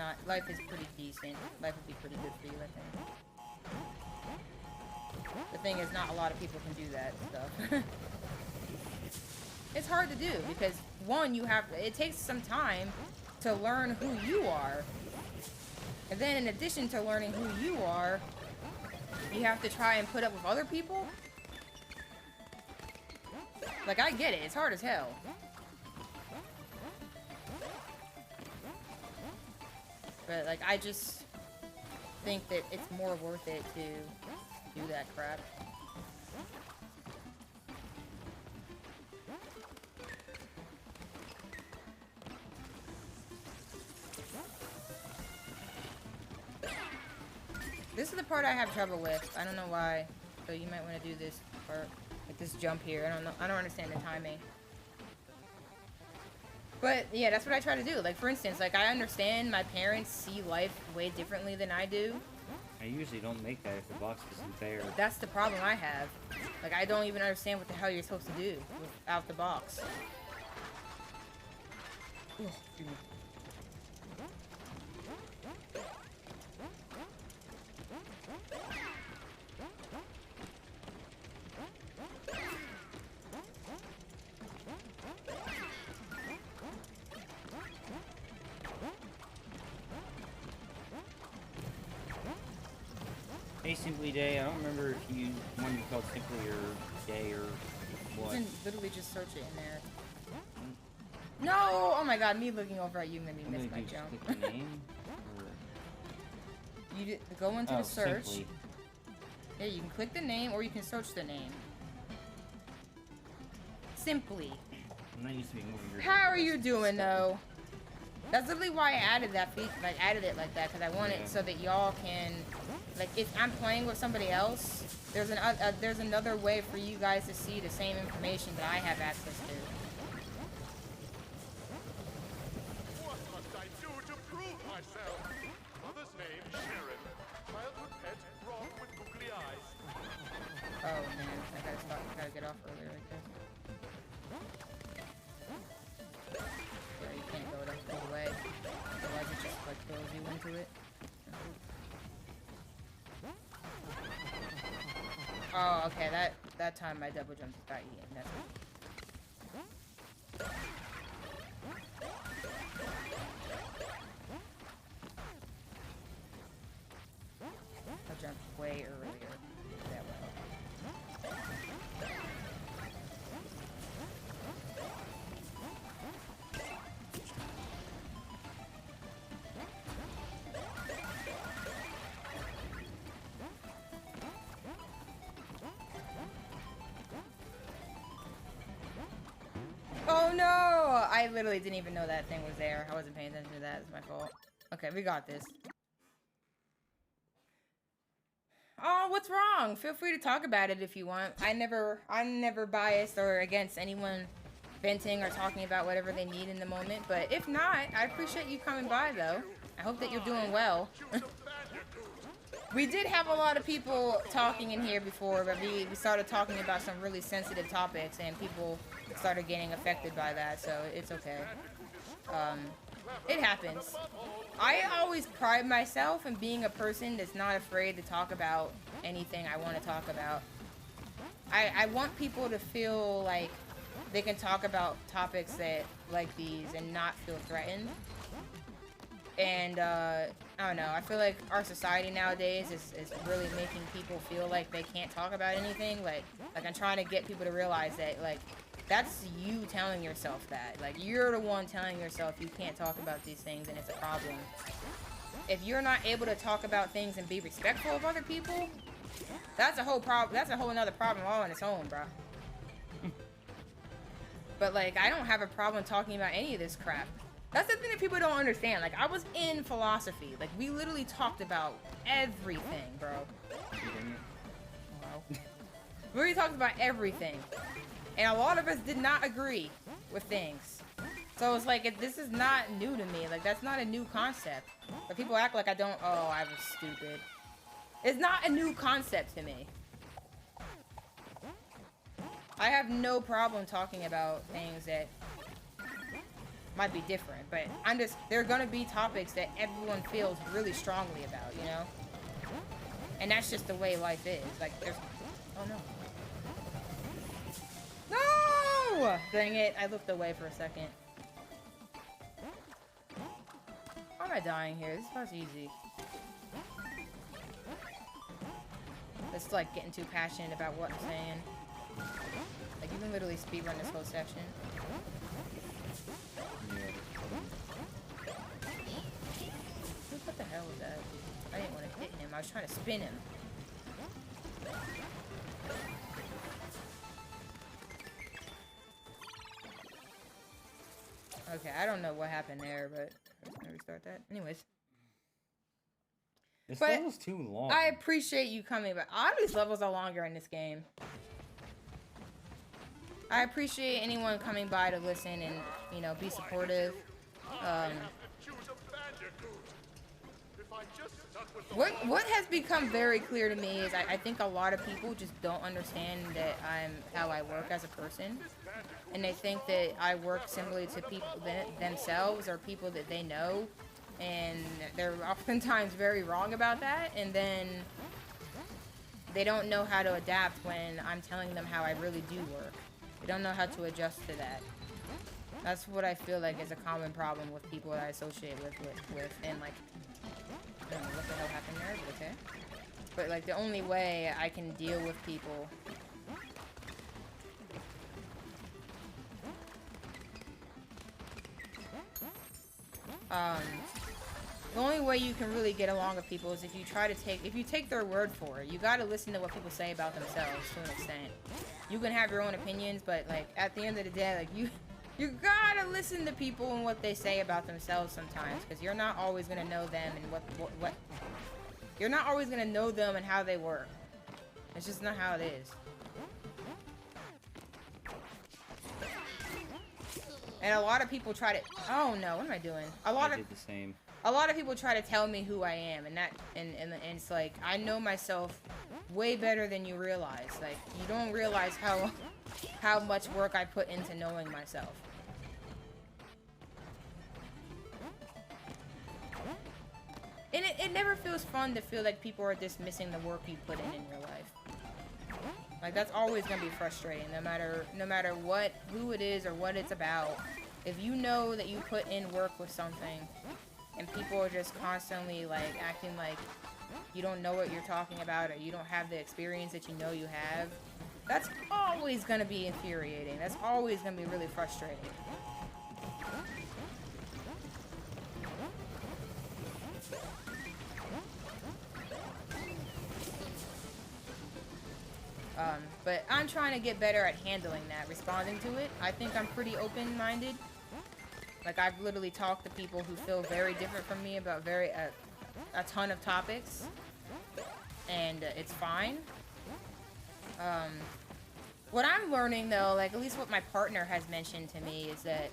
pretty decent. Life would be pretty good for you, I think. The thing is, not a lot of people can do that stuff. It's hard to do because one, it takes some time to learn who you are. And then in addition to learning who you are, you have to try and put up with other people. Like, I get it, it's hard as hell. But like, I just think that it's more worth it to do that crap. this is the part I have trouble with. I don't know why. So you might want to do this part, like this jump here. I don't know. I don't understand the timing. But yeah, that's what I try to do. Like for instance, like I understand my parents see life way differently than I do. I usually don't make that if the box isn't there. That's the problem I have. Like I don't even understand what the hell you're supposed to do without the box. Ugh, excuse me. Hey, Simply Day, I don't remember if you wanted to call it Simply or Day or what. You can literally just search it in there. No! Oh my god, me looking over at you made me What miss do I my do, just jump. click the name? Or... You did, go into the search. Simply. Yeah, you can click the name or you can search the name. Simply. I'm not used to being over here. How are you doing though? That's literally why I added that feature, like added it like that, because I want it so that y'all can, like, if I'm playing with somebody else, there's another way for you guys to see the same information that I have access to. What must I do to prove myself? Mother's name, Sharon. Childhood pet, wrong with googly eyes. Oh man, I gotta get off earlier, I guess. Yeah, you can't go the whole way. Otherwise it just like throws you into it. Oh, okay, that time my double jump got eaten. That's it. I jumped way earlier that way. Oh no! I literally didn't even know that thing was there. I wasn't paying attention to that. It's my fault. Okay, we got this. Oh, what's wrong? Feel free to talk about it if you want. I'm never biased or against anyone venting or talking about whatever they need in the moment. But if not, I appreciate you coming by though. I hope that you're doing well. We did have a lot of people talking in here before, but we started talking about some really sensitive topics and people started getting affected by that, so it's okay. It happens. I always pride myself in being a person that's not afraid to talk about anything I want to talk about. I want people to feel like they can talk about topics that like these and not feel threatened. And I don't know, I feel like our society nowadays is really making people feel like they can't talk about anything. Like I'm trying to get people to realize that, like, that's you telling yourself that. Like, you're the one telling yourself you can't talk about these things and it's a problem. If you're not able to talk about things and be respectful of other people, that's a whole problem. That's a whole another problem all on its own, bro. But, like, I don't have a problem talking about any of this crap. That's the thing that people don't understand. Like, I was in philosophy. Like, we literally talked about everything, bro. Wow. We already talked about everything. And a lot of us did not agree with things. So it's like, this is not new to me. Like, that's not a new concept. But people act like I don't, oh, I was stupid. It's not a new concept to me. I have no problem talking about things that might be different, but there are gonna be topics that everyone feels really strongly about, you know? And that's just the way life is. Like, there's, oh no. No! Dang it, I looked away for a second. Why am I dying here? This part's easy. It's like getting too passionate about what I'm saying. Like, you can literally speedrun this whole section. What the hell was that? I didn't want to hit him. I was trying to spin him. Okay, I don't know what happened there, but I'm just gonna restart that. Anyways. This But level's too long. I appreciate you coming, but all these levels are longer in this game. I appreciate anyone coming by to listen and, you know, be supportive. I have to choose a Bandicoot. If I just stuck with the What has become very clear to me is I think a lot of people just don't understand that how I work as a person, and they think that I work similarly to people themselves or people that they know, and they're oftentimes very wrong about that, and then they don't know how to adapt when I'm telling them how I really do work. They don't know how to adjust to that. That's what I feel like is a common problem with people that I associate with and like, I don't know what the hell happened there, but okay. But like the only way I can deal with people the only way you can really get along with people is if you take their word for it. You gotta listen to what people say about themselves to an extent. You can have your own opinions, but like at the end of the day, like you gotta listen to people and what they say about themselves sometimes, because you're not always gonna know them and what you're not always gonna know them and how they work. It's just not how it is. And a lot of people try to, oh no, what am I doing? I did the same. A lot of people try to tell me who I am, and it's like, I know myself way better than you realize. Like, you don't realize how much work I put into knowing myself. And it never feels fun to feel like people are dismissing the work you put in your life. Like, that's always gonna be frustrating, no matter who it is or what it's about. If you know that you put in work with something, and people are just constantly like acting like you don't know what you're talking about, or you don't have the experience that you know you have, that's always gonna be infuriating. That's always gonna be really frustrating. But I'm trying to get better at handling that, responding to it. I think I'm pretty open-minded. Like, I've literally talked to people who feel very different from me about a ton of topics, and it's fine. What I'm learning, though, like, at least what my partner has mentioned to me is that,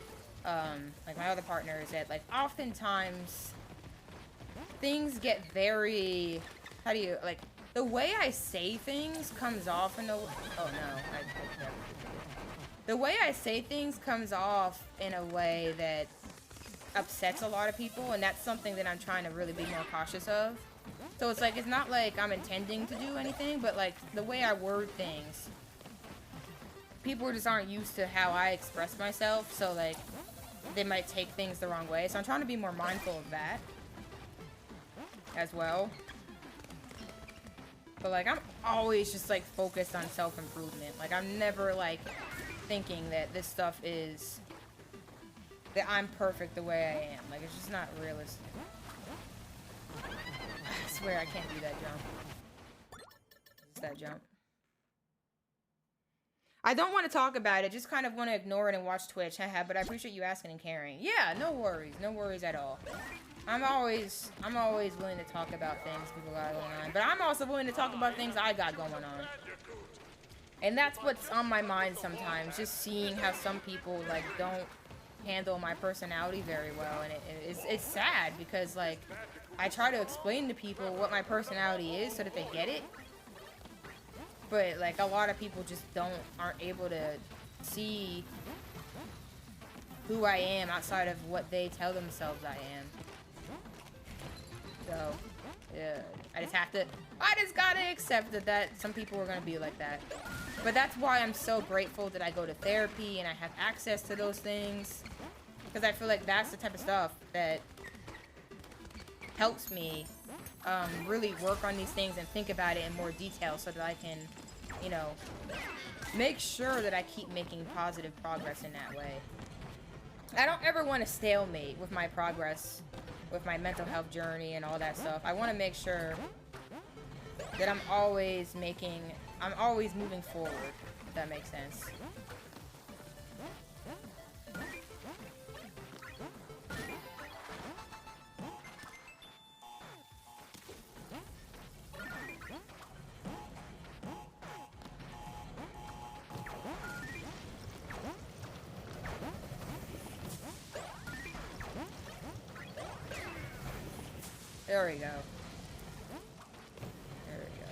like, my other partner is that, like, oftentimes things get very, how do you, like, the way I say things comes off in a, oh no, the way I say things comes off in a way that upsets a lot of people, and that's something that I'm trying to really be more cautious of. So it's like, it's not like I'm intending to do anything, but like the way I word things, people just aren't used to how I express myself, so like they might take things the wrong way. So I'm trying to be more mindful of that as well. But like, I'm always just like focused on self-improvement. Like, I'm never like thinking that this stuff is, that I'm perfect the way I am. Like, it's just not realistic. I swear I can't do that jump. It's that jump. I don't want to talk about it, just kind of want to ignore it and watch Twitch, haha, but I appreciate you asking and caring. Yeah, no worries at all. I'm always willing to talk about things people got going on, but I'm also willing to talk about things I got going on. And that's what's on my mind sometimes, just seeing how some people like don't handle my personality very well, and it's sad because like I try to explain to people what my personality is so that they get it, but like a lot of people just aren't able to see who I am outside of what they tell themselves I am. So, yeah, I just gotta accept that some people are gonna be like that. But that's why I'm so grateful that I go to therapy and I have access to those things. Because I feel like that's the type of stuff that helps me really work on these things and think about it in more detail so that I can, you know, make sure that I keep making positive progress in that way. I don't ever want to stalemate with my progress, with my mental health journey and all that stuff. I want to make sure that I'm always moving forward, if that makes sense. There we go. There we go.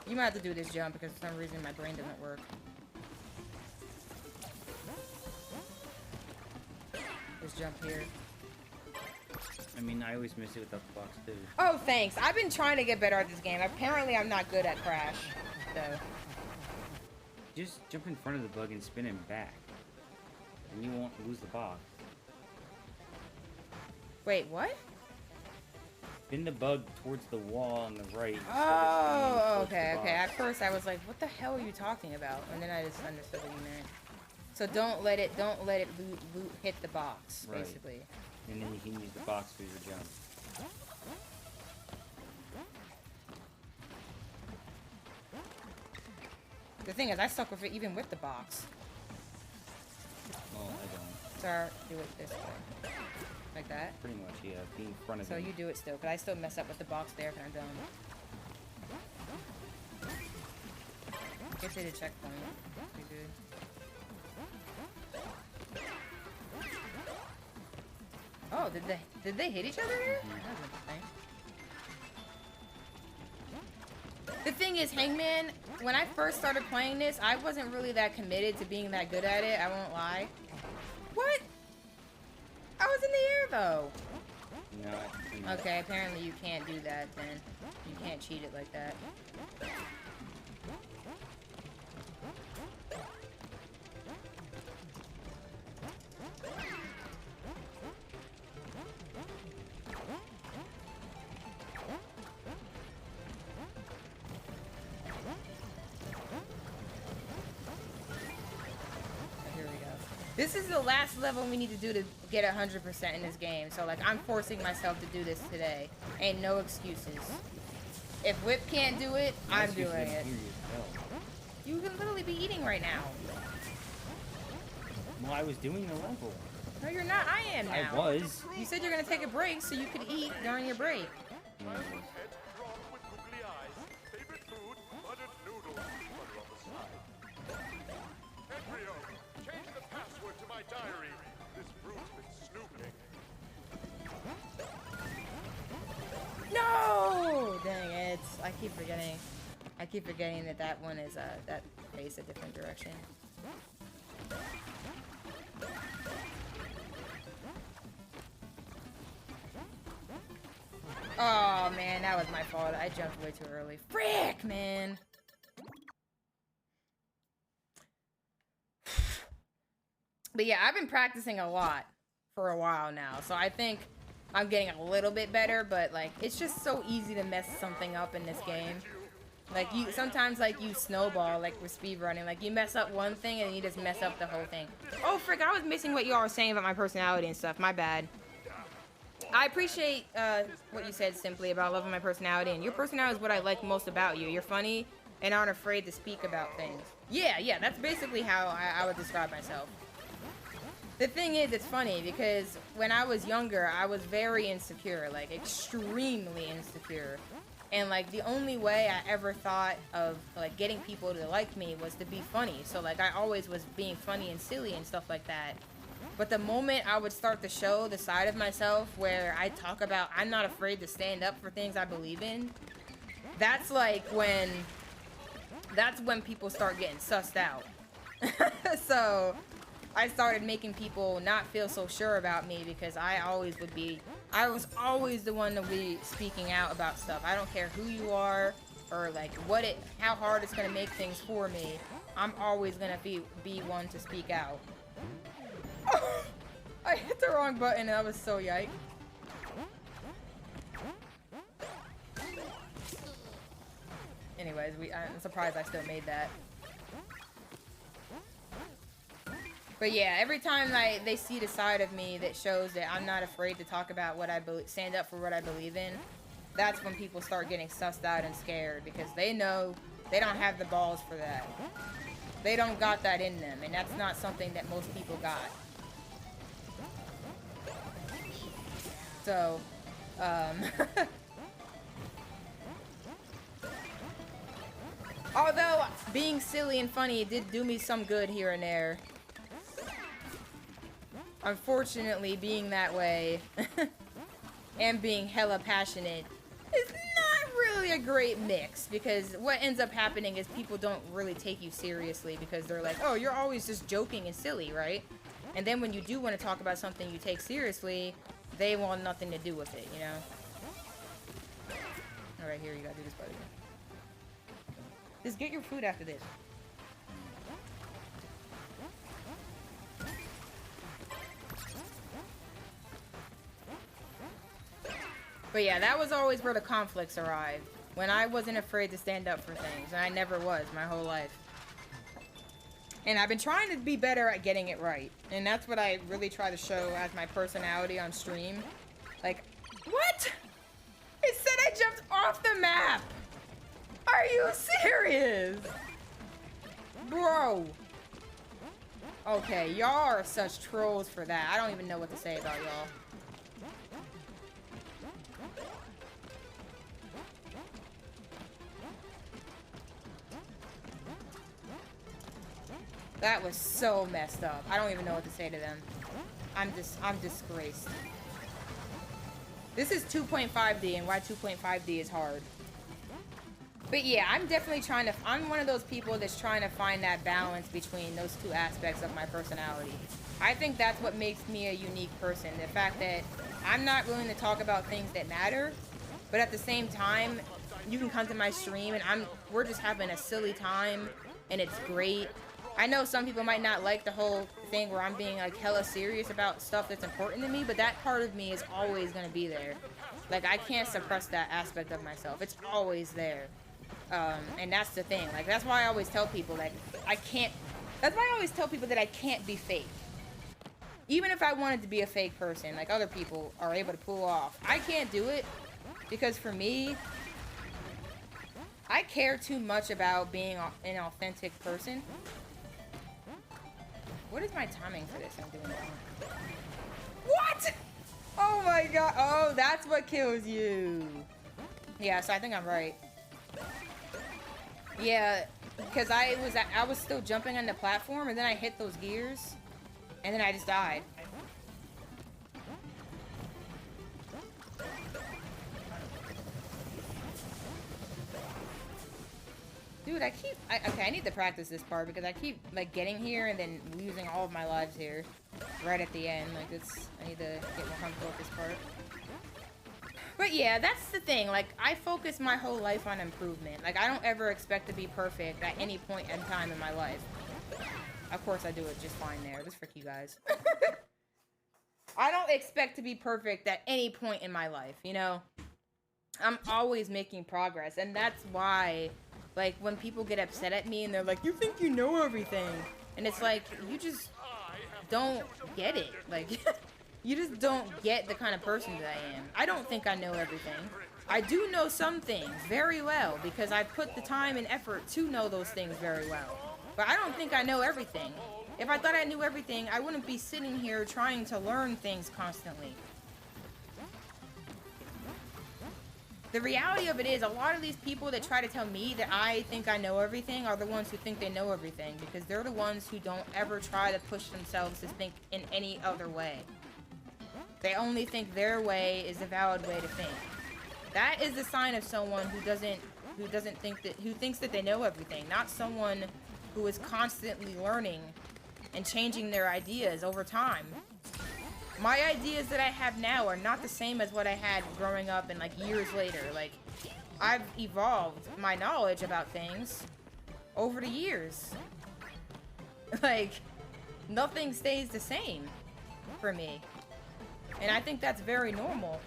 You might have to do this jump because for some reason my brain doesn't work. Just jump here. I mean, I always miss it without the box too. Oh, thanks. I've been trying to get better at this game. Apparently, I'm not good at Crash, so. Just jump in front of the bug and spin him back, and you won't lose the box. Wait, what? Spin the bug towards the wall on the right. instead of Oh, spinning okay, towards the okay. box. At first, I was like, "What the hell are you talking about?" And then I just understood what you meant. So don't let it hit the box, Right. basically. And then you can use the box for your jump. The thing is, I suck with it even with the box. Well, I don't. So I do it this way, like that. Pretty much, yeah. Be in front of So him. you do it still, but I still mess up with the box there when I'm done. Get to the checkpoint. Pretty good. Oh, did they hit each other here? That was interesting. The thing is, Hangman, when I first started playing this, I wasn't really that committed to being that good at it, I won't lie. What? I was in the air though. No, Okay, apparently you can't do that then. You can't cheat it like that. Here we go. This is the last level we need to do to get 100% in this game. So, like, I'm forcing myself to do this today. Ain't no excuses. If Whip can't do it, I'm doing it. You can literally be eating right now. Well, I was doing the level. No, you're not. I am now. I was. You said you're gonna take a break so you could eat during your break. Head drawn with googly eyes. Favorite food, buttered noodles. Butter on the side. Embryo, change the password to my diary. This brute's been snooping. No! Dang it. I keep forgetting that that one is, that face a different direction. Oh, man, that was my fault. I jumped way too early. Frick, man! But yeah, I've been practicing a lot for a while now, so I think I'm getting a little bit better, but like, it's just so easy to mess something up in this game. Like, you sometimes, like, you snowball, like, with speedrunning. Like, you mess up one thing and you just mess up the whole thing. Oh, frick, I was missing what y'all were saying about my personality and stuff. My bad. I appreciate what you said simply about loving my personality, and your personality is what I like most about you. You're funny and aren't afraid to speak about things. Yeah, that's basically how I would describe myself. The thing is, it's funny because when I was younger, I was very insecure, like extremely insecure. And like the only way I ever thought of like getting people to like me was to be funny. So like I always was being funny and silly and stuff like that. But the moment I would start to show the side of myself where I talk about I'm not afraid to stand up for things I believe in, that's when people start getting sussed out. So I started making people not feel so sure about me because I was always the one to be speaking out about stuff. I don't care who you are or like how hard it's gonna make things for me. I'm always gonna be one to speak out. I hit the wrong button and I was so yikes. Anyways, I'm surprised I still made that. But yeah, every time they see the side of me that shows that I'm not afraid to talk about what I stand up for what I believe in, that's when people start getting sussed out and scared because they know they don't have the balls for that. They don't got that in them, and that's not something that most people got. So, although being silly and funny did do me some good here and there. Unfortunately, being that way and being hella passionate is not really a great mix, because what ends up happening is people don't really take you seriously because they're like, oh, you're always just joking and silly, right? And then when you do want to talk about something you take seriously, they want nothing to do with it, you know? Alright, here, you gotta do this part again. Just get your food after this. But yeah, that was always where the conflicts arrived. When I wasn't afraid to stand up for things. And I never was my whole life. And I've been trying to be better at getting it right. And that's what I really try to show as my personality on stream. Like, what? It said I jumped off the map! Are you serious? Bro. Okay, y'all are such trolls for that. I don't even know what to say about y'all. That was so messed up. I don't even know what to say to them. I'm disgraced. This is 2.5D, and why 2.5D is hard. But yeah, I'm definitely trying to... I'm one of those people that's trying to find that balance between those two aspects of my personality. I think that's what makes me a unique person. The fact that I'm not willing to talk about things that matter, but at the same time, you can come to my stream and we're just having a silly time, and it's great. I know some people might not like the whole thing where I'm being like hella serious about stuff that's important to me, but that part of me is always going to be there. Like, I can't suppress that aspect of myself. It's always there. And that's the thing. Like, that's why I always tell people, like, that's why I always tell people that I can't be fake. Even if I wanted to be a fake person, like other people are able to pull off, I can't do it, because for me, I care too much about being an authentic person. What is my timing for this? I'm doing wrong. What? Oh my god. Oh, that's what kills you. Yeah, so I think I'm right. Yeah, because I was still jumping on the platform, and then I hit those gears, and then I just died. Dude, okay, I need to practice this part, because I keep, like, getting here and then losing all of my lives here right at the end. Like, I need to get more comfortable with this part. But yeah, that's the thing. Like, I focus my whole life on improvement. Like, I don't ever expect to be perfect at any point in time in my life. Of course, I do it just fine there. Just frick you guys. I don't expect to be perfect at any point in my life, you know? I'm always making progress, and that's why... Like, when people get upset at me and they're like, you think you know everything. And it's like, you just don't get it. Like, you just don't get the kind of person that I am. I don't think I know everything. I do know some things very well because I put the time and effort to know those things very well. But I don't think I know everything. If I thought I knew everything, I wouldn't be sitting here trying to learn things constantly. The reality of it is, a lot of these people that try to tell me that I think I know everything are the ones who think they know everything, because they're the ones who don't ever try to push themselves to think in any other way. They only think their way is the valid way to think. That is the sign of someone who thinks that they know everything, not someone who is constantly learning and changing their ideas over time. My ideas that I have now are not the same as what I had growing up and, like, years later. Like, I've evolved my knowledge about things over the years. Like, nothing stays the same for me. And I think that's very normal.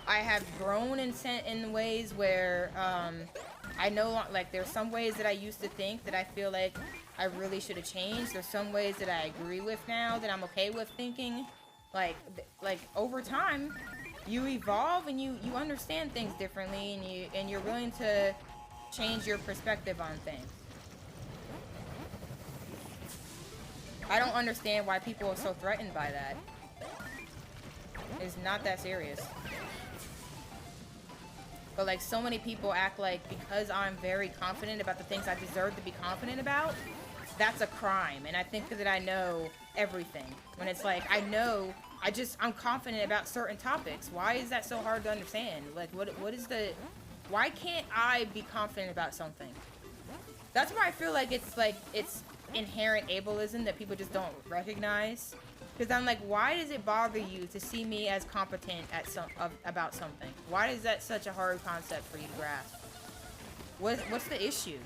I have grown in ways where, I know, like, there's some ways that I used to think that I feel like I really should have changed. There's some ways that I agree with now that I'm okay with thinking. Like over time, you evolve and you understand things differently, and you're willing to change your perspective on things. I don't understand why people are so threatened by that. It's not that serious. But like so many people act like because I'm very confident about the things I deserve to be confident about, that's a crime. And I think that I know everything. When it's like, I'm confident about certain topics. Why is that so hard to understand? Like, why can't I be confident about something? That's where I feel like it's inherent ableism that people just don't recognize. Because I'm like, why does it bother you to see me as competent at about something? Why is that such a hard concept for you to grasp? What's the issue?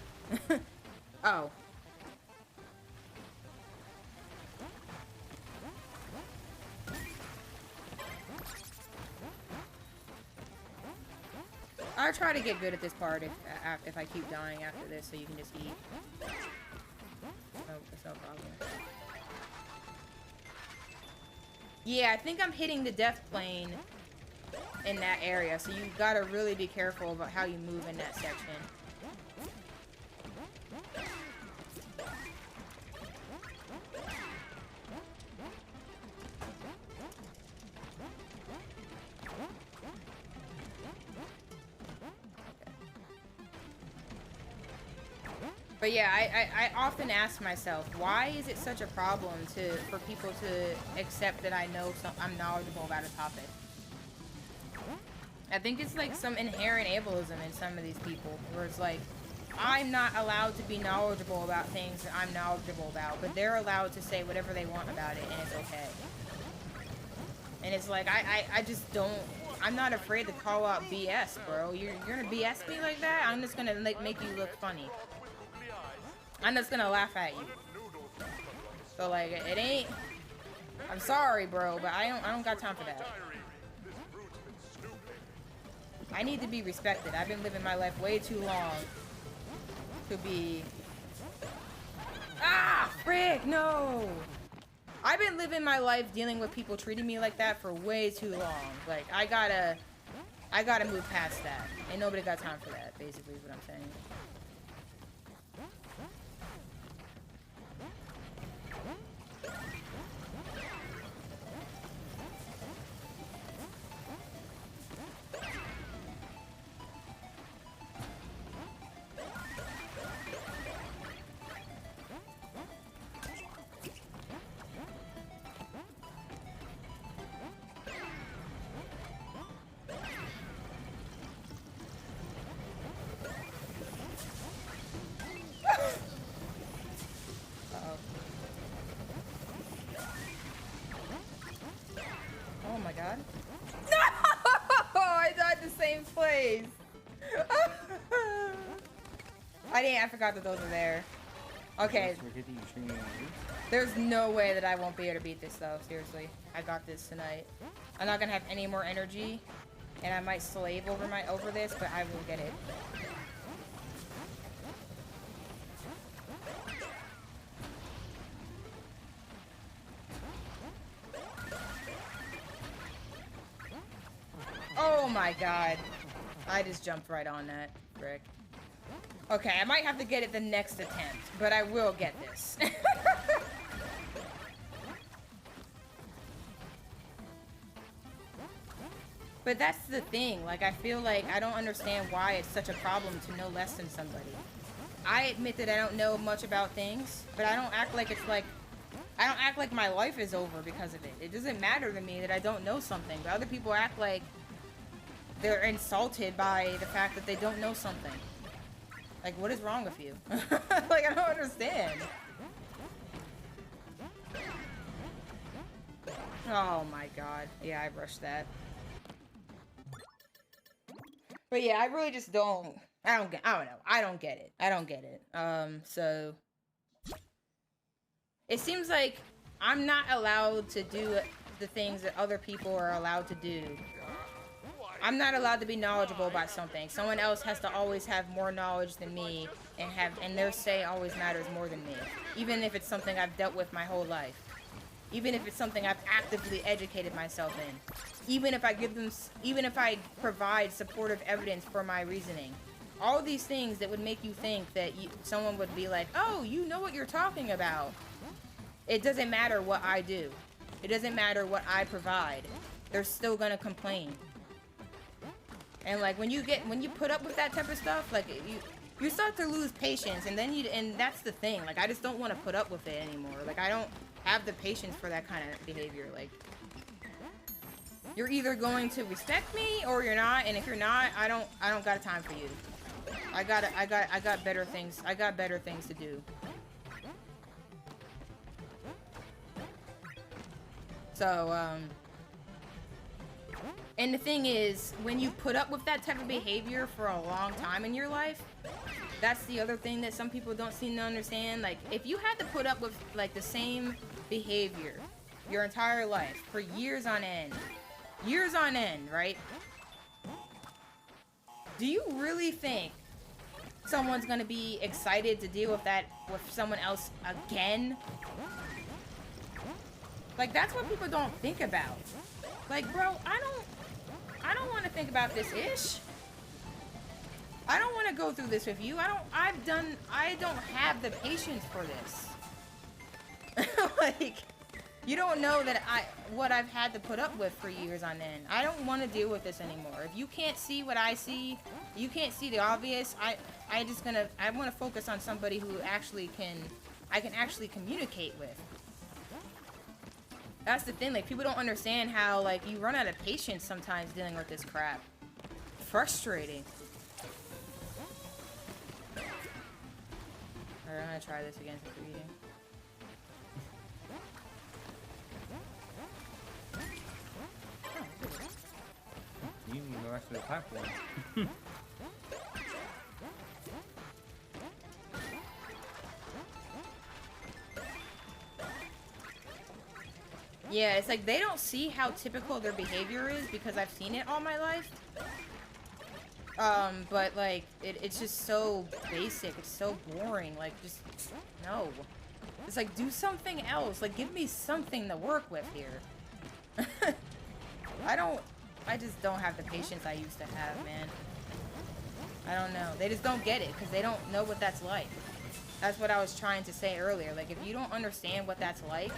Oh. I'll try to get good at this part if I keep dying after this, so you can just eat. Oh, it's no problem. Yeah, I think I'm hitting the death plane in that area, so you gotta really be careful about how you move in that section. But yeah, I often ask myself, why is it such a problem for people to accept that I'm knowledgeable about a topic? I think it's like some inherent ableism in some of these people, where it's like, I'm not allowed to be knowledgeable about things that I'm knowledgeable about, but they're allowed to say whatever they want about it, and it's okay. And it's like, I just don't, I'm not afraid to call out BS, bro. You're gonna BS me like that? I'm just gonna like make you look funny. I'm just gonna laugh at you. So like, it ain't, I'm sorry, bro, but I don't got time for that. I need to be respected. I've been living my life way too long to be... Ah, frick, no! I've been living my life dealing with people treating me like that for way too long. Like, I gotta move past that. Ain't nobody got time for that, basically is what I'm saying. I forgot that those were there. Okay. There's no way that I won't be able to beat this though, seriously. I got this tonight. I'm not gonna have any more energy, and I might slave over this, but I will get it. Oh my god. I just jumped right on that, frick. Okay, I might have to get it the next attempt, but I will get this. But that's the thing, like, I feel like I don't understand why it's such a problem to know less than somebody. I admit that I don't know much about things, but I don't act like I don't act like my life is over because of it. It doesn't matter to me that I don't know something, but other people act like they're insulted by the fact that they don't know something. Like, what is wrong with you? Like, I don't understand. Oh my god. Yeah, I rushed that. But yeah, I really just don't... I don't know. I don't get it. I don't get it. So... It seems like I'm not allowed to do the things that other people are allowed to do. I'm not allowed to be knowledgeable about something. Someone else has to always have more knowledge than me, and their say always matters more than me. Even if it's something I've dealt with my whole life. Even if it's something I've actively educated myself in. Even if I provide supportive evidence for my reasoning. All these things that would make you think that someone would be like, oh, you know what you're talking about. it doesn't matter what I do. It doesn't matter what I provide. They're still gonna complain. And like when you put up with that type of stuff, like you start to lose patience, and then and that's the thing. Like I just don't want to put up with it anymore. Like I don't have the patience for that kind of behavior. Like you're either going to respect me or you're not, and if you're not, I don't got time for you. I got better things. I got better things to do. So, and the thing is, when you put up with that type of behavior for a long time in your life, that's the other thing that some people don't seem to understand. Like, if you had to put up with, like, the same behavior your entire life for years on end, right? Do you really think someone's gonna be excited to deal with that with someone else again? Like, that's what people don't think about. Like, bro, I don't want to think about this ish. I don't want to go through this with you. I don't have the patience for this. Like, you don't know that what I've had to put up with for years on end. I don't want to deal with this anymore. If you can't see what I see, you can't see the obvious, I want to focus on somebody who I can actually communicate with. That's the thing, like, people don't understand how, like, you run out of patience sometimes dealing with this crap. Frustrating. Alright, I'm gonna try this again for eating. You need the rest of the platform. Yeah, it's like they don't see how typical their behavior is because I've seen it all my life. But like, it's just so basic, it's so boring, like, just, no. It's like, do something else, like, give me something to work with here. I just don't have the patience I used to have, man. I don't know, they just don't get it, because they don't know what that's like. That's what I was trying to say earlier, like, if you don't understand what that's like,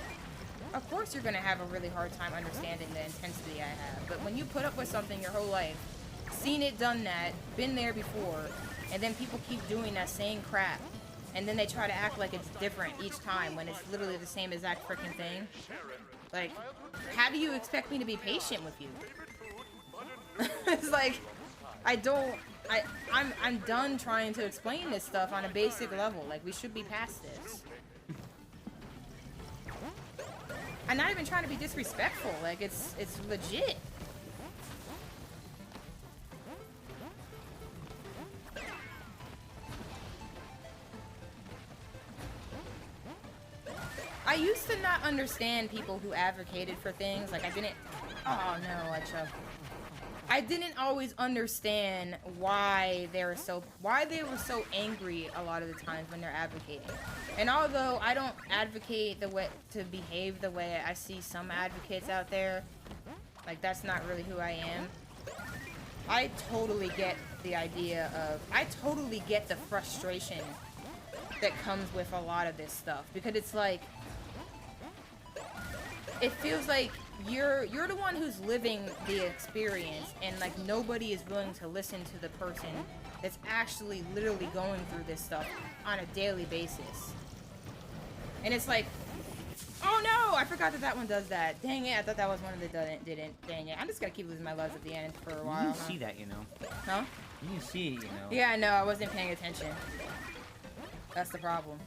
of course you're gonna have a really hard time understanding the intensity I have. But when you put up with something your whole life, seen it, done that, been there before, and then people keep doing that same crap, and then they try to act like it's different each time when it's literally the same exact freaking thing. Like, how do you expect me to be patient with you? It's like, I'm done trying to explain this stuff on a basic level. Like, we should be past this. I'm not even trying to be disrespectful. Like, it's legit. I used to not understand people who advocated for things. Like, I didn't... Oh, no, I didn't always understand why they were so angry a lot of the times when they're advocating. And although I don't advocate the way to behave the way I see some advocates out there, like, that's not really who I am. I totally get the idea of... I totally get the frustration that comes with a lot of this stuff, because it's like... It feels like you're the one who's living the experience, and like nobody is willing to listen to the person that's actually literally going through this stuff on a daily basis. And it's like, oh no, I forgot that one does that. Dang it, I thought that was one of the didn't. Dang it, I'm just gonna keep losing my lives at the end for a while. You can see that, you know. Huh? You can see it, you know. Yeah, I know, I wasn't paying attention. That's the problem.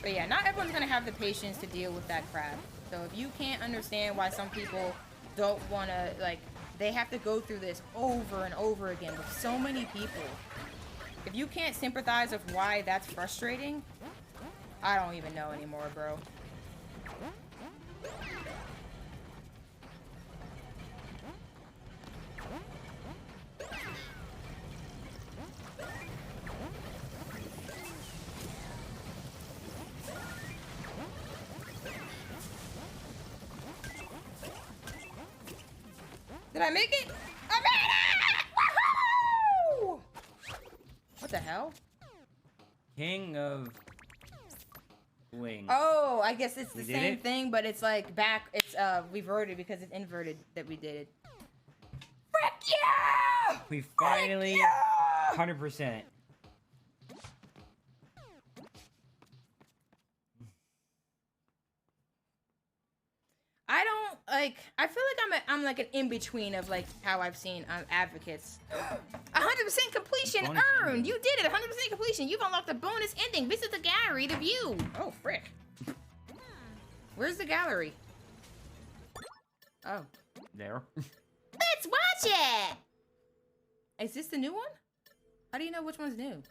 But yeah, not everyone's gonna have the patience to deal with that crap. So if you can't understand why some people don't wanna, like, they have to go through this over and over again with so many people. If you can't sympathize with why that's frustrating, I don't even know anymore, bro. Did I make it? I made it! Woohoo! What the hell? hell? King of Wing. Oh, I guess it's the We did same it? thing, but it's like back. It's reverted because it's inverted that we did it. Frick yeah! We finally yeah! 100%. I don't like. I feel like I'm like an in between of like how I've seen advocates. 100% completion Bonus earned. ending. You did it. 100% completion. You've unlocked a bonus ending. Visit the gallery to view. Oh frick. Where's the gallery? Oh. There. Let's watch it. Is this the new one? How do you know which one's new?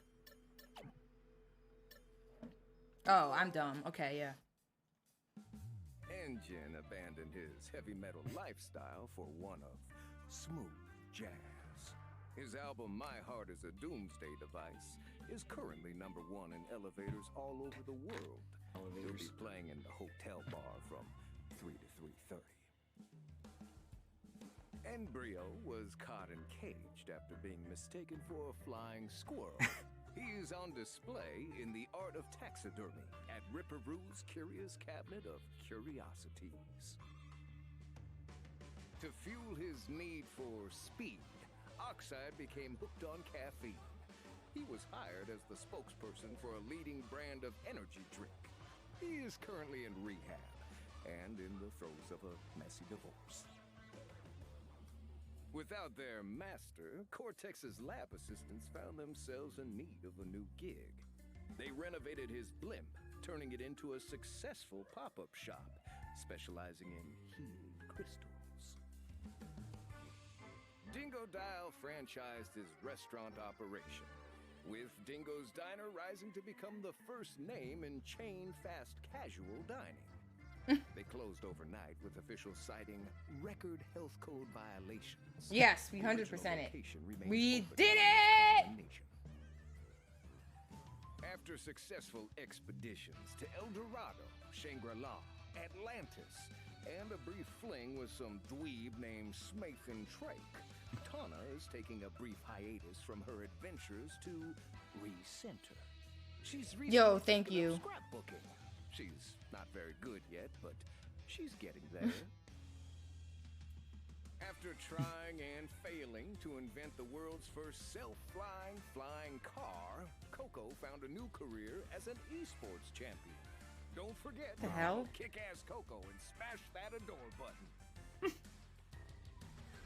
Oh, I'm dumb. Okay, yeah. Engine abandoned his heavy metal lifestyle for one of smooth jazz. His album My Heart is a Doomsday Device is currently #1 in elevators all over the world. He'll be playing in the hotel bar from 3 to 3:30. Embryo was caught and caged after being mistaken for a flying squirrel. He is on display in the art of taxidermy at Ripperoo's Curious Cabinet of Curiosities. To fuel his need for speed, Oxide became hooked on caffeine. He was hired as the spokesperson for a leading brand of energy drink. He is currently in rehab and in the throes of a messy divorce. Without their master, Cortex's lab assistants found themselves in need of a new gig. They renovated his blimp, turning it into a successful pop-up shop, specializing in healing crystals. Dingo Dial franchised his restaurant operation, with Dingo's Diner rising to become the first name in chain fast casual dining. They closed overnight with officials citing record health code violations. Yes, we The 100% original it. location remains We open did for it! nation. After successful expeditions to El Dorado, Shangri-La, Atlantis, and a brief fling with some dweeb named Smathan Trake, Tana is taking a brief hiatus from her adventures to recenter. She's Yo, recently thank taken up you. scrapbooking. She's not very good yet, but she's getting there. After trying and failing to invent the world's first self-flying flying car, Coco found a new career as an esports champion. Don't forget The to hell? kick-ass Coco and smash that adore button.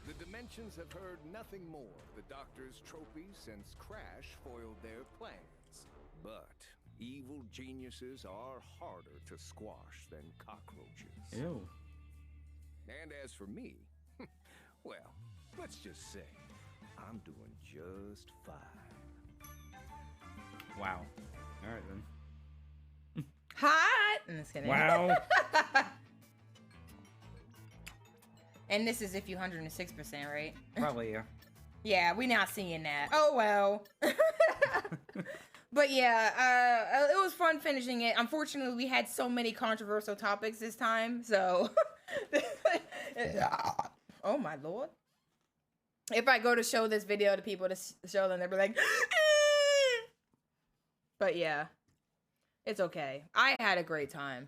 The Dimensions have heard nothing more of the Doctor's trophy since Crash foiled their plans. But evil geniuses are harder to squash than cockroaches. Ew. And as for me, well, let's just say I'm doing just fine. Wow. Alright then. Hot. I'm just kidding. Wow. And this is if you 106%, right? Probably, yeah. Yeah, we not seeing that. Oh well. But yeah, it was fun finishing it. Unfortunately, we had so many controversial topics this time, so. Oh my lord. If I go to show this video to people to show them, they'll be like, but yeah, it's okay. I had a great time.